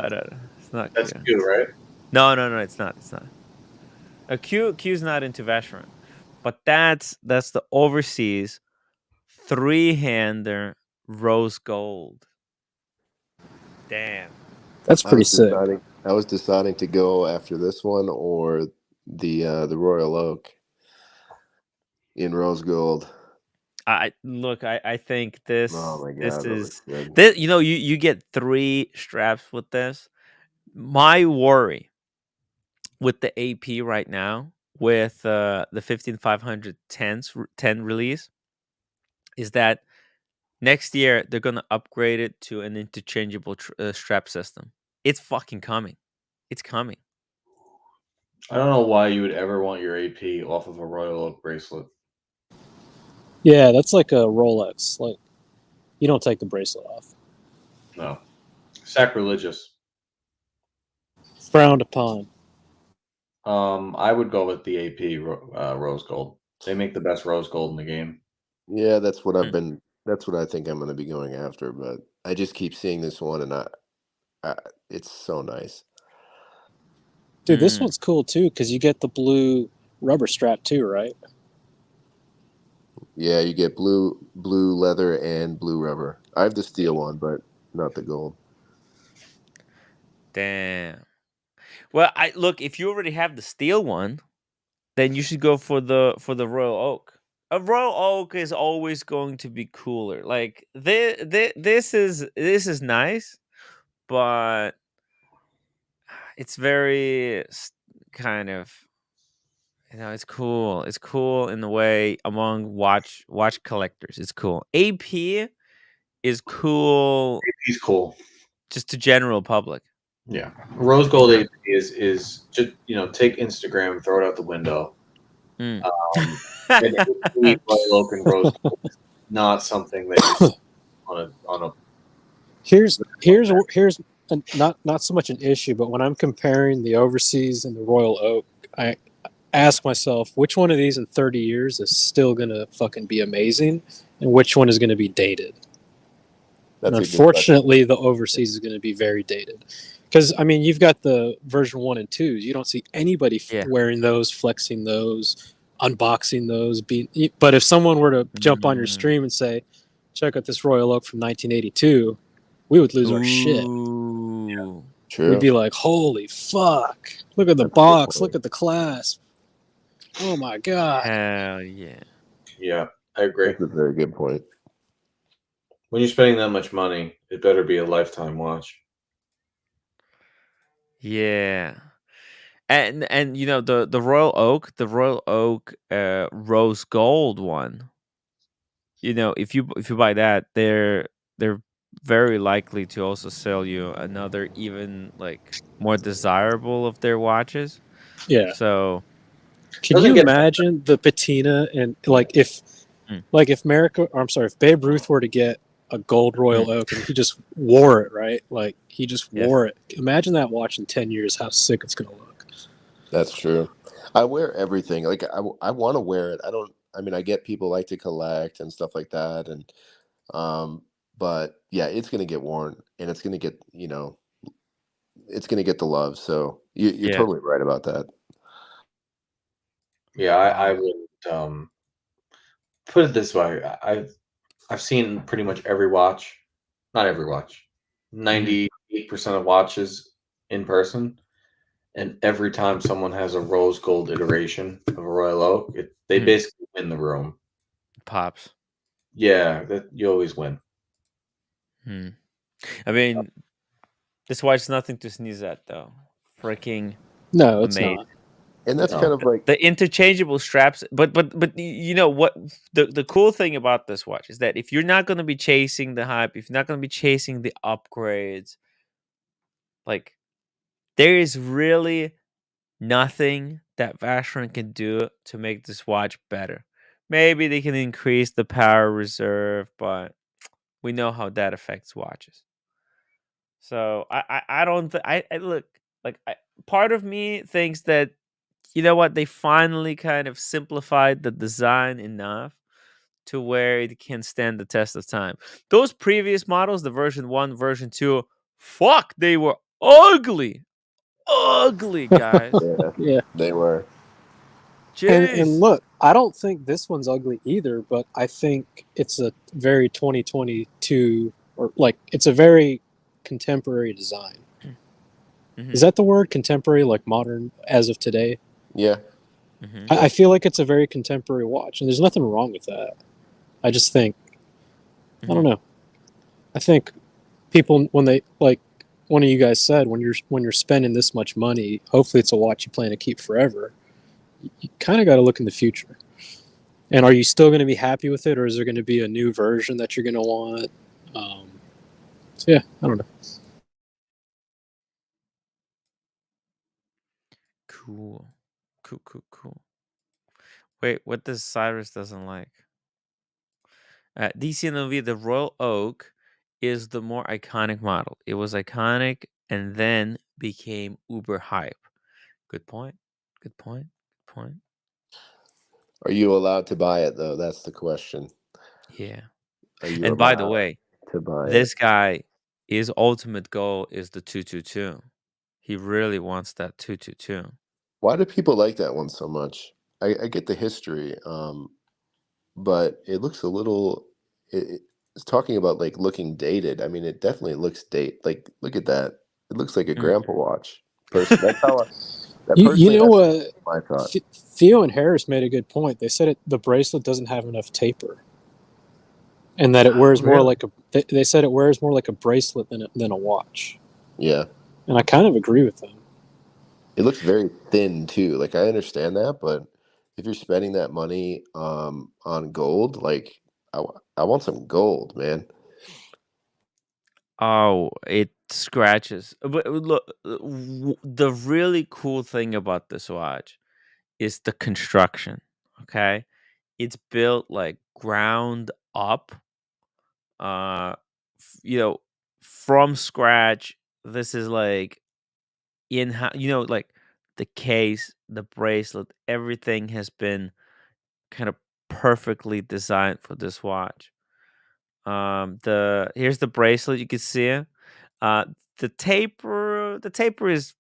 it's not.
That's
Q.
Q, right?
No, it's not. It's not. Q's not into Vacheron, but that's the overseas 3-hander rose gold. Damn.
That's pretty sick.
I was deciding to go after this one or the Royal Oak in rose gold.
I think this.
Oh my god!
This
those
is
are good.
this. You get 3 straps with this. My worry with the AP right now, with the 15500 10 release, is that next year they're gonna upgrade it to an interchangeable strap system. It's fucking coming. It's coming.
I don't know why you would ever want your AP off of a Royal Oak bracelet.
Yeah, that's like a Rolex. Like, you don't take the bracelet off.
No. Sacrilegious.
Frowned upon.
I would go with the AP rose gold. They make the best rose gold in the game.
Yeah, that's what I've been. That's what I think I'm going to be going after. But I just keep seeing this one, and it's so nice.
Dude, this one's cool too because you get the blue rubber strap too, right?
Yeah, you get blue leather and blue rubber. I have the steel one, but not the gold.
Damn. Well, look, if you already have the steel one, then you should go for the Royal Oak. A Royal Oak is always going to be cooler. Like this is nice, but it's very kind of, it's cool. It's cool in the way among watch collectors. It's cool. AP is cool.
AP's cool.
Just to general public.
Yeah. Rose gold AP is just, take Instagram, throw it out the window. And AP, Royal Oak and rose gold is not something that you see on a
Here's not so much an issue, but when I'm comparing the overseas and the Royal Oak, I ask myself which one of these in 30 years is still gonna fucking be amazing, and which one is gonna be dated. And unfortunately, the overseas is gonna be very dated, because I mean you've got the version 1 and 2s. You don't see anybody wearing those, flexing those, unboxing those. But if someone were to jump on your stream and say, "Check out this Royal Oak from 1982," we would lose our shit.
Yeah.
True.
We'd be like, "Holy fuck! Look at the box! Look at the clasp! Oh my god!"
Hell yeah!
Yeah, I agree.
That's a very good point.
When you're spending that much money, it better be a lifetime watch.
Yeah. And you know the Royal Oak rose gold one. You know, if you buy that, they're very likely to also sell you another even like more desirable of their watches.
Yeah.
So
can you imagine the patina and like if if Babe Ruth were to get a gold Royal Oak and he just wore it, right? Like he just wore it. Imagine that watch in 10 years, how sick it's gonna look.
That's true. I wear everything. Like I want to wear it. I mean, I get people like to collect and stuff like that, and but yeah, it's gonna get worn, and it's gonna get it's gonna get the love. So you're totally right about that.
Yeah, I would put it this way. I've seen pretty much every watch, not every watch, 98% of watches in person, and every time someone has a rose gold iteration of a Royal Oak, they basically win the room.
Pops.
Yeah, you always win.
I mean, this watch is nothing to sneeze at, though. Freaking
no, it's
amazing.
not.
And that's kind of like
the interchangeable straps. But you know what? The cool thing about this watch is that if you're not going to be chasing the hype, if you're not going to be chasing the upgrades, like there is really nothing that Vacheron can do to make this watch better. Maybe they can increase the power reserve, but we know how that affects watches. So I don't I look like part of me thinks that you know what, they finally kind of simplified the design enough to where it can stand the test of time. Those previous models, the version 1, version 2, fuck, they were ugly. Ugly, guys.
Yeah.
They were.
And look, I don't think this one's ugly either, but I think it's a very 2022 or like it's a very contemporary design. Is that the word, contemporary, like modern as of today?
Yeah.
I feel like it's a very contemporary watch, and there's nothing wrong with that. I just think I don't know. I think people when they like one of you guys said when you're spending this much money, hopefully it's a watch you plan to keep forever. You kind of got to look in the future. And are you still going to be happy with it, or is there going to be a new version that you're going to want? So yeah, I don't know.
Cool. Wait, what does Cyrus doesn't like? DCNOV, the Royal Oak is the more iconic model. It was iconic and then became uber hype. Good point.
Are you allowed to buy it though? That's the question.
Yeah.
Are you
And by the way,
to buy
this guy, his ultimate goal is the 222. He really wants that 222.
Why do people like that one so much? I get the history, but it looks a little. It's talking about like looking dated. I mean, it definitely looks Like, look at that. It looks like a grandpa watch. That's how.
You know what?
I thought.
Theo and Harris made a good point. They said the bracelet doesn't have enough taper, and that it wears more like a. They said it wears more like a bracelet than a watch.
Yeah.
And I kind of agree with them.
It looks very thin too. Like I understand that, but if you're spending that money on gold, like I want some gold, man.
Oh, it scratches. But look, the really cool thing about this watch is the construction. Okay, it's built like ground up. From scratch. This is like like the case, the bracelet, everything has been kind of perfectly designed for this watch. Here's the bracelet, you can see it. The taper is,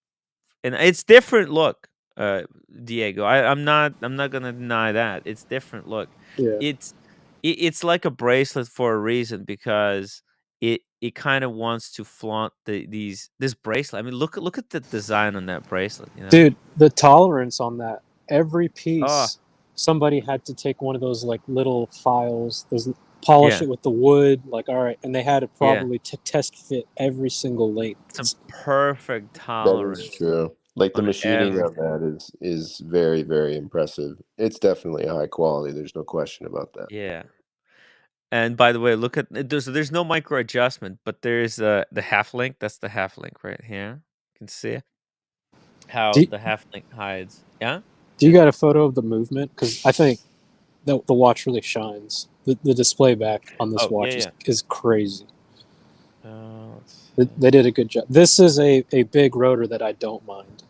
and it's different look, Diego. I'm not gonna deny that. It's different look.
Yeah.
It's like a bracelet for a reason, because it kind of wants to flaunt this bracelet. I mean, look at the design on that bracelet, you know?
Dude, the tolerance on that, every piece, somebody had to take one of those like little files, those polish
Yeah.
it with the wood. Like, all right, and they had to
Yeah.
probably test fit every single length.
It's a perfect
That
tolerance.
is true. Like the
on
machining
every.
on that is very, very impressive. It's definitely high quality. There's no question about that.
Yeah. And by the way, look at there's no micro adjustment, but there's the half link. That's the half link right here. You can see how
Do,
the half link hides. Yeah.
do you got a photo of the movement? Because I think the watch really shines. The display back on this
Oh
watch
yeah.
is crazy.
Let's
They did a good job. This is a big rotor that I don't mind.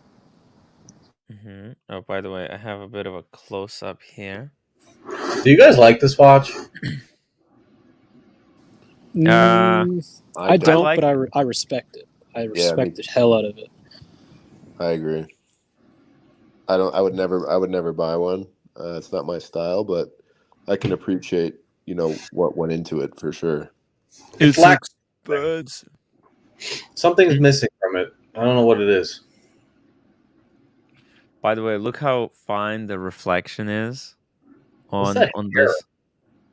Mm-hmm. Oh, by the way, I have a bit of a close up here.
Do you guys like this watch?
I don't,
like
but I respect it. I
Yeah,
respect the hell out of it.
I agree. I would never buy one. It's not my style, but I can appreciate, what went into it for sure.
It's like
birds.
Something's missing from it. I don't know what it is.
By the way, look how fine the reflection is
What's
on
that hair?
this.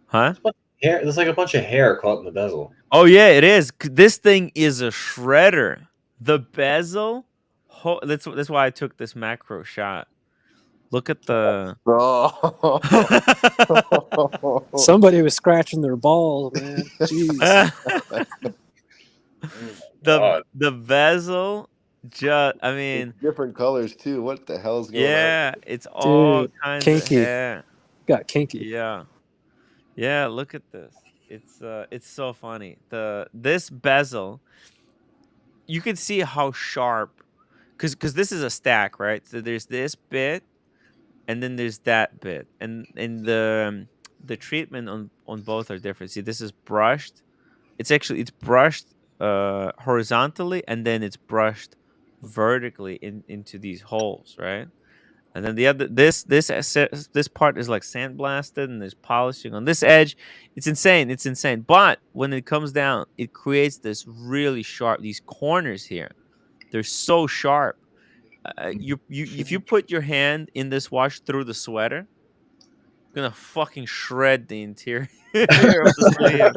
Huh?
Hair. There's like a bunch of hair caught in the bezel.
Oh yeah, it is. This thing is a shredder. The bezel. That's why I took this macro shot. Look at the.
Somebody was scratching their balls, man. Jeez.
the bezel. I mean,
It's different colors too. What the hell's going on?
yeah, it's all
Dude,
kinds of
kinky.
hair.
Got kinky.
Yeah. Look at this. It's so funny. This bezel, you can see how sharp, because this is a stack, right? So there's this bit, and then there's that bit, and the treatment on both are different. See, this is brushed. It's brushed horizontally, and then it's brushed vertically into these holes, right? And then the other this part is like sandblasted, and there's polishing on this edge. It's insane. But when it comes down, it creates this really sharp. These corners here, they're so sharp. You if you put your hand in this watch through the sweater, gonna fucking shred the interior of the sleeve.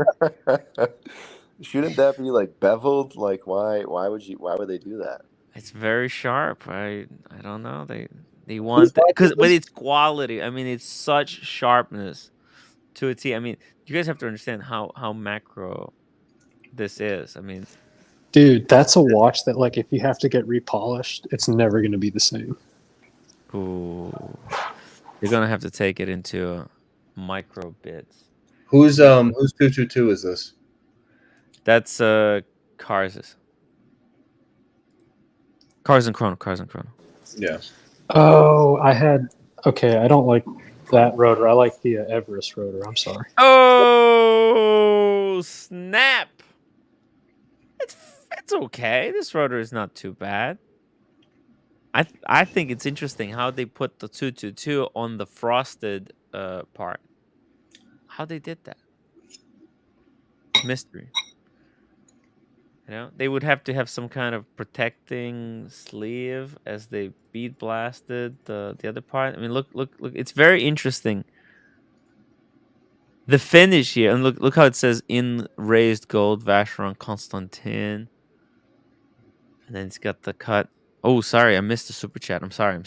Shouldn't that be like beveled? Like why would they do that?
It's very sharp. I don't know. They want but it's quality. I mean, it's such sharpness to a T. I mean, you guys have to understand how macro this is. I mean,
Dude, that's a watch that, like, if you have to get repolished, it's never going to be the same.
ooh, you're gonna have to take it into micro bits.
Who's 222 is this?
That's Cars and Chrono.
Yeah.
Oh, I don't like that rotor. I like the Everest rotor. I'm sorry.
Oh snap! It's okay. This rotor is not too bad. I think it's interesting how they put the 222 on the frosted part. How they did that? Mystery. They would have to have some kind of protecting sleeve as they bead blasted the other part. I mean, look! It's very interesting. The finish here, and look how it says in raised gold Vacheron Constantin, and then it's got the cut. Oh, sorry, I missed the super chat. I'm sorry.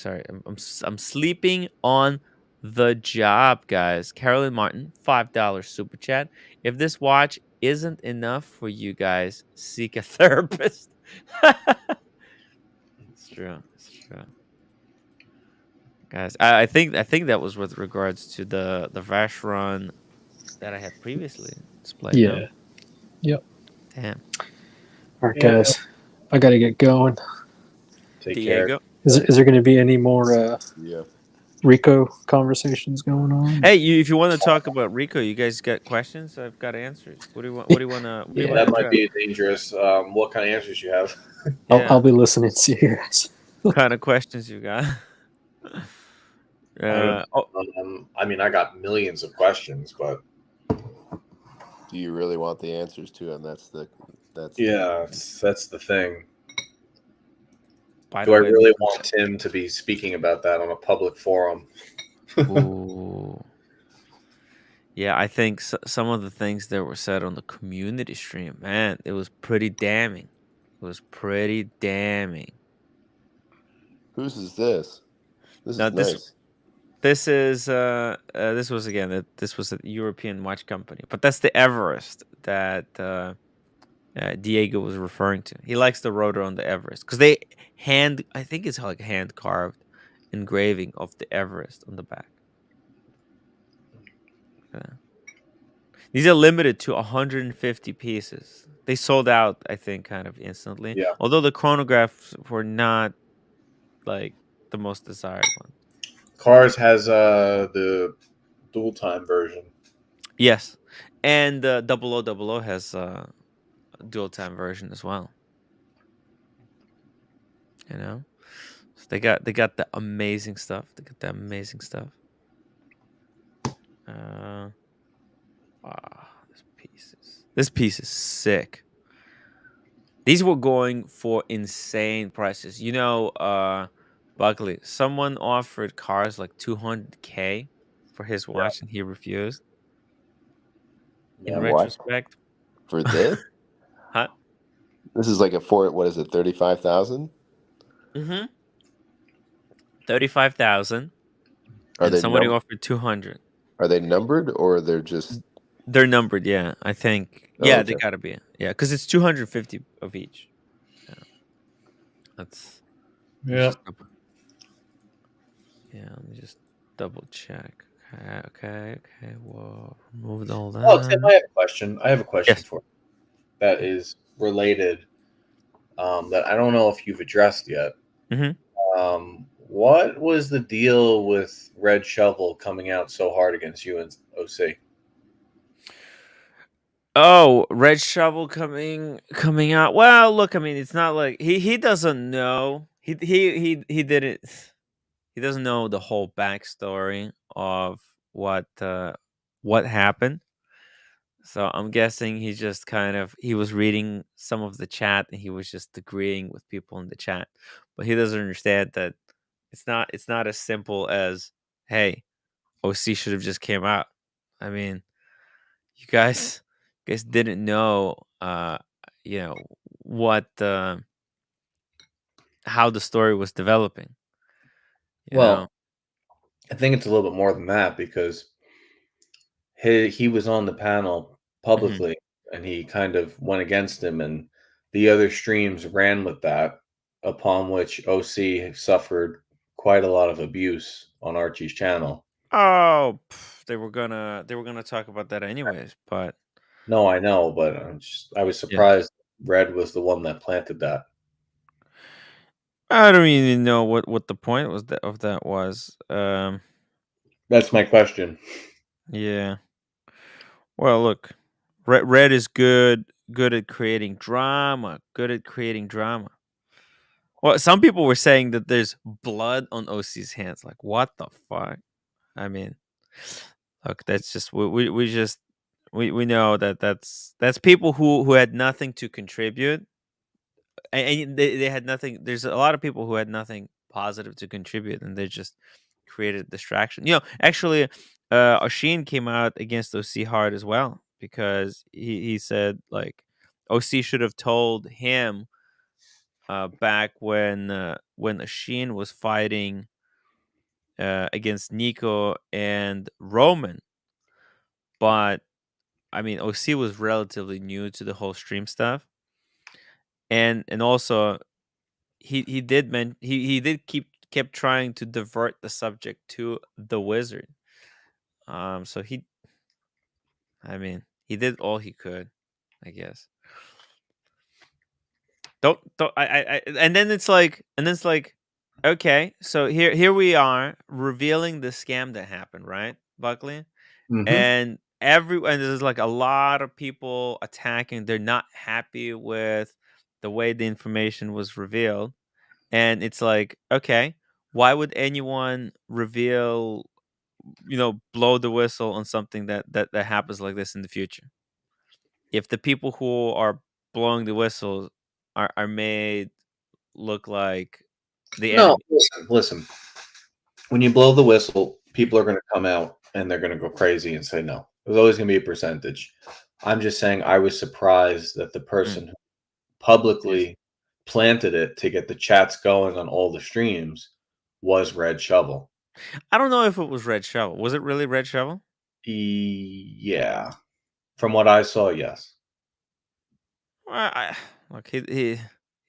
I'm sleeping on the job, guys. Carolyn Martin, $5 super chat. If this watch isn't enough for you guys, seek a therapist. It's true. Guys, I think that was with regards to the Vacheron that I had previously displayed.
Yeah.
No?
Yep.
Damn.
All right, guys. I got to get going.
Take
Diego.
care.
Is there going to be any more
Yeah.
Rico conversations going on?
Hey, if you want to talk about Rico, you guys got questions? I've got answers. What do you want? What do you want to?
That might be dangerous. What kind of answers you have?
I'll be listening to you guys.
What kind of questions you got?
I mean, I got millions of questions, but
do you really want the answers to them? That's the
thing.
By
Do I really want Tim to be speaking about that on a public forum?
Ooh. Yeah, I think some of the things that were said on the community stream, man, it was pretty damning. It was pretty damning.
Whose is this? This
Now
is nice.
this is this was again this was a European watch company, but that's the Everest that Diego was referring to. He likes the rotor on the Everest because they I think it's like hand carved engraving of the Everest on the back. Yeah. These are limited to 150 pieces. They sold out, I think, kind of instantly.
Yeah.
Although the chronographs were not like the most desired one.
Cars has the dual time version.
Yes, and 0000 has a dual time version as well. You know, so they got the amazing stuff. They got the amazing stuff. This piece is sick. These were going for insane prices. You know, Buckley, someone offered cars like 200K for his watch and he refused. In
And what?
retrospect.
For this?
Huh?
This is like a Ford, what is it, 35,000?
Mm-hmm. 35,000.
Are
And
they
somebody offered 200.
Are they numbered or they're just
They're numbered, yeah. I think.
Oh,
Yeah,
okay.
they gotta be. Yeah, because it's 250 of each. Yeah. That's
Yeah.
Let me just double check. Okay. Whoa. Removed all that.
Oh, Tim, I have a question. I have a question
Yes.
for you that is related. That I don't know if you've addressed yet.
Mm-hmm.
What was the deal with Red Shovel coming out so hard against you in OC?
Oh, Red Shovel coming out. Well, look, I mean, it's not like he doesn't know. He didn't. He doesn't know the whole backstory of what happened. So I'm guessing he just he was reading some of the chat and he was just agreeing with people in the chat. But he doesn't understand that it's not as simple as, hey, OC should have just came out. I mean, you guys didn't know what how the story was developing. You know?
I think it's a little bit more than that because he was on the panel publicly and he kind of went against him, and the other streams ran with that, upon which OC suffered quite a lot of abuse on Archie's channel.
Oh, they were gonna talk about that anyways, but
no, I know, but I was surprised Red was the one that planted that.
I don't even know what the point was of that was.
That's my question.
Yeah. Well, look, Red is good at creating drama. Well, some people were saying that there's blood on OC's hands. Like, what the fuck? I mean, look, that's just we know that's people who had nothing to contribute, and they had nothing. There's a lot of people who had nothing positive to contribute, and they just created distraction. You know, actually, Oshin came out against OC hard as well because he said like OC should have told him back when Oshin was fighting against Nico and Roman, but I mean OC was relatively new to the whole stream stuff, and also he did kept trying to divert the subject to the Wizard. So he did all he could, I guess. Don't and then it's like okay, so here we are revealing the scam that happened, right, Buckley? And there's like a lot of people attacking. They're not happy with the way the information was revealed. And it's like, okay, why would anyone reveal, blow the whistle on something that happens like this in the future? If the people who are blowing the whistles are made look like the enemy.
Listen. When you blow the whistle, people are going to come out and they're going to go crazy and say no. There's always going to be a percentage. I'm just saying I was surprised that the person who publicly planted it to get the chats going on all the streams was Red Shovel.
I don't know if it was Red Shovel. Was it really Red Shovel?
Yeah. From what I saw, yes.
Look, he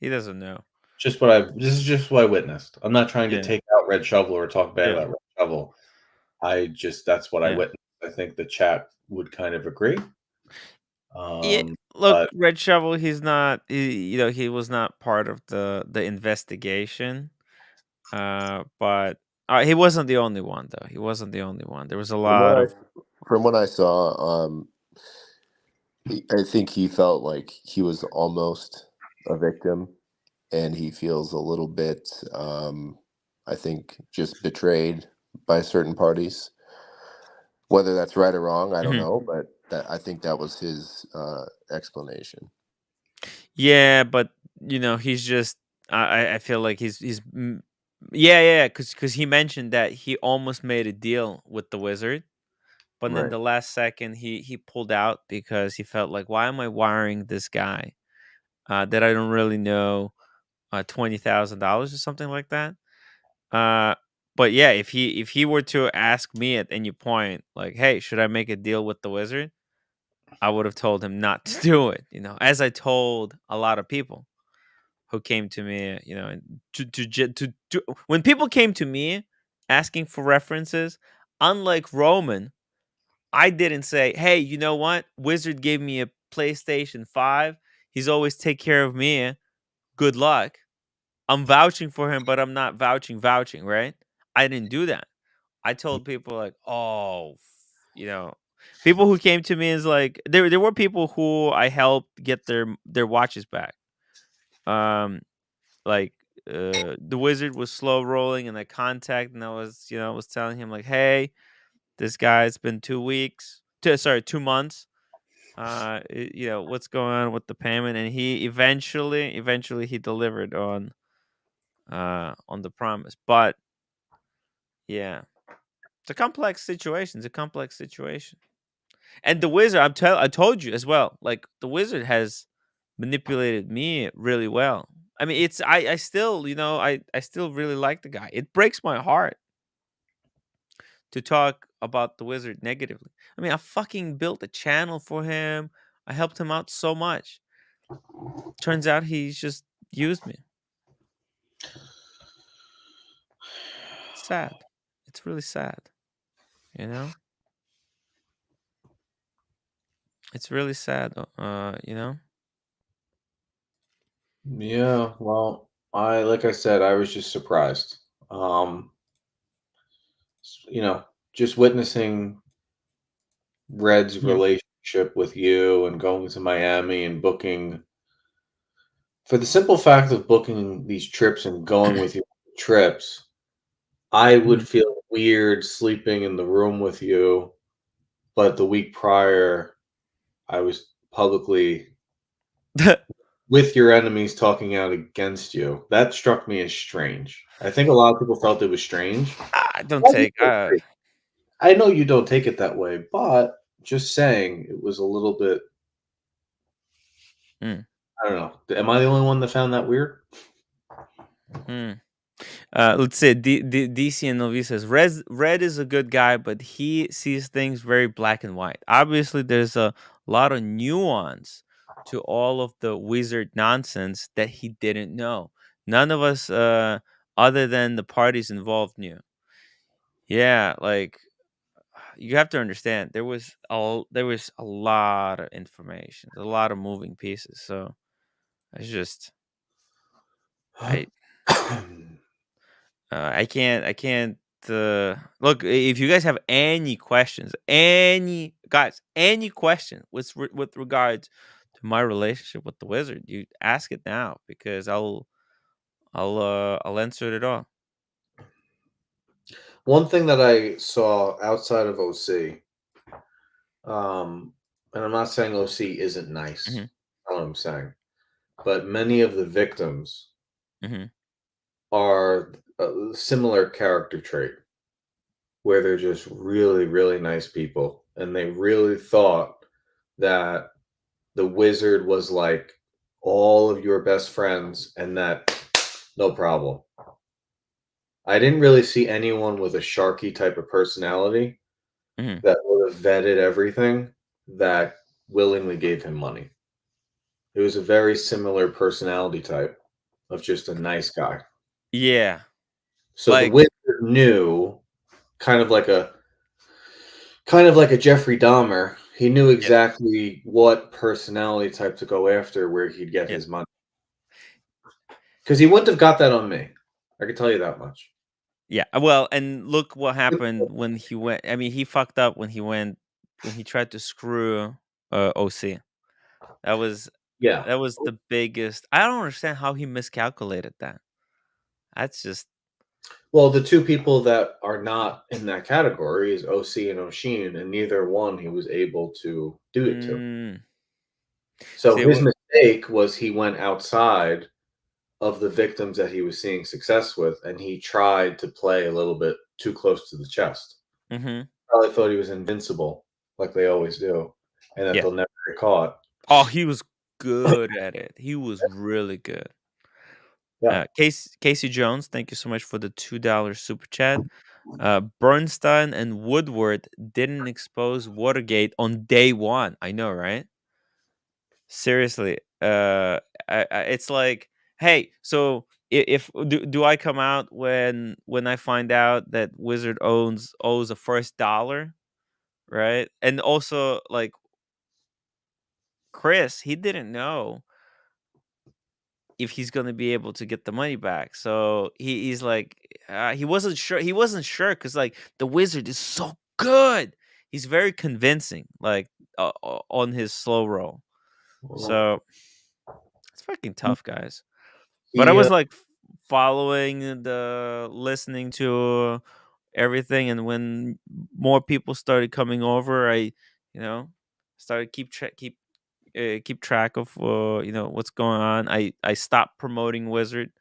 doesn't know.
This is just what I witnessed. I'm not trying to take out Red Shovel or talk bad about Red Shovel. That's what I witnessed. I think the chat would kind of agree.
Look, Red Shovel, he's not. He was not part of the investigation. But he wasn't the only one, though. He wasn't the only one. There was a lot of.
From what I saw, I think he felt like he was almost a victim, and he feels a little bit, I think, just betrayed by certain parties. Whether that's right or wrong, I don't know, but I think that was his explanation.
Yeah, but he's just. I feel like he's. Because he mentioned that he almost made a deal with the Wizard, but then the last second he pulled out because he felt like, why am I wiring this guy that I don't really know $20,000 or something like that? But yeah, if he were to ask me at any point, like, hey, should I make a deal with the Wizard? I would have told him not to do it. As I told a lot of people who came to me, when people came to me asking for references, unlike Roman, I didn't say, hey, you know what? Wizard gave me a PlayStation 5. He's always take care of me. Good luck. I'm vouching for him, but I'm not vouching, right? I didn't do that. I told people like, people who came to me is like, there were people who I helped get their watches back. Like the Wizard was slow rolling and I contacted and I was telling him like, hey, this guy's been 2 months. What's going on with the payment? And he eventually he delivered on the promise. But yeah, it's a complex situation. And the Wizard, I told you as well, like the Wizard has manipulated me really well. I mean, I still, I still really like the guy. It breaks my heart to talk about the Wizard negatively. I mean, I fucking built a channel for him. I helped him out so much. Turns out he's just used me. Sad. It's really sad. It's really sad.
Yeah, well, like I said, I was just surprised. Just witnessing Red's relationship with you and going to Miami and booking, for the simple fact of booking these trips and going with you on trips, I would feel weird sleeping in the room with you, but the week prior, I was publicly with your enemies talking out against you. That struck me as strange. I think a lot of people felt it was strange.
I don't take.
I know you don't take it that way, but just saying, it was a little bit. I don't know. Am I the only one that found that weird?
Let's say DC and Novi says Red is a good guy, but he sees things very black and white. Obviously, there's a lot of nuance to all of the Wizard nonsense that he didn't know. None of us, other than the parties involved, knew. Yeah, like you have to understand, there was a lot of information, a lot of moving pieces. So it's just I can't look. If you guys have any questions, any question with regards to my relationship with the Wizard, you ask it now because I'll answer it all.
One thing that I saw outside of OC, and I'm not saying OC isn't nice. That's not what I'm saying, but many of the victims are a similar character trait, where they're just really, really nice people and they really thought that the Wizard was like all of your best friends, and that no problem. I didn't really see anyone with a Sharky type of personality that would have vetted everything that willingly gave him money. It was a very similar personality type of just a nice guy.
Yeah.
So the Wizard knew, kind of like a Jeffrey Dahmer. He knew exactly what personality type to go after, where he'd get his money. Because he wouldn't have got that on me. I can tell you that much.
Yeah, well, and look what happened when he went. I mean, he fucked up when he tried to screw OC. That was the biggest. I don't understand how he miscalculated that. That's just
Well, the two people that are not in that category is OC and Oshin, and neither one he was able to do it to. So his mistake was he went outside of the victims that he was seeing success with, and he tried to play a little bit too close to the chest. Probably thought he was invincible, like they always do, and that they'll never get caught.
Oh, he was good at it. He was really good.
Yeah.
Casey Jones, thank you so much for the $2 super chat. Bernstein and Woodward didn't expose Watergate on day one. I know, right? Seriously, it's like, hey, so if do I come out when I find out that Wizard owes a first dollar, right? And also, like, Chris, he didn't know if he's gonna be able to get the money back, so he's like, he wasn't sure. He wasn't sure because, like, the Wizard is so good. He's very convincing, like, on his slow roll. So it's fucking tough, guys. But I was like following listening to everything, and when more people started coming over, I, started keep track of what's going on. I stopped promoting Wizard,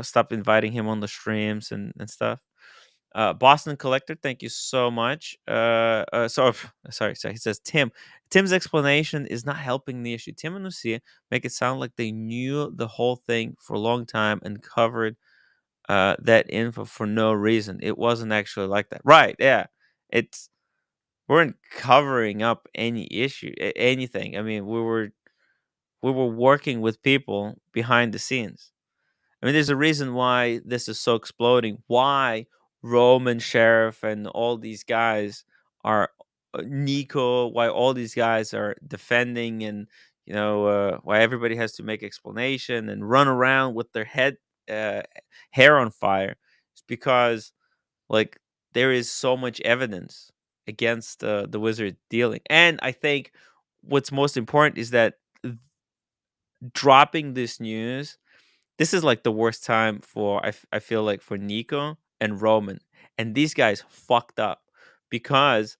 stopped inviting him on the streams and stuff. Boston Collector, thank you so much. Sorry. He says Tim's explanation is not helping the issue. Tim and Lucia make it sound like they knew the whole thing for a long time and covered that info for no reason. It wasn't actually like that, right? Yeah, we weren't covering up any issue, anything. I mean, we were working with people behind the scenes. I mean, there's a reason why this is so exploding. Why Roman Sheriff and all these guys are Nico. Why all these guys are defending, and why everybody has to make explanation and run around with their hair on fire. It's because, like, there is so much evidence against the Wizard dealing, and I think what's most important is that dropping this news. This is like the worst time for I feel like for Nico and Roman, and these guys fucked up because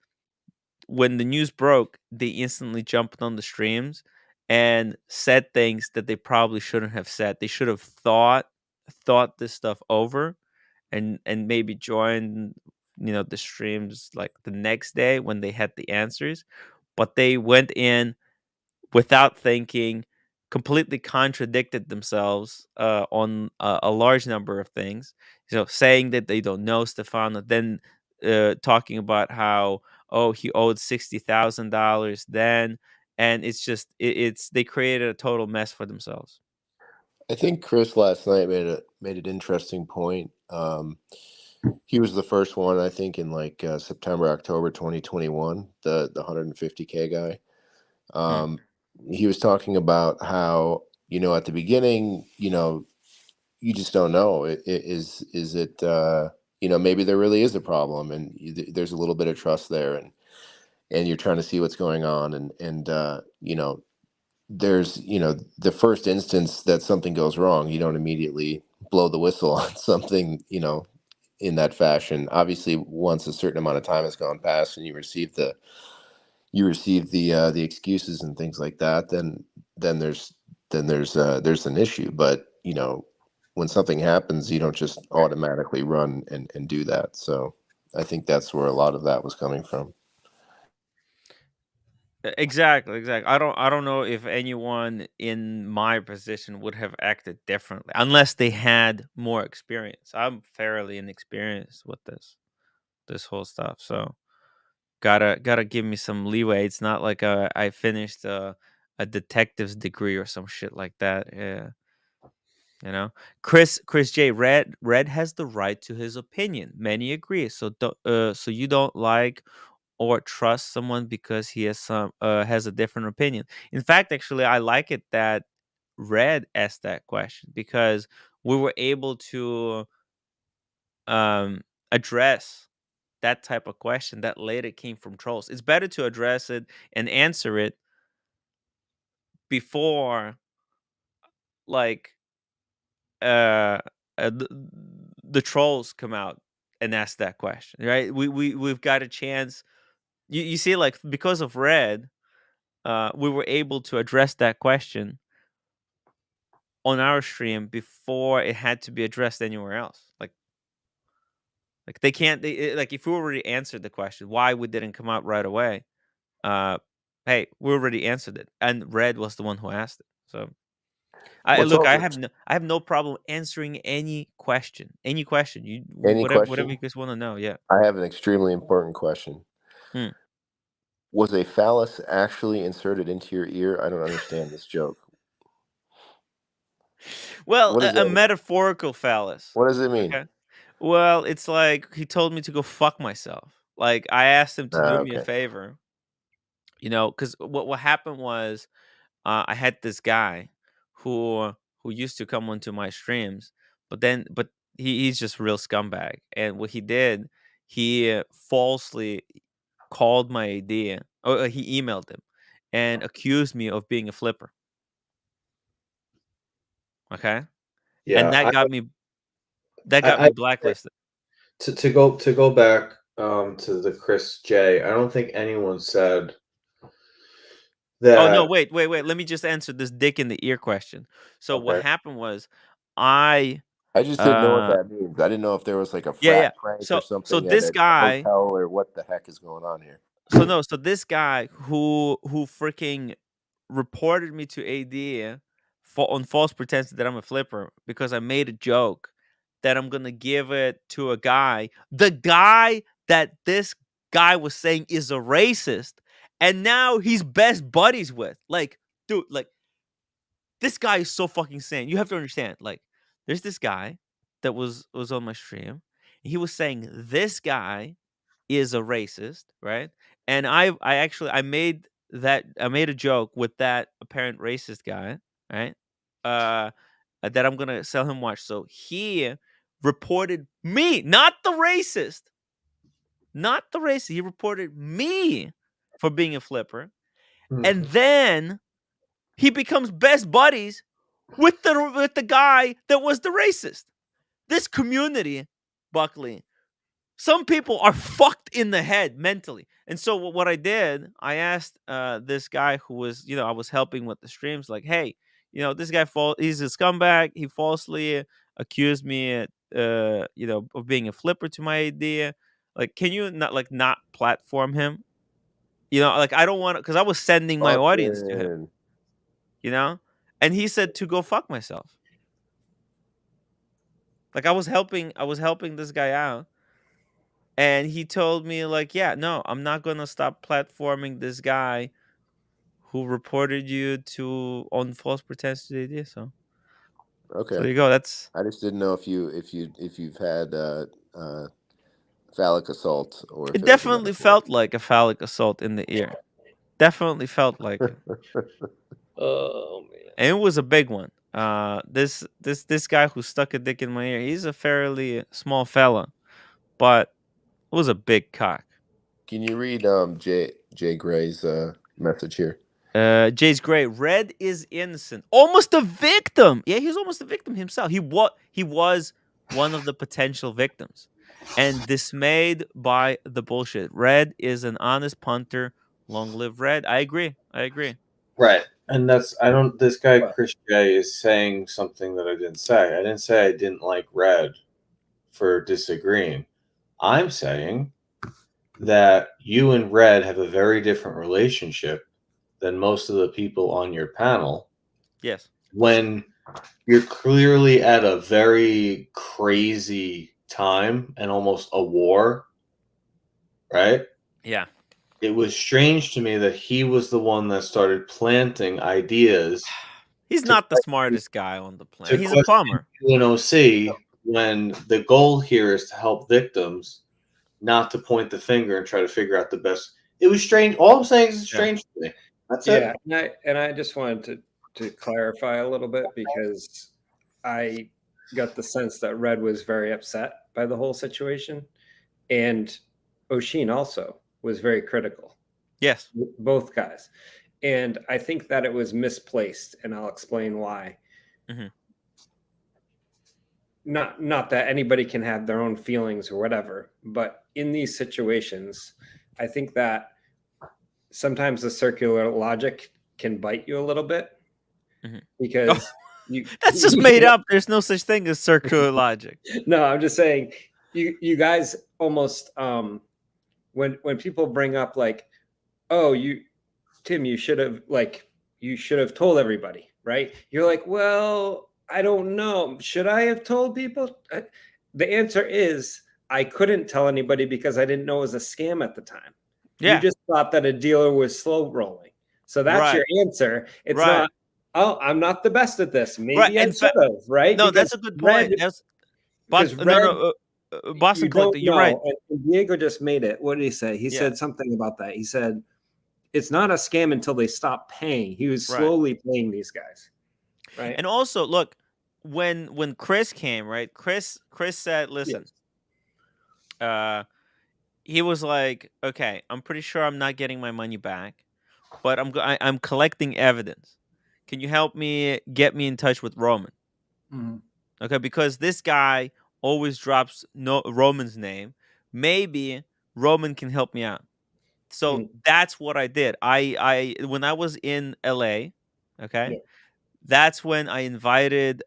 when the news broke, they instantly jumped on the streams and said things that they probably shouldn't have said. They should have thought this stuff over, and maybe joined the streams like the next day when they had the answers, but they went in without thinking, completely contradicted themselves on a large number of things. Saying that they don't know Stefano, then talking about how, oh, he owed $60,000 then, and it's just it's they created a total mess for themselves.
I think Chris last night made an interesting point. He was the first one, I think, in like September, October 2021, the 150K guy. He was talking about how, at the beginning, you just don't know. Is it, maybe there really is a problem, and there's a little bit of trust there, and you're trying to see what's going on, and there's, the first instance that something goes wrong, you don't immediately blow the whistle on something, in that fashion. Obviously, once a certain amount of time has gone past and you receive the excuses and things like that, then there's an issue. But when something happens, you don't just automatically run and do that. So I think that's where a lot of that was coming from.
Exactly. I don't know if anyone in my position would have acted differently unless they had more experience. I'm fairly inexperienced with this whole stuff, so gotta give me some leeway. It's not like I finished a detective's degree or some shit like that. Yeah, you know. Chris J. Red has the right to his opinion. Many agree. So you don't like or trust someone because he has a different opinion. In fact, actually, I like it that Red asked that question because we were able to address that type of question that later came from trolls. It's better to address it and answer it before, like, uh, the trolls come out and ask that question, right? We've got a chance. You see, like, because of Red, we were able to address that question on our stream before it had to be addressed anywhere else. Like they can't. Like if we already answered the question, why we didn't come out right away? Hey, we already answered it, and Red was the one who asked it. So I
What's
look.
also
I have no problem answering any question. Any question.
any
Whatever you
question?
guys want to know. Yeah.
I have an extremely important question.
Hmm.
Was a phallus actually inserted into your ear? I don't understand this joke.
Well,
What is
a
that?
metaphorical phallus.
What does it mean?
Okay. Well, it's like he told me to go fuck myself. Like I asked him to do me a
Okay.
favor. Because what happened was, I had this guy who used to come onto my streams, but he's just a real scumbag. And what he did, he falsely called my idea. He emailed him and accused me of being a flipper. Okay, and
Yeah,
that got
I
me blacklisted.
to go back to the Chris J. I don't think anyone said
Oh no,
that.
wait. Let me just answer this dick in the ear question. So what
Okay.
happened was, I
just didn't know what that means. I didn't know if there was like a
yeah.
frat prank or
So
something at
this
a
guy,
hotel or what the heck is going on here.
so this guy who freaking reported me to AD on false pretense that I'm a flipper because I made a joke that I'm gonna give it to a guy, the guy that this guy was saying is a racist, and now he's best buddies with. Like, dude, like this guy is so fucking sane. You have to understand. Like, there's this guy that was on my stream. And he was saying this guy is a racist, right? And I made a joke with that apparent racist guy, right? That I'm gonna sell him watch. So he reported me, not the racist, not the racist. He reported me for being a flipper, and then he becomes best buddies with the guy that was the racist. This community, Buckley, some people are fucked in the head mentally. And so what I did, I asked this guy who was, I was helping with the streams, like, hey, this guy he's a scumbag. He falsely accused me, of being a flipper to my idea. Like, can you not platform him? Like I don't want to, because I was sending my audience to him. And he said to go fuck myself. Like I was helping this guy out. And he told me, like, yeah, no, I'm not gonna stop platforming this guy who reported you to on false pretense to the idea. So
Okay.
there you go. That's
I just didn't know if you've had phallic assault or if
it
it was a
definitely
metaphor.
felt like a phallic assault in the ear. Definitely felt like it.
Oh man.
And it was a big one. This guy who stuck a dick in my ear, he's a fairly small fella, but it was a big cock.
Can you read Jay Gray's message here?
Jace Gray, Red is innocent. Almost a victim. Yeah, he was almost a victim himself. He was one of the potential victims. And dismayed by the bullshit. Red is an honest punter. Long live Red. I agree.
Right. And this guy Chris J is saying something that I didn't say. I didn't say I didn't like Red for disagreeing. I'm saying that you and Red have a very different relationship than most of the people on your panel.
Yes.
When you're clearly at a very crazy time and almost a war, right?
Yeah.
It was strange to me that he was the one that started planting ideas.
He's not the smartest guy on the planet. He's a
question
plumber.
UNOC when the goal here is to help victims, not to point the finger and try to figure out the best. It was strange. All I'm saying is it's strange to me. That's it.
And I just wanted to clarify a little bit because I got the sense that Red was very upset by the whole situation, and Oshin also was very critical.
Yes,
both guys, and I think that it was misplaced, and I'll explain why.
Mm-hmm.
Not that anybody can have their own feelings or whatever, but in these situations, I think that sometimes the circular logic can bite you a little bit because
that's just made up. There's no such thing as circular logic.
No, I'm just saying you guys almost when people bring up like, oh, Tim, you should have told everybody, right? You're like, well, I don't know. Should I have told people? The answer is I couldn't tell anybody because I didn't know it was a scam at the time.
Yeah.
You just thought that a dealer was slow rolling. So that's your answer. It's not, oh, I'm not the best at this. Maybe I should have, right?
No, that's a good point. Boston Collector, you're right.
And Diego just made it. What did he say? He said something about that. He said, it's not a scam until they stop paying. He was slowly paying these guys. Right.
And also, look, when Chris came, right? Chris said, listen, he was like, okay, I'm pretty sure I'm not getting my money back, but I'm collecting evidence. Can you help me get me in touch with Roman?
Mm-hmm.
Okay, because this guy always drops Roman's name. Maybe Roman can help me out. So that's what I did. I when I was in LA, okay, that's when I invited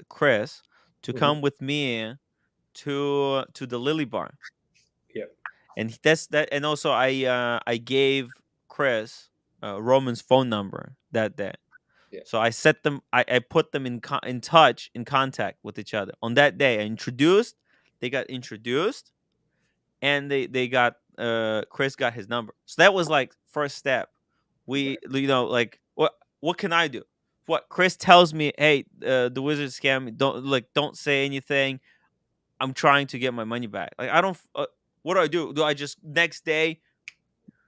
Chris to come with me to the Lily Bar.
Yeah.
And that's that. And also I gave Chris Roman's phone number that day.
Yeah.
So I set them. I put them in contact with each other on that day. They got introduced, and they got Chris got his number. So that was like first step. We like what can I do? What Chris tells me, hey, the Wizard scam me. Don't say anything. I'm trying to get my money back. Like I don't. What do? Do I just next day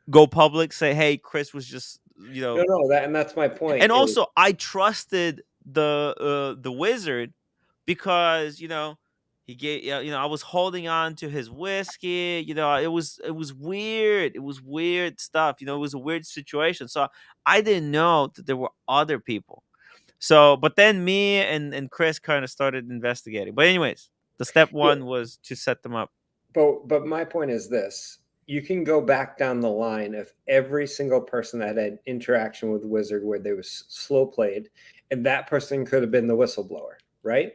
go public, say, hey, Chris was just
No, that's my point.
And also, I trusted the Wizard because he gave I was holding on to his whiskey. It was weird. It was weird stuff. It was a weird situation. So I didn't know that there were other people. So, but then me and Chris kind of started investigating. But anyways, the step one was to set them up.
But my point is this. You can go back down the line of every single person that had interaction with Wizard where they was slow played, and that person could have been the whistleblower, right?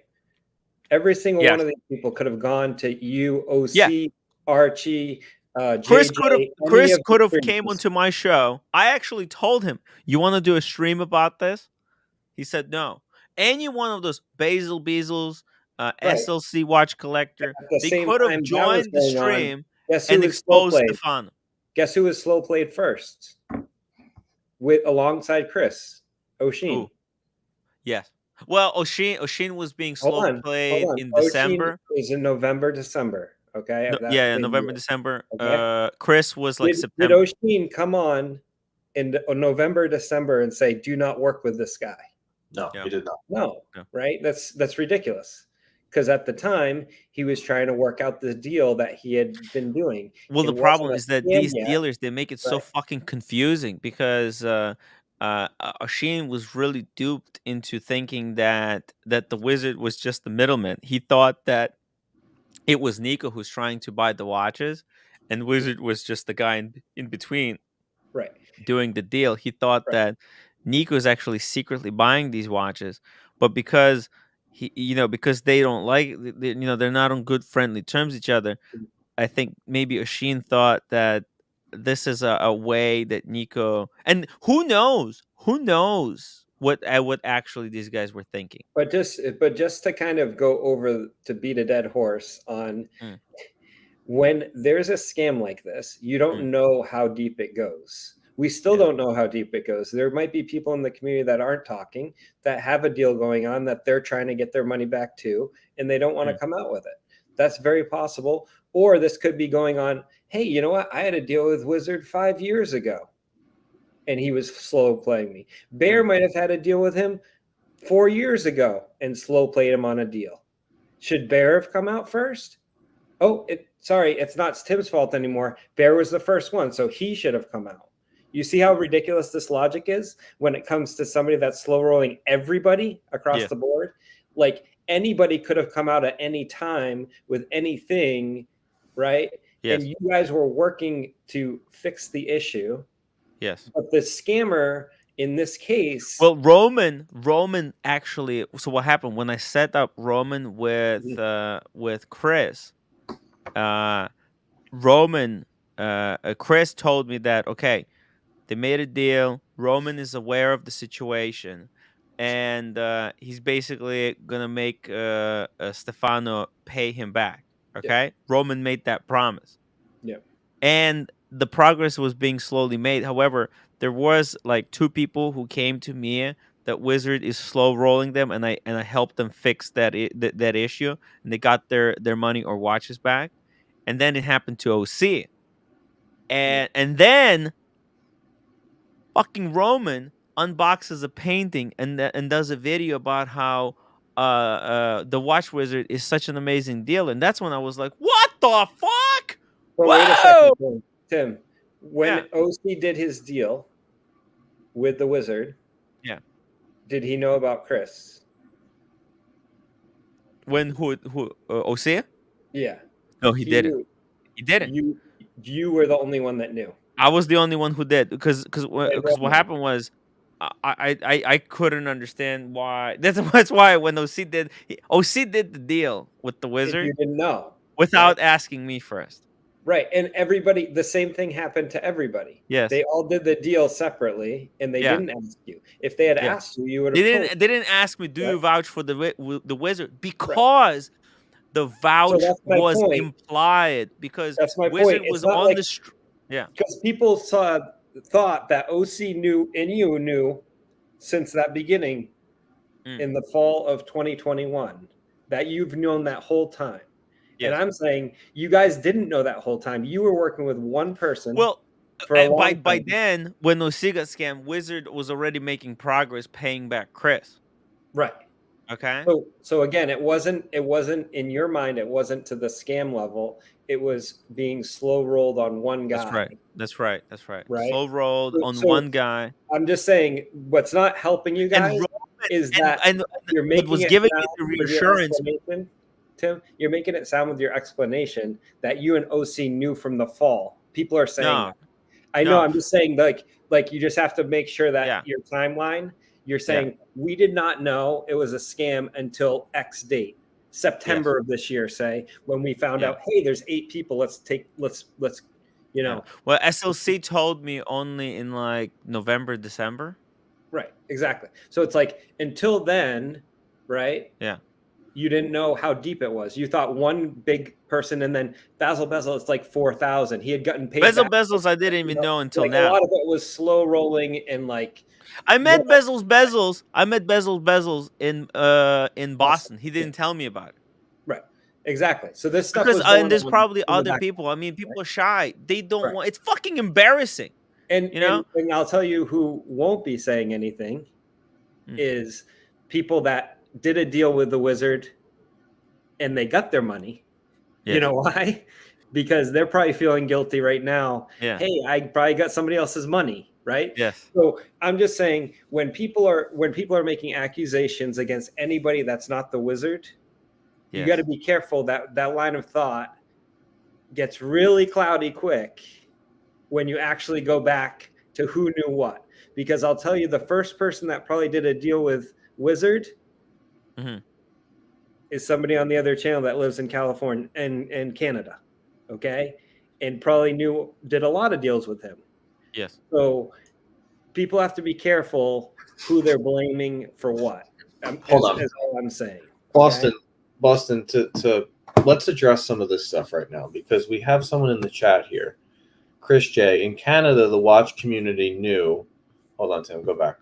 Every single one of these people could have gone to you, OC, Archie,
Chris
JJ,
could have came onto my show. I actually told him, you want to do a stream about this? He said no. Any one of those Basil Beazles, SLC watch collector, they could have joined the stream and exposed Stefano.
Guess who was slow played first? Alongside Chris, Oshin.
Yes. Well, Oshin was being slow played in December.
Oshin was in November, December. Okay.
November, December. Okay. Chris was like September.
Did Oshin come on in November, December and say, "Do not work with this guy"?
No, he did not.
No, right? That's ridiculous. Because at the time he was trying to work out the deal that he had been doing.
Well, the problem is that these dealers, they make it so fucking confusing because Oshin was really duped into thinking that the Wizard was just the middleman. He thought that it was Nico who's trying to buy the watches, and Wizard was just the guy in between,
right,
doing the deal. He thought that Nico is actually secretly buying these watches, but because because they don't like, they're not on good friendly terms with each other. I think maybe Oshin thought that this is a way that Nico, and who knows what actually these guys were thinking.
But just to kind of go over to beat a dead horse on when there's a scam like this, you don't know how deep it goes. We still don't know how deep it goes. There might be people in the community that aren't talking, that have a deal going on that they're trying to get their money back too, and they don't want to come out with it. That's very possible. Or this could be going on, hey, you know what? I had a deal with Wizard 5 years ago, and he was slow playing me. Bear might have had a deal with him 4 years ago and slow played him on a deal. Should Bear have come out first? Oh, sorry, it's not Tim's fault anymore. Bear was the first one, so he should have come out. You see how ridiculous this logic is when it comes to somebody that's slow rolling everybody across the board? Like anybody could have come out at any time with anything, right?
Yes.
And you guys were working to fix the issue.
Yes.
But the scammer in this case,
well, Roman actually. So what happened when I set up Roman with Chris? Chris told me that okay, they made a deal. Roman is aware of the situation, and he's basically gonna make Stefano pay him back. Okay, Roman made that promise.
Yeah,
and the progress was being slowly made. However, there was like 2 people who came to me that Wizard is slow rolling them, and I helped them fix that issue, and they got their money or watches back. And then it happened to OC, and then fucking Roman unboxes a painting and does a video about how the Watch Wizard is such an amazing deal, and that's when I was like, what the fuck?
Well, wait a second, Tim. When OC did his deal with the Wizard, did he know about Chris?
When who OC?
Yeah.
No, he didn't. He didn't.
You were the only one that knew.
I was the only one who did because what happened was I couldn't understand why. That's why when OC did the deal with the Wizard,
you didn't know
without asking me first.
Right, and everybody, the same thing happened to everybody.
Yes,
they all did the deal separately, and they didn't ask you. If they had asked you, you would have.
They didn't ask me. Do you vouch for the Wizard? Because the vouch was implied. Because
that's my
Wizard
point.
was on the street. Yeah,
because people thought that OC knew and you knew since that beginning in the fall of 2021 that you've known that whole time. Yes. And I'm saying you guys didn't know that whole time. You were working with one person.
Well, by then, when OC got scammed, Wizard was already making progress paying back Chris.
Right.
Okay.
So again, it wasn't in your mind. It wasn't to the scam level. It was being slow rolled on one guy.
That's right.
Right.
Slow rolled on one guy.
I'm just saying, what's not helping you guys is that you're making
was giving me the reassurance.
Tim, you're making it sound with your explanation that you and OC knew from the fall. People are saying that. I know. I'm just saying, like you just have to make sure that your timeline. You're saying we did not know it was a scam until X date, September of this year. Say when we found out, hey, there's 8 people. Let's you know.
Well, SLC told me only in like November, December.
Right. Exactly. So it's like until then, right?
Yeah.
You didn't know how deep it was. You thought one big person, and then Bezel, it's like 4,000. He had gotten paid.
Bezels, I didn't even know until now.
A lot of it was slow rolling and like.
I met Bezels. I met Bezels in Boston. He didn't tell me about it.
Right. Exactly. So this stuff
and there's probably other people. I mean, people are shy. They don't want. It's fucking embarrassing.
And and I'll tell you who won't be saying anything is people that did a deal with the Wizard and they got their money. Yes. You know why? Because they're probably feeling guilty right now.
Yeah.
Hey, I probably got somebody else's money, right?
Yes.
So I'm just saying when people are making accusations against anybody that's not the Wizard, you got to be careful that line of thought gets really cloudy quick when you actually go back to who knew what. Because I'll tell you, the first person that probably did a deal with Wizard is somebody on the other channel that lives in California and Canada, okay, and probably did a lot of deals with him.
Yes.
So people have to be careful who they're blaming for what.
Hold on.
Is all I'm saying.
Boston, to let's address some of this stuff right now, because we have someone in the chat here. Chris J. In Canada, the watch community knew. Hold on, Tim. Go back.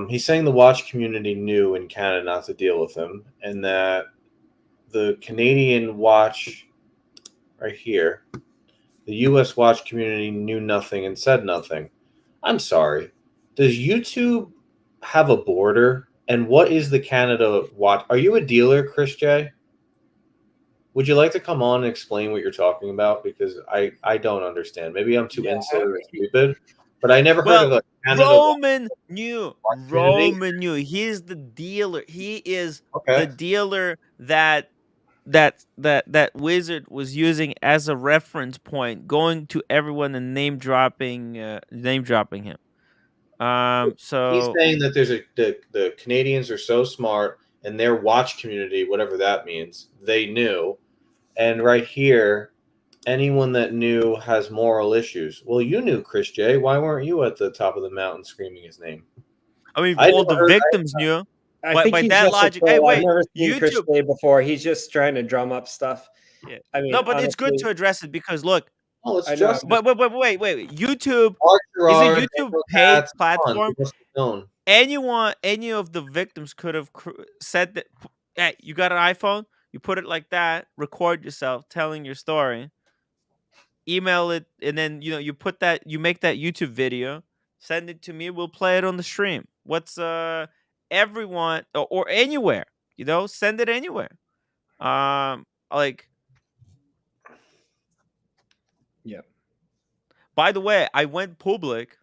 He's saying the watch community knew in Canada not to deal with him, and that the Canadian watch right here, the U.S. watch community knew nothing and said nothing. I'm sorry. Does YouTube have a border? And what is the Canada watch? Are you a dealer, Chris J? Would you like to come on and explain what you're talking about? Because I don't understand. Maybe I'm too insular and stupid, but I never heard of a Canada
Roman knew. Roman knew. He's the dealer. He is the dealer that Wizard was using as a reference point, going to everyone and name dropping him. So
he's saying that there's the Canadians are so smart, and their watch community, whatever that means, they knew. And right here, anyone that knew has moral issues. Well, you knew, Chris J. Why weren't you at the top of the mountain screaming his name?
I mean, all the victims knew.
I think
by
he's
that
just
logic,
I've
wait,
never seen Chris
YouTube.
J before. He's just trying to drum up stuff.
Yeah.
I mean,
No, but
honestly,
it's good to address it because look.
Oh, it's just.
But wait. YouTube is a YouTube paid platform. Any of the victims could have said that. Hey, you got an iPhone? You put it like that. Record yourself telling your story. Email it, and then you put that. You make that YouTube video. Send it to me. We'll play it on the stream. What's everyone or anywhere? Send it anywhere. Like.
Yeah.
By the way, I went public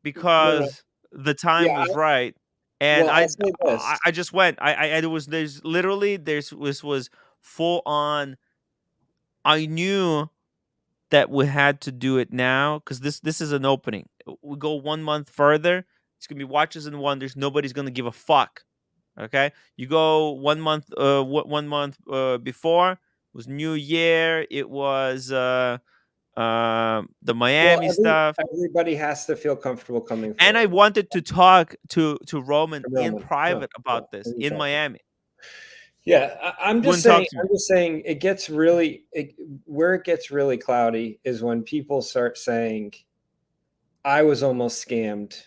because the time was right, and
I'll say this.
I just went. This was full on. I knew that we had to do it now because this is an opening. We go 1 month further, it's gonna be Watches and Wonders. Nobody's gonna give a fuck. Okay, you go 1 month. 1 month before it was New Year. It was the Miami stuff.
Everybody has to feel comfortable coming forward.
And I wanted to talk to Roman in private about this in Miami.
Yeah, I'm just saying it gets really where it gets really cloudy is when people start saying, I was almost scammed.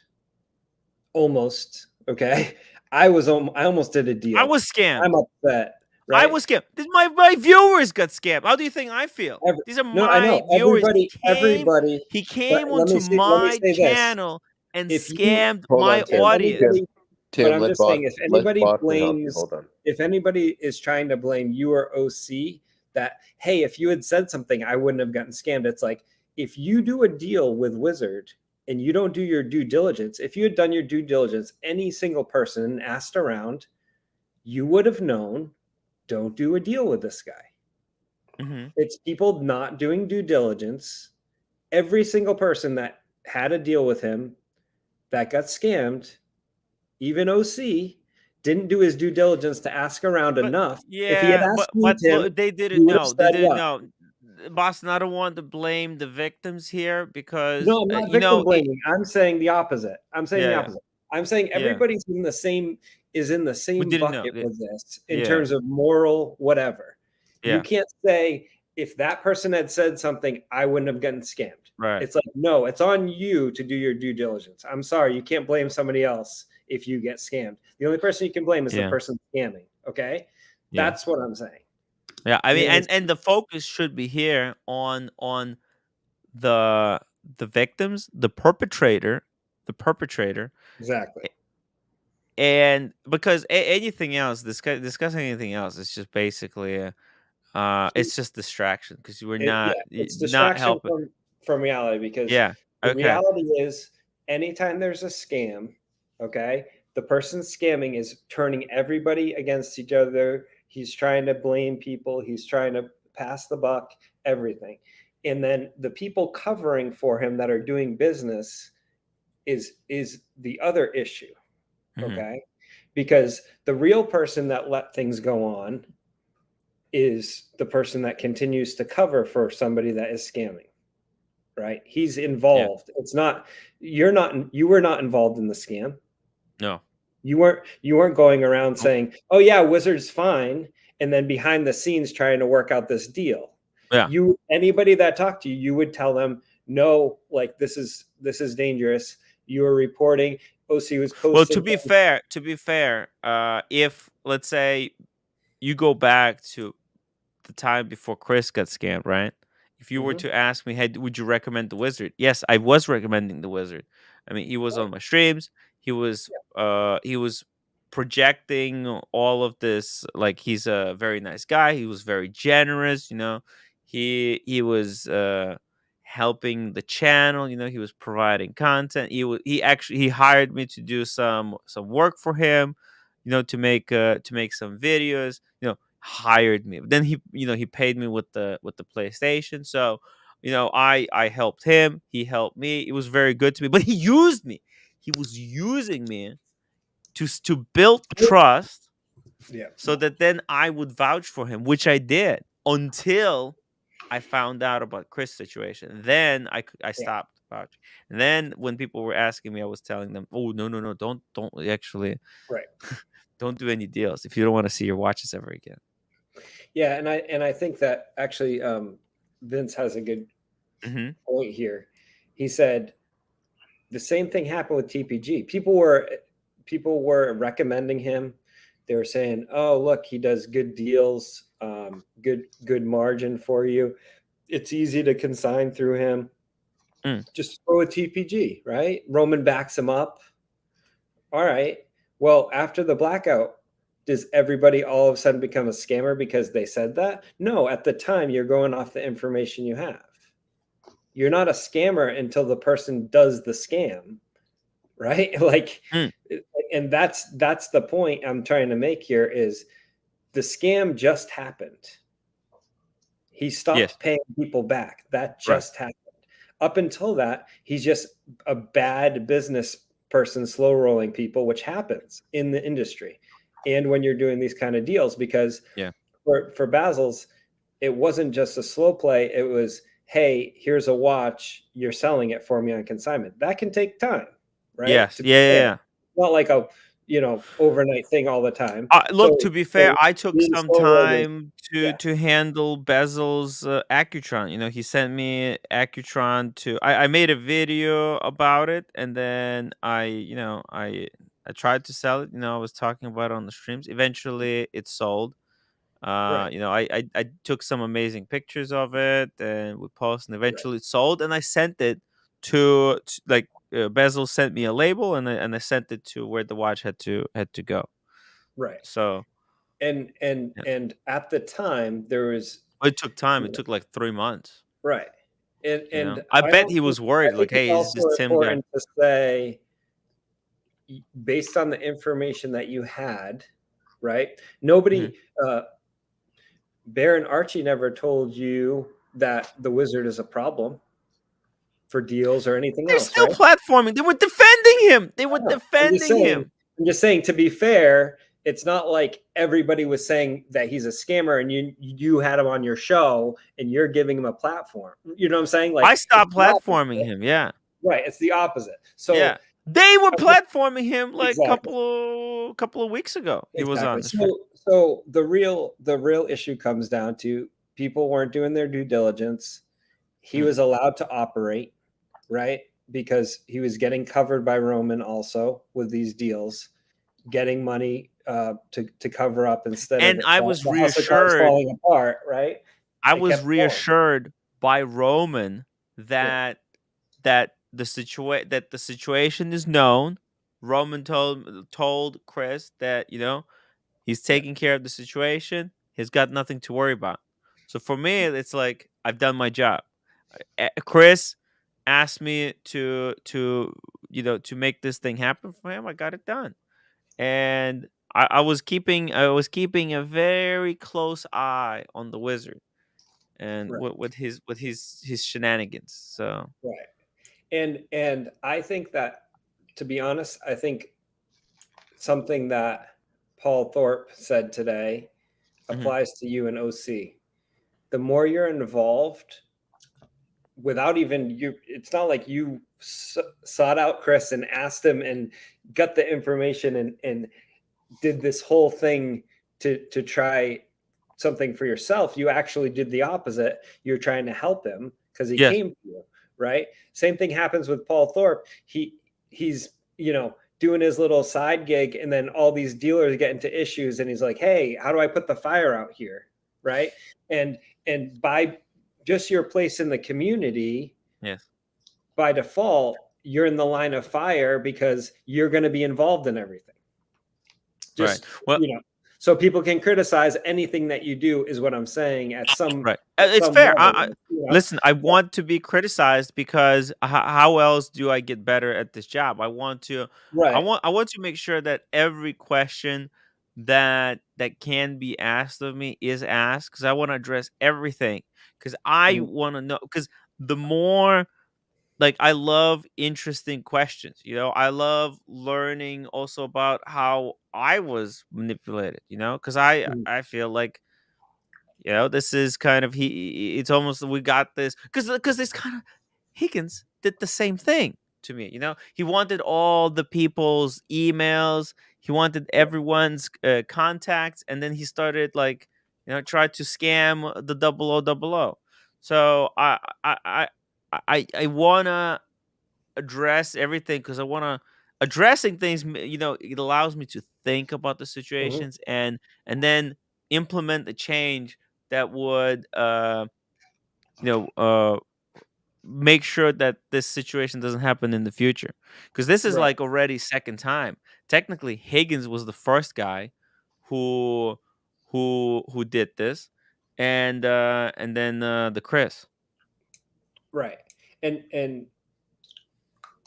Almost, okay? I almost did a deal.
I was scammed.
I'm upset. Right?
I was scammed. My viewers got scammed. How do you think I feel? These are my viewers. He came onto my channel and scammed my audience.
But I'm just saying, if anybody is trying to blame you or OC that, hey, if you had said something, I wouldn't have gotten scammed. It's like, if you do a deal with Wizard and you don't do your due diligence, if you had done your due diligence, any single person asked around, you would have known, don't do a deal with this guy.
Mm-hmm.
It's people not doing due diligence. Every single person that had a deal with him that got scammed, even OC, didn't do his due diligence to ask around enough.
Yeah,
if he had asked
but they didn't know. They didn't know. Boston, I don't want to blame the victims here because
no, I'm not victim blaming. I'm saying the opposite. I'm saying the opposite. I'm saying everybody's in the same bucket with this in terms of moral whatever. You can't say if that person had said something, I wouldn't have gotten scammed.
Right.
It's like, no, it's on you to do your due diligence. I'm sorry, you can't blame somebody else if you get scammed. The only person you can blame is the person scamming. Okay, that's what I'm saying.
Yeah, I mean, and the focus should be here on the victims, the perpetrator.
Exactly.
And because anything else, discussing anything else is just basically it's just distraction because we're
it's distraction
not helping
from reality because the reality is anytime there's a scam, okay, the person scamming is turning everybody against each other. He's trying to blame people. He's trying to pass the buck, everything. And then the people covering for him that are doing business is the other issue. Okay. Because the real person that let things go on is the person that continues to cover for somebody that is scamming. Right? He's involved. It's not you were not involved in the scam.
No.
You weren't going around saying, "Oh yeah, Wizard's fine," and then behind the scenes trying to work out this deal.
Yeah.
Anybody that talked to you, you would tell them, "No, like this is dangerous." You were reporting. OC was posting.
Well, to be fair, if let's say you go back to the time before Chris got scammed, right? If you were to ask me, hey, would you recommend the Wizard? Yes, I was recommending the Wizard. I mean, he was on my streams. He was projecting all of this, like he's a very nice guy. He was very generous, you know. He was helping the channel, you know. He was providing content. He hired me to do some work for him, you know, to make some videos, you know. Hired me, but then he paid me with the PlayStation. So, you know, I helped him, he helped me. It was very good to me, but he used me. He was using me to build trust, so that then I would vouch for him, which I did until I found out about Chris' situation. Then I stopped vouching. And then when people were asking me, I was telling them, oh, no, don't actually,
right.
Don't do any deals if you don't want to see your watches ever again.
Yeah, and I think that actually Vince has a good point here. He said the same thing happened with TPG. People were recommending him. They were saying, "Oh, look, he does good deals, good margin for you. It's easy to consign through him. Just throw a TPG, right? Roman backs him up. All right. Well, after the blackout, does everybody all of a sudden become a scammer because they said that? No, at the time, you're going off the information you have. You're not a scammer until the person does the scam, right? Like, and that's the point I'm trying to make here is the scam just happened. He stopped paying people back. That just happened. Up until that, he's just a bad business person slow rolling people, which happens in the industry. And when you're doing these kind of deals, because for Basil's, it wasn't just a slow play. It was, hey, here's a watch. You're selling it for me on consignment. That can take time, right?
Yes. Yeah.
Not like a, overnight thing all the time.
Look, to be fair, I took some time to handle Basil's Accutron. You know, he sent me Accutron I made a video about it, and then I tried to sell it. You know, I was talking about it on the streams. Eventually, it sold. You know, I took some amazing pictures of it, and we posted, and eventually it sold, and I sent it to like Basil sent me a label, and I sent it to where the watch had to go.
Right.
So,
and at the time there was.
It took time. It took like 3 months.
Right. And
I bet he was worried. Like, hey, is this Tim guy?
Important to say, based on the information that you had, right? Nobody, Baron Archie never told you that the Wizard is a problem for deals or anything else.
They're still platforming. They were defending him.
I'm just saying, to be fair, it's not like everybody was saying that he's a scammer and you had him on your show and you're giving him a platform. You know what I'm saying? Like,
I stopped platforming him. Yeah.
Right. It's the opposite. So
they were platforming him like a couple of weeks ago. He was on.
So the real issue comes down to people weren't doing their due diligence. He was allowed to operate, right? Because he was getting covered by Roman also with these deals, getting money to cover up instead of
I was reassured
falling apart, right?
I was reassured by Roman that the situation is known. Roman told Chris that, you know, he's taking care of the situation. He's got nothing to worry about. So for me, it's like I've done my job. Chris asked me to make this thing happen for him. I got it done, and I was keeping a very close eye on the Wizard and with his shenanigans. So
and I think that, to be honest, I think something that Paul Thorpe said today
Mhm.
applies to you and OC. The more you're involved, without even you, it's not like you sought out Chris and asked him and got the information and did this whole thing to try something for yourself. You actually did the opposite. You're trying to help him because he
Yes.
came to you, right? Same thing happens with Paul Thorpe. He's doing his little side gig, and then all these dealers get into issues, and he's like, hey, how do I put the fire out here, right? And by just your place in the community,
Yes,
by default, you're in the line of fire because you're going to be involved in everything. Just
right. Well,
so people can criticize anything that you do is what I'm saying at some
right. It's
some
fair.
level,
Listen, I want to be criticized because how else do I get better at this job? I want to make sure that every question that can be asked of me is asked, because I want to address everything, because I want to know, because the more, like, I love interesting questions. I love learning also about how I was manipulated. Because I feel like, this is kind of it's almost, we got this because this kind of, Higgins did the same thing to me. He wanted all the people's emails, he wanted everyone's contacts, and then he started, like, tried to scam the 0000. So I wanna address everything, because I wanna addressing things. It allows me to think about the situations, and then implement the change that would make sure that this situation doesn't happen in the future, because this is
Right.
like already second time. Technically, Higgins was the first guy who did this, and then the Chris.
Right. And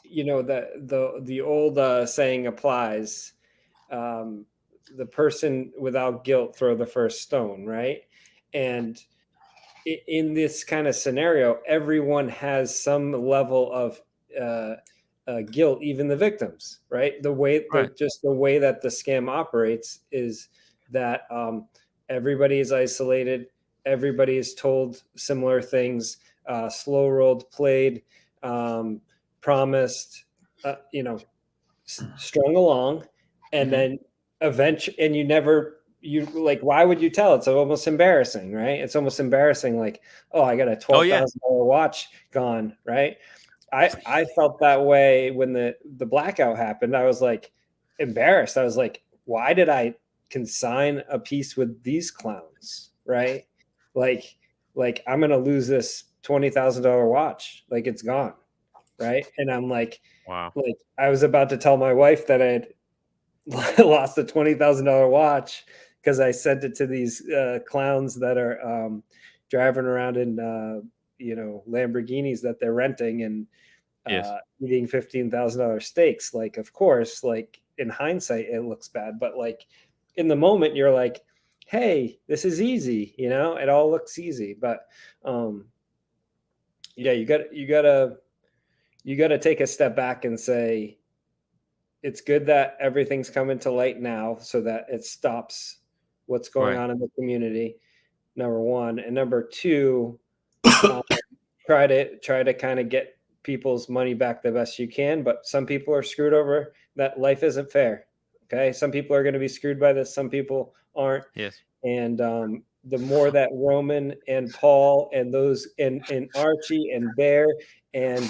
the old saying applies. The person without guilt throw the first stone, right? And in this kind of scenario, everyone has some level of guilt, even the victims, right? The way
Right.
the way that the scam operates is that everybody is isolated, everybody is told similar things, slow rolled, played, promised, strung along, and then eventually, and you like, why would you tell? It's almost embarrassing, right? It's almost embarrassing, like, oh, I got a $12,000 watch gone, right? I felt that way when the blackout happened. I was like embarrassed. I was like, why did I consign a piece with these clowns, right? Like I'm gonna lose this $20,000 watch, like it's gone, right? And I'm like,
wow.
Like I was about to tell my wife that I had lost a $20,000 watch because I sent it to these clowns that are driving around in Lamborghinis that they're renting and
Yes.
eating $15,000 steaks. Like, of course, like in hindsight, it looks bad, but like in the moment, you're like, "Hey, this is easy," it all looks easy. But yeah, you gotta take a step back and say, it's good that everything's coming to light now so that it stops what's going
Right.
on in the community, number one. And number two, try to kind of get people's money back the best you can. But some people are screwed over. That life isn't fair. Okay. Some people are going to be screwed by this. Some people aren't.
Yes.
And the more that Roman and Paul and those and Archie and Bear and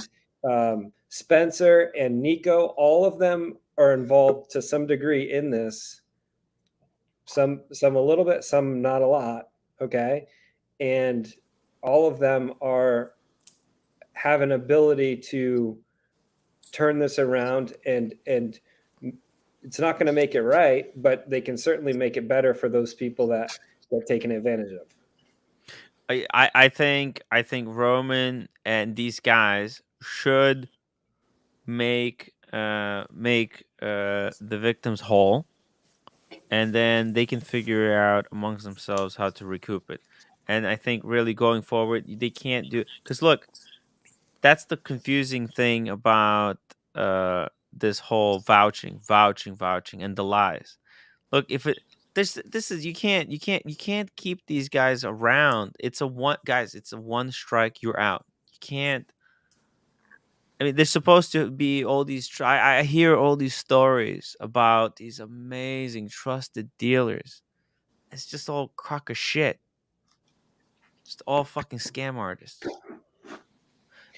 Spencer and Nico, all of them are involved to some degree in this. Some a little bit, some not a lot. Okay. And all of them have an ability to turn this around, and it's not going to make it right, but they can certainly make it better for those people that get taken advantage of.
I think Roman and these guys should make the victims whole, and then they can figure out amongst themselves how to recoup it. And I think really going forward, they can't do, because look, that's the confusing thing about this whole vouching, and the lies. Look, if it this is you can't keep these guys around. It's a one strike, you're out. You can't. I mean, there's supposed to be all these. I hear all these stories about these amazing trusted dealers. It's just all crock of shit. Just all fucking scam artists.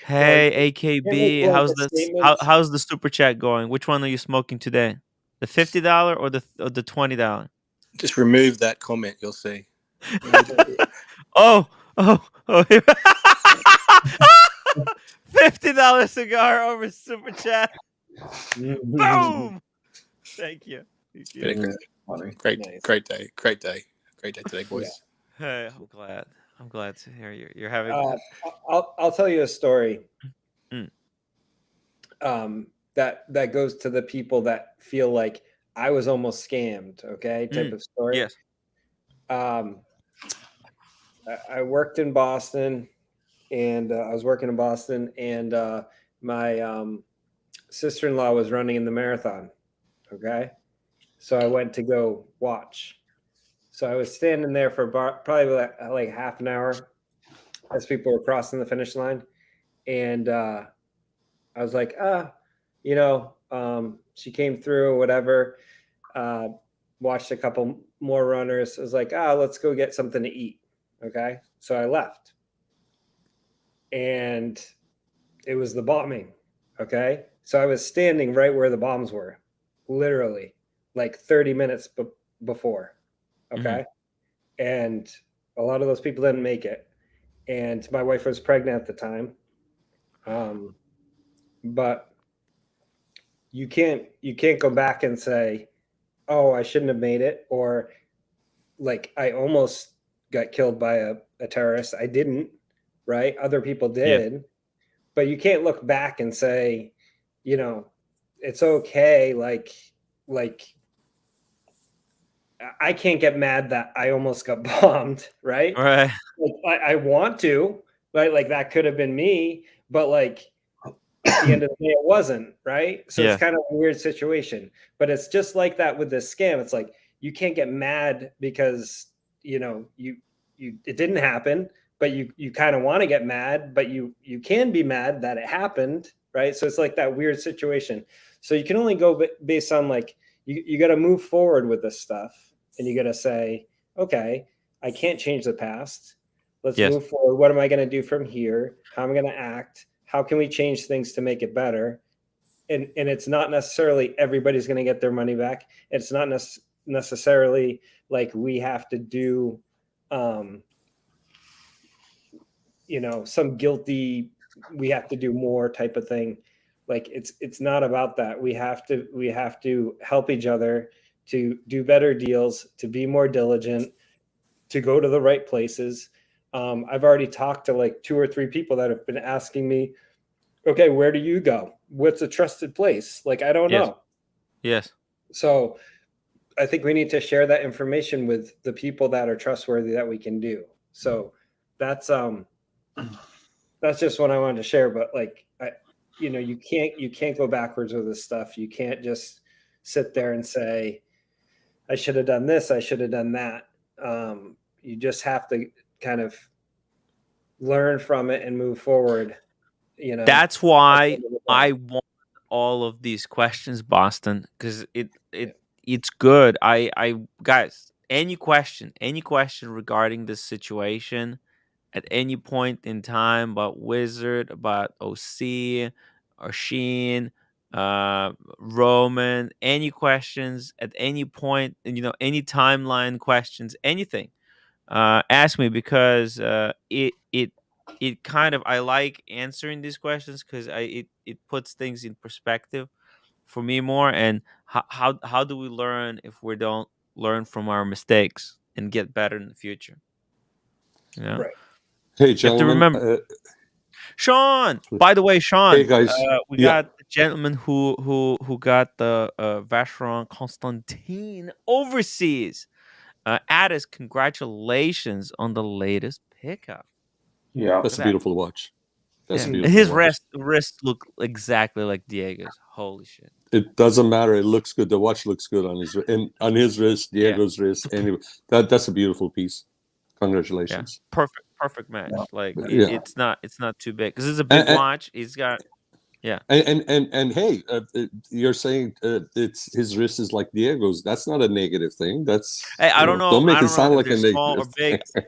Hey, AKB, how's the super chat going? Which one are you smoking today? The $50 or the $20?
Just remove that comment. You'll see.
Oh. $50 cigar over super chat. Boom. Thank you.
Great day today, boys.
Hey, I'm glad to hear you're having.
I'll tell you a story. That goes to the people that feel like I was almost scammed. Okay, type of story.
Yes.
I worked in Boston, and my sister-in-law was running in the marathon. Okay, so I went to go watch. So I was standing there for probably like half an hour as people were crossing the finish line, and I was like, she came through, whatever. Watched a couple more runners. I was like, let's go get something to eat. Okay, so I left, and it was the bombing. Okay, so I was standing right where the bombs were, literally like 30 minutes before. Okay, and a lot of those people didn't make it, and my wife was pregnant at the time. But you can't go back and say, oh, I shouldn't have made it, or like I almost got killed by a terrorist. I didn't, right? Other people did. Yeah. But you can't look back and say, it's okay. Like I can't get mad that I almost got bombed, right?
Right.
Like, I want to, right? Like that could have been me, but like at the end of the day, it wasn't, right? So It's kind of a weird situation. But it's just like that with this scam. It's like you can't get mad because it didn't happen, but you kind of want to get mad, but you can be mad that it happened, right? So it's like that weird situation. So you can only go based on like you got to move forward with this stuff, and you got to say, okay, I can't change the past. Let's move forward. What am I going to do from here? How am I going to act? How can we change things to make it better? And it's not necessarily everybody's going to get their money back. It's not necessarily like we have to do, some guilty, we have to do more type of thing. Like it's not about that. We have to help each other to do better deals, to be more diligent, to go to the right places. I've already talked to like 2 or 3 people that have been asking me, okay, where do you go? What's a trusted place? Like, I don't know.
Yes.
So I think we need to share that information with the people that are trustworthy that we can do. So that's just what I wanted to share. But like, you can't go backwards with this stuff. You can't just sit there and say, I should have done this. I should have done that. You just have to kind of learn from it and move forward.
That's why I want all of these questions, Boston, because it's good. I guys, any question regarding this situation at any point in time about Wizard, about OC, or Sheen, Roman, any questions at any point, any timeline questions, anything, ask me, because it kind of, I like answering these questions because it puts things in perspective for me more. And how do we learn if we don't learn from our mistakes and get better in the future?
Right.
Hey, gentlemen.
You have to remember, Sean. By the way, Sean.
Hey, guys.
We got the gentleman who got the Vacheron Constantin overseas. Addis, congratulations on the latest pickup.
Yeah, that's beautiful to watch.
That's
And
beautiful.
his
Watch.
wrist look exactly like Diego's. Holy shit!
It doesn't matter. It looks good. The watch looks good on his wrist, Diego's wrist. Anyway, that's a beautiful piece. Congratulations.
Perfect match. Like
Yeah.
it's not too big because it's a big watch. He's got
And hey, you're saying it's his wrist is like Diego's. That's not a negative thing. That's
hey, I don't know.
Don't make
I
it
don't know
sound
if
like
they're
a
small or
negative
big.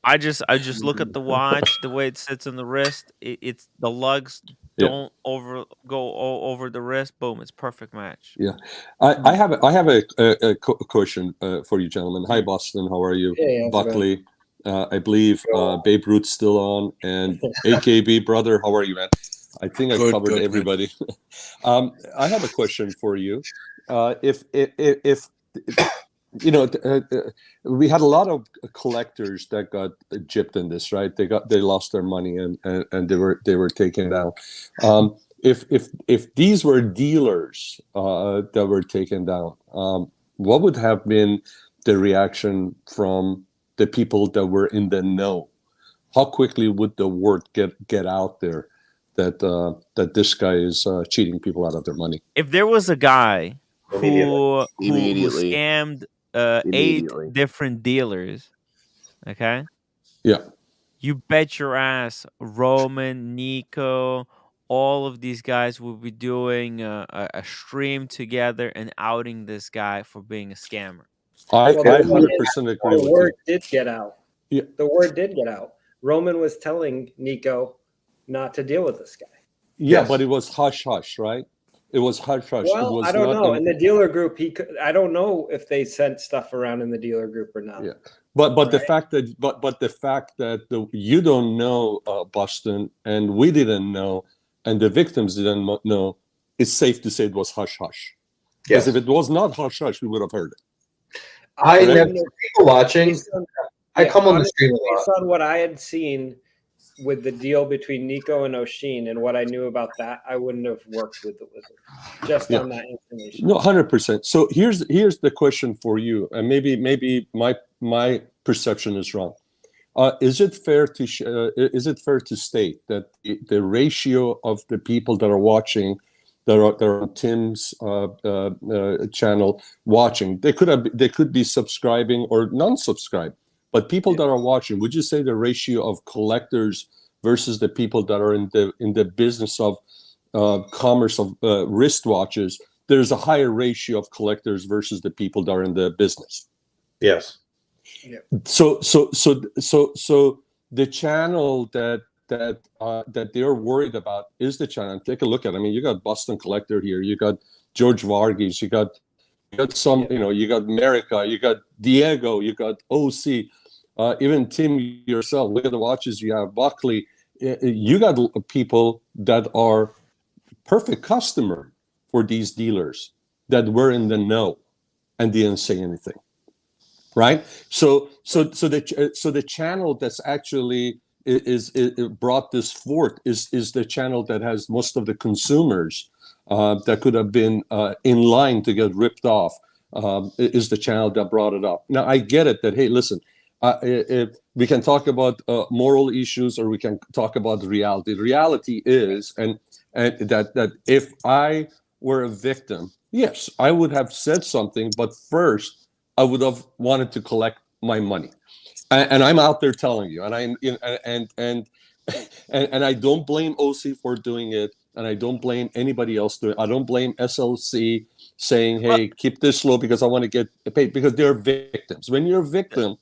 I just look at the watch, the way it sits on the wrist. It's the lugs don't go over the wrist. Boom, it's perfect match.
Yeah, I have a question for you gentlemen. Hi Boston, how are you?
Hey, how's it
Buckley, I believe Babe Ruth's still on, and AKB brother, how are you, man? I think I covered everybody. I have a question for you. If you know, we had a lot of collectors that got gypped in this, right? They lost their money and they were taken down. If these were dealers that were taken down, what would have been the reaction from the people that were in the know? How quickly would the word get out there that this guy is cheating people out of their money?
If there was a guy who
Immediately.
scammed 8 different dealers, okay?
Yeah.
You bet your ass Roman, Nico, all of these guys will be doing a stream together and outing this guy for being a scammer.
I
Well, the
100% agree with you.
word did get out.
Yeah.
The word did get out. Roman was telling Nico not to deal with this guy.
Yeah, but it was hush hush, right? It was hush hush.
Well,
it was
I don't
not
know. In the dealer group, I don't know if they sent stuff around in the dealer group or not.
Yeah, but the fact that you don't know Boston and we didn't know and the victims didn't know, it's safe to say it was hush hush. Because if it was not hush hush, we would have heard it.
I never people watching. I come on the stream a lot.
Based on what I had seen with the deal between Nico and Oshin and what I knew about that, I wouldn't have worked with the Wizard just on that information.
No, 100%. So here's the question for you, and maybe my perception is wrong. Is it fair to state that the ratio of the people that are watching, that are on Tim's channel watching, they could be subscribing or non-subscribe, but people that are watching, would you say the ratio of collectors versus the people that are in the business of commerce of wristwatches, there's a higher ratio of collectors versus the people that are in the business?
Yes.
Yeah.
So the channel that they're worried about is the channel. Take a look at it. I mean, you got Boston Collector here, you got George Varghese, you got some, you got America, you got Diego, you got OC, even Tim yourself. Look at the watches you have, Buckley. You got people that are perfect customer for these dealers that were in the know and didn't say anything. Right, so the channel that's actually is brought this forth is the channel that has most of the consumers that could have been in line to get ripped off. Is the channel that brought it up. Now I get it that, hey, listen, we can talk about moral issues or we can talk about the reality. The reality is, and that if I were a victim, yes, I would have said something, but first I would have wanted to collect my money, and I'm out there telling you, and I don't blame OC for doing it, and I don't blame anybody else doing it. I don't blame SLC saying, "Hey, keep this low because I want to get paid," because they're victims. When you're a victim,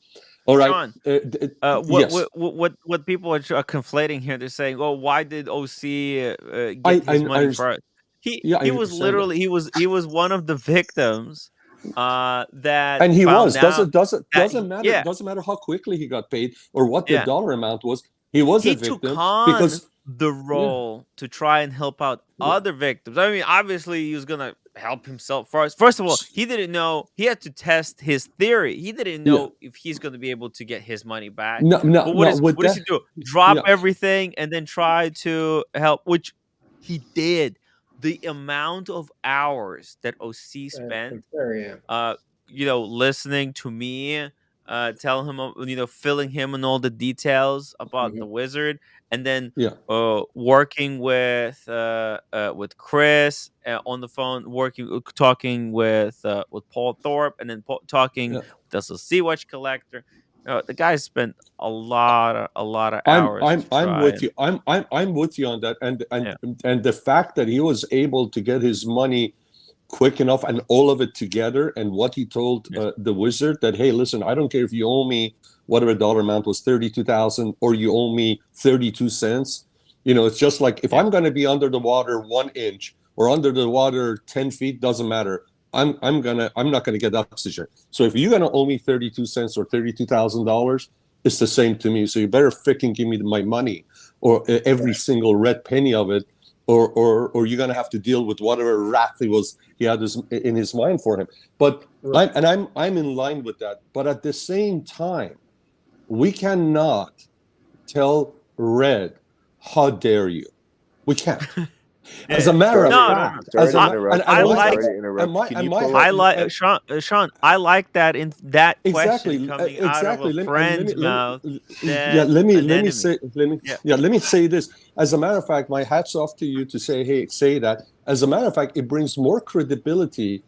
all right.
Sean,
yes.
what people are conflating here? They're saying, "Oh, why did OC get his money first?" He was literally he was one of the victims. That
and he
found
was
out
doesn't matter.
Yeah.
Doesn't matter how quickly he got paid or what the dollar amount was. He was a victim
took on
because
the role to try and help out other victims. I mean, obviously he was gonna help himself first. First of all, he didn't know, he had to test his theory. He didn't know if he's gonna be able to get his money back. But what does he do? Drop everything and then try to help, which he did. The amount of hours that OC spent, listening to me tell him, filling him in all the details about the wizard, and then working with Chris on the phone, talking with Paul Thorpe, and then talking with the Sea Watch collector. The guy spent a lot of hours.
I'm with you. I'm with you on that, and the fact that he was able to get his money quick enough and all of it together, and what he told the wizard, that, hey, listen, I don't care if you owe me whatever dollar amount was, 32,000, or you owe me 32 cents. It's just like, if I'm going to be under the water 1 inch or under the water 10 feet, doesn't matter. I'm not gonna get oxygen. So if you're gonna owe me 32 cents or $32,000, it's the same to me. So you better freaking give me my money, or every single red penny of it, or you're gonna have to deal with whatever wrath he had in his mind for him. But I'm in line with that. But at the same time, we cannot tell Red, how dare you? We can't. As a matter of fact,
Sean, I like that in that question coming out of a friend's mouth.
Let me say this. As a matter of fact, my hat's off to you to say that. As a matter of fact, it brings more credibility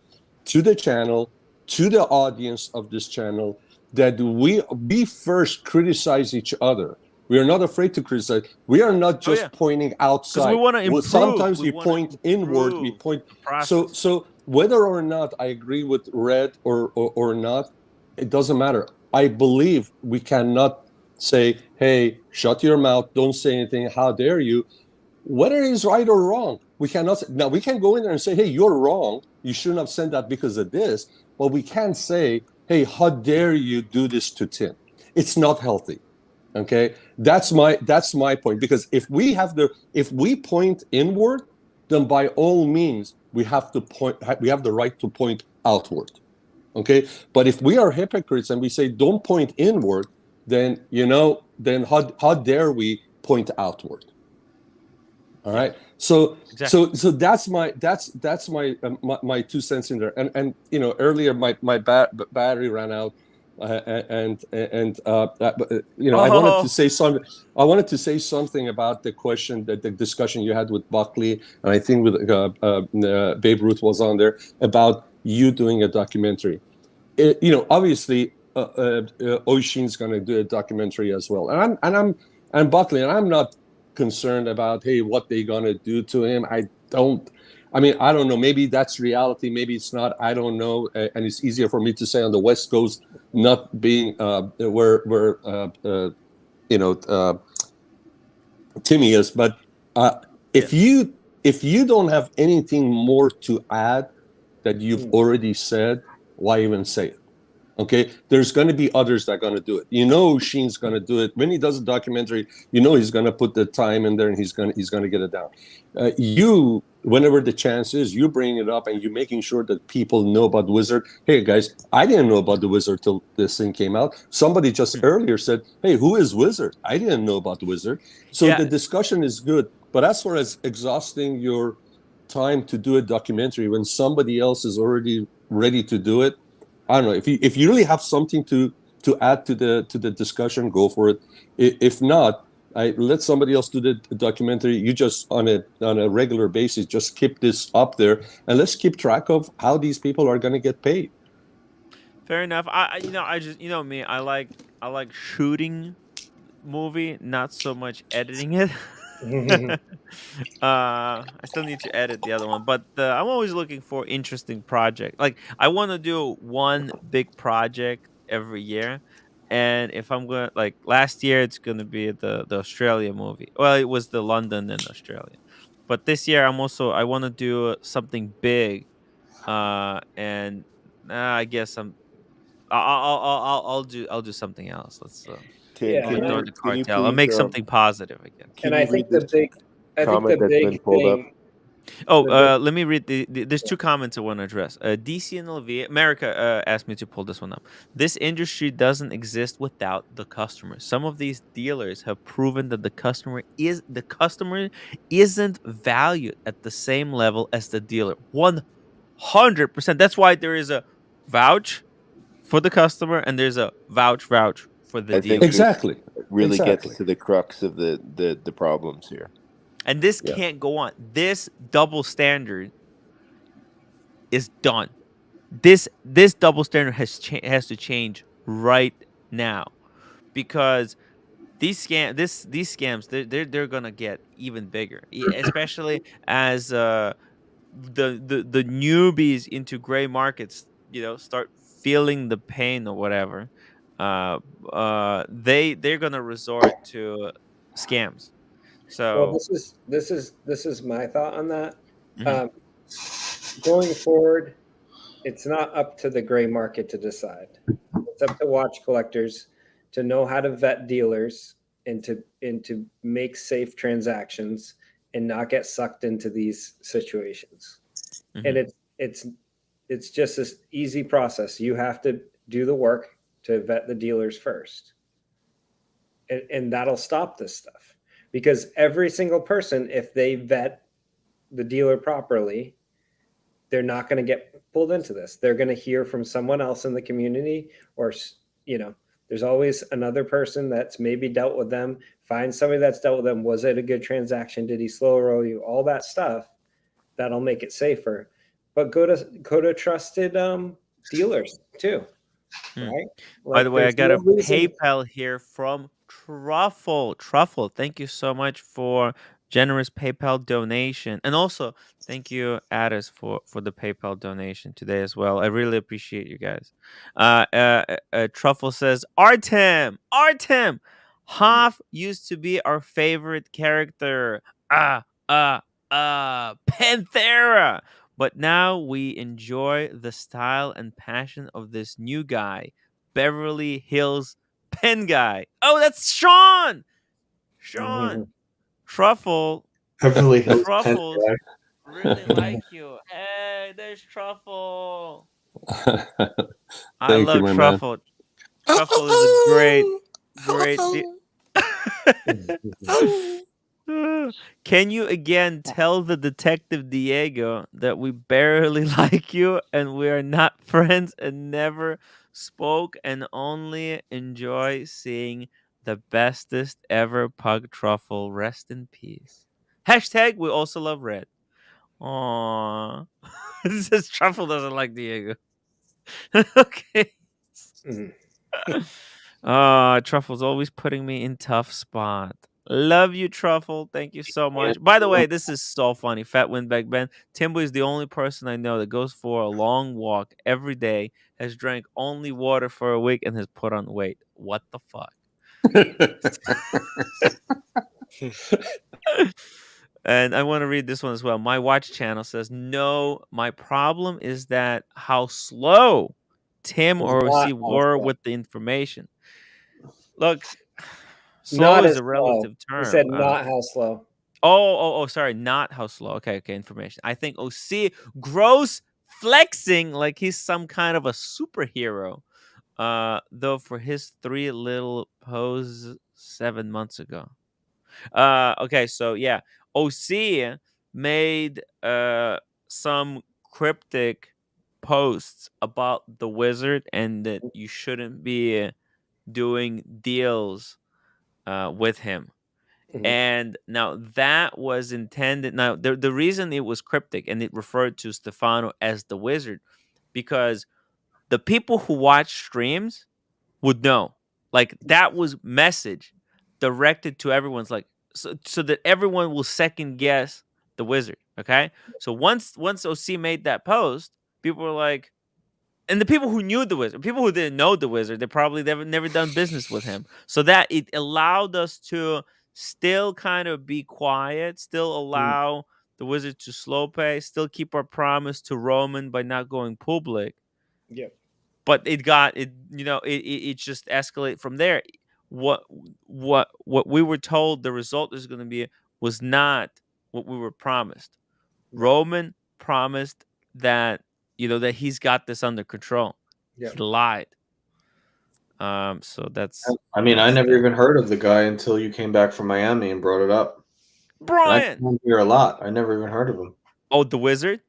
to the channel, to the audience of this channel, that we first criticize each other. We are not afraid to criticize. We are not just pointing outside.
We want to improve.
Sometimes we point inward. We point. So whether or not I agree with Red or not, it doesn't matter. I believe we cannot say, "Hey, shut your mouth. Don't say anything. How dare you?" Whether it is right or wrong, we cannot say. Now we can go in there and say, "Hey, you're wrong. You shouldn't have sent that because of this." But we can't say, "Hey, how dare you do this to Tim?" It's not healthy. Okay, that's my point. Because if we point inward, then by all means we have the right to point outward. Okay, but if we are hypocrites and we say don't point inward, then how dare we point outward? All right. So that's my 2 cents in there. And earlier my battery ran out. I wanted to say something. I wanted to say something about the discussion you had with Buckley, and I think with Babe Ruth was on there, about you doing a documentary. Obviously, Oshin's going to do a documentary as well, and Buckley, and I'm not concerned about what they're going to do to him. I don't know. Maybe that's reality. Maybe it's not. I don't know. And it's easier for me to say on the West Coast, not being where Timmy is. But if you don't have anything more to add that you've already said, why even say it? Okay, there's going to be others that are going to do it. Sheen's going to do it. When he does a documentary, he's going to put the time in there, and he's going to get it down. Whenever the chance is, you bring it up, and you're making sure that people know about the Wizard. Hey, guys, I didn't know about the Wizard till this thing came out. Somebody just earlier said, hey, who is Wizard? I didn't know about the Wizard. So the discussion is good. But as far as exhausting your time to do a documentary when somebody else is already ready to do it, I don't know. If you really have something to add to the discussion, go for it. If not, let somebody else do the documentary. You just on a regular basis just keep this up there, and let's keep track of how these people are going to get paid.
Fair enough. I just me. I like shooting movie, not so much editing it. I still need to edit the other one, but I'm always looking for interesting project. Like I want to do one big project every year, and if I'm going, like last year, it's going to be the Australia movie. Well, it was the London and Australia, but this year I want to do something big, and I guess I'll do something else. Let's ignore the cartel. I'll make something positive again.
And I think the big thing.
Let me read there's two comments I want to address. DC and LV America asked me to pull this one up. This industry doesn't exist without the customer. Some of these dealers have proven that the customer isn't valued at the same level as the dealer. 100%. That's why there is a vouch for the customer, and there's a vouch for the
I
dealer.
think this
Exactly.
really
Exactly.
gets to the crux of the problems here.
And this
Yeah.
can't go on. This double standard is done. This double standard has to change right now, because these scams they're gonna get even bigger, especially as the newbies into gray markets, start feeling the pain or whatever. They're gonna resort to scams.
Well,
So
this is my thought on that.
mhm.
Um, going forward, it's not up to the gray market to decide. It's up to watch collectors to know how to vet dealers and to make safe transactions and not get sucked into these situations. And it's just this easy process. You have to do the work to vet the dealers first. And that'll stop this stuff, because every single person, if they vet the dealer properly, they're not going to get pulled into this. They're going to hear from someone else in the community, or there's always another person that's maybe dealt with them. Find somebody that's dealt with them. Was it a good transaction? Did he slow roll you? All that stuff that'll make it safer. But go to trusted dealers too, right?
By the way, I
there's
got
no
a
reason.
PayPal here from Truffle, thank you so much for generous PayPal donation, and also thank you, Addis, for the PayPal donation today as well. I really appreciate you guys. Truffle says, Artem, Hoff used to be our favorite character. Panthera. But now we enjoy the style and passion of this new guy, Beverly Hills Pen Guy. Oh, that's Sean. Truffle.
Beverly Hills Pen
Truffles
Guy.
really like you. Hey, there's Truffle. I
Thank you,
love
my man.
Truffle. Truffle is a great. Can you again tell the detective Diego that we barely like you and we are not friends and never spoke and only enjoy seeing the bestest ever pug Truffle? Rest in peace. Hashtag we also love Red. Aww. This says Truffle doesn't like Diego. Okay. Truffle's always putting me in tough spot. Love you, Truffle. Thank you so much. By the way, this is so funny. Fat Windbag Ben. Timbo is the only person I know that goes for a long walk every day, has drank only water for a week, and has put on weight. What the fuck? And I want to read this one as well. My watch channel says, no, my problem is that how slow Tim
It's
or
not
OC
how
were
slow.
with the information. Look, slow
Not
is
as
a
slow.
relative
He
term.
said not how slow.
Sorry, not how slow. Okay, information. I think OC gross flexing like he's some kind of a superhero. Though for his 3 little pose 7 months ago. Okay, so yeah, OC made some cryptic posts about the wizard and that you shouldn't be doing deals with him. And now that was intended. Now the reason it was cryptic and it referred to Stefano as the wizard, because the people who watch streams would know, like that was message directed to everyone's, like so that everyone will second guess the wizard. Okay, so once OC made that post, people were like, and the people who knew the wizard, people who didn't know the wizard, they probably never done business with him. So that it allowed us to still kind of be quiet, still allow the wizard to slow pay, still keep our promise to Roman by not going public.
Yep.
But it got it, it just escalated from there. What we were told the result is going to be was not what we were promised. Roman promised that that he's got this under control.
Yep.
He lied. So that's.
I mean, I
that's
never
that.
even heard of the guy until you came back from Miami and brought it up.
Brian,
And I hear a lot. I never even heard of him.
Oh, the wizard.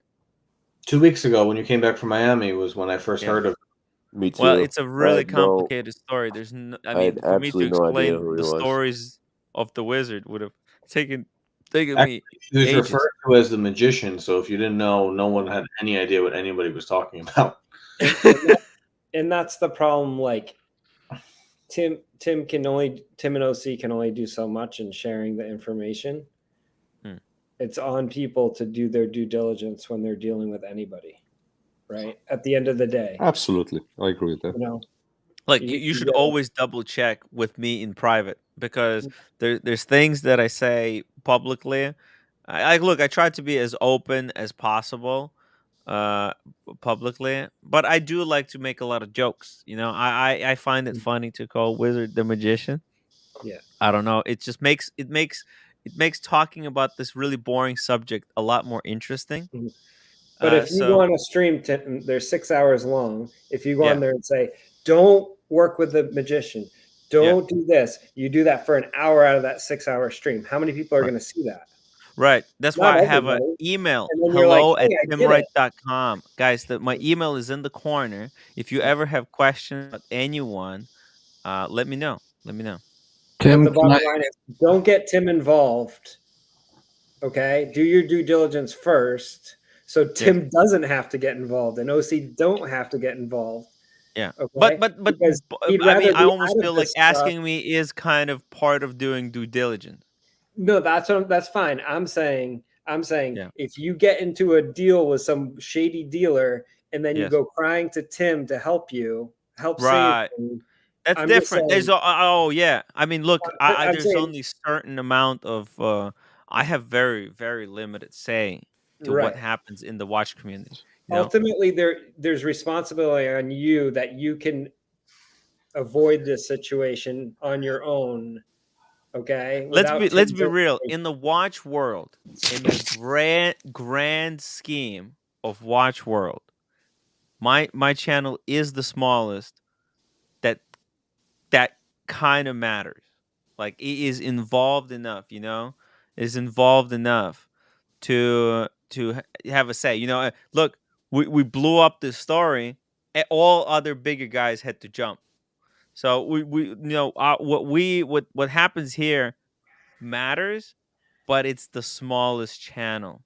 2 weeks ago, when you came back from Miami, was when I first heard of him.
Me too.
Well, it's a
I
really
had no,
complicated story. There's no, I
I had
mean, for me to
absolutely no idea
explain
who he
the
was.
stories of the wizard would have taken me
Actually, he was
ages.
referred to as the magician, so if you didn't know, no one had any idea what anybody was talking about.
And that's the problem. Like Tim and OC can only do so much in sharing the information. It's on people to do their due diligence when they're dealing with anybody, right? At the end of the day.
Absolutely. I agree with that.
You know,
Like you should always double check with me in private, because there's things that I say publicly. I look, I try to be as open as possible publicly, but I do like to make a lot of jokes. You know, I find it funny to call Wizard the magician.
Yeah.
I don't know. It just makes it makes talking about this really boring subject a lot more interesting.
But if you go
So
on a stream, they're 6 hours long. If you go
Yeah.
on there and say, "Don't work with the magician," "Don't do this," you do that for an hour out of that 6-hour stream. How many people are going to see that?
Right. That's
Not
why I have an
everybody.
email,
And then you're like, "Hey, I did it."
hello@timwright.com. Guys, my email is in the corner. If you ever have questions about anyone, let me know. Let me know.
But the bottom line is, don't get Tim involved. Okay? Do your due diligence first, so Tim doesn't have to get involved, and OC don't have to get involved.
Yeah.
Okay?
But
Because he'd
I mean,
rather
I
be
almost
out of
feel like
this stuff.
asking me is kind of part of doing due diligence.
No, that's fine. I'm saying if you get into a deal with some shady dealer and then you
Yes.
go crying to Tim to help save
Right.
him,
That's
I'm just
different. There's
saying-
oh yeah. I mean, look,
I'm
there's
saying-
only certain amount of I have very very limited say to what
Right.
happens in the watch community. You know?
Ultimately, there's responsibility on you that you can avoid this situation on your own. Okay,
Let's be real. In the watch world, in the grand scheme of watch world, my channel is the smallest. That kind of matters. Like, it is involved enough, you know, is involved enough to have a say. You know, look, we blew up this story, and all other bigger guys had to jump. So we you know what happens here matters, but it's the smallest channel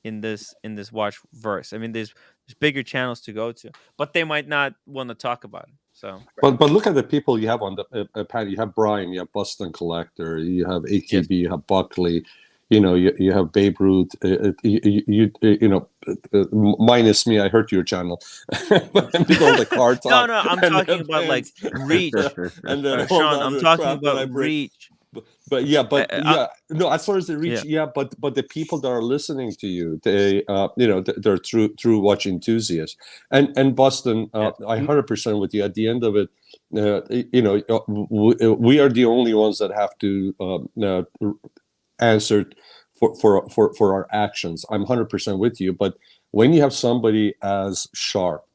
in this watch verse. I mean, there's bigger channels to go to, but they might not want to talk about it. So,
but look at the people you have on the pad. You have Brian, you have Boston Collector, you have AKB, you have Buckley, you know, you have Babe Ruth. You know, minus me, I hurt your channel. But with all the car talk.
no, I'm talking about like reach.
And then
Sean, I'm talking about reach.
But yeah, no. As far as the reach, but the people that are listening to you, they you know, they're true watch enthusiasts. And Boston, I 100% with you. At the end of it, you know, we are the only ones that have to answer for our actions. I'm 100% with you. But when you have somebody as sharp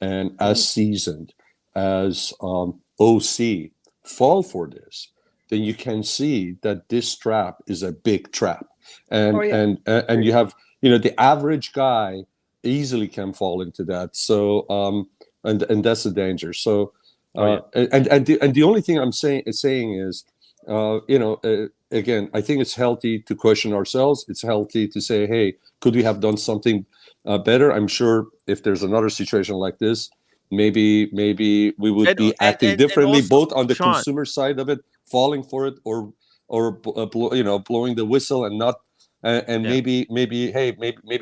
and as seasoned as OC fall for this, then you can see that this trap is a big trap, and and you have, you know, the average guy easily can fall into that. So and that's the danger. So and the only thing I'm saying is you know, again, I think it's healthy to question ourselves. It's healthy to say, hey, could we have done something better? I'm sure if there's another situation like this, maybe we would be acting differently, also, both on the consumer side of it, falling for it, or you know, blowing the whistle and not maybe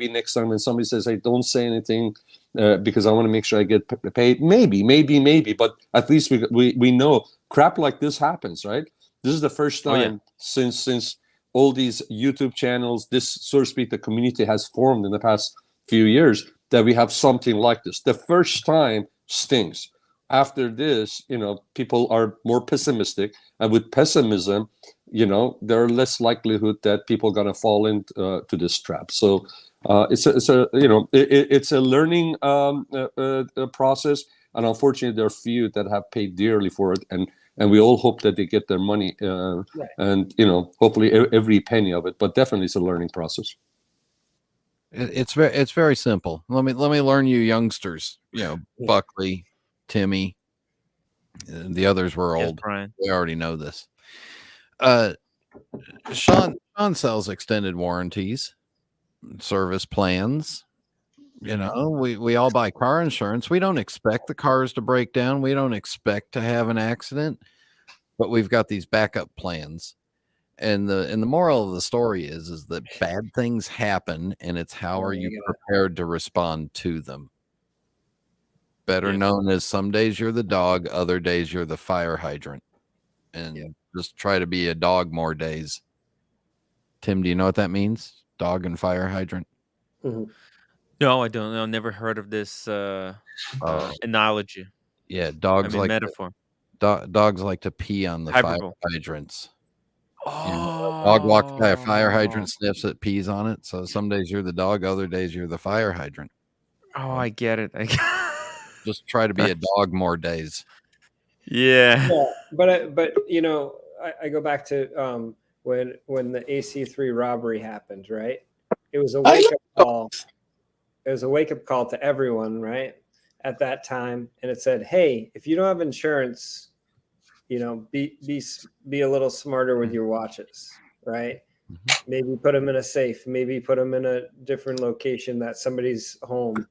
next time when somebody says, hey, don't say anything because I want to make sure I get paid, maybe, but at least we know crap like this happens, right? This is the first time since all these YouTube channels, this, so to speak, the community has formed in the past few years, that we have something like this. The first time stings. After this, you know, people are more pessimistic, and with pessimism, you know, there are less likelihood that people are going to fall into to this trap. So it's a you know, it's a learning process, and unfortunately, there are few that have paid dearly for it, and we all hope that they get their money, and you know, hopefully every penny of it. But definitely, it's a learning process.
It's very simple. Let me learn you youngsters. You know, Buckley, Timmy. The others were
Yes,
old.
Brian.
We already know this. Sean sells extended warranties, service plans. You know, we all buy car insurance. We don't expect the cars to break down. We don't expect to have an accident, but we've got these backup plans. And the moral of the story is that bad things happen, and it's how are you prepared to respond to them? Better known as some days you're the dog, other days you're the fire hydrant. And just try to be a dog more days. Tim, do you know what that means? Dog and fire hydrant?
No, I don't know. Never heard of this analogy.
Yeah, dogs
metaphor.
Dogs like to pee on the fire hydrants.
Oh.
You know, a dog walks by a fire hydrant, sniffs it, pees on it. So some days you're the dog, other days you're the fire hydrant.
Oh, I get it.
Just try to be a dog more days.
Yeah.
But you know, I go back to when the AC3 robbery happened, right? It was a wake up call. It was a wake up call to everyone, right? At that time, and it said, "Hey, if you don't have insurance, you know, be a little smarter with your watches, right? Maybe put them in a safe. Maybe put them in a different location that somebody's home.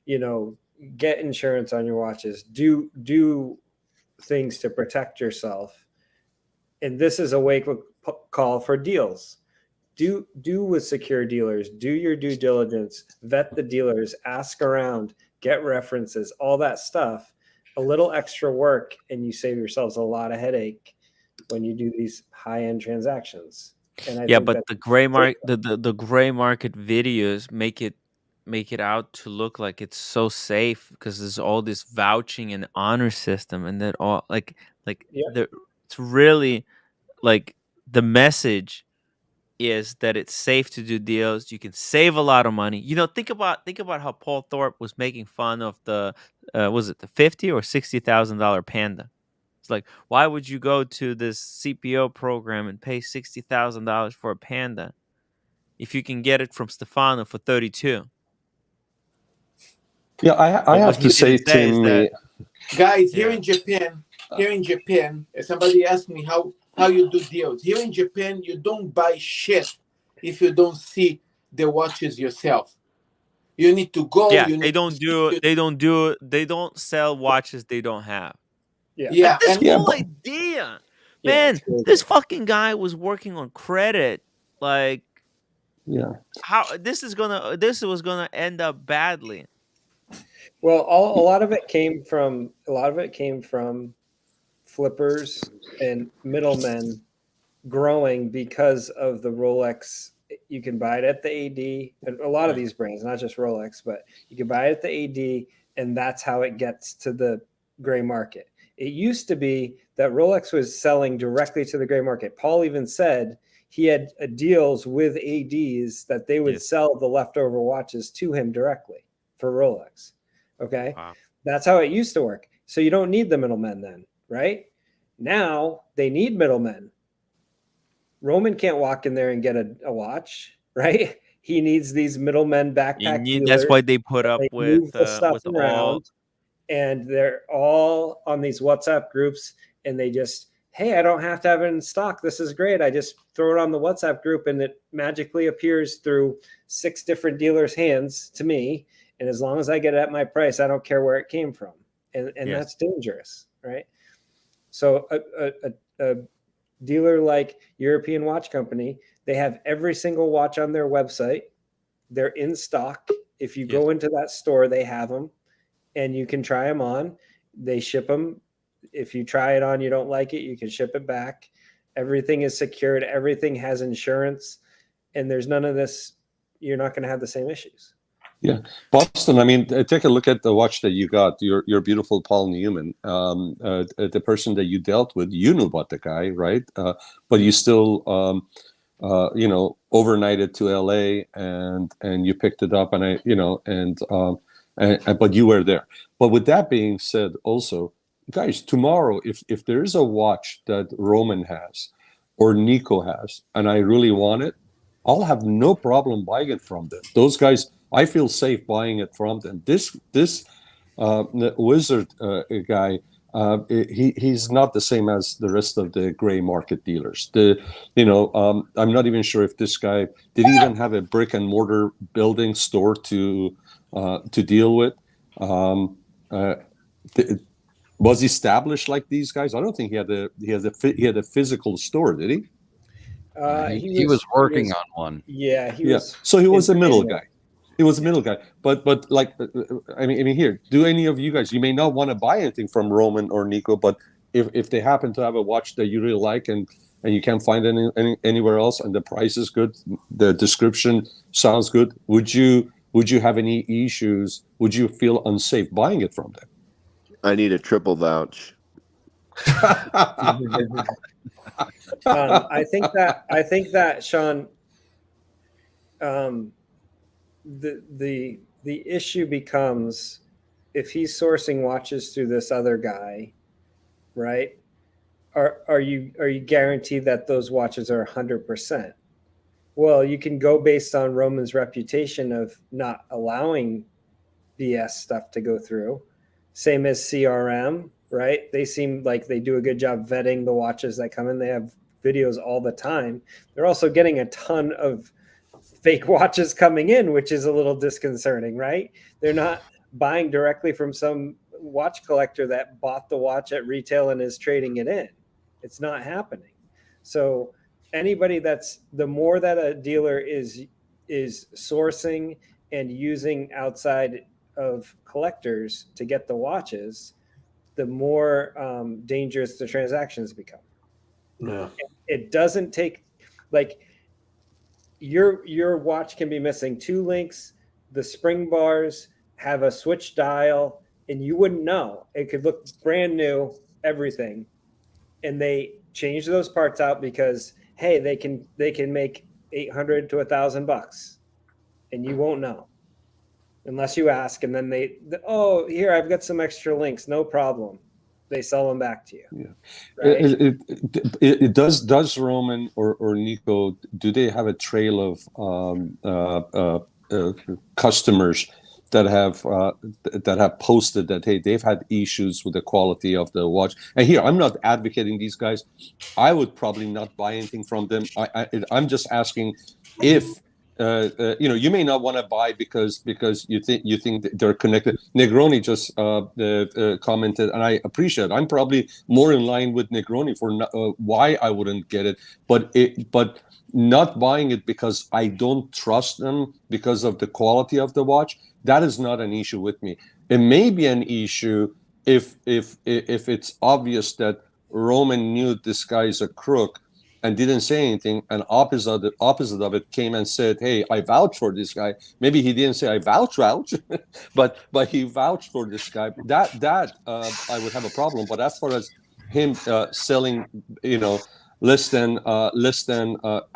You know, get insurance on your watches. Do things to protect yourself." And this is a wake-up call for deals. Do with secure dealers. Do your due diligence. Vet the dealers. Ask around. Get references. All that stuff. A little extra work, and you save yourselves a lot of headache when you do these high-end transactions. And I think
but the gray market videos make it out to look like it's so safe because there's all this vouching and honor system, and that all it's really like the message is that it's safe to do deals. You can save a lot of money. You know, think about how Paul Thorpe was making fun of the was it the $50,000 or $60,000 Panda? It's like, why would you go to this CPO program and pay $60,000 for a Panda if you can get it from Stefano for 32?
Yeah, I have to say, Tim,
guys, here in Japan, somebody asked me how you do deals. Here in Japan, you don't buy shit if you don't see the watches yourself. You need to go.
Yeah, they don't sell watches they don't have.
Yeah,
Like this whole idea, man. This fucking guy was working on credit. Like, how this was gonna end up badly.
Well, a lot of it came from flippers and middlemen growing because of the Rolex. You can buy it at the AD, and a lot of these brands, not just Rolex, but you can buy it at the AD, and that's how it gets to the gray market. It used to be that Rolex was selling directly to the gray market. Paul even said he had deals with ADs that they would sell the leftover watches to him directly for Rolex. Okay. Wow. That's how it used to work. So you don't need the middlemen then, right? Now they need middlemen. Roman can't walk in there and get a watch, right? He needs these middlemen backpack dealers.
That's why they put up with
the stuff around, and they're all on these WhatsApp groups, and they just, hey, I don't have to have it in stock. This is great. I just throw it on the WhatsApp group, and it magically appears through 6 different dealers' hands to me. And as long as I get it at my price, I don't care where it came from. And that's dangerous, right? So a dealer like European Watch Company, they have every single watch on their website. They're in stock. If you go into that store, they have them, and you can try them on. They ship them. If you try it on, you don't like it, you can ship it back. Everything is secured. Everything has insurance, and there's none of this. You're not going to have the same issues.
Yeah, Boston. I mean, take a look at the watch that you got. Your beautiful Paul Newman. The person that you dealt with, you knew about the guy, right? But you still, overnighted to LA, and you picked it up, and but you were there. But with that being said, also, guys, tomorrow, if there is a watch that Roman has or Nico has, and I really want it, I'll have no problem buying it from them. Those guys, I feel safe buying it from them. This the Wizard guy, he's not the same as the rest of the gray market dealers. I'm not even sure if this guy did even have a brick and mortar building store to deal with. Was he established like these guys? I don't think he had a physical store, did he?
He was working on one.
Yeah, he was.
So he was a middle guy. He was a middle guy. But like, I mean, here, do any of you guys? You may not want to buy anything from Roman or Nico, but if they happen to have a watch that you really like and you can't find anywhere else, and the price is good, the description sounds good, would you have any issues? Would you feel unsafe buying it from them?
I need a triple vouch.
I think that Sean, the issue becomes if he's sourcing watches through this other guy, right? Are you guaranteed that those watches are 100%? Well, you can go based on Roman's reputation of not allowing BS stuff to go through. Same as CRM, right? They seem like they do a good job vetting the watches that come in. They have videos all the time. They're also getting a ton of fake watches coming in, which is a little disconcerting, right? They're not buying directly from some watch collector that bought the watch at retail and is trading it in. It's not happening. So anybody the more that a dealer is sourcing and using outside of collectors to get the watches, the more dangerous the transactions become.
Yeah.
It doesn't take, like, your watch can be missing 2 links, the spring bars have a switch dial, and you wouldn't know. It could look brand new, everything, and they change those parts out because, hey, they can make $800 to $1,000, and you won't know unless you ask. And then here, I've got some extra links, no problem. They sell them back to you.
Yeah. Right? Does Roman or Nico, do they have a trail of customers that have posted that, hey, they've had issues with the quality of the watch? And here, I'm not advocating these guys. I would probably not buy anything from them. I'm just asking if you may not want to buy because you think that they're connected. Negroni just commented, and I appreciate it. I'm probably more in line with Negroni for why I wouldn't get it, but not buying it because I don't trust them because of the quality of the watch. That is not an issue with me. It may be an issue if it's obvious that Roman knew this guy is a crook and didn't say anything, and opposite of it came and said, hey, I vouch for this guy. Maybe he didn't say I vouch, but he vouched for this guy. That I would have a problem. But as far as him selling, less than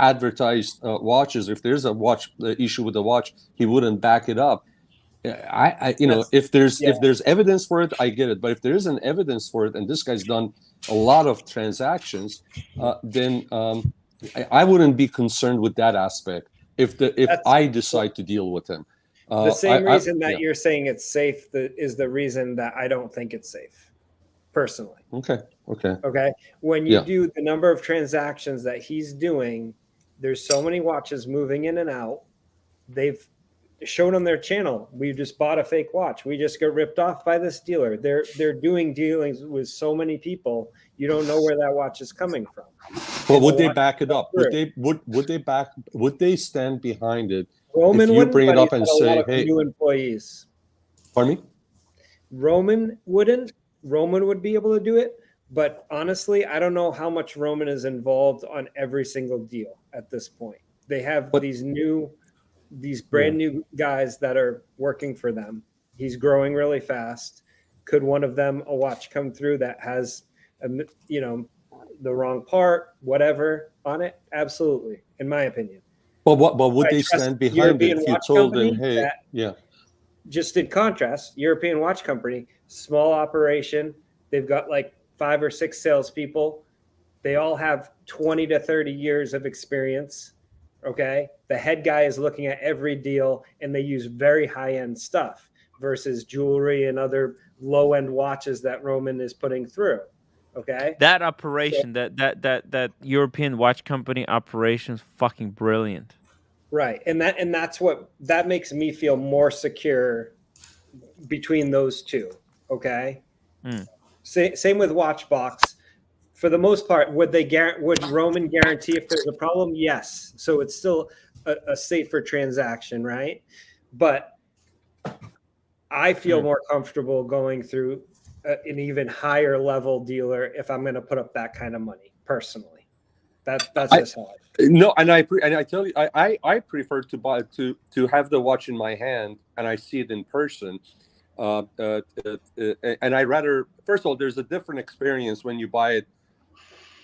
advertised watches, if there's a watch issue with the watch, he wouldn't back it up. If there's evidence for it, I get it. But if there isn't evidence for it, and this guy's done a lot of transactions, then I wouldn't be concerned with that aspect. If I decide to deal with him,
the same reason that you're saying it's safe is the reason that I don't think it's safe, personally.
Okay.
When you do the number of transactions that he's doing, there's so many watches moving in and out. They've shown on their channel, we just bought a fake watch, we just got ripped off by this dealer. They're doing dealings with so many people, you don't know where that watch is coming from.
Well, would they back it up? Would they stand behind it?
Roman
if you bring it up and say,
hey, new employees.
Pardon me?
Roman wouldn't. Roman would be able to do it, but honestly, I don't know how much Roman is involved on every single deal at this point. They have these brand new guys that are working for them. He's growing really fast. Could one of them, a watch come through that has, the wrong part, whatever on it? Absolutely, in my opinion.
But would they stand behind it if you told them, hey,
Just in contrast, European watch company, small operation. They've got like 5 or 6 salespeople. They all have 20 to 30 years of experience. Okay. The head guy is looking at every deal and they use very high-end stuff versus jewelry and other low-end watches that Roman is putting through. Okay.
That operation, that European watch company operation is fucking brilliant.
Right. And that's what that makes me feel more secure between those two. Okay. Same with Watchbox. For the most part, would Roman guarantee if there's a problem? Yes. So it's still a safer transaction, right? But I feel more comfortable going through an even higher level dealer if I'm going to put up that kind of money personally. That's just how
No, and I tell you, I prefer to have the watch in my hand and I see it in person. And I rather, first of all, there's a different experience when you buy it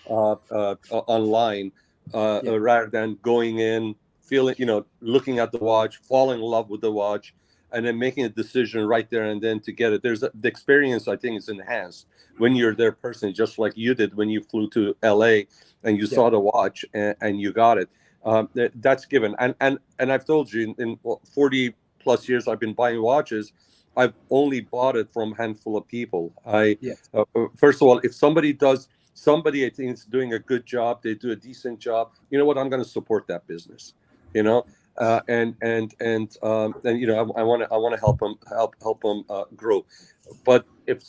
online rather than going in, feeling, looking at the watch, falling in love with the watch, and then making a decision right there and then to get it. The experience, I think, is enhanced when you're there personally, just like you did when you flew to LA and you saw the watch and you got it. That's given. And I've told you in 40 plus years I've been buying watches, I've only bought it from a handful of people. First of all, if somebody I think is doing a good job, they do a decent job, you know what, I'm going to support that business, and I want to help them grow. But if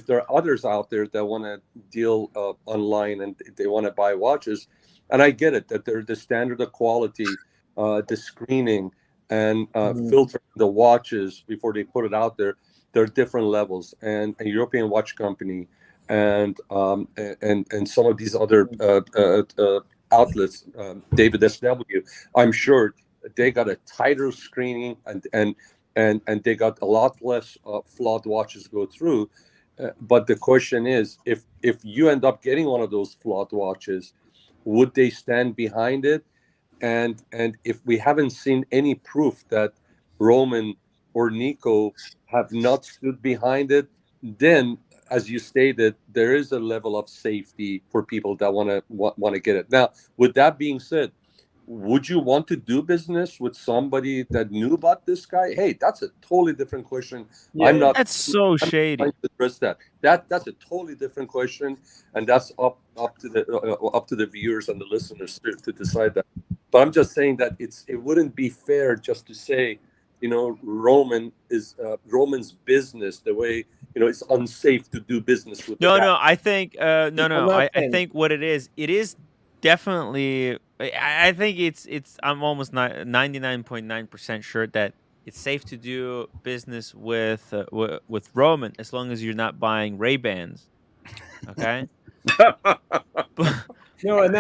there are others out there that want to deal online and they want to buy watches, and I get it that they're the standard of quality, the screening and filtering the watches before they put it out there, there are different levels. And a European watch company and some of these other outlets, David SW, I'm sure they got a tighter screening and they got a lot less flawed watches go through. But the question is, if you end up getting one of those flawed watches, would they stand behind it? And if we haven't seen any proof that Roman or Nico have not stood behind it, then, as you stated, there is a level of safety for people that want to get it. Now, with that being said, would you want to do business with somebody that knew about this guy? Hey, that's a totally different question.
That's so shady.
I'm to address that. That's a totally different question, and that's up to the viewers and the listeners to decide that. But I'm just saying that it wouldn't be fair just to say, Roman's business the way it's unsafe to do business with.
No, I think I think what it is definitely. I think it's. I'm almost 99.9% sure that it's safe to do business with Roman as long as you're not buying Ray-Bans. Okay.
No, and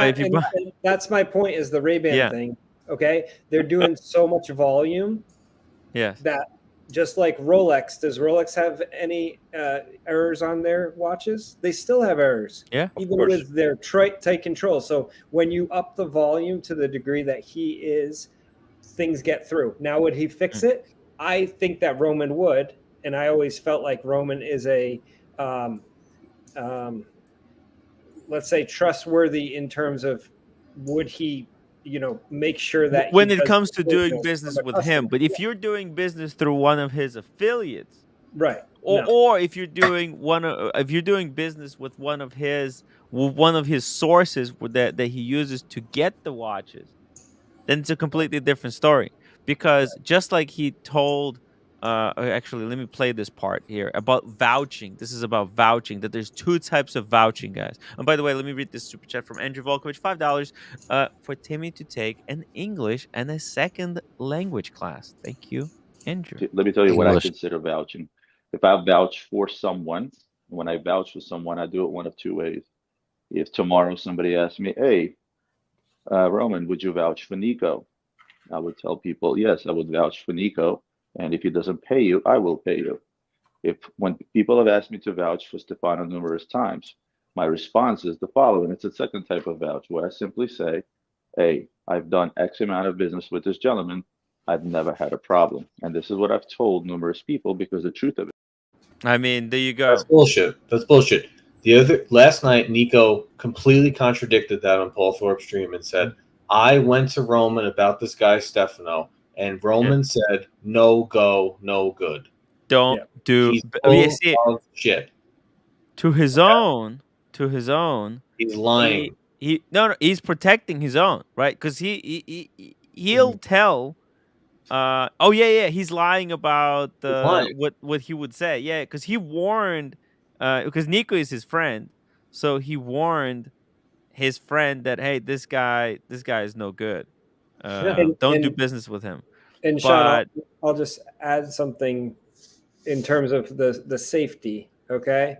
that's my point. Is the Ray-Ban thing? Okay, they're doing so much volume.
Yes.
That just like Rolex, does Rolex have any errors on their watches? They still have errors.
Yeah,
even with their tight control. So when you up the volume to the degree that he is, things get through. Now, would he fix it? I think that Roman would, and I always felt like Roman is a, let's say, trustworthy in terms of would he, make sure that
when it comes to doing business with him. But if you're doing business through one of his affiliates,
right,
or if you're doing business with one of his sources that he uses to get the watches, then it's a completely different story. Because just like he told, actually, let me play this part here about vouching. This is about vouching, that there's two types of vouching, guys. And by the way, let me read this super chat from Andrew Volkovich, $5 for Timmy to take an English and a second language class. Thank you, Andrew.
Let me tell you what I consider vouching. If I vouch for someone, when I vouch for someone, I do it one of two ways. If tomorrow somebody asks me, hey, Roman, would you vouch for Nico? I would tell people, yes, I would vouch for Nico. And if he doesn't pay you, I will pay you. When people have asked me to vouch for Stefano numerous times, my response is the following. It's a second type of vouch where I simply say, hey, I've done X amount of business with this gentleman. I've never had a problem. And this is what I've told numerous people because the truth of it.
I mean, there you go.
That's bullshit. Last night, Nico completely contradicted that on Paul Thorpe's stream and said, I went to Roman about this guy, Stefano, And Roman said, "No go, no good.
Don't do.
He's
Yeah,
full
see,
of shit."
to his own.
He's lying.
No, he's protecting his own, right? Because he'll tell. Oh yeah, he's lying about
lying.
what he would say. Yeah, because he warned. Because Nico is his friend, so he warned his friend that, hey, this guy is no good. Don't do business with him.
And Sean, I'll just add something in terms of the safety. Okay,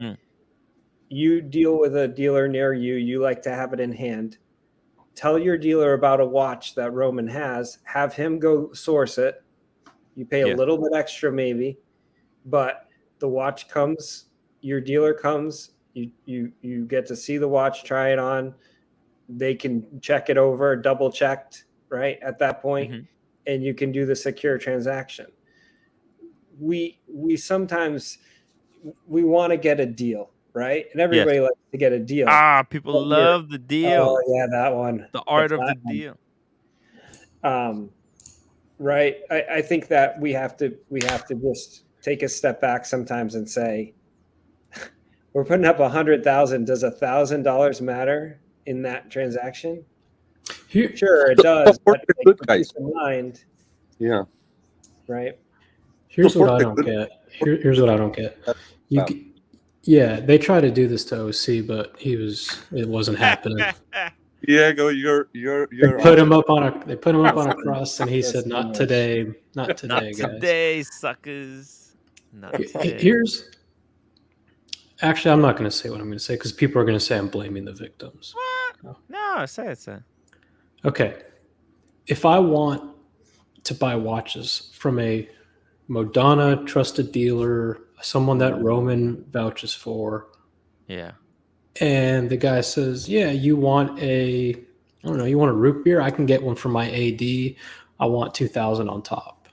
you deal with a dealer near you. You like to have it in hand. Tell your dealer about a watch that Roman has. Have him go source it. You pay a little bit extra, maybe, but the watch comes. Your dealer comes. You get to see the watch, try it on. They can check it over, double checked, right at that point, and you can do the secure transaction. We sometimes we want to get a deal, right? And everybody likes to get a deal.
People love the deal.
Oh yeah, that one.
The art of the deal.
Right. I think that we have to just take a step back sometimes and say, we're putting up 100,000. Does $1,000 matter in that transaction? Sure, it does. But
good guys.
Keep in mind, right.
Here's what I don't get. Here's what I don't get. Yeah, they tried to do this to OC, but it wasn't happening.
Diego, you're
They put him up on a cross, and he said, "Not today, not today,
Not
guys.
today, suckers. Not today."
Here's actually, I'm not going to say what I'm going to say because people are going to say I'm blaming the victims.
What? No, say it.
Okay, if I want to buy watches from a Modana trusted dealer, someone that Roman vouches for, and the guy says, "Yeah, you want a root beer? I can get one from my AD. I want 2,000 on top."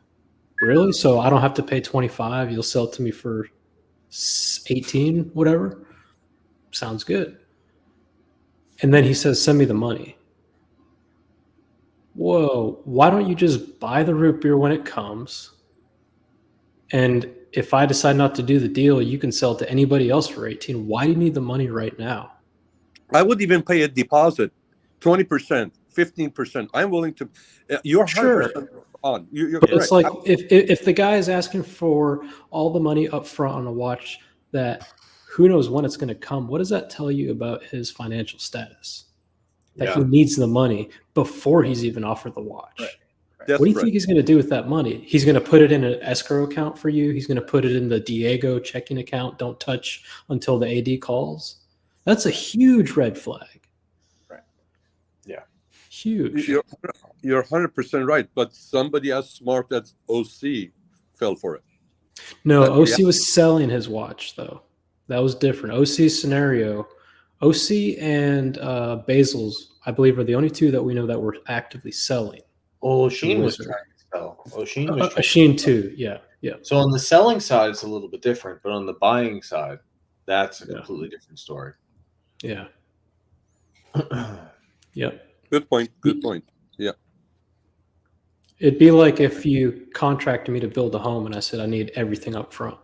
Really? So I don't have to pay 25? You'll sell it to me for 18, whatever? Sounds good. And then he says, "Send me the money." Whoa, why don't you just buy the root beer when it comes? And if I decide not to do the deal, you can sell it to anybody else for 18. Why do you need the money right now?
I would even pay a deposit, 20%, 15%. I'm willing to. You're 100% on. You're correct.
It's like if the guy is asking for all the money up front on a watch that who knows when it's going to come, what does that tell you about his financial status? That he needs the money before he's even offered the watch. Right. What do you think he's going to do with that money? He's going to put it in an escrow account for you. He's going to put it in the Diego checking account. Don't touch until the AD calls. That's a huge red flag.
Right.
Yeah.
Huge.
You're 100% right. But somebody as smart as OC fell for it.
No, OC was selling his watch, though. That was different. OC's scenario, OC and Basil's, I believe, are the only two that we know that were actively selling.
Oshin was trying to sell.
Oshin too, yeah.
So on the selling side, it's a little bit different, but on the buying side, that's a completely different story.
Yeah. Yep.
Good point. Yeah.
It'd be like if you contracted me to build a home and I said I need everything up front.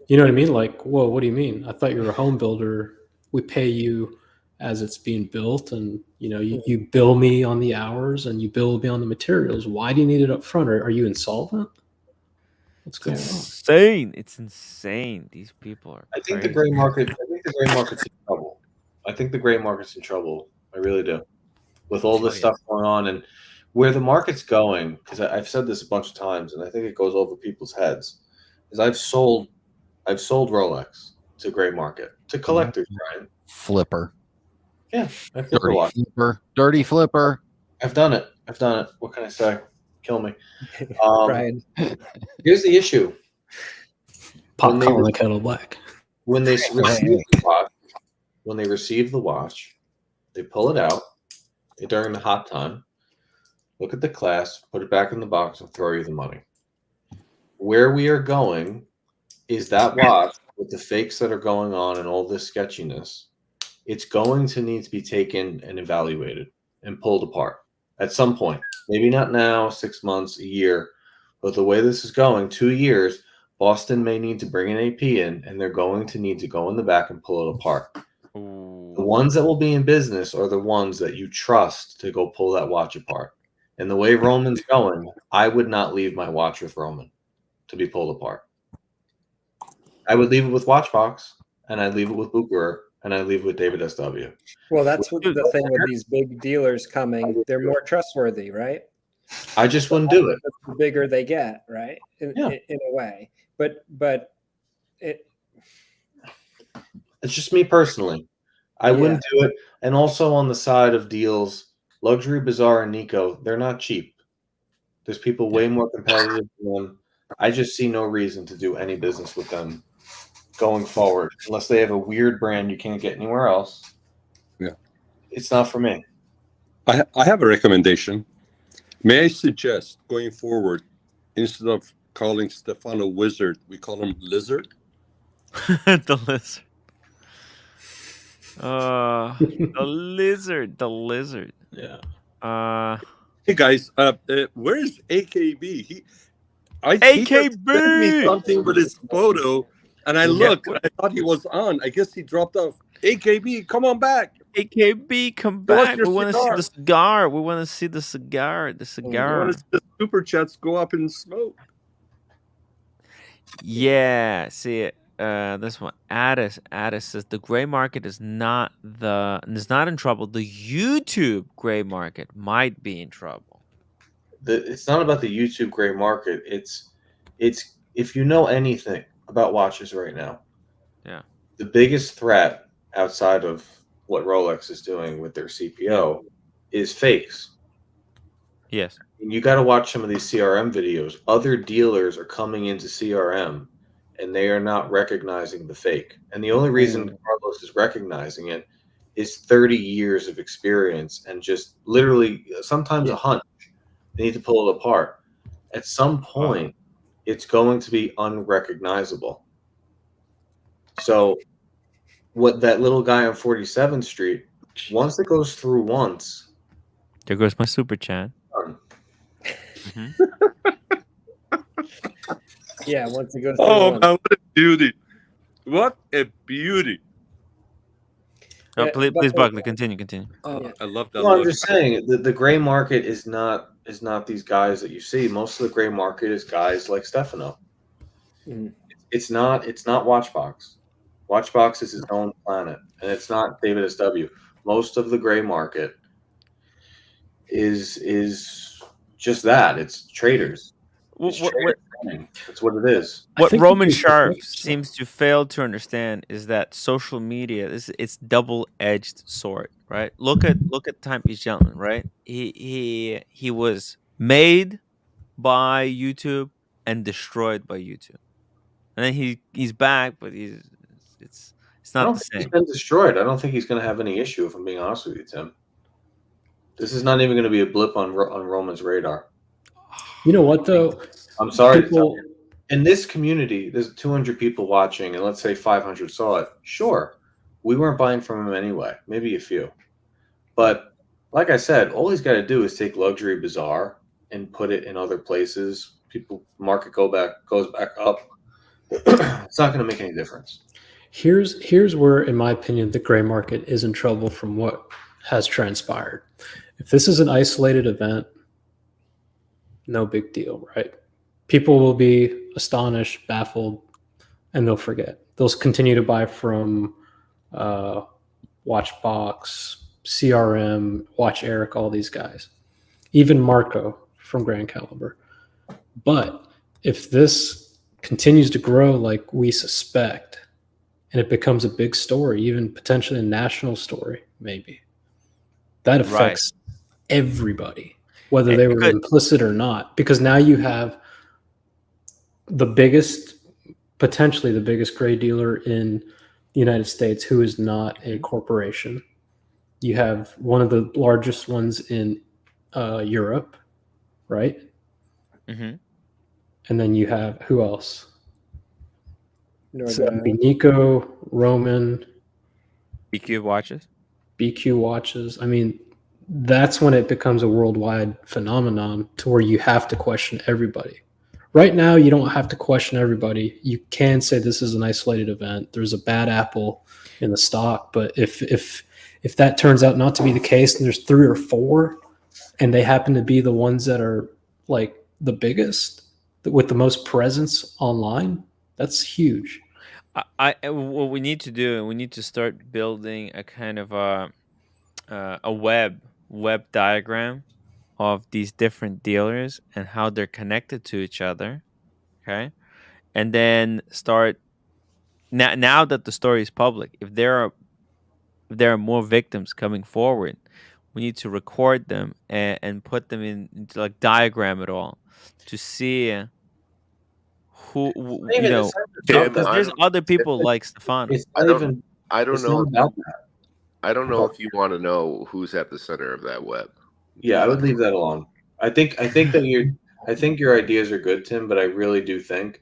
You know what I mean? Like, whoa, what do you mean? I thought you were a home builder. We pay you as it's being built, and you bill me on the hours and you bill me on the materials. Why do you need it up front? Are you insolvent? What's going on?
It's insane. These people are.
I think the gray market. I think the gray market's in trouble. I really do. With all this stuff going on and where the market's going, because I've said this a bunch of times, and I think it goes over people's heads. Is I've sold Rolex to gray market to collectors, Brian.
Flipper.
Yeah, I flip a lot.
Dirty flipper.
I've done it. What can I say? Kill me. Brian. Here's the issue.
Pot calling the kettle black.
When they receive the watch, they pull it out during the hot time, look at the class, put it back in the box, and throw you the money. Where we are going is that watch with the fakes that are going on and all this sketchiness. It's going to need to be taken and evaluated and pulled apart. at some point. Maybe not now, 6 months, a year, but the way this is going, 2 years, Boston may need to bring an AP in, and they're going to need to go in the back and pull it apart.
Ooh.
The ones that will be in business are the ones that you trust to go pull that watch apart. And the way Roman's going, I would not leave my watch with Roman to be pulled apart. I would leave it with Watchbox, and I'd leave it with Bucherer, and I'd leave it with David SW.
Well, that's what the thing with these big dealers coming. They're more trustworthy, right?
I just wouldn't do it.
The bigger they get, right? In a way. But it's
just me personally. I wouldn't do it. And also on the side of deals, Luxury Bazaar and Nico, they're not cheap. There's people way more competitive than them. I just see no reason to do any business with them going forward, unless they have a weird brand you can't get anywhere else.
Yeah.
It's not for me.
I have a recommendation. May I suggest going forward, instead of calling Stefano Wizard, we call him Lizard?
The lizard. The lizard.
Yeah.
Hey guys, where is AKB? He
AKB
just sent me something with his photo, and I looked. I thought he was on. I guess he dropped off. AKB, come on back.
AKB, come back. We want to see the cigar. We want to see the cigar. The cigar.
I want to see the super chats go up in smoke.
Yeah, see it. This one, Addis says the gray market is not in trouble. The YouTube gray market might be in trouble.
It's not about the YouTube gray market. It's if you know anything about watches right now, the biggest threat outside of what Rolex is doing with their CPO is fakes.
Yes.
And you got to watch some of these CRM videos. Other dealers are coming into CRM and they are not recognizing the fake. And the only reason Carlos is recognizing it is 30 years of experience and just literally sometimes a hunch. They need to pull it apart. At some point, it's going to be unrecognizable. So what that little guy on 47th Street, once it goes through once.
There goes my super chat.
Yeah, once it goes through
Oh,
once.
man, what a beauty. What a beauty.
Please, Buckley, continue.
I love that.
Well, I'm just saying the gray market is not these guys that you see. Most of the gray market is guys like Stefano. It's not Watchbox. Watchbox is his own planet, and it's not David SW. Most of the gray market is just that. It's traders. It's That's what it is.
What Roman Sharp seems to fail to understand is that social media it's double-edged sword, right? Look at Timepiece Gentleman, right? He was made by YouTube and destroyed by YouTube, and then he's back, but it's not the same.
He's been destroyed. I don't think he's going to have any issue. If I'm being honest with you, Tim, this is not even going to be a blip on Roman's radar.
You know what though?
I'm sorry to tell you. In this community, there's 200 people watching, and let's say 500 saw it. Sure, we weren't buying from him anyway. Maybe a few, but like I said, all he's got to do is take Luxury Bazaar and put it in other places. Market goes back up. It's not going to make any difference.
Here's where, in my opinion, the gray market is in trouble from what has transpired. If this is an isolated event, no big deal, right? People will be astonished, baffled, and they'll forget. They'll continue to buy from Watchbox, CRM, Watch Eric, all these guys, even Marco from Grand Caliber. But if this continues to grow like we suspect, and it becomes a big story, even potentially a national story, maybe, that affects everybody, whether they were implicit or not, because now you have potentially the biggest gray dealer in the United States who is not a corporation. You have one of the largest ones in Europe, right?
Mm-hmm.
And then you have who else? So Nico, Roman,
BQ watches.
I mean, that's when it becomes a worldwide phenomenon to where you have to question everybody. Right now, you don't have to question everybody. You can say this is an isolated event. There's a bad apple in the stock, but if that turns out not to be the case, and there's 3 or 4, and they happen to be the ones that are like the biggest with the most presence online, that's huge.
What we need to do, we need to start building a kind of a web diagram of these different dealers and how they're connected to each other. Okay, and then start now that the story is public. If there are more victims coming forward, we need to record them and put them into like diagram it all to see who you know, because there's other people like Stefano.
I don't know. I don't know
Okay.
if you want to know who's at the center of that web.
Yeah, I would leave that alone. I think your ideas are good, Tim, but I really do think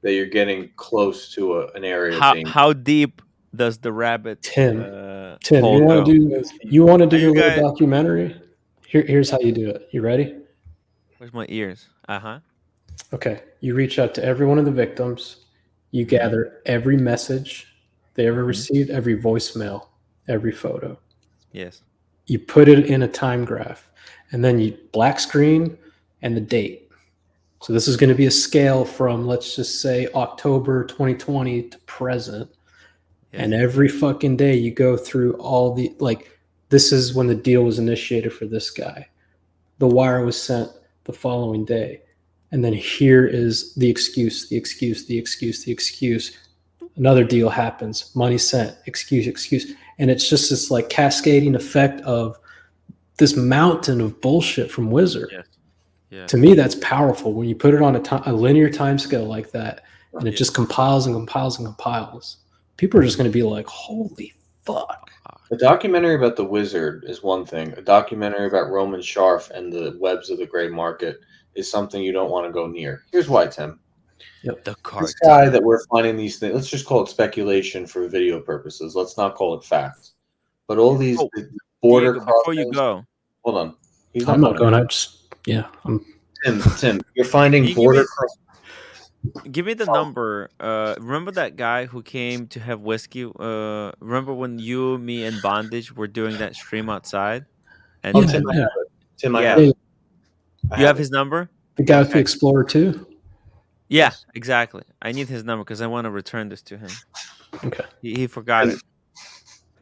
that you're getting close to an area of danger.
How deep does the rabbit
Tim,
hole
you
go?
want to do
Are
your
you
little
guys-
documentary? Here's how you do it. You ready?
Where's my ears?
Okay. You reach out to every one of the victims. You gather every message they ever received, every voicemail, every photo.
Yes.
You put it in a time graph, and then you black screen and the date. So this is going to be a scale from, let's just say, October 2020 to present. Yes. And every fucking day you go through all the, like, this is when the deal was initiated for this guy. The wire was sent the following day. And then here is the excuse. Another deal happens. Money sent. Excuse. And it's just this like cascading effect of this mountain of bullshit from Wizard.
Yes. Yeah.
To me, that's powerful when you put it on a linear time scale like that, and it just compiles and compiles and compiles. People are just going to be like, holy fuck.
A documentary about the Wizard is one thing. A documentary about Roman Scharf and the webs of the gray market is something you don't want to go near. Here's why, Tim.
Yep.
This guy that we're finding these things, let's just call it speculation for video purposes. Let's not call it facts. But all these border
Diego, before you go.
Hold on.
I'm not going.
Tim, you're finding border
Give me the number. Remember that guy who came to have whiskey? Remember when you, me, and Bondage were doing that stream outside? And
Tim, I have it. Tim, I have it.
You have his number?
The guy with the Explorer 2?
Yeah, exactly. I need his number because I want to return this to him.
Okay.
He forgot it.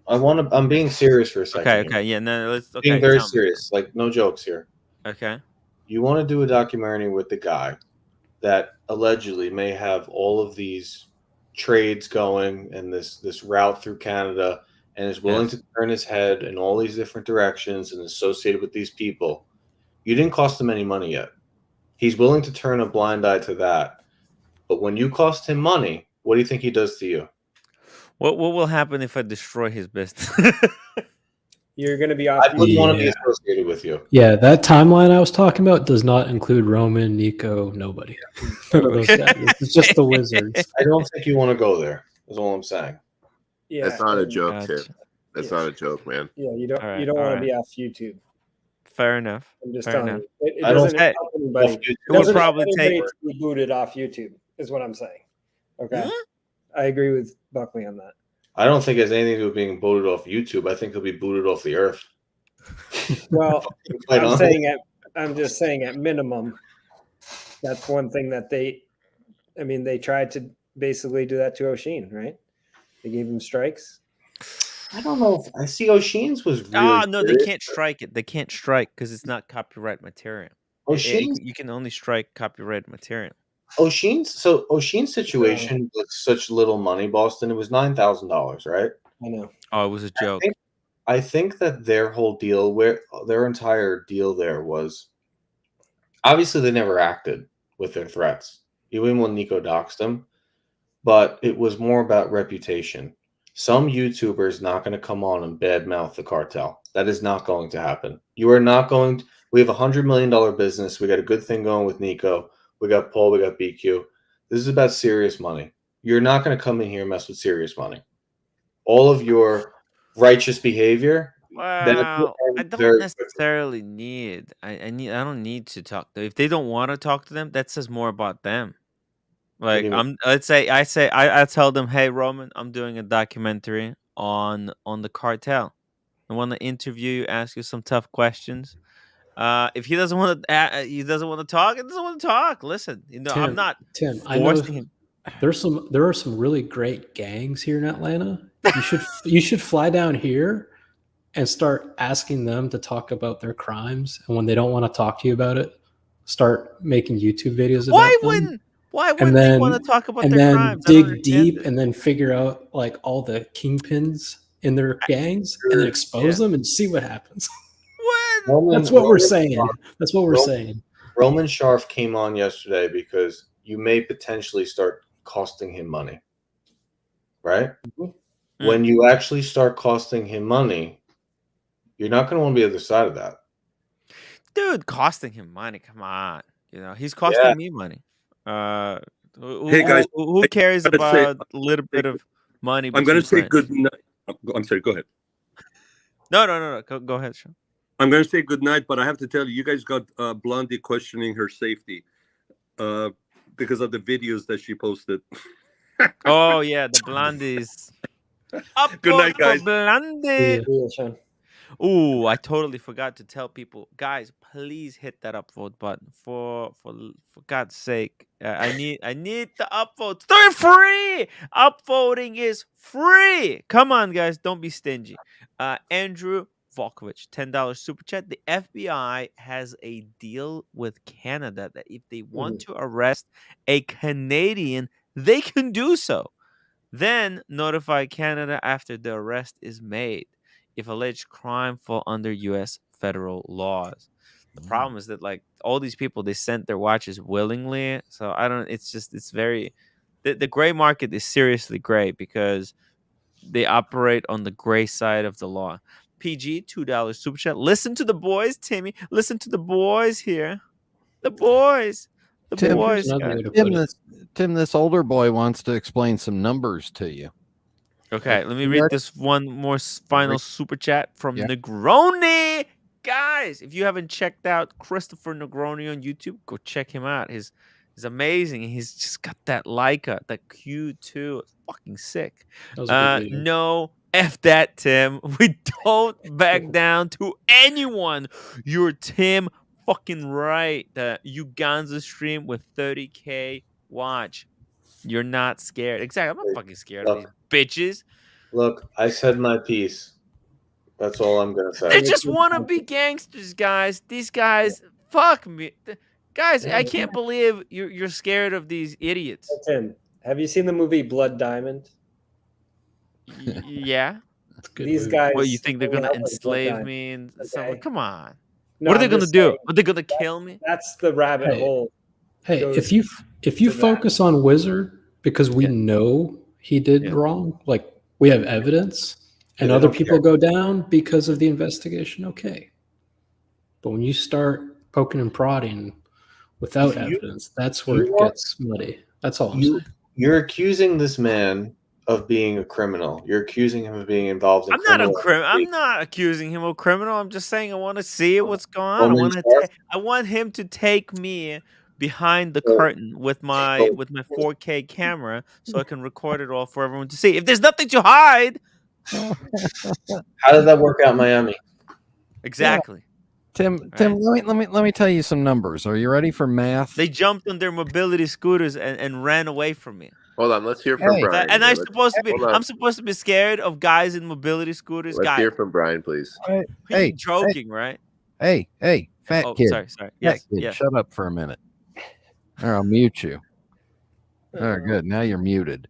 I'm being serious for a second.
Okay. Yeah, no, let's. Okay,
being very serious. Like, no jokes here.
Okay.
You want to do a documentary with the guy that allegedly may have all of these trades going and this route through Canada and is willing to turn his head in all these different directions and associated with these people. You didn't cost him any money yet. He's willing to turn a blind eye to that. But when you cost him money, what do you think he does to you?
What will happen if I destroy his business?
You're going to be off.
I wouldn't want to be associated with you.
Yeah, that timeline I was talking about does not include Roman, Nico, nobody. None of those guys. It's just the Wizards.
I don't think you want to go there, is all I'm saying.
Yeah, that's not a joke, Tim. That's not a joke, man.
Yeah, you don't want to be off YouTube.
Fair enough.
I'm just
Fair
telling
enough.
you. It doesn't help anybody.
It would probably take
to be booted off YouTube, is what I'm saying. Okay. I agree with Buckley on that.
I don't think it has anything to do with being booted off YouTube. I think he'll be booted off the earth.
Well, I'm just saying at minimum, that's one thing that they tried to basically do that to O'Sheen, right? They gave him strikes.
I don't know. I see O'Sheen's was really
no, they can't strike it. They can't strike because it's not copyright material. You can only strike copyright material.
O'Sheen's situation with such little money, Boston, it was $9,000, right?
I know.
Oh, it was a joke.
I think that their whole deal, their entire deal there was, obviously they never acted with their threats, even when Nico doxed them, but it was more about reputation. Some YouTubers not going to come on and badmouth the cartel. That is not going to happen. You are not going to, we have $100 million business. We got a good thing going with Nico. We got Paul, we got BQ. This is about serious money. You're not going to come in here and mess with serious money. All of your righteous behavior
Well, I don't necessarily need. I don't need to talk to. If they don't want to talk to them, that says more about them. Like let's say I tell them, hey Roman, I'm doing a documentary on the cartel. I want to interview you, ask you some tough questions. If he doesn't want to, he doesn't want to talk. He doesn't want to talk. Listen, I'm not
Tim. I know
forcing him.
there are some really great gangs here in Atlanta. You should fly down here and start asking them to talk about their crimes. And when they don't want to talk to you about it, start making YouTube videos about them.
Why wouldn't they want to talk about their crimes?
Dig deep and then figure out like all the kingpins in their gangs and then expose them and see what happens. That's what we're saying. That's what we're saying.
Roman Sharf came on yesterday because you may potentially start costing him money, right? Mm-hmm. When you actually start costing him money, you're not going to want to be on the other side of that.
Dude, costing him money. Come on. He's costing me money.
Hey guys,
who cares about a little bit of money?
I'm going to say good night. I'm sorry, go ahead.
No. Go ahead, Sean.
I'm going to say good night, but I have to tell you, you guys got Blondie questioning her safety because of the videos that she posted.
Oh, yeah, the Blondies.
Good night, guys.
Blondie. Yeah, ooh, I totally forgot to tell people, guys, please hit that upvote button for God's sake. I need the upvotes. They're free. Upvoting is free. Come on, guys, don't be stingy. Andrew Volkovich, $10 super chat. The FBI has a deal with Canada that if they want to arrest a Canadian, they can do so. Then notify Canada after the arrest is made if alleged crime fall under U.S. federal laws. The problem is that like all these people, they sent their watches willingly. So it's very, the gray market is seriously gray because they operate on the gray side of the law. PG, $2 super chat. Listen to the boys, Timmy. Listen to the boys here. The boys. The boys.
Tim, this older boy wants to explain some numbers to you.
Okay, let me read this one more final super chat from Negroni. Guys, if you haven't checked out Christopher Negroni on YouTube, go check him out. He's amazing. He's just got that Leica, that Q2. It's fucking sick. No, F that, Tim. We don't back down to anyone. You're Tim fucking right. The Uganza stream with 30K watch. You're not scared. Exactly. I'm not fucking scared of these bitches.
Look, I said my piece. That's all I'm going to say.
They just want to be gangsters, guys. These guys, fuck me. Guys, I can't believe you're scared of these idiots.
Tim, have you seen the movie Blood Diamond?
Yeah.
These guys.
What, you think they're going to enslave me and something? Come on. No, what are they going to do? Are they going to kill me?
That's the rabbit hole.
Hey, if you focus on Wizard because we know he did wrong, like we have evidence, and other people go down because of the investigation, okay. But when you start poking and prodding without evidence, that's where it gets muddy. That's all I'm saying.
You're accusing this man of being a criminal. You're accusing him of being involved in
I'm not accusing him of criminal. I'm just saying I want to see what's going on. I want him to take me behind the curtain with my 4K camera so I can record it all for everyone to see. If there's nothing to hide.
How did that work out in Miami?
Exactly.
Yeah. Tim, let me tell you some numbers. Are you ready for math?
They jumped on their mobility scooters and ran away from me.
Hold on, let's hear from Brian.
And I'm supposed to be scared of guys in mobility scooters.
Let's hear from Brian, please.
Hey, joking, right?
Hey, fat kid.
Sorry. Yes,
yes. Shut up for a minute. Or I'll mute you. All right, good. Now you're muted.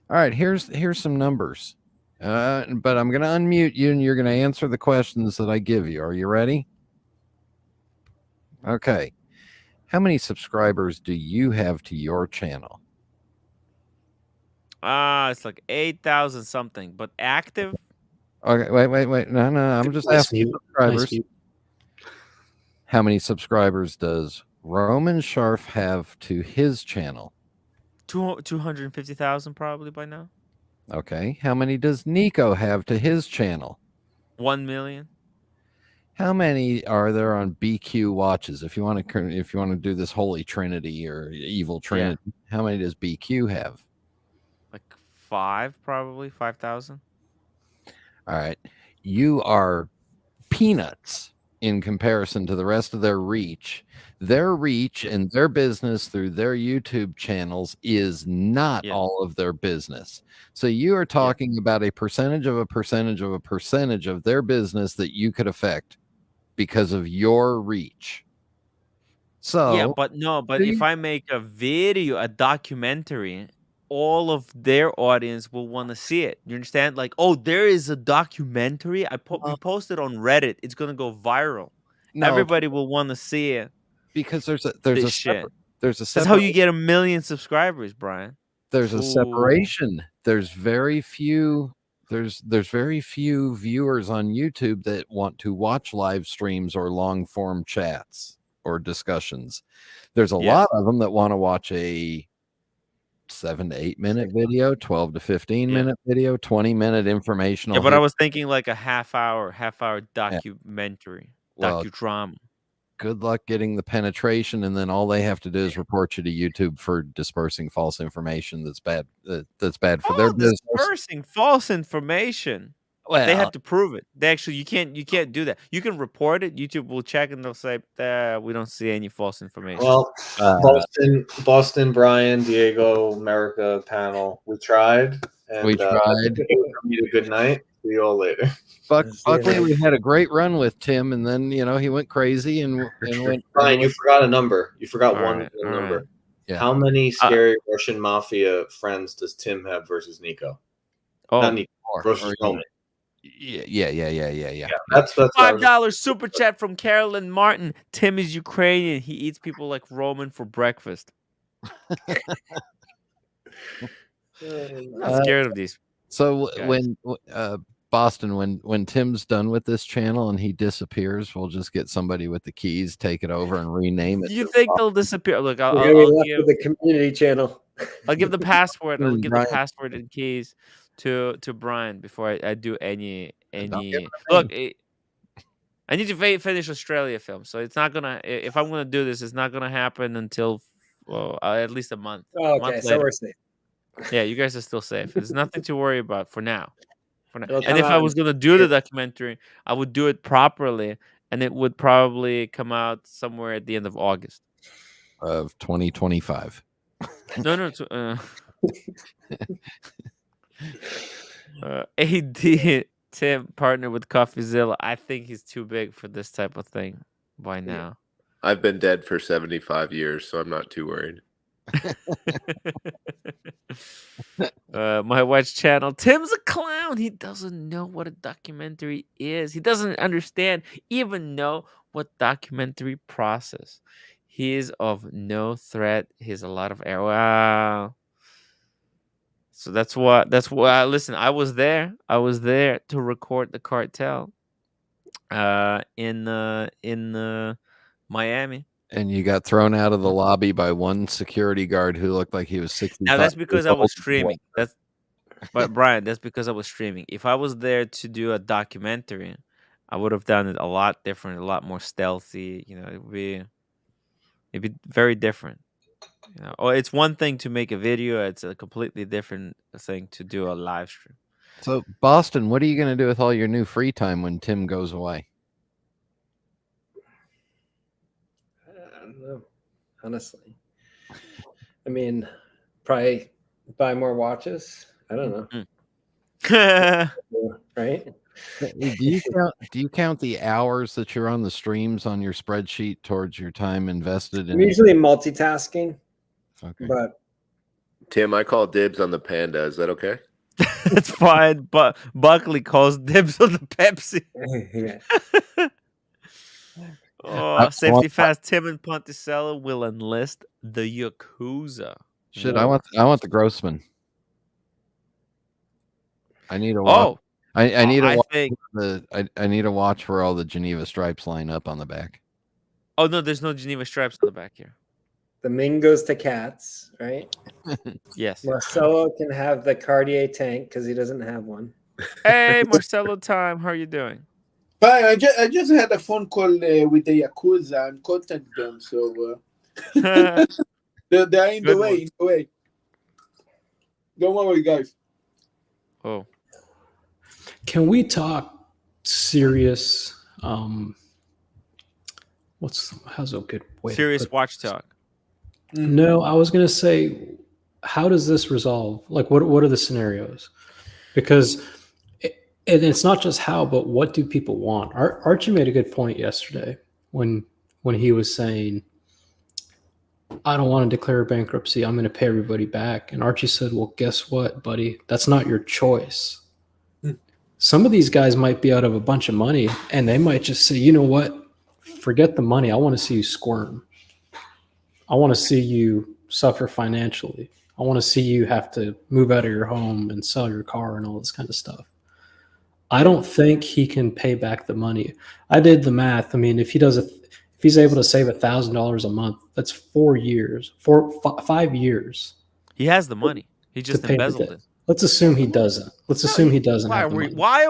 All right, here's some numbers. But I'm going to unmute you, and you're going to answer the questions that I give you. Are you ready? Okay. How many subscribers do you have to your channel?
It's like 8,000 something, but active.
Okay, wait. No. I'm just asking subscribers. How many subscribers does Roman Sharf have to his channel?
250,000 probably by now.
Okay. How many does Nico have to his channel?
1 million.
How many are there on BQ watches? If you want to do this holy trinity or evil trinity, how many does BQ have?
Like 5, probably 5,000.
All right, you are peanuts in comparison to the rest of their reach. Their reach and their business through their YouTube channels is not all of their business. So you are talking about a percentage of a percentage of a percentage of their business that you could affect because of your reach. So
yeah, but if I make a video, a documentary, all of their audience will want to see it. You understand? Like, oh, there is a documentary. We posted on Reddit. It's gonna go viral.
No,
Everybody will want to see it
because there's a
shit.
That's
how you get 1 million subscribers, Brian.
There's a separation. There's very few viewers on YouTube that want to watch live streams or long form chats or discussions. There's a lot of them that want to watch a 7 to 8 minute video, 12 to 15 minute video, 20-minute informational.
Yeah, but I was thinking like a half hour documentary, docudrama.
Good luck getting the penetration, and then all they have to do is report you to YouTube for dispersing false information that's bad. That's bad for their business.
Dispersing false information.
Well,
they have to prove it. They actually, you can't do that. You can report it. YouTube will check and they'll say, we don't see any false information.
Well, Boston, Brian, Diego, America panel. We tried. And,
we tried.
Need a good night. See you all later.
Buckley, we had a great run with Tim, and then he went crazy and went.
Brian, you forgot a number. You forgot one number. Right. Yeah. How many scary Russian mafia friends does Tim have versus Nico? Not Nico. Versus Roman.
Yeah.
That's
$5 super chat from Carolyn Martin. Tim is Ukrainian. He eats people like Roman for breakfast. I'm not scared of these.
So
guys.
When Boston, when Tim's done with this channel and he disappears, we'll just get somebody with the keys, take it over, and rename it.
You think they'll disappear? Look, I'll give
the community channel.
I'll give the password. I'll give the password and keys to Brian before I do any. Look, I need to finish Australia film, so it's not gonna. If I'm gonna do this, it's not gonna happen until at least a month.
Oh, okay, so we're safe.
Yeah, you guys are still safe. There's nothing to worry about for now. And if I was gonna do the documentary, I would do it properly, and it would probably come out somewhere at the end of August
of 2025.
No. AD Tim partner with CoffeeZilla. I think he's too big for this type of thing by now.
I've been dead for 75 years, so I'm not too worried.
My watch channel. Tim's a clown. He doesn't know what a documentary is. He doesn't even know what documentary process. He is of no threat. He's a lot of error. Wow. So that's why. Listen, I was there to record the cartel in Miami.
And you got thrown out of the lobby by one security guard who looked like he was 60.
Now that's because I was streaming. But Brian, that's because I was streaming. If I was there to do a documentary, I would have done it a lot different, a lot more stealthy. It'd be very different. It's one thing to make a video; it's a completely different thing to do a live stream.
So, Boston, what are you going to do with all your new free time when Tim goes away?
I don't know, honestly. I mean, probably buy more watches. I don't know. Right?
Do you count the hours that you're on the streams on your spreadsheet towards your time invested in?
I'm usually multitasking.
Okay.
But
Tim, I call dibs on the Panda. Is that okay?
That's fine. But Buckley calls dibs on the Pepsi. Safety fast. Tim and Ponticello will enlist the Yakuza.
Shit, I want the Grossman. I need a watch. I need a watch where all the Geneva stripes line up on the back.
Oh no, there's no Geneva stripes on the back here.
The Ming goes to cats, right?
Yes.
Marcelo can have the Cartier tank because he doesn't have one.
Hey, Marcelo time. How are you doing?
Fine, I just had a phone call with the Yakuza and contact them, so they're in the way. In the way. Don't worry, guys.
Oh,
can we talk serious? How's a good way?
Serious watch talk.
No, I was gonna say, how does this resolve? Like, what are the scenarios? Because and it's not just how, but what do people want? Archie made a good point yesterday when he was saying, I don't want to declare bankruptcy. I'm going to pay everybody back. And Archie said, well, guess what, buddy? That's not your choice. Some of these guys might be out of a bunch of money and they might just say, you know what? Forget the money. I want to see you squirm. I want to see you suffer financially. I want to see you have to move out of your home and sell your car and all this kind of stuff. I don't think he can pay back the money. I did the math. I mean, if he's able to save $1,000 a month, that's 4 years, 5 years.
He has the money. He just embezzled it.
Let's assume he doesn't. Let's assume he doesn't have the money.
Why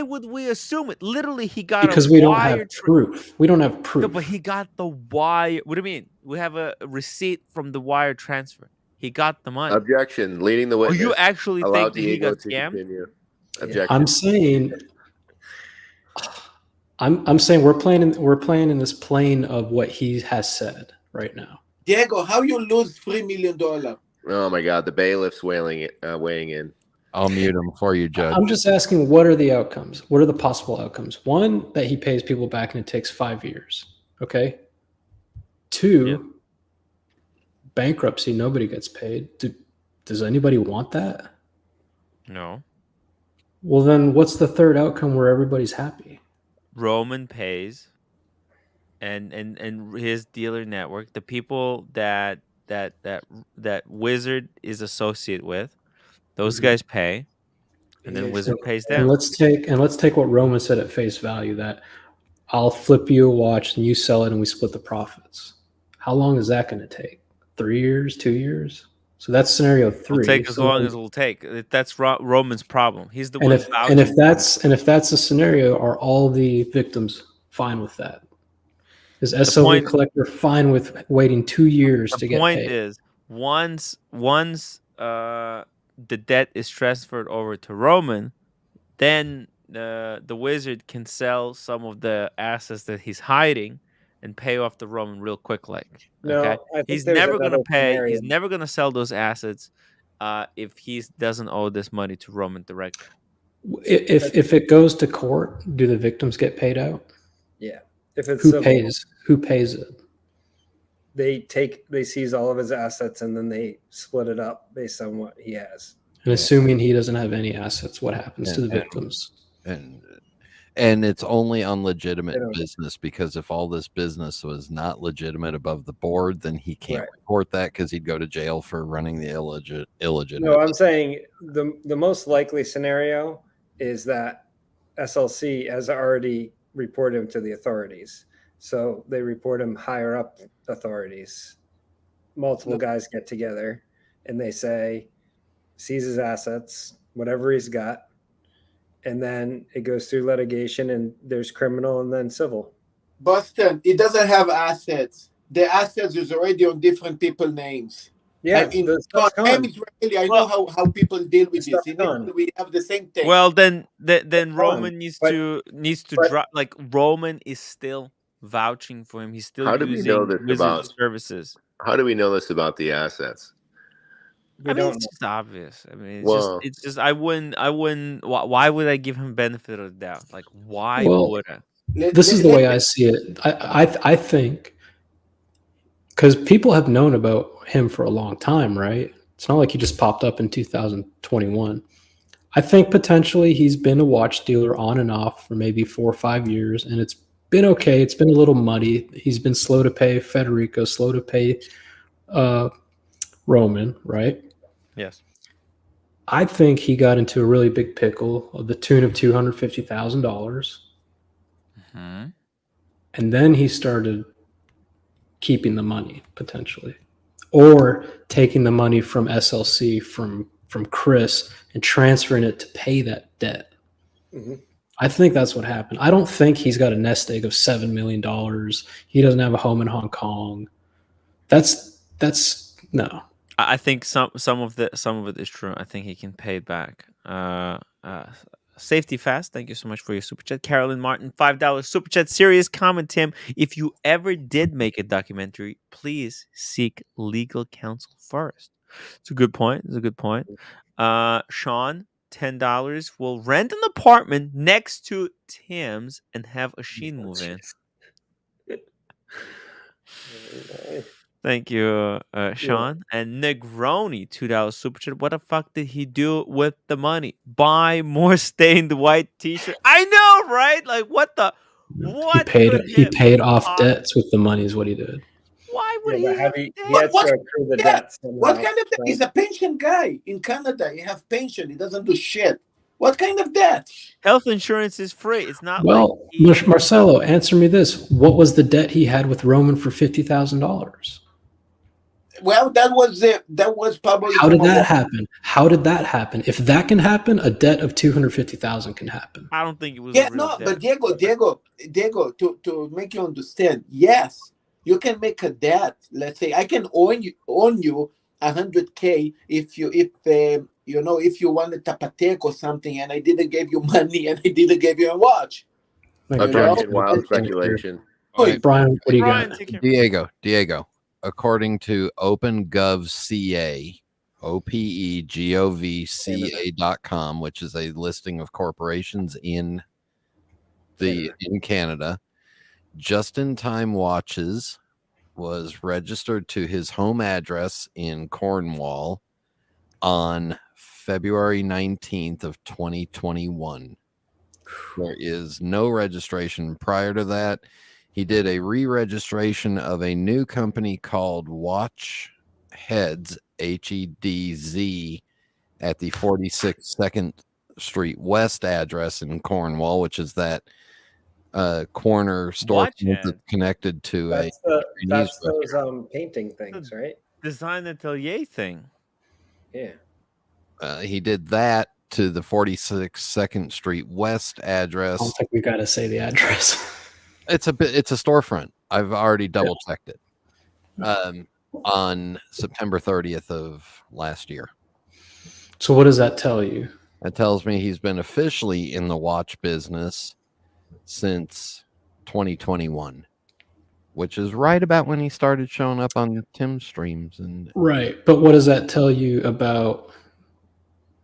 would we assume it? Literally, he got
because we don't have proof. We don't have proof.
No, but he got the wire. What do you mean? We have a receipt from the wire transfer. He got the money.
Objection. Leading the witness.
Oh, you actually think that he got scammed?
Objection.
I'm saying we're playing in this plane of what he has said right now.
Diego, how you lose $3 million?
Oh my God, the bailiff's weighing in.
I'll mute him for you, Judge.
I'm just asking, what are the outcomes? What are the possible outcomes? One, that he pays people back and it takes 5 years. Okay. 2, bankruptcy, nobody gets paid. Does anybody want that?
No.
Well, then what's the third outcome where everybody's happy?
Roman pays, and his dealer network, the people that Wizard is associated with, those guys pay, and then Wizard pays them.
And let's take what Roman said at face value, that I'll flip you a watch and you sell it and we split the profits. How long is that going to take? 3 years, 2 years? So that's scenario 3.
It'll take as long as it'll take. That's Roman's problem. He's the one.
And if that's a scenario, are all the victims fine with that? Is SLV collector fine with waiting 2 years to get paid?
The point is, once the debt is transferred over to Roman, then the Wizard can sell some of the assets that he's hiding and pay off the Roman real quick. Like, okay, he's never gonna pay. Scenario. He's never gonna sell those assets if he doesn't owe this money to Roman directly.
If it goes to court, do the victims get paid out?
Yeah. If it's
Who pays it?
They seize all of his assets and then they split it up based on what he has.
And assuming he doesn't have any assets, what happens to the victims?
And it's only on legitimate business, because if all this business was not legitimate above the board, then he can't report that because he'd go to jail for running the illegitimate.
No, I'm saying the most likely scenario is that SLC has already reported him to the authorities. So they report him higher up authorities. Multiple guys get together and they say, seize his assets, whatever he's got. And then it goes through litigation and there's criminal and then civil.
Boston, it doesn't have assets. The assets is already on different people's names.
Yeah,
I know how people deal with this. We have the same thing.
Well, then Roman needs to drop. Like, Roman is still vouching for him. He's still using Wizard services.
How do we know this about the assets?
It's just obvious. I mean, it's just I wouldn't. Why would I give him benefit of the doubt? Like, why would I?
This is the way I see it. I think, because people have known about him for a long time, right? It's not like he just popped up in 2021. I think potentially he's been a watch dealer on and off for maybe 4 or 5 years, and it's been okay. It's been a little muddy. He's been slow to pay Federico, slow to pay Roman, right?
Yes.
I think he got into a really big pickle of the tune of $250,000.
Mm-hmm.
And then he started keeping the money, potentially, or taking the money from SLC, from Chris, and transferring it to pay that debt. I think that's what happened. I don't think he's got a nest egg of $7 million. He doesn't have a home in Hong Kong. That's no.
I think some of it is true. I think he can pay it back. Safety Fast, thank you so much for your super chat. Carolyn Martin, $5 super chat. Serious comment, Tim. If you ever did make a documentary, please seek legal counsel first. It's a good point. Sean, $10 will rent an apartment next to Tim's and have a Sheen move in. Thank you, Sean. And Negroni, $2 super chat. What the fuck did he do with the money? Buy more stained white t-shirt. I know, right? Like what the what?
He paid off debts with the money is what he did.
Why would he have
he had to accrue the debts.
What kind of debt? He's a pension guy in Canada. He have pension. He doesn't do shit. What kind of debt?
Health insurance is free. It's not
well, like Marcelo, answer me this. What was the debt he had with Roman for $50,000?
Well, that was probably.
How did that happen? How did that happen? If that can happen, a debt of $250,000 can happen.
I don't think it was.
Yeah, no, but Diego, to make you understand, yes, you can make a debt. Let's say I can own you $100K if you wanted Tapatec or something, and I didn't give you money and I didn't give you a watch.
Objection, wild speculation.
Right, Brian, what do you got?
Diego. According to OpenGovCA, OPEGOVCA.com, which is a listing of corporations in Canada, Just-in-Time Watches was registered to his home address in Cornwall on February 19th of 2021. There is no registration prior to that. He did a re-registration of a new company called Watch Heads, HEDZ, at the 46 2nd Street West address in Cornwall, which is that corner store that's connected to
that's those painting things, right?
Design atelier thing.
Yeah.
He did that to the 46 2nd Street West address.
I don't think we got to say the address.
It's a storefront. I've already double checked it. On September 30th of last year.
So what does that tell you?
That tells me he's been officially in the watch business since 2021, which is right about when he started showing up on Tim's streams. And
right, but what does that tell you about?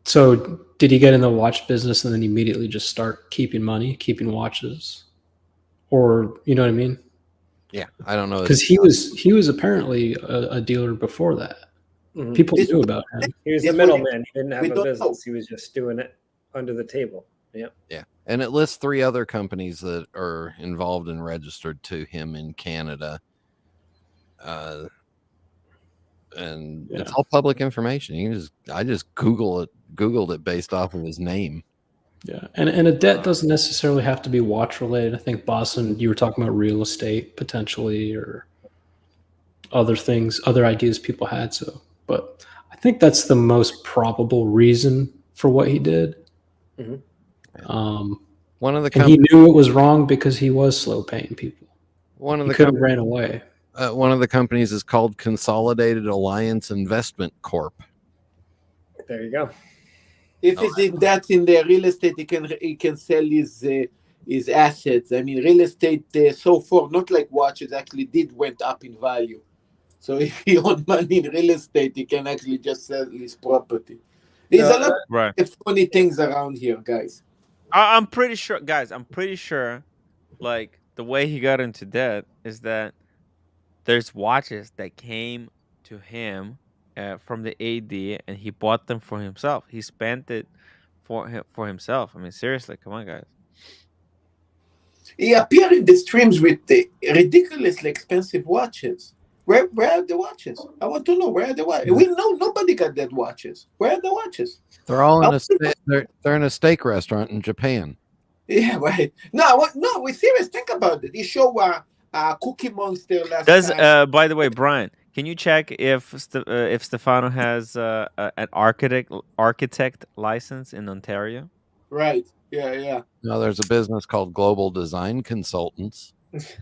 So did he get in the watch business and then immediately just start keeping money, keeping watches? Or you know what I mean?
Yeah, I don't know,
because he was apparently a dealer before that. Mm-hmm. People knew about him.
He was a middleman. He didn't have a business. He was just doing it under the table.
Yeah, and it lists 3 other companies that are involved and registered to him in Canada. And it's all public information. I just googled it based off of his name.
Yeah, and a debt doesn't necessarily have to be watch related. I think Boston, you were talking about real estate potentially, or other things, other ideas people had. So, but I think that's the most probable reason for what he did.
Mm-hmm. One of the
and he knew it was wrong because he was slow paying people. He could have ran away.
One of the companies is called Consolidated Alliance Investment Corp.
There you go.
If that's in the real estate, he can sell his assets. I mean, real estate so far, not like watches, actually went up in value. So if he owns money in real estate, he can actually just sell his property. There's a lot of funny things around here, guys.
I'm pretty sure, like the way he got into debt is that there's watches that came to him from the AD, and he bought them for himself. He spent it for himself. I mean, seriously, come on, guys.
He appeared in the streams with the ridiculously expensive watches. Where are the watches? I want to know where are the watches. We know nobody got that watches. Where are the watches?
They're all in they're in a steak restaurant in Japan.
Yeah, right. No, we're serious. Think about it. He showed Cookie Monster last
time. By the way, Brian, can you check if Stefano has an architect license in Ontario?
Right.
Yeah.
Now there's a business called Global Design Consultants.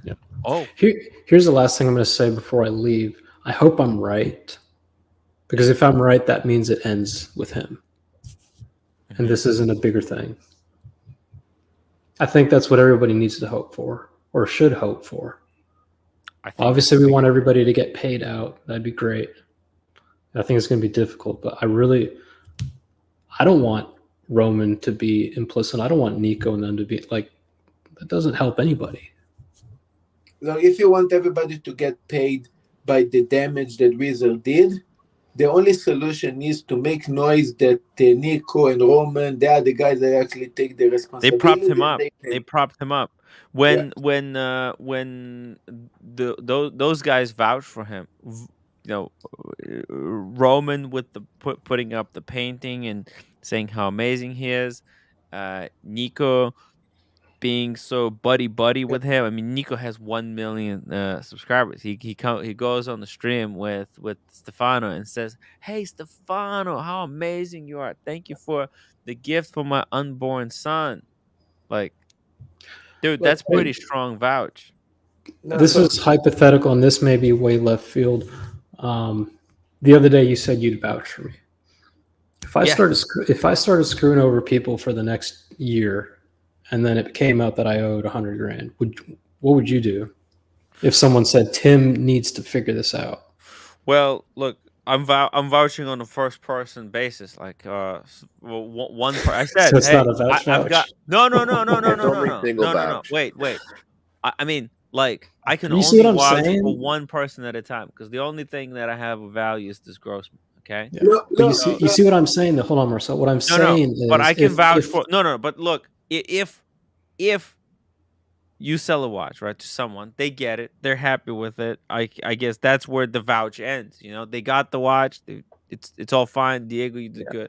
Yeah.
Oh.
Here's the last thing I'm going to say before I leave. I hope I'm right, because if I'm right, that means it ends with him, and this isn't a bigger thing. I think that's what everybody needs to hope for, or should hope for. Obviously, we want everybody to get paid out. That'd be great. I think it's going to be difficult, but I don't want Roman to be implicit. I don't want Nico and them to be like, that doesn't help anybody.
So if you want everybody to get paid by the damage that Wizard did, the only solution is to make noise that Nico and Roman, they are the guys that actually take the responsibility.
They propped him up. They propped him up. When those guys vouched for him, Roman with the putting up the painting and saying how amazing he is, Nico being so buddy with him. I mean, Nico has 1 million subscribers. He goes on the stream with Stefano and says, "Hey Stefano, how amazing you are! Thank you for the gift for my unborn son." Like, dude, that's pretty strong vouch.
This is hypothetical, and this may be way left field. The other day, you said you'd vouch for me. If I started screwing over people for the next year, and then it came out that I owed $100,000, what would you do if someone said Tim needs to figure this out?
Well, look, I'm vouching on a first person basis. Like, one I said,
so it's
hey,
not a vouch.
I've got no.
Single vouch.
Wait. I mean, like, I can
you see
only
what I'm
vouch
saying?
for one person at a time, because the only thing that I have of value is this Grossman. Okay.
Yeah. But you see what I'm saying? Hold on, Marcel. What I'm saying is,
but I can vouch for But look, if you sell a watch, right, to someone, they get it, they're happy with it. I guess that's where the vouch ends. They got the watch. It's all fine. Diego, you did good.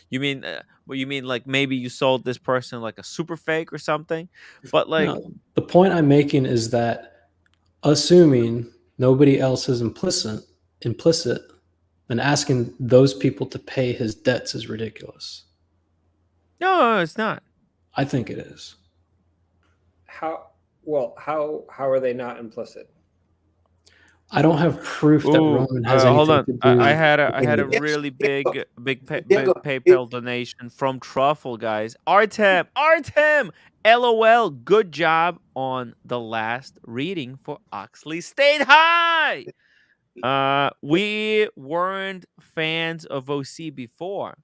You mean, like maybe you sold this person like a super fake or something? But like,
no, the point I'm making is that assuming nobody else is implicit, and asking those people to pay his debts is ridiculous.
No, it's not.
I think it is.
How are they not implicit?
I don't have proof that Roman has anything
hold on.
to do.
I had a really big PayPal donation from Truffle, guys. Artem, LOL. Good job on the last reading for Oxley State High. We weren't fans of OC before,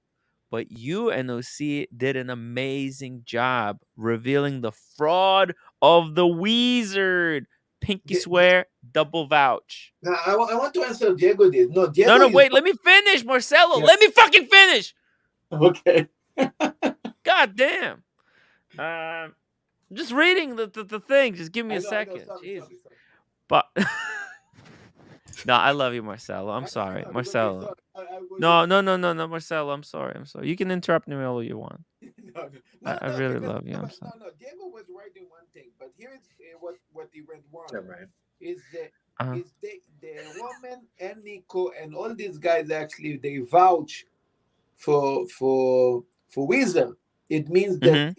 but you and OC did an amazing job revealing the fraud of the Wizard. Pinky swear, double vouch.
Now, I want to answer Diego did. No, Diego.
No, wait. Let me finish, Marcelo. Yeah. Let me fucking finish.
Okay.
God damn. Just reading the thing. Just give me a second. Sorry. But no, I love you, Marcelo. I'm sorry, Marcelo. No, Marcelo. I'm sorry. You can interrupt me all you want. I really love you. I'm sorry.
No. Diego was right in one thing, but here is what he went wrong.
Right.
Is the Roman and Nico and all these guys actually they vouch for Wizard. It means that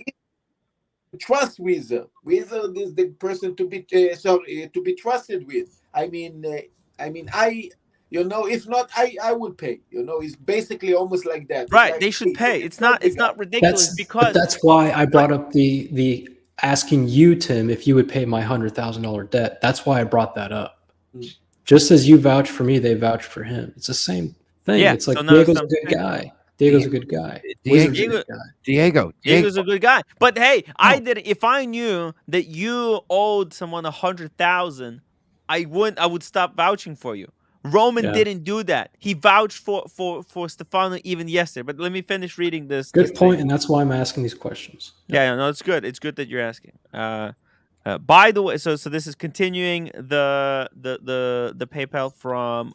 trust Wizard. Wizard is the person to be to be trusted with. I mean, if not, I would pay. It's basically almost like that.
Right?
Like,
they should pay. It's not ridiculous because
that's why I brought up the asking you, Tim, if you would pay my $100,000 debt. That's why I brought that up. Just as you vouch for me, they vouch for him. It's the same thing.
Yeah,
it's like Diego's a good guy. Diego's a good guy.
Diego's a good guy. But hey, if I knew that you owed someone 100,000, I would stop vouching for you. Roman didn't do that. He vouched for Stefano even yesterday. But let me finish reading this.
Good point, and that's why I'm asking these questions.
Yeah, no, it's good. It's good that you're asking. By the way, so this is continuing the PayPal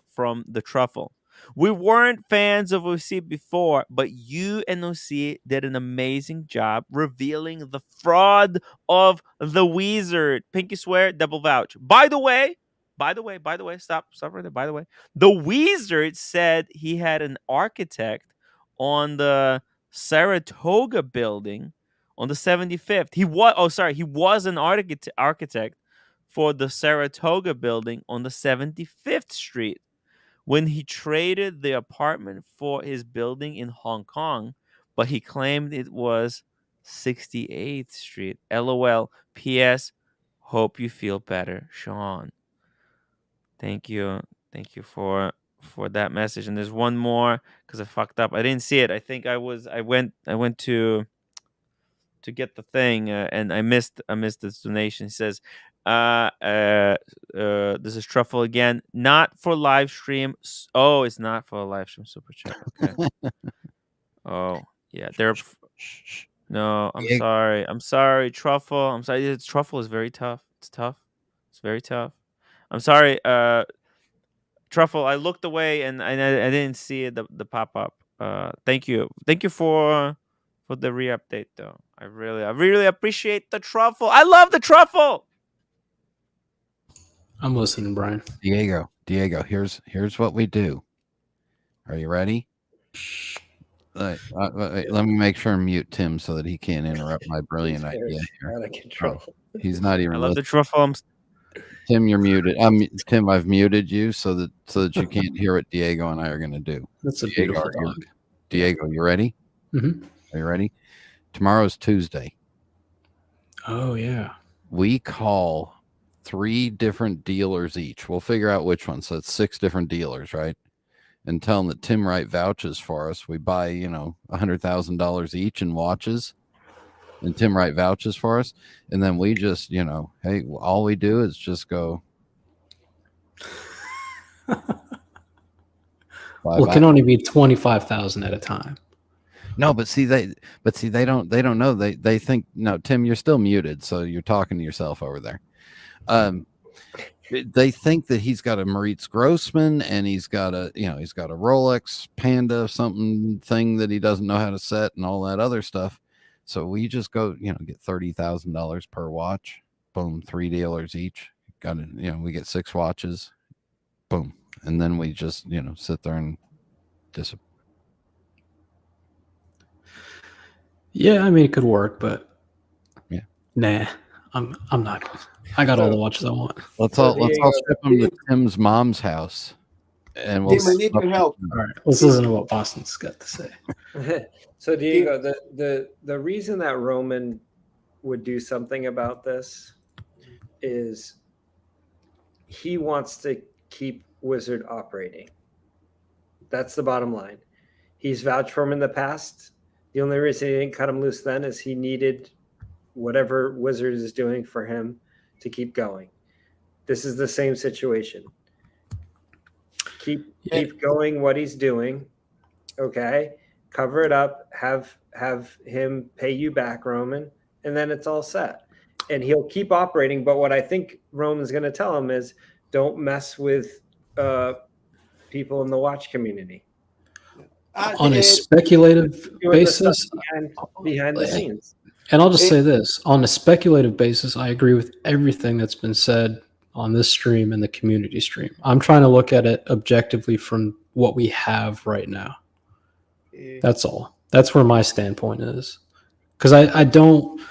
from the Truffle. We weren't fans of OC before, but you and OC did an amazing job revealing the fraud of the Wizard. Pinky swear, double vouch. By the way, stop right there. By the way, the Wizard said he had an architect on the Saratoga building on the 75th. He was an architect for the Saratoga building on the 75th Street. When he traded the apartment for his building in Hong Kong, but he claimed it was 68th Street. LOL. P.S. Hope you feel better, Sean. Thank you for that message. And there's one more because I fucked up. I didn't see it. I think I went to get the thing and I missed this donation. It says, this is Truffle again. Not for live stream. Oh, it's not for a live stream super chat. Okay. Oh, yeah. No, I'm sorry. I'm sorry, Truffle. I'm sorry. Truffle is very tough. It's tough. It's very tough. I'm sorry, Truffle. I looked away and I didn't see the pop up. Thank you for the re-update though. I really appreciate the Truffle. I love the Truffle.
I'm listening, Brian.
Diego, here's what we do. Are you ready? Let me make sure and mute Tim so that he can't interrupt my brilliant idea here.
Out of control.
He's not even.
I love the Truffle.
Tim, you're muted. Tim, I've muted you so that you can't hear what Diego and I are going to do.
That's a beautiful dog.
Diego, you ready?
Mm-hmm.
Are you ready? Tomorrow's Tuesday.
Oh, yeah.
We call 3 different dealers each. We'll figure out which one. So it's 6 different dealers, right? And tell them that Tim Wright vouches for us. We buy, $100,000 each in watches. And Tim Wright vouches for us. And then we just, hey, all we do is just go.
Well, it can only be 25,000 at a time.
No, but see, they don't know. They think, no, Tim, you're still muted. So you're talking to yourself over there. They think that he's got a Moritz Grossman and he's got a Rolex Panda something thing that he doesn't know how to set and all that other stuff. So we just go, get $30,000 per watch. Boom, 3 dealers each. Got it. We get 6 watches. Boom, and then we just sit there and
Yeah, I mean it could work, but
yeah,
nah, I'm not. I got all the watches I want.
Let's all ship them to Tim's mom's house, and we'll.
Tim, I need your help.
All right, let's listen to what Boston's got to say.
So Diego, the reason that Roman would do something about this is he wants to keep Wizard operating. That's the bottom line. He's vouched for him in the past. The only reason he didn't cut him loose then is he needed whatever Wizard is doing for him to keep going. This is the same situation. Keep going what he's doing. Okay. Cover it up, have him pay you back, Roman, and then it's all set. And he'll keep operating. But what I think Roman's going to tell him is don't mess with people in the watch community.
On a speculative basis,
behind the scenes.
And I'll just say this, on a speculative basis, I agree with everything that's been said on this stream and the community stream. I'm trying to look at it objectively from what we have right now. That's all. That's where my standpoint is. Because I don't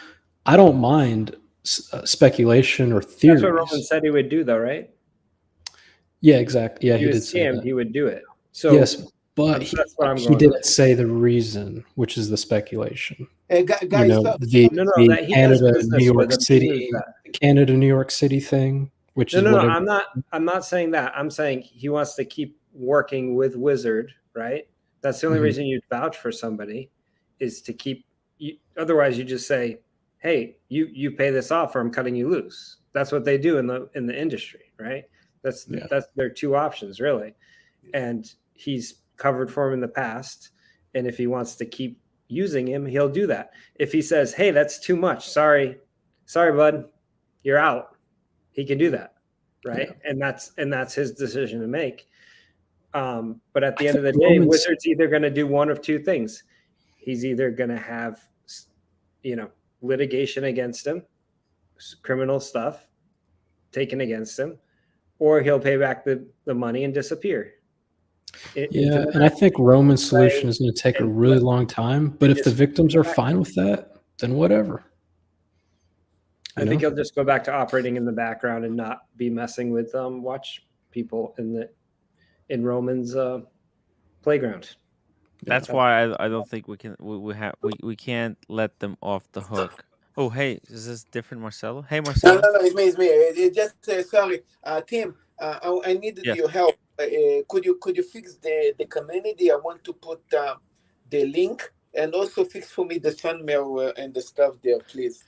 mind speculation or theories.
That's what Roman said he would do, though, right?
Yeah, exactly. Yeah,
he
did say that.
He would do it. So
yes, but he didn't say the reason, which is the speculation.
Hey, guys,
the Canada, New York City, Canada, New York City thing, which is whatever.
I'm not saying that. I'm saying he wants to keep working with Wizard, right? That's the only reason you'd vouch for somebody is to keep. Otherwise, you just say, "Hey, you pay this off, or I'm cutting you loose." That's what they do in the industry, right? That's their 2 options, really. And he's covered for him in the past, and if he wants to keep using him, he'll do that. If he says, "Hey, that's too much. Sorry, bud, you're out," he can do that, right? Yeah. And that's his decision to make. But at the end of the day, Wizard's either going to do one of 2 things. He's either going to have, litigation against him, criminal stuff taken against him, or he'll pay back the money and disappear.
And I think Roman's solution is going to take a really long time. But if the victims are fine with that, then whatever.
I think he'll just go back to operating in the background and not be messing with watch people in Roman's playground.
That's why I don't think we can we can't let them off the hook. Oh, hey, is this different Marcelo? Hey,
No,
Marcelo.
no, no, it's me. It just sorry, Tim. I needed
Yeah.
your help. Could you fix the community? I want to put the link and also fix for me the fan mail and the stuff there, please.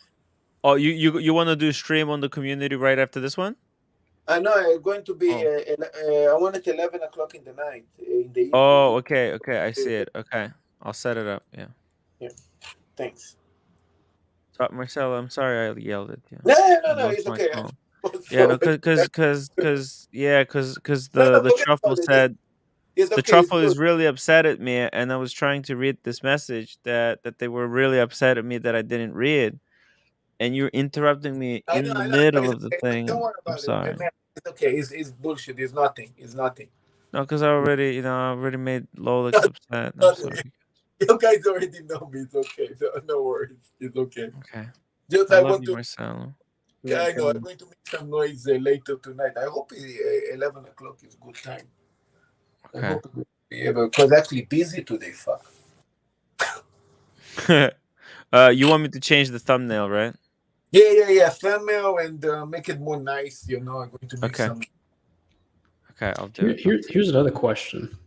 Oh, you want to do stream on the community right after this one?
I know it's going to be. I want it 11 o'clock in the night in the evening.
Oh, okay, I see it. Okay, I'll set it up. Yeah.
Yeah. Thanks.
So, Marcelo, I'm sorry I yelled at you.
No,
I
it's
lost my
okay.
calm. Yeah, no, because the
Forget
truffle
about it.
said
It's
the
okay. It's
truffle
good.
is really upset at me, and I was trying to read this message that they were really upset at me that I didn't read, and you're interrupting me
I
in
know.
the
No,
middle
it's
of the
okay. Don't
thing.
worry
I'm
about it,
sorry.
man. It's okay. It's bullshit. It's nothing. It's nothing.
No, because I already made Rolex upset. I'm sorry.
You guys already know me. It's okay. No worries. It's okay.
Okay.
Just
I
I
love
want
you,
to.
Marcelo.
Yeah, I know. I'm going to make some noise later tonight. I hope 11 o'clock is good time. I
Okay.
hope we'll be able because actually busy today. Fuck.
You want me to change the thumbnail, right?
Yeah. Thumbnail and make it more nice. I'm going to make some.
Okay, I'll do it.
Here's another question.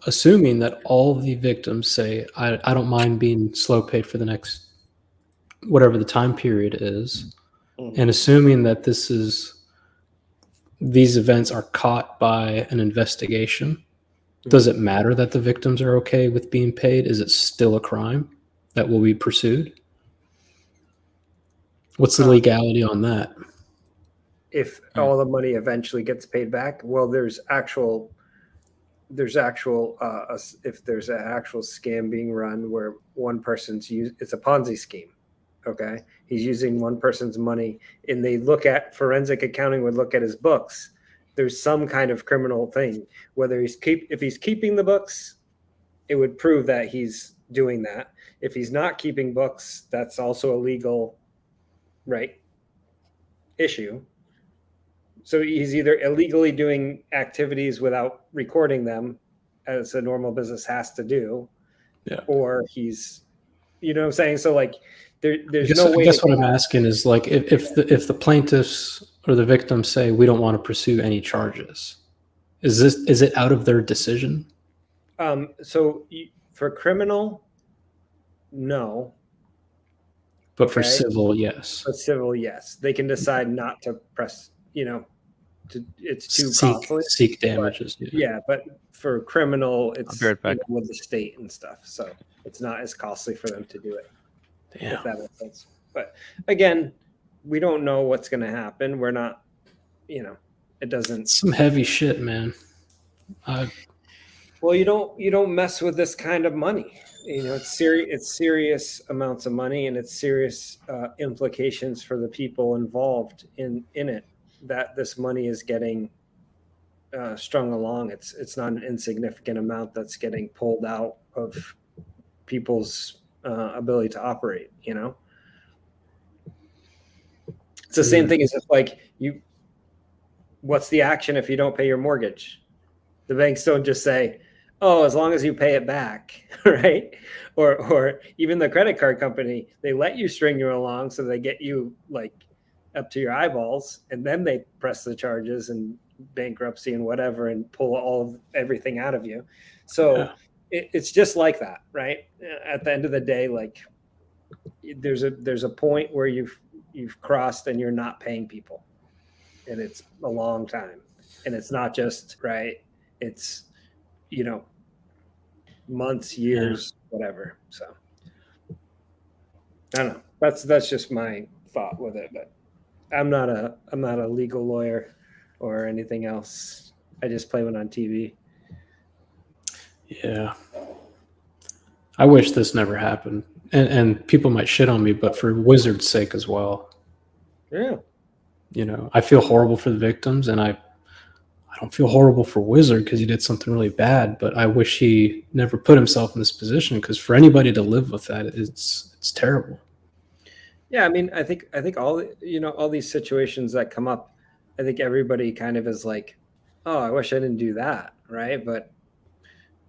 Assuming that all the victims say, I don't mind being slow paid for the next whatever the time period is, and assuming that these events are caught by an investigation, does it matter that the victims are okay with being paid? Is it still a crime that will be pursued? What's the legality on that?
If all the money eventually gets paid back, well, if there's an actual scam being run where one person's it's a Ponzi scheme. Okay, he's using one person's money, and forensic accounting would look at his books. There's some kind of criminal thing. Whether if he's keeping the books, it would prove that he's doing that. If he's not keeping books, that's also a legal issue. So he's either illegally doing activities without recording them, as a normal business has to do, or he's, what I'm saying? So there's no way.
I guess what I'm asking is if the plaintiffs or the victims say we don't want to pursue any charges, is it out of their decision?
So for criminal, no.
But for civil, yes.
For civil, yes. They can decide not to press. It's too costly.
Seek damages.
But for criminal, it's
right back.
With the state and stuff. So it's not as costly for them to do it. If that makes sense. But again, we don't know what's going to happen. We're not, it doesn't.
It's some heavy shit, man.
Well, you don't mess with this kind of money. It's serious amounts of money, and it's serious implications for the people involved in it. That this money is getting strung along. It's not an insignificant amount that's getting pulled out of people's ability to operate. It's the same thing as if what's the action if you don't pay your mortgage? The banks don't just say, oh, as long as you pay it back, right? Or even the credit card company, they let you string you along so they get you up to your eyeballs, and then they press the charges and bankruptcy and whatever and pull everything out of you. So it's just like that, right? At the end of the day, there's a point where you've crossed and you're not paying people, and it's a long time, and it's not just it's months, years, whatever. So I don't know. That's just my thought with it, but I'm not a legal lawyer or anything else. I just play one on TV.
Yeah. I wish this never happened. And people might shit on me, but for Wizard's sake as well.
Yeah.
I feel horrible for the victims, and I don't feel horrible for Wizard because he did something really bad, but I wish he never put himself in this position, because for anybody to live with that, it's terrible.
Yeah, I mean, I think all all these situations that come up, I think everybody kind of is like, oh, I wish I didn't do that, right? But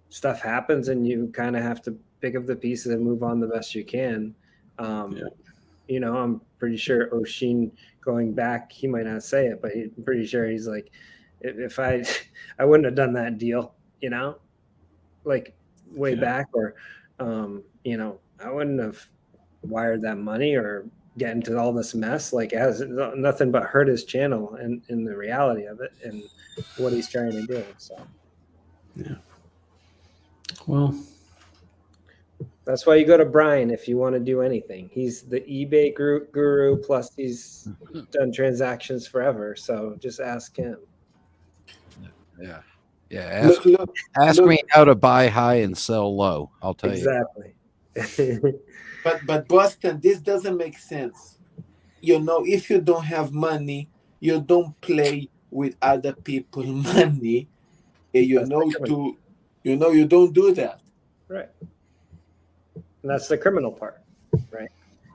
stuff happens, and you kind of have to pick up the pieces and move on the best you can. I'm pretty sure Oshin, going back, he might not say it, but I'm pretty sure he's like, if I wouldn't have done that deal, like way back, or I wouldn't have wired that money or get into all this mess. Like, it has nothing but hurt his channel and in the reality of it and what he's trying to do. So
yeah, well,
that's why you go to Brian if you want to do anything. He's the eBay guru, plus he's done transactions forever. So just ask him.
Yeah. Yeah. Ask me how to buy high and sell low. I'll tell you.
Exactly.
But Boston, this doesn't make sense. If you don't have money, you don't play with other people's money. And you don't do that.
Right. And that's the criminal part, right?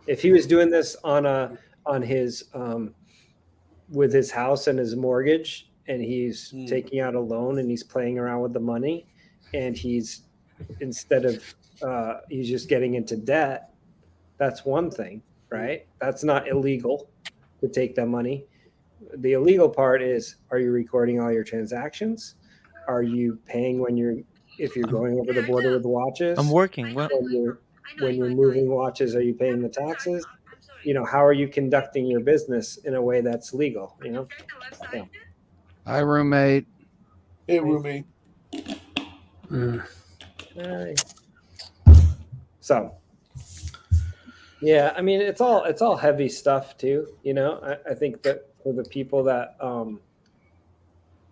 If he was doing this on his with his house and his mortgage, and he's taking out a loan and he's playing around with the money, and he's just getting into debt, that's one thing, right? That's not illegal to take that money. The illegal part is, are you recording all your transactions? Are you paying if you're going over the border with the watches?
I'm working. Well,
when you're moving watches, are you paying the taxes? How are you conducting your business in a way that's legal? Yeah.
Hi, roommate.
Hey, roommate.
So, yeah, I mean, it's all heavy stuff too. I think that for the people that are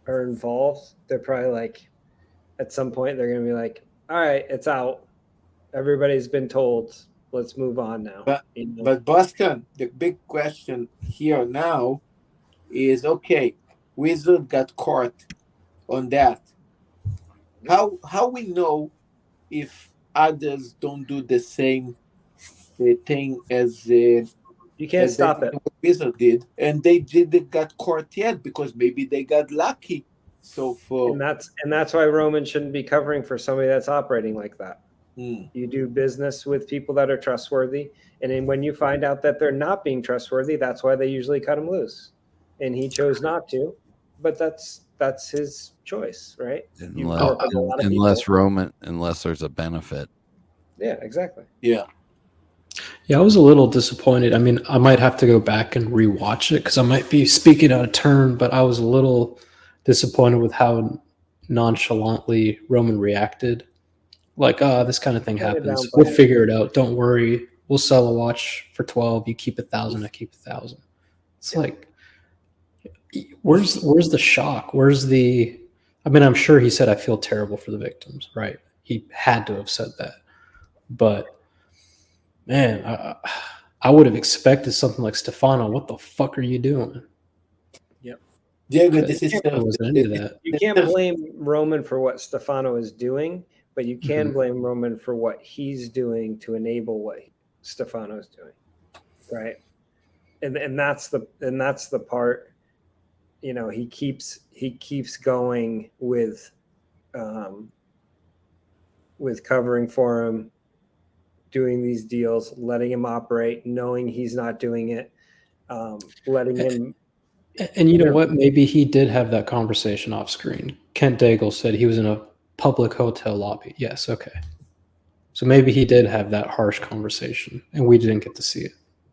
involved, they're probably like, at some point, they're going to be like, all right, it's out. Everybody's been told. Let's move on now.
But Boston, the big question here now is, okay, Wizard got caught on that. How we know if others don't do the same thing as
you can't stop it.
Wizard did, and they didn't got caught yet because maybe they got lucky. So
and that's why Roman shouldn't be covering for somebody that's operating like that. You do business with people that are trustworthy, and then when you find out that they're not being trustworthy, that's why they usually cut them loose. And he chose not to, but that's his choice, right?
Unless there's a benefit.
Yeah, exactly.
Yeah,
I was a little disappointed. I mean, I might have to go back and rewatch it because I might be speaking out of turn, but I was a little disappointed with how nonchalantly Roman reacted. Like, this kind of thing happens. We'll figure it out. Don't worry. We'll sell a watch for 12. You keep 1,000. I keep 1,000. It's like, where's the shock? Where's the? I mean, I'm sure he said, "I feel terrible for the victims." Right? He had to have said that. But man, I would have expected something like, Stefano, what the fuck are you doing?
Yep.
Yeah, but this is
you can't blame Roman for what Stefano is doing. But you can blame Roman for what he's doing to enable what Stefano is doing, right? And that's the part. He keeps going with covering for him, doing these deals, letting him operate, knowing he's not doing it, letting him.
And you know what? Maybe he did have that conversation off screen. Kent Daigle said he was in a public hotel lobby. Yes, okay. So maybe he did have that harsh conversation, and we didn't get to see it.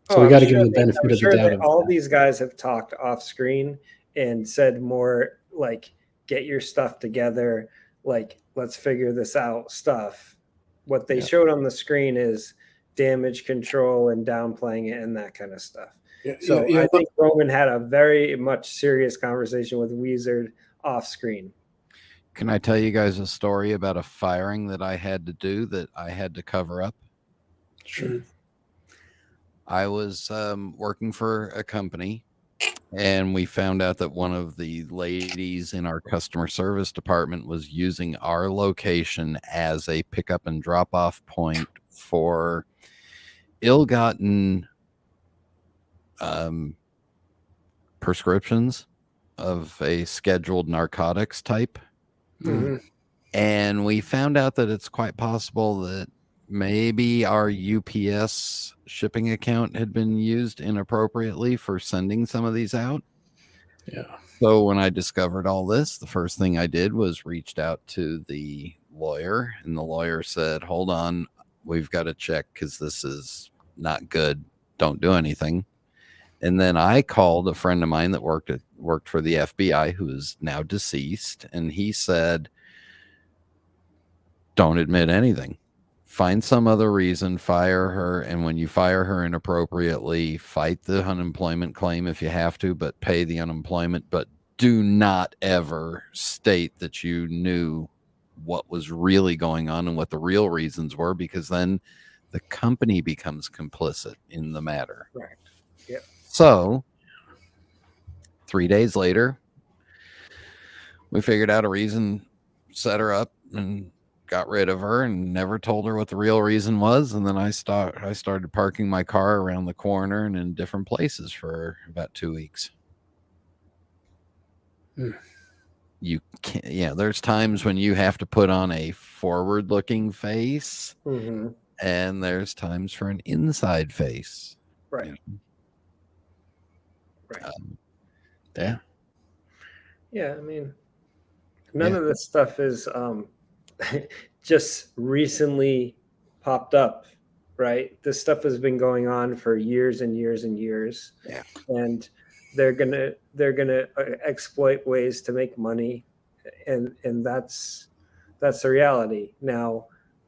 So we got to give him the benefit of the doubt.
All these guys have talked off screen and said more like, "Get your stuff together. Like, let's figure this out." Stuff. What they showed on the screen is damage control and downplaying it and that kind of stuff. So I think Roman had a very much serious conversation with Wizard off screen.
Can I tell you guys a story about a firing that I had to do that I had to cover up?
Sure.
I was working for a company, And we found out that one of the ladies in our customer service department was using our location as a pickup and drop off point for ill-gotten prescriptions of a scheduled narcotics type.
Mm-hmm.
And we found out that it's quite possible that maybe our UPS shipping account had been used inappropriately for sending some of these out.
Yeah.
So when I discovered all this, the first thing I did was reached out to the lawyer, and the lawyer said, hold on, we've got to check because this is not good. Don't do anything. And then I called a friend of mine that worked for the FBI, who is now deceased, and he said, don't admit anything. Find some other reason, fire her, and when you fire her inappropriately, fight the unemployment claim if you have to, but pay the unemployment, but do not ever state that you knew what was really going on and what the real reasons were, because then the company becomes complicit in the matter.
Right. Yep.
So 3 days later, we figured out a reason, set her up, and got rid of her, and never told her what the real reason was. And then I started parking my car around the corner and in different places for about 2 weeks. You can't, there's times when you have to put on a forward-looking face, and there's times for an inside face.
Right. Right.
Yeah.
Yeah, I mean, none of this stuff is just recently popped up, right? This stuff has been going on for years and years and years.
Yeah.
And they're gonna exploit ways to make money, and that's the reality. Now,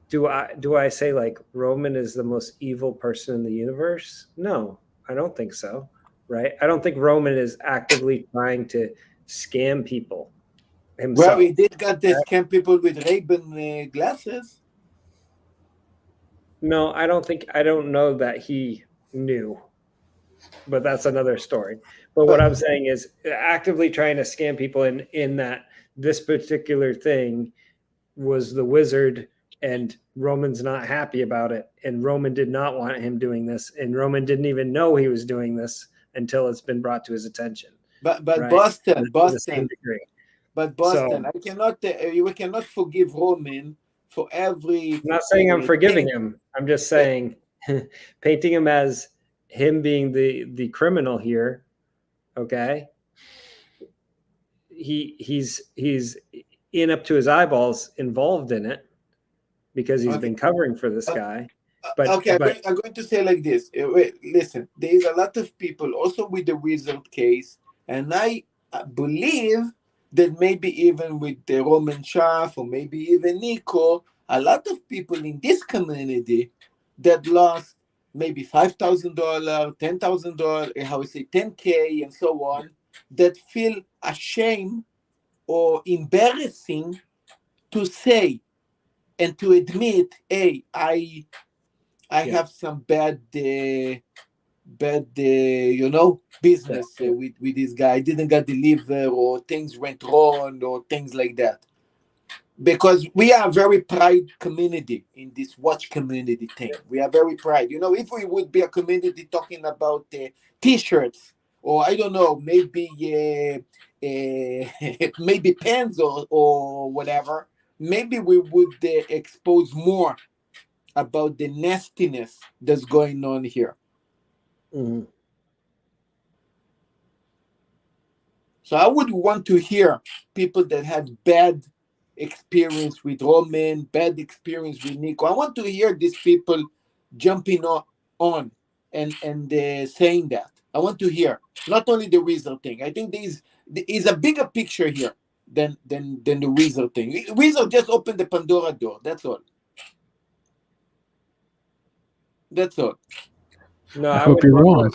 do I say like Roman is the most evil person in the universe? No, I don't think so. Right? I don't think Roman is actively trying to scam people himself.
Well, he did got the scam people with Ray-Ban glasses.
No, I don't know that he knew, but that's another story. But what I'm saying is actively trying to scam people in that this particular thing was the Wizard, and Roman's not happy about it. And Roman did not want him doing this. And Roman didn't even know he was doing this until it's been brought to his attention.
But
right?
Boston,
So,
I cannot. We cannot forgive Roman for every.
I'm not saying I'm forgiving him. I'm just saying, painting him as him being the criminal here. Okay. He's in up to his eyeballs involved in it because he's been covering for this guy. But
I'm going to say like this. Wait, listen, there is a lot of people also with the Wizard case, and I believe that maybe even with the Roman Schaff or maybe even Nico, a lot of people in this community that lost maybe $5,000, $10,000, how we say $10K and so on, that feel ashamed or embarrassing to say and to admit, hey, I have some bad business with this guy. I didn't get the liver, or things went wrong, or things like that. Because we are a very pride community in this watch community thing. We are very pride. If we would be a community talking about T-shirts, or I don't know, maybe maybe pens or whatever, maybe we would expose more about the nastiness that's going on here.
Mm-hmm.
So I would want to hear people that had bad experience with Roman, bad experience with Nico. I want to hear these people jumping on and saying that. I want to hear not only the Wizard thing. I think there is a bigger picture here than the Wizard thing. Wizard just opened the Pandora door. That's all. That's all.
No,
I hope you're wrong.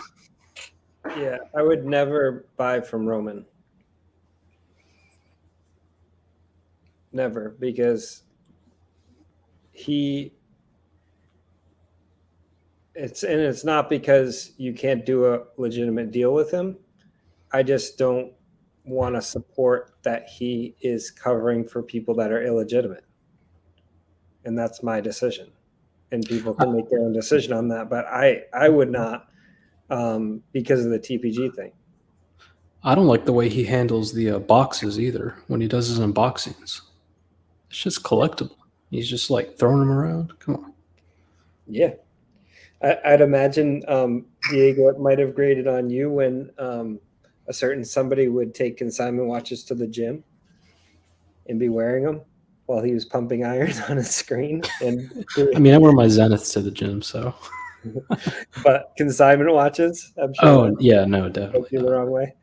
Yeah, I would never buy from Roman. Never, because it's not because you can't do a legitimate deal with him. I just don't want to support that he is covering for people that are illegitimate. And that's my decision. And people can make their own decision on that. But I would not, because of the TPG thing.
I don't like the way he handles the boxes either when he does his unboxings. It's just collectible. He's just like throwing them around. Come on.
Yeah. I'd imagine, Diego, it might have graded on you when a certain somebody would take consignment watches to the gym and be wearing them while he was pumping iron on his screen. And
I mean, I wear my Zeniths to the gym, so.
But consignment watches, I'm sure.
Oh, yeah, no, definitely.
You the wrong way.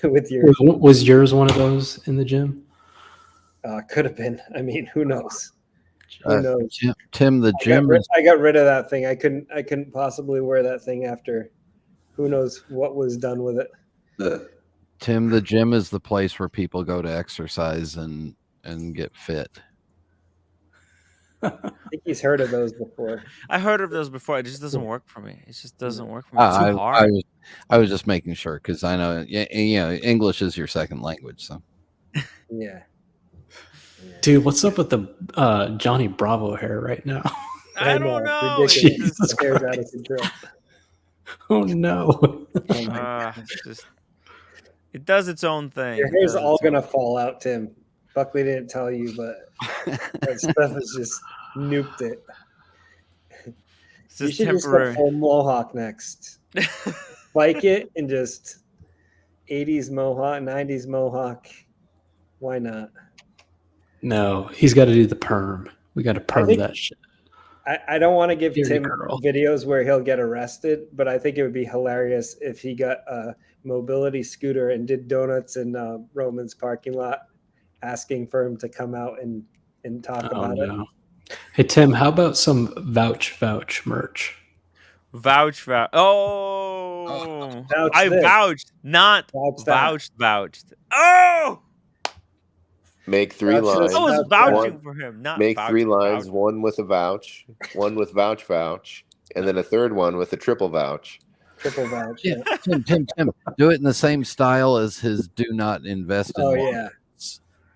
With your
was yours one of those in the gym?
Could have been. I mean, who knows? Who knows?
Tim, the gym.
I got rid of that thing. I couldn't possibly wear that thing after. Who knows what was done with it?
Tim, the gym is the place where people go to exercise and get fit.
I think he's heard of those before.
I heard of those before. It just doesn't work for me. It just doesn't work for me. It's too hard.
I was just making sure because I know, English is your second language. So,
yeah.
Dude, what's up with the Johnny Bravo hair right now?
I don't know.
Jesus Christ.
Out of control.
Oh no!
It does its own thing.
Your hair's all gonna fall out, Tim. Buckley didn't tell you, but that stuff has just nuked it.
It's
you
just
should
temporary.
just go full mohawk next. Spike it and just 80s mohawk, 90s mohawk. Why not?
No, he's got to do the perm. We got to perm that shit.
I don't want to give Tim videos where he'll get arrested, but I think it would be hilarious if he got a mobility scooter and did donuts in Roman's parking lot, asking for him to come out and talk about it.
Hey, Tim, how about some vouch merch?
Vouch. Oh, I vouched, not vouched. Oh!
Make 3 lines.
I was vouching for him. Not
make
vouch,
3 lines.
vouch.
One with a vouch, one with vouch, and then a third one with a triple vouch.
Triple vouch.
Yeah, Tim. Do it in the same style as his "Do not invest in."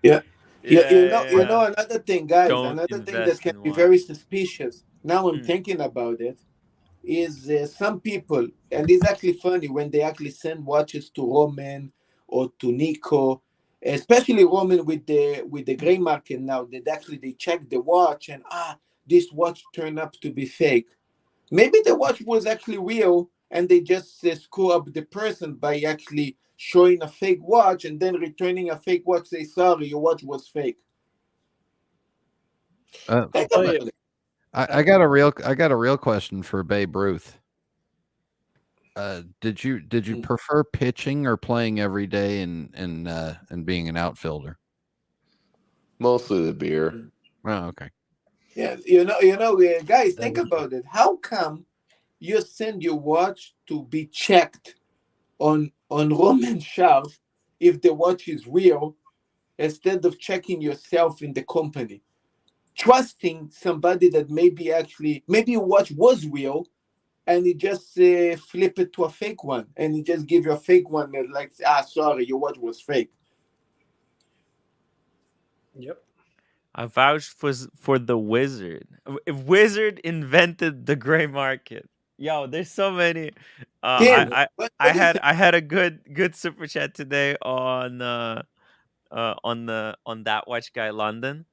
Yeah. You know another thing, guys. Another thing that can be very suspicious. Now I'm thinking about it. Is some people, and it's actually funny when they actually send watches to Roman or to Nico. Especially Roman with the gray market now, that actually they check the watch and this watch turned up to be fake. Maybe the watch was actually real and they just screw up the person by actually showing a fake watch and then returning a fake watch. Say sorry, your watch was fake.
I got a real question for Babe Ruth. Did you prefer pitching or playing every day and being an outfielder?
Mostly the beer.
Oh, okay.
Yeah, guys, think about it. How come you send your watch to be checked on Roman shelf if the watch is real, instead of checking yourself in the company, trusting somebody that maybe your watch was real? And he just flip it to a fake one, and he just give you a fake one and like, sorry, your watch was fake.
Yep.
I vouched for the Wizard. If Wizard invented the gray market, yo, there's so many. I had a good super chat today on that watch guy London.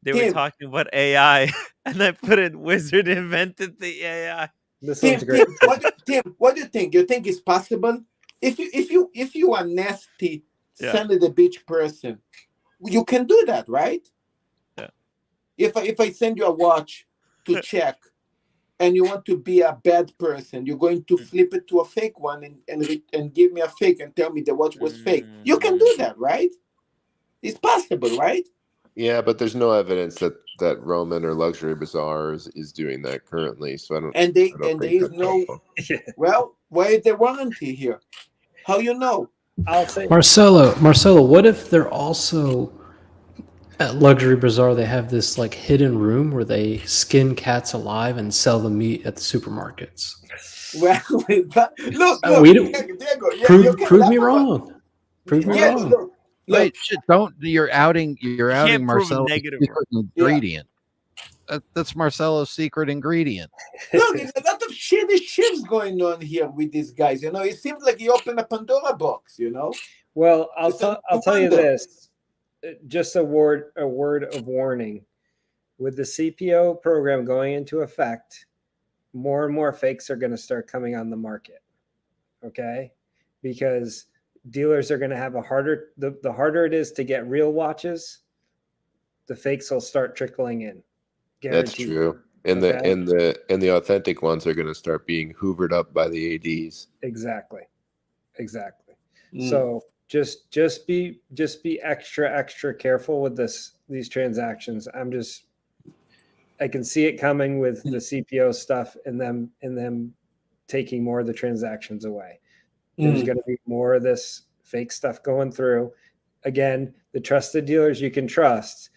They were talking about AI, and I put in Wizard invented the AI.
Tim, great.
What do you think? You think it's possible? If you are nasty, son of the bitch person, you can do that, right?
Yeah.
If I send you a watch to check, and you want to be a bad person, you're going to flip it to a fake one and give me a fake and tell me the watch was fake. You can do that, right? It's possible, right?
Yeah, but there's no evidence that Roman or Luxury Bazaar is doing that currently. So I don't.
And there is no. Well, why is the warranty here? How you know?
I'll say
Marcelo. What if they're also at Luxury Bazaar? They have this like hidden room where they skin cats alive and sell the meat at the supermarkets.
Well, look,
we don't
Diego, yeah, you can
prove
laugh
me
about.
wrong. Prove me
Diego,
wrong.
look.
Wait, shit, don't you're outing
can't prove a
Marcelo's
negative.
secret ingredient. That's Marcelo's secret ingredient.
Look, there's a lot of shady shits going on here with these guys. It seems like you open a Pandora box.
Well, I'll tell you this. Just a word of warning. With the CPO program going into effect, more and more fakes are going to start coming on the market. Okay, because dealers are going to have the harder it is to get real watches, the fakes will start trickling in. Guaranteed.
That's true. And the authentic ones are going to start being hoovered up by the ADs.
Exactly. So just be extra careful with these transactions. I can see it coming with the CPO stuff and them taking more of the transactions away. There's going to be more of this fake stuff going through. Again, the trusted dealers you can trust,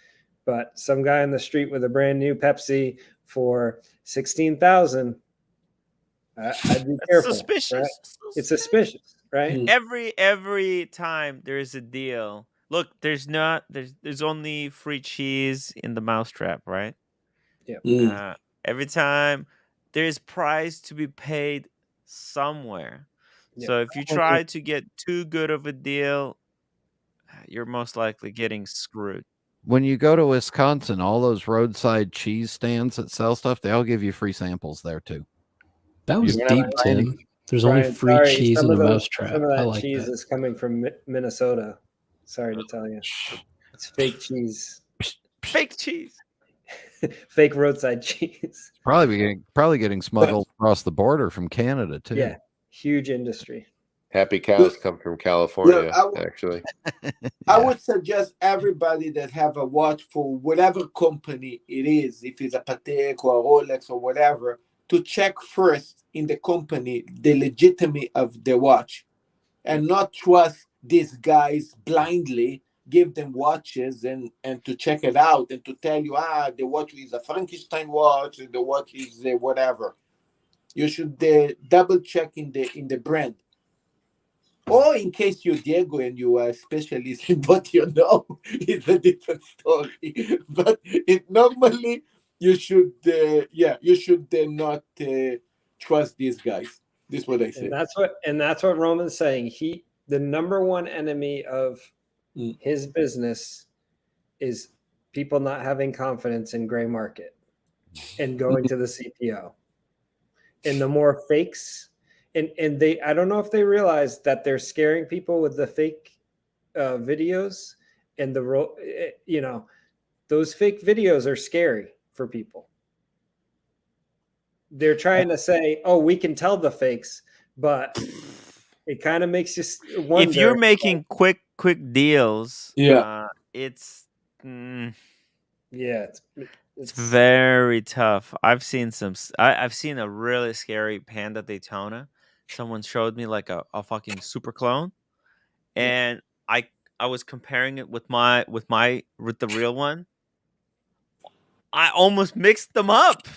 but some guy on the street with a brand new Pepsi for $16,000, I'd be careful.
Suspicious.
Right? It's suspicious, right?
Every time there's a deal, look, there's only free cheese in the mousetrap, right?
Yeah.
Every time there's price to be paid somewhere.
Yeah.
So if you try to get too good of a deal, you're most likely getting screwed.
When you go to Wisconsin, all those roadside cheese stands that sell stuff, they all give you free samples there too.
That was deep, Tim. There's only free cheese in the mousetrap.
Some of that
I like
cheese
that.
is coming from Minnesota. Sorry to tell you. It's fake cheese.
Fake cheese.
Fake roadside cheese.
Probably getting smuggled across the border from Canada too.
Yeah, huge industry.
Happy cows come from California, actually.
I would suggest everybody that have a watch for whatever company it is, if it's a Patek or a Rolex or whatever, to check first in the company the legitimacy of the watch and not trust these guys blindly, give them watches and to check it out and to tell you, the watch is a Frankenstein watch, the watch is whatever. You should double check in the brand. Or in case you're Diego and you are a specialist in what you know, it's a different story. But normally you should, not trust these guys. This is what I say.
And that's what Roman's saying. The number one enemy of his business is people not having confidence in gray market and going to the CPO. And the more fakes. And I don't know if they realize that they're scaring people with the fake videos and those fake videos are scary for people. They're trying to say, oh, we can tell the fakes, but it kind of makes you wonder.
If you're making quick deals, it's it's very tough. I've seen I've seen a really scary Panda Daytona. Someone showed me like a fucking super clone, and I was comparing it with the real one. I almost mixed them up.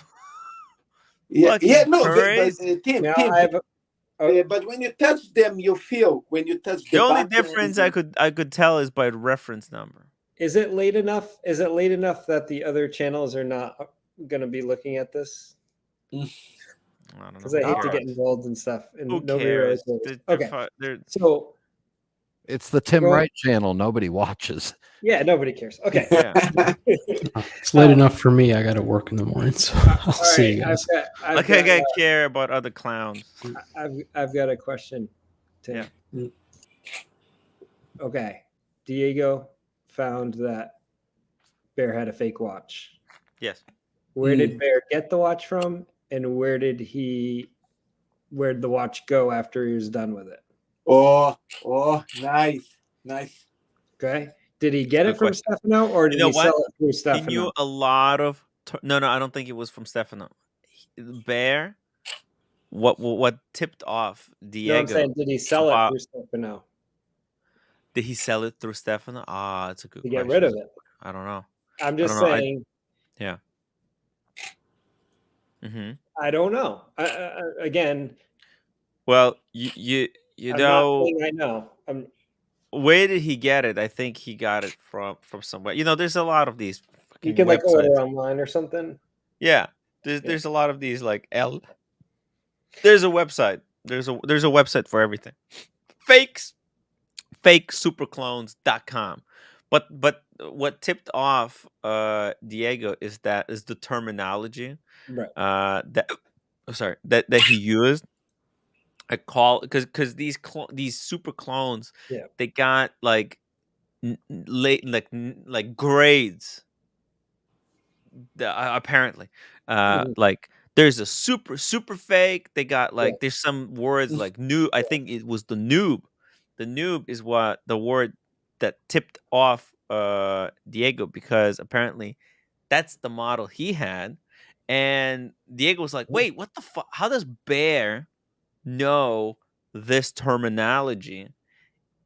But Tim,
Oh.
But when you touch them, you feel when you touch the
only
buttons,
difference I could tell is by reference number.
Is it late enough? Is it late enough that the other channels are not going to be looking at this?
I don't know.
Because I hate to get involved in stuff, and
Who
nobody
cares?
really.
They're
So
it's the Tim Wright channel. Nobody watches.
Yeah, nobody cares. Okay.
Yeah.
It's late enough for me. I got to work in the morning, so I'll see you guys.
I can't care about other clowns.
I've got a question, Tim. Yeah. Okay. Diego found that Bear had a fake watch.
Yes.
Where did Bear get the watch from, and where'd the watch go after he was done with it?
Oh, nice.
Okay. Did he get it from Stefano, or did he sell it through Stefano?
He knew a lot of. No, I don't think it was from Stefano. Bear. What tipped off Diego?
No, I'm saying, did he sell it through Stefano?
Did he sell it through Stefano? It's a good question.
To get rid of it.
I don't know.
I'm just saying.
Yeah. Mm-hmm.
I don't know. Again,
Well, you
I'm not
know,
saying I know.
where did he get it? I think he got it from somewhere. You know, there's a lot of these
You
fucking
can like order
websites.
online or something.
Yeah, there's a lot of these like There's a website. There's a website for everything. Fakes, fakesuperclones.com. But what tipped off Diego is the terminology
Right.
that that he used. I call because these super clones,
Yeah.
they got like like grades. Apparently, like there's a super fake. They got like there's some words like noob. I think it was the noob. The noob is what the word that tipped off Diego, because apparently that's the model he had, and Diego was like, "Wait, what the fuck? How does Bear know this terminology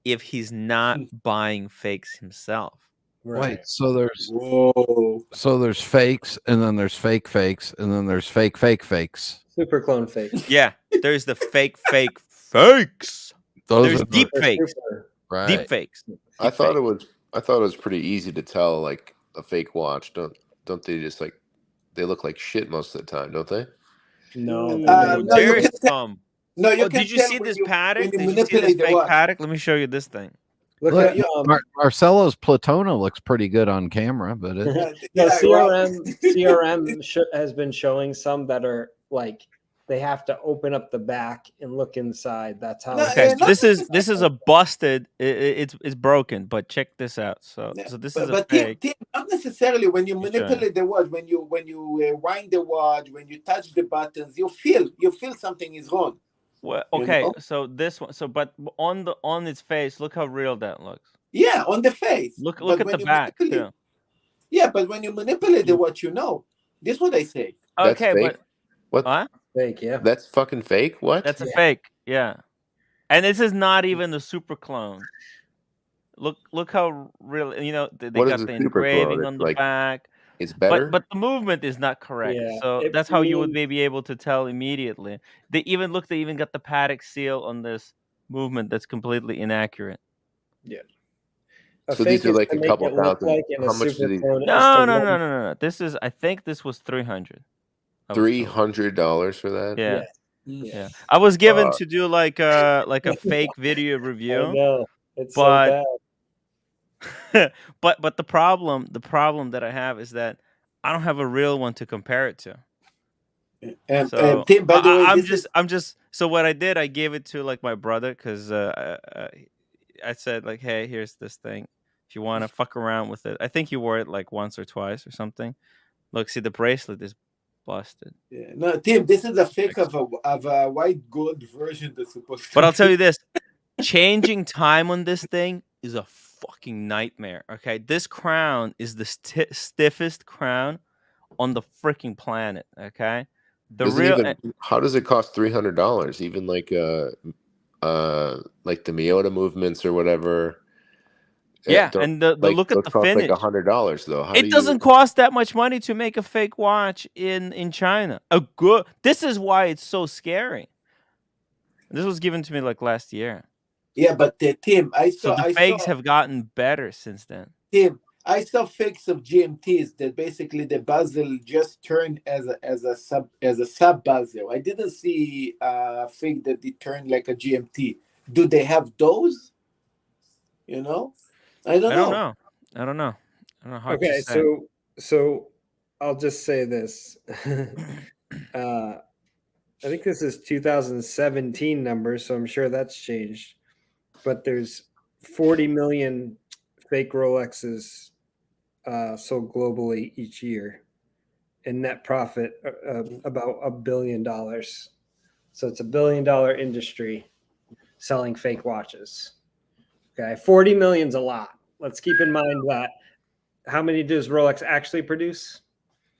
if he's not buying fakes himself?"
Wait, so there's
Whoa.
so there's fakes, and then there's fakes, and then there's fakes.
Super clone fakes.
Yeah, there's the fakes.
Those
There's
are
deep
the,
fakes.
right.
Deep fakes.
I thought it was pretty easy to tell like a fake watch. Don't they just like they look like shit most of the time, don't they?
No,
No, you
There's
can tell.
some.
No, you
Oh,
can
did you
tell
see
when
this
you
paddock?
when you
Did you see this
manipulate the
fake
watch.
paddock? Let me show you this thing.
Look
Look,
at
Marcelo's Platona looks pretty good on camera, but it,
no,
Yeah,
CRM has been showing some that are like they have to open up the back and look inside. That's how.
No,
Okay,
it's
so this is a busted. It's broken, but check this out. So this is a
but
fake.
Tim, not necessarily when you
Let me show you.
manipulate the watch, when you wind the watch, when you touch the buttons, you feel something is wrong.
Well,
You
okay,
know?
so this one, but on its face, look how real that looks.
Yeah, on the face.
Look
But
at
when
the
you
back
manipulate,
too.
yeah, but when you manipulate the watch, you know. This is what I say.
That's
Okay,
fake.
but
What?
Fake, yeah.
That's fucking fake. What?
That's a fake. Yeah, and this is not even the super clone. Look how real. You know, they
What is
got
a
the
super clone?
engraving on
It's
the
like
back.
it's better.
But the movement is not correct.
Yeah,
So
it
that's how you would
means-
maybe able to tell immediately. They even got the paddock seal on this movement that's completely inaccurate.
Yeah.
So these are like a couple thousand.
Like, and
How
a
much do
super
these?
clone is
No.
to run.
This is, I think this was 300.
$300 for that?
Yeah.
Yeah.
Yeah. I was given to do like a fake video
I
review.
know. It's
but
so
but the problem that I have is that I don't have a real one to compare it to.
And
So
Tim, by the way,
I'm just so what I did, I gave it to like my brother, because I said like, hey, here's this thing. If you want to fuck around with it, I think he wore it like once or twice or something. Look, see, the bracelet is busted.
Yeah. No, Tim, this is a fake of a white gold version that's supposed to
But I'll tell
be.
you this: changing time on this thing is a fucking nightmare. Okay, this crown is the stiffest crown on the freaking planet. Okay, the
Does it
real.
even? How does it cost $300? Even like the Miota movements or whatever.
Yeah, and the
like
look at
those
the
cost
finish.
like $100 though. How
It
do
doesn't
you?
cost that much money to make a fake watch in China. This is why it's so scary. This was given to me like last year.
Yeah, but Tim,
So the fakes have gotten better since then.
Tim, I saw fakes of GMTs that basically the bezel just turned as a sub bezel. I didn't see a fake that it turned like a GMT. Do they have those? You know, I don't know.
I don't know. Hard
Okay,
to say.
so I'll just say this. I think this is 2017 numbers, so I'm sure that's changed. But there's 40 million fake Rolexes sold globally each year, and net profit about $1 billion. So it's $1 billion industry selling fake watches. Okay, 40 million's a lot. Let's keep in mind that how many does Rolex actually produce?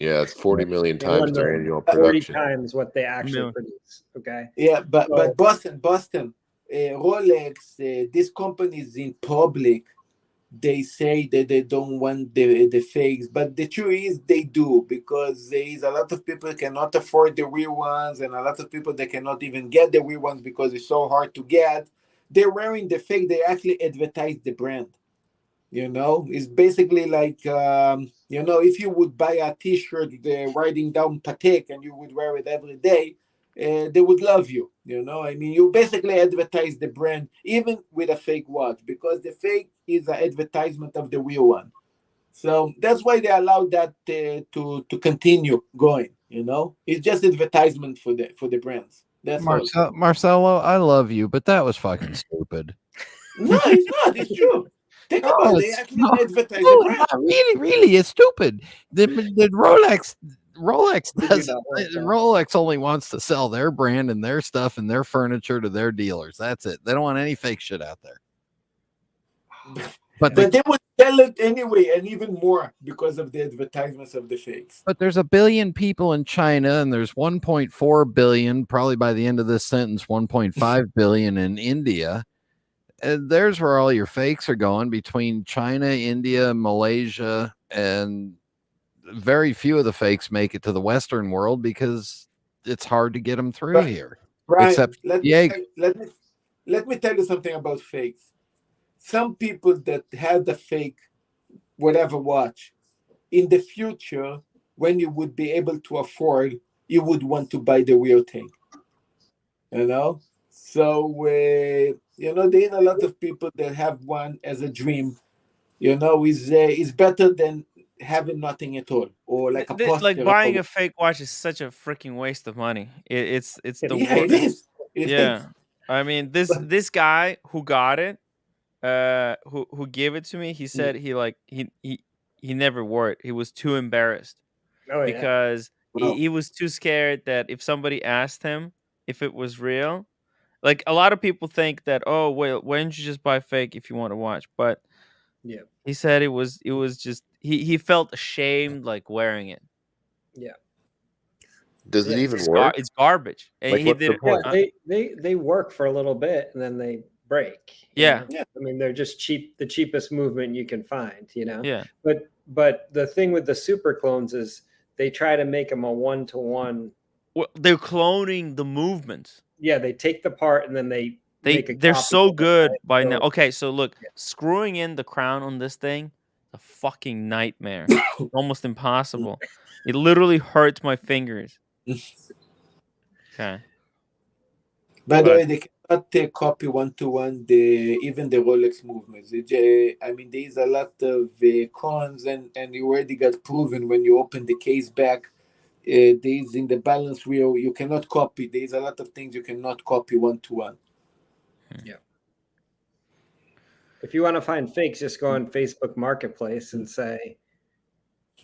Yeah, it's 40 million times their annual
40
production.
times what they actually produce. Okay.
Yeah, but Boston, Rolex, these companies in public, they say that they don't want the fakes, but the truth is they do, because there is a lot of people cannot afford the real ones, and a lot of people that cannot even get the real ones because it's so hard to get. They're wearing the fake. They actually advertise the brand. It's basically like, if you would buy a T-shirt writing down Patek and you would wear it every day, they would love you. I mean, you basically advertise the brand even with a fake watch, because the fake is an advertisement of the real one. So that's why they allow that to continue going. It's just advertisement for the brands. That's all.
Marcelo, I love you, but that was fucking stupid.
No, it's not. It's true. Think about it. They actually advertise the brand.
Not really, it's stupid. The Rolex doesn't. Rolex only wants to sell their brand and their stuff and their furniture to their dealers. That's it. They don't want any fake shit out there.
But they would sell it anyway, and even more because of the advertisements of the fakes.
But there's 1 billion people in China, and there's 1.4 billion, probably by the end of this sentence, 1.5 billion in India. And there's where all your fakes are going, between China, India, Malaysia, and very few of the fakes make it to the Western world because it's hard to get them through here.
Right.
Except
let me tell you something about fakes. Some people that had the fake whatever watch, in the future, when you would be able to afford, you would want to buy the real thing. So there's a lot of people that have one as a dream. Is better than having nothing at all, or like a poster.
Like buying a fake watch is such a freaking waste of money. It's the worst.
It is. It is.
I mean, this guy who got it, who gave it to me, he said he never wore it. He was too embarrassed because he was too scared that if somebody asked him if it was real, like a lot of people think that, oh, well, why don't you just buy fake if you want to watch? But he said it was just he felt ashamed like wearing it.
Does it even work?
It's garbage.
Like, what's the point?
They work for a little bit and then they break.
Yeah.
I mean, they're just the cheapest movement you can find.
Yeah.
But the thing with the super clones is they try to make them a 1-to-1.
Well, they're cloning the movements.
Yeah, they take the part and then
they're so good by now. Okay, so look, screwing in the crown on this thing, a fucking nightmare. Almost impossible. It literally hurts my fingers. Okay.
By the way, they cannot copy 1-to-1 even the Rolex movements. I mean, there is a lot of cons, and you already got proven when you open the case back. There is in the balance wheel, you cannot copy. There is a lot of things you cannot copy 1-to-1.
Yeah. If you want to find fakes, just go on Facebook Marketplace and say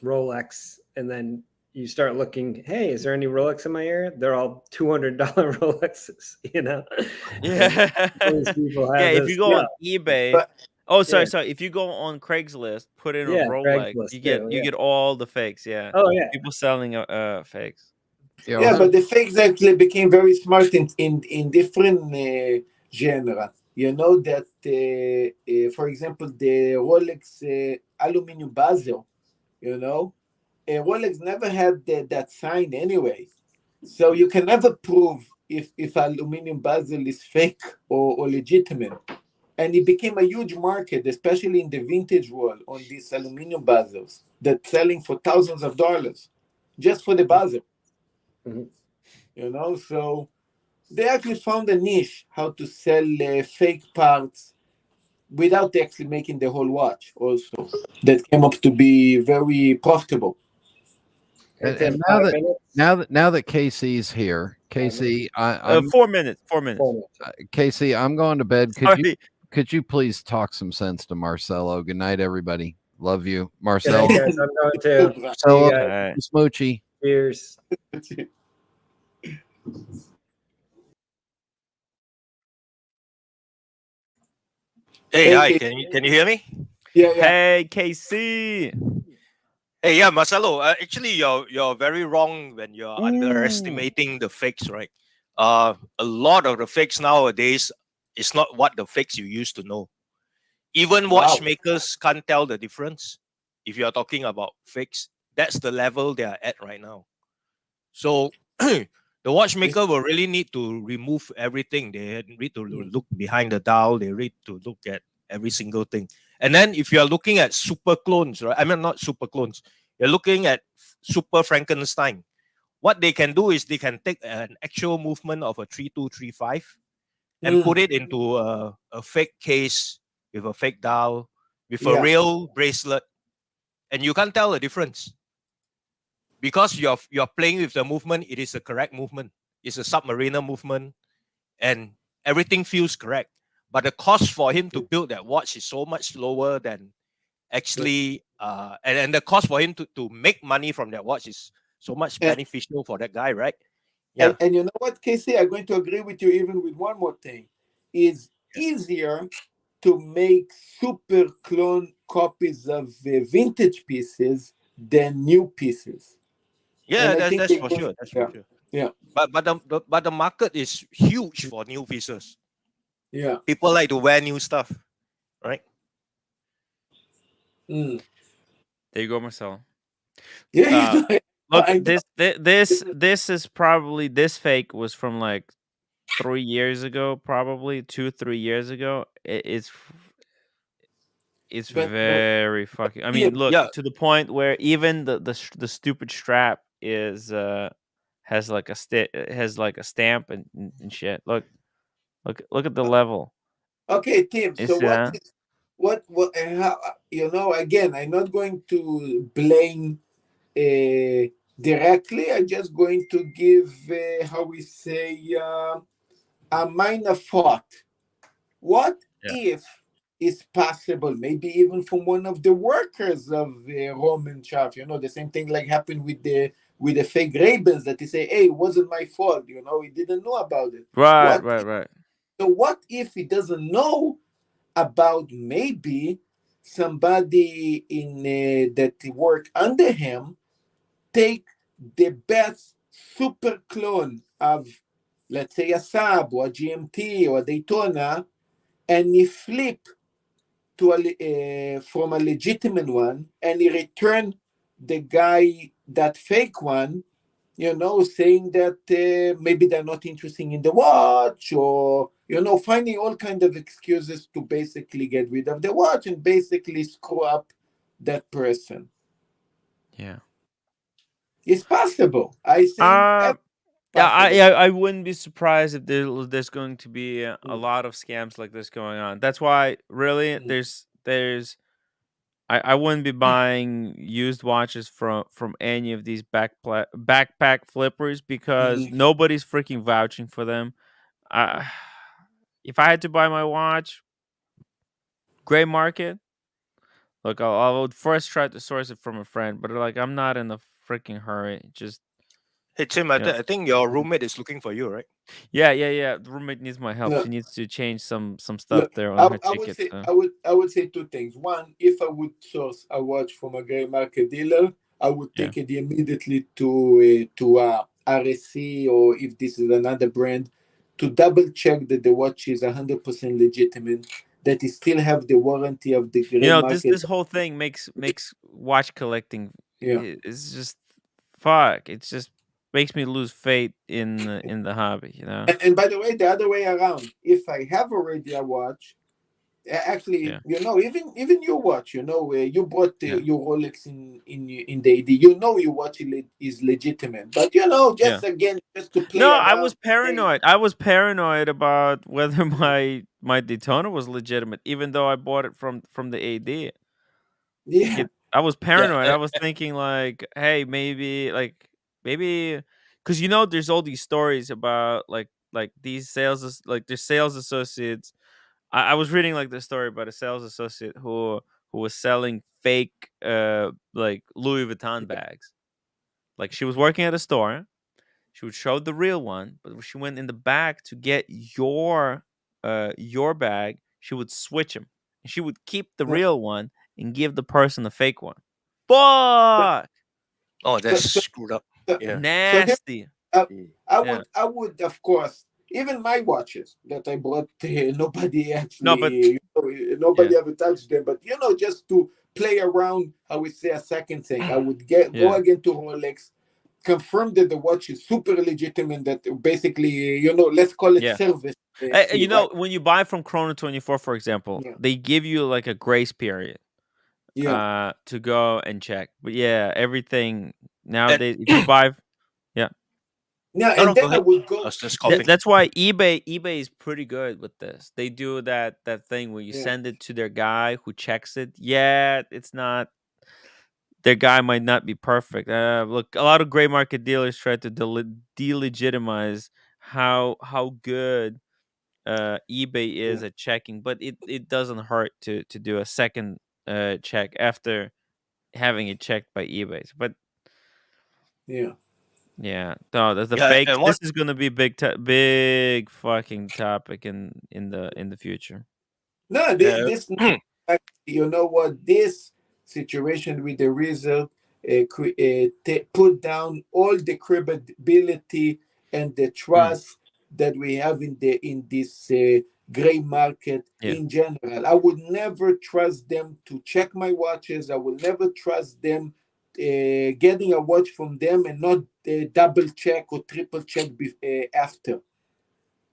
Rolex, and then you start looking, hey, is there any Rolex in my area? They're all $200 Rolexes,
Yeah.
If
you go on eBay. Sorry. If you go on Craigslist, put in a Rolex, you get all the fakes. Yeah.
Oh yeah.
People selling fakes.
Yeah, but the fakes actually became very smart in different genre. You know that, for example, the Rolex aluminum bezel, Rolex never had that sign anyway. So you can never prove if aluminum bezel is fake or legitimate. And it became a huge market, especially in the vintage world, on these aluminum bezels that's selling for thousands of dollars just for the bezel.
Mm-hmm.
So they actually found a niche how to sell fake parts without actually making the whole watch also. That came up to be very profitable.
And now that Casey's here, Casey, I'm
4 minutes. 4 minutes.
Casey, I'm going to bed. Could you please talk some sense to Marcelo? Good night, everybody. Love you, Marcelo.
Good night, guys. I'm going to.
Marcelo, Smoochie.
Cheers.
Hey, hi. Can you hear me?
Yeah.
Hey, KC.
Hey, yeah, Marcelo. Actually, you're very wrong when you're underestimating the fakes, right? A lot of the fakes nowadays is not what the fakes you used to know. Even watchmakers can't tell the difference. If you are talking about fakes, that's the level they are at right now. So the watchmaker will really need to remove everything. They need to look behind the dial. They need to look at every single thing. And then if you are looking at super clones, right? I mean, not super clones. You're looking at super Frankenstein. What they can do is they can take an actual movement of a 3235 and put it into a fake case with a fake dial, with a real bracelet, and you can't tell the difference because you're playing with the movement. It is the correct movement. It's a submariner movement, and everything feels correct. But the cost for him to build that watch is so much lower than actually, and the cost for him to make money from that watch is so much beneficial for that guy, right?
Yeah. And you know what, Casey? I'm going to agree with you even with one more thing. It's easier to make super clone copies of vintage pieces than new pieces.
Yeah, that's for sure. That's for sure.
Yeah.
But the market is huge for new pieces.
Yeah.
People like to wear new stuff, right?
There you go, Marcelo.
Yeah.
Look, this is probably, this fake was from like 3 years ago, probably 2-3 years ago. It's very fucking. I mean, look, to the point where even the stupid strap is has like a stamp and shit. Look at the level.
Okay, Tim.
You
So
see that?
what how, you know, again, I'm not going to blame directly. I'm just going to give how we say a minor thought. What if it's possible, maybe even from one of the workers of Roman Chaff, you know, the same thing like happened with the fake Ravens, that they say, hey, it wasn't my fault, you know, he didn't know about it.
Right.
So what if he doesn't know about maybe somebody in that work under him take the best super clone of, let's say, a Saab or a GMT or a Daytona, and he flip to from a legitimate one, and he return the guy that fake one, you know, saying that maybe they're not interested in the watch, or, you know, finding all kind of excuses to basically get rid of the watch and basically screw up that person.
Yeah.
It's possible. I think
I wouldn't be surprised if there's going to be a lot of scams like this going on. That's why really there's I wouldn't be buying used watches from any of these backpack flippers because nobody's freaking vouching for them. If I had to buy my watch, gray market, look, I would first try to source it from a friend, but like I'm not in a freaking hurry. Just
hey Tim, I think your roommate is looking for you, right?
Yeah. The roommate needs my help. She needs to change some stuff
Look,
there on her
would
ticket.
say, I would say two things. One, if I would source a watch from a gray market dealer, I would take it immediately to RSC, or if this is another brand, to double check that the watch is 100% legitimate, that it still have the warranty of the gray market.
This whole thing makes watch collecting. It's just fuck. It just makes me lose faith in the hobby. You know.
And by the way, the other way around, if I have already a watch, actually, you know, even your watch, you know, you bought your Rolex in the AD, you know, your watch is legitimate, but you know, just again, just to play.
No, I was paranoid. I was paranoid about whether my Daytona was legitimate, even though I bought it from the AD.
Yeah,
I was paranoid. I was thinking like, hey, maybe, because you know, there's all these stories about like these sales, like their sales associates. I was reading like the story about a sales associate who was selling fake like Louis Vuitton bags. Like she was working at a store. She would show the real one, but when she went in the back to get your bag, she would switch them. And she would keep the real one and give the person the fake one. Fuck!
Oh, that's screwed up. Yeah.
Nasty.
I would, of course, Even my watches that I bought, nobody
No, but
actually, nobody
yeah,
ever touched them. But just to play around, I would say a second thing. I would go
yeah.
again to Rolex, confirm that the watch is super legitimate. That basically, let's call it
Yeah.
service fee,
You
right?
know, when you buy from Chrono24, for example,
Yeah,
they give you like a grace period
yeah,
to go and check. But yeah, everything
And
nowadays, if you buy, yeah,
yeah.
no,
And
no, go
then I
ahead.
would
I
go.
was just coughing.
that's why eBay is pretty good with this. They do that thing where you
Yeah,
send it to their guy who checks it. Yeah, it's not their guy might not be perfect. Look, a lot of gray market dealers try to delegitimize how good eBay is
yeah,
at checking, but it doesn't hurt to do a second check after having it checked by eBay. But
yeah.
yeah, no, that's the
Yeah,
fakes.
and
This
what?
is gonna be big fucking topic in the future.
No,
Uh,
this, you know what? This situation with the result put down all the credibility and the
Mm,
trust that we have in this gray market
yeah,
in general. I would never trust them to check my watches. I will never trust them getting a watch from them and not double check or triple check after.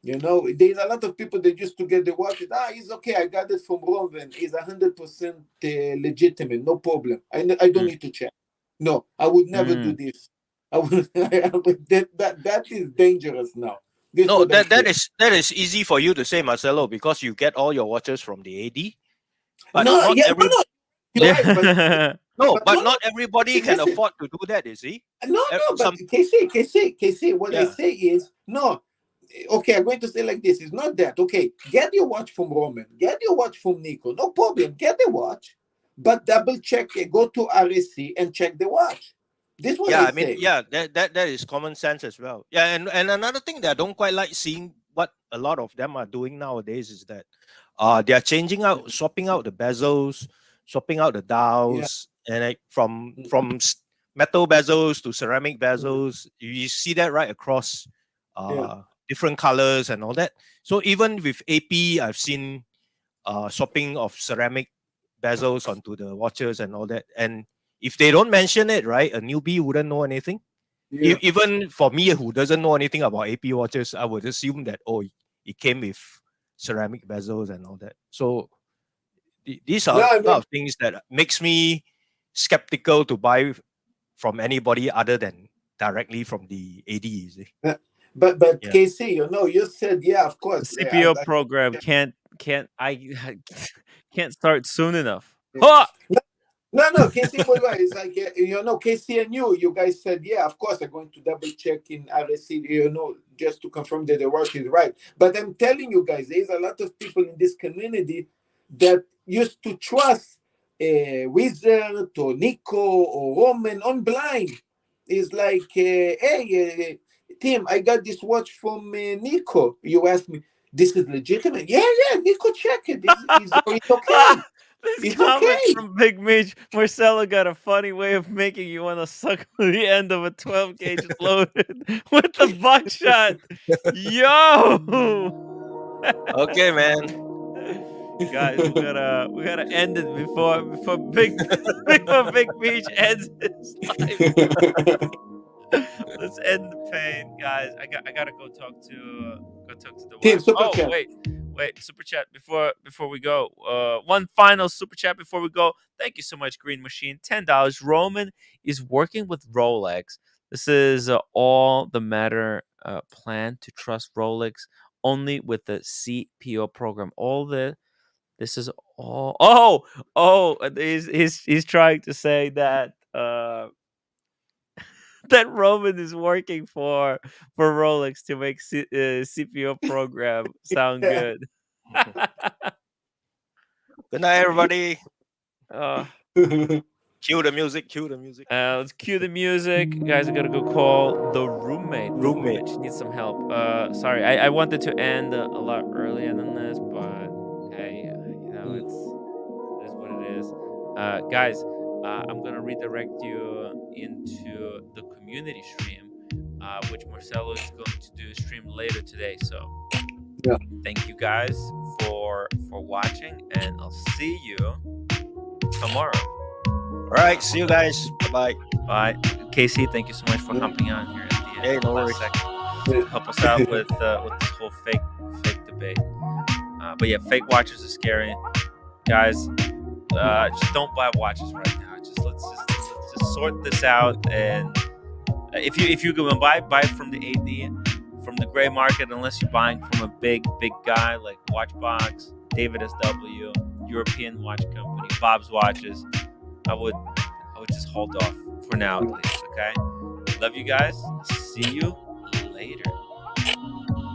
There's a lot of people that used to get the watches. It's okay. I got it from Roven. It's 100% legitimate. No problem. I don't
mm,
need to check. No, I would never do
mm.
this. I would, that is dangerous now. This is
no,
what I
that
feel.
is easy for you to say, Marcelo, because you get all your watches from the AD. But
No,
not
yeah,
every
no, you're right,
Yeah.
no,
but
but
no, no.
not everybody can
Listen,
afford to do that. You see,
no, no, but
Some
KC, what I
yeah,
say is, no, okay, I'm going to say like this. It's not that. Okay, get your watch from Roman, get your watch from Nico, no problem. Get the watch, but double check, go to RSC and check the watch. This is what
yeah.
I
I mean,
say.
yeah, that is common sense as well. Yeah, and another thing that I don't quite like seeing what a lot of them are doing nowadays is that they are changing out, swapping out the bezels, swapping out the
Yeah,
dials, and like from metal bezels to ceramic bezels. You see that right across
yeah,
different colors and all that. So even with AP, I've seen swapping of ceramic bezels onto the watches and all that. And if they don't mention it, right, a newbie wouldn't know anything.
yeah.
Even for me, who doesn't know anything about AP watches, I would assume that it came with ceramic bezels and all that. So these
No,
are
I
lot
mean,
of things that makes me skeptical to buy from anybody other than directly from the AD. You see?
but
Yeah.
KC, you said yeah, of
The
course.
CPO
I
program can't I can't start soon enough.
yeah.
Ha!
No, KC, it's like, KC and you guys said, yeah, of course, I'm going to double check in RSC, just to confirm that the watch is right. But I'm telling you guys, there's a lot of people in this community that used to trust Wizard or Nico or Roman on blind. It's like, hey, Tim, I got this watch from Nico. You asked me, this is legitimate? Yeah, Nico, check it. It's okay.
This
It's
comment
okay.
from Big Mitch. Marcelo got a funny way of making you want to suck on the end of a 12 gauge loaded with the buckshot. Yo!
Okay, man.
Guys, we gotta end it before Big before Big Beach ends his live stream. Let's end the pain, guys. I gotta go talk to the
Team
wife.
super
Oh
chat.
wait, super chat before we go. One final super chat before we go. Thank you so much, Green Machine. $10. Roman is working with Rolex. This is all the matter. Plan to trust Rolex only with the CPO program. This is all. He's trying to say that that Roman is working for Rolex to make CPO program sound good.
Good night, everybody.
uh,
Cue the music. Cue the music.
let's cue the music, guys. I gotta go call the roommate.
Roommate.
She needs some help. Sorry, I wanted to end a lot earlier than this, but hey, it is what it is. Guys, I'm gonna redirect you into the community stream. which Marcelo is going to do a stream later today. So
yeah,
thank you guys for watching, and I'll see you tomorrow.
All right, see you guys. Bye.
Casey, thank you so much for hopping on here at the end.
No worries.
Second. Help us out with this whole fake debate. But yeah, fake watches are scary, guys. Just don't buy watches right now. Let's just sort this out. And if you're gonna buy it from the AD, from the gray market, unless you're buying from a big guy like Watchbox, David SW, European Watch Company, Bob's Watches, I would just hold off for now at least. Okay, love you guys. See you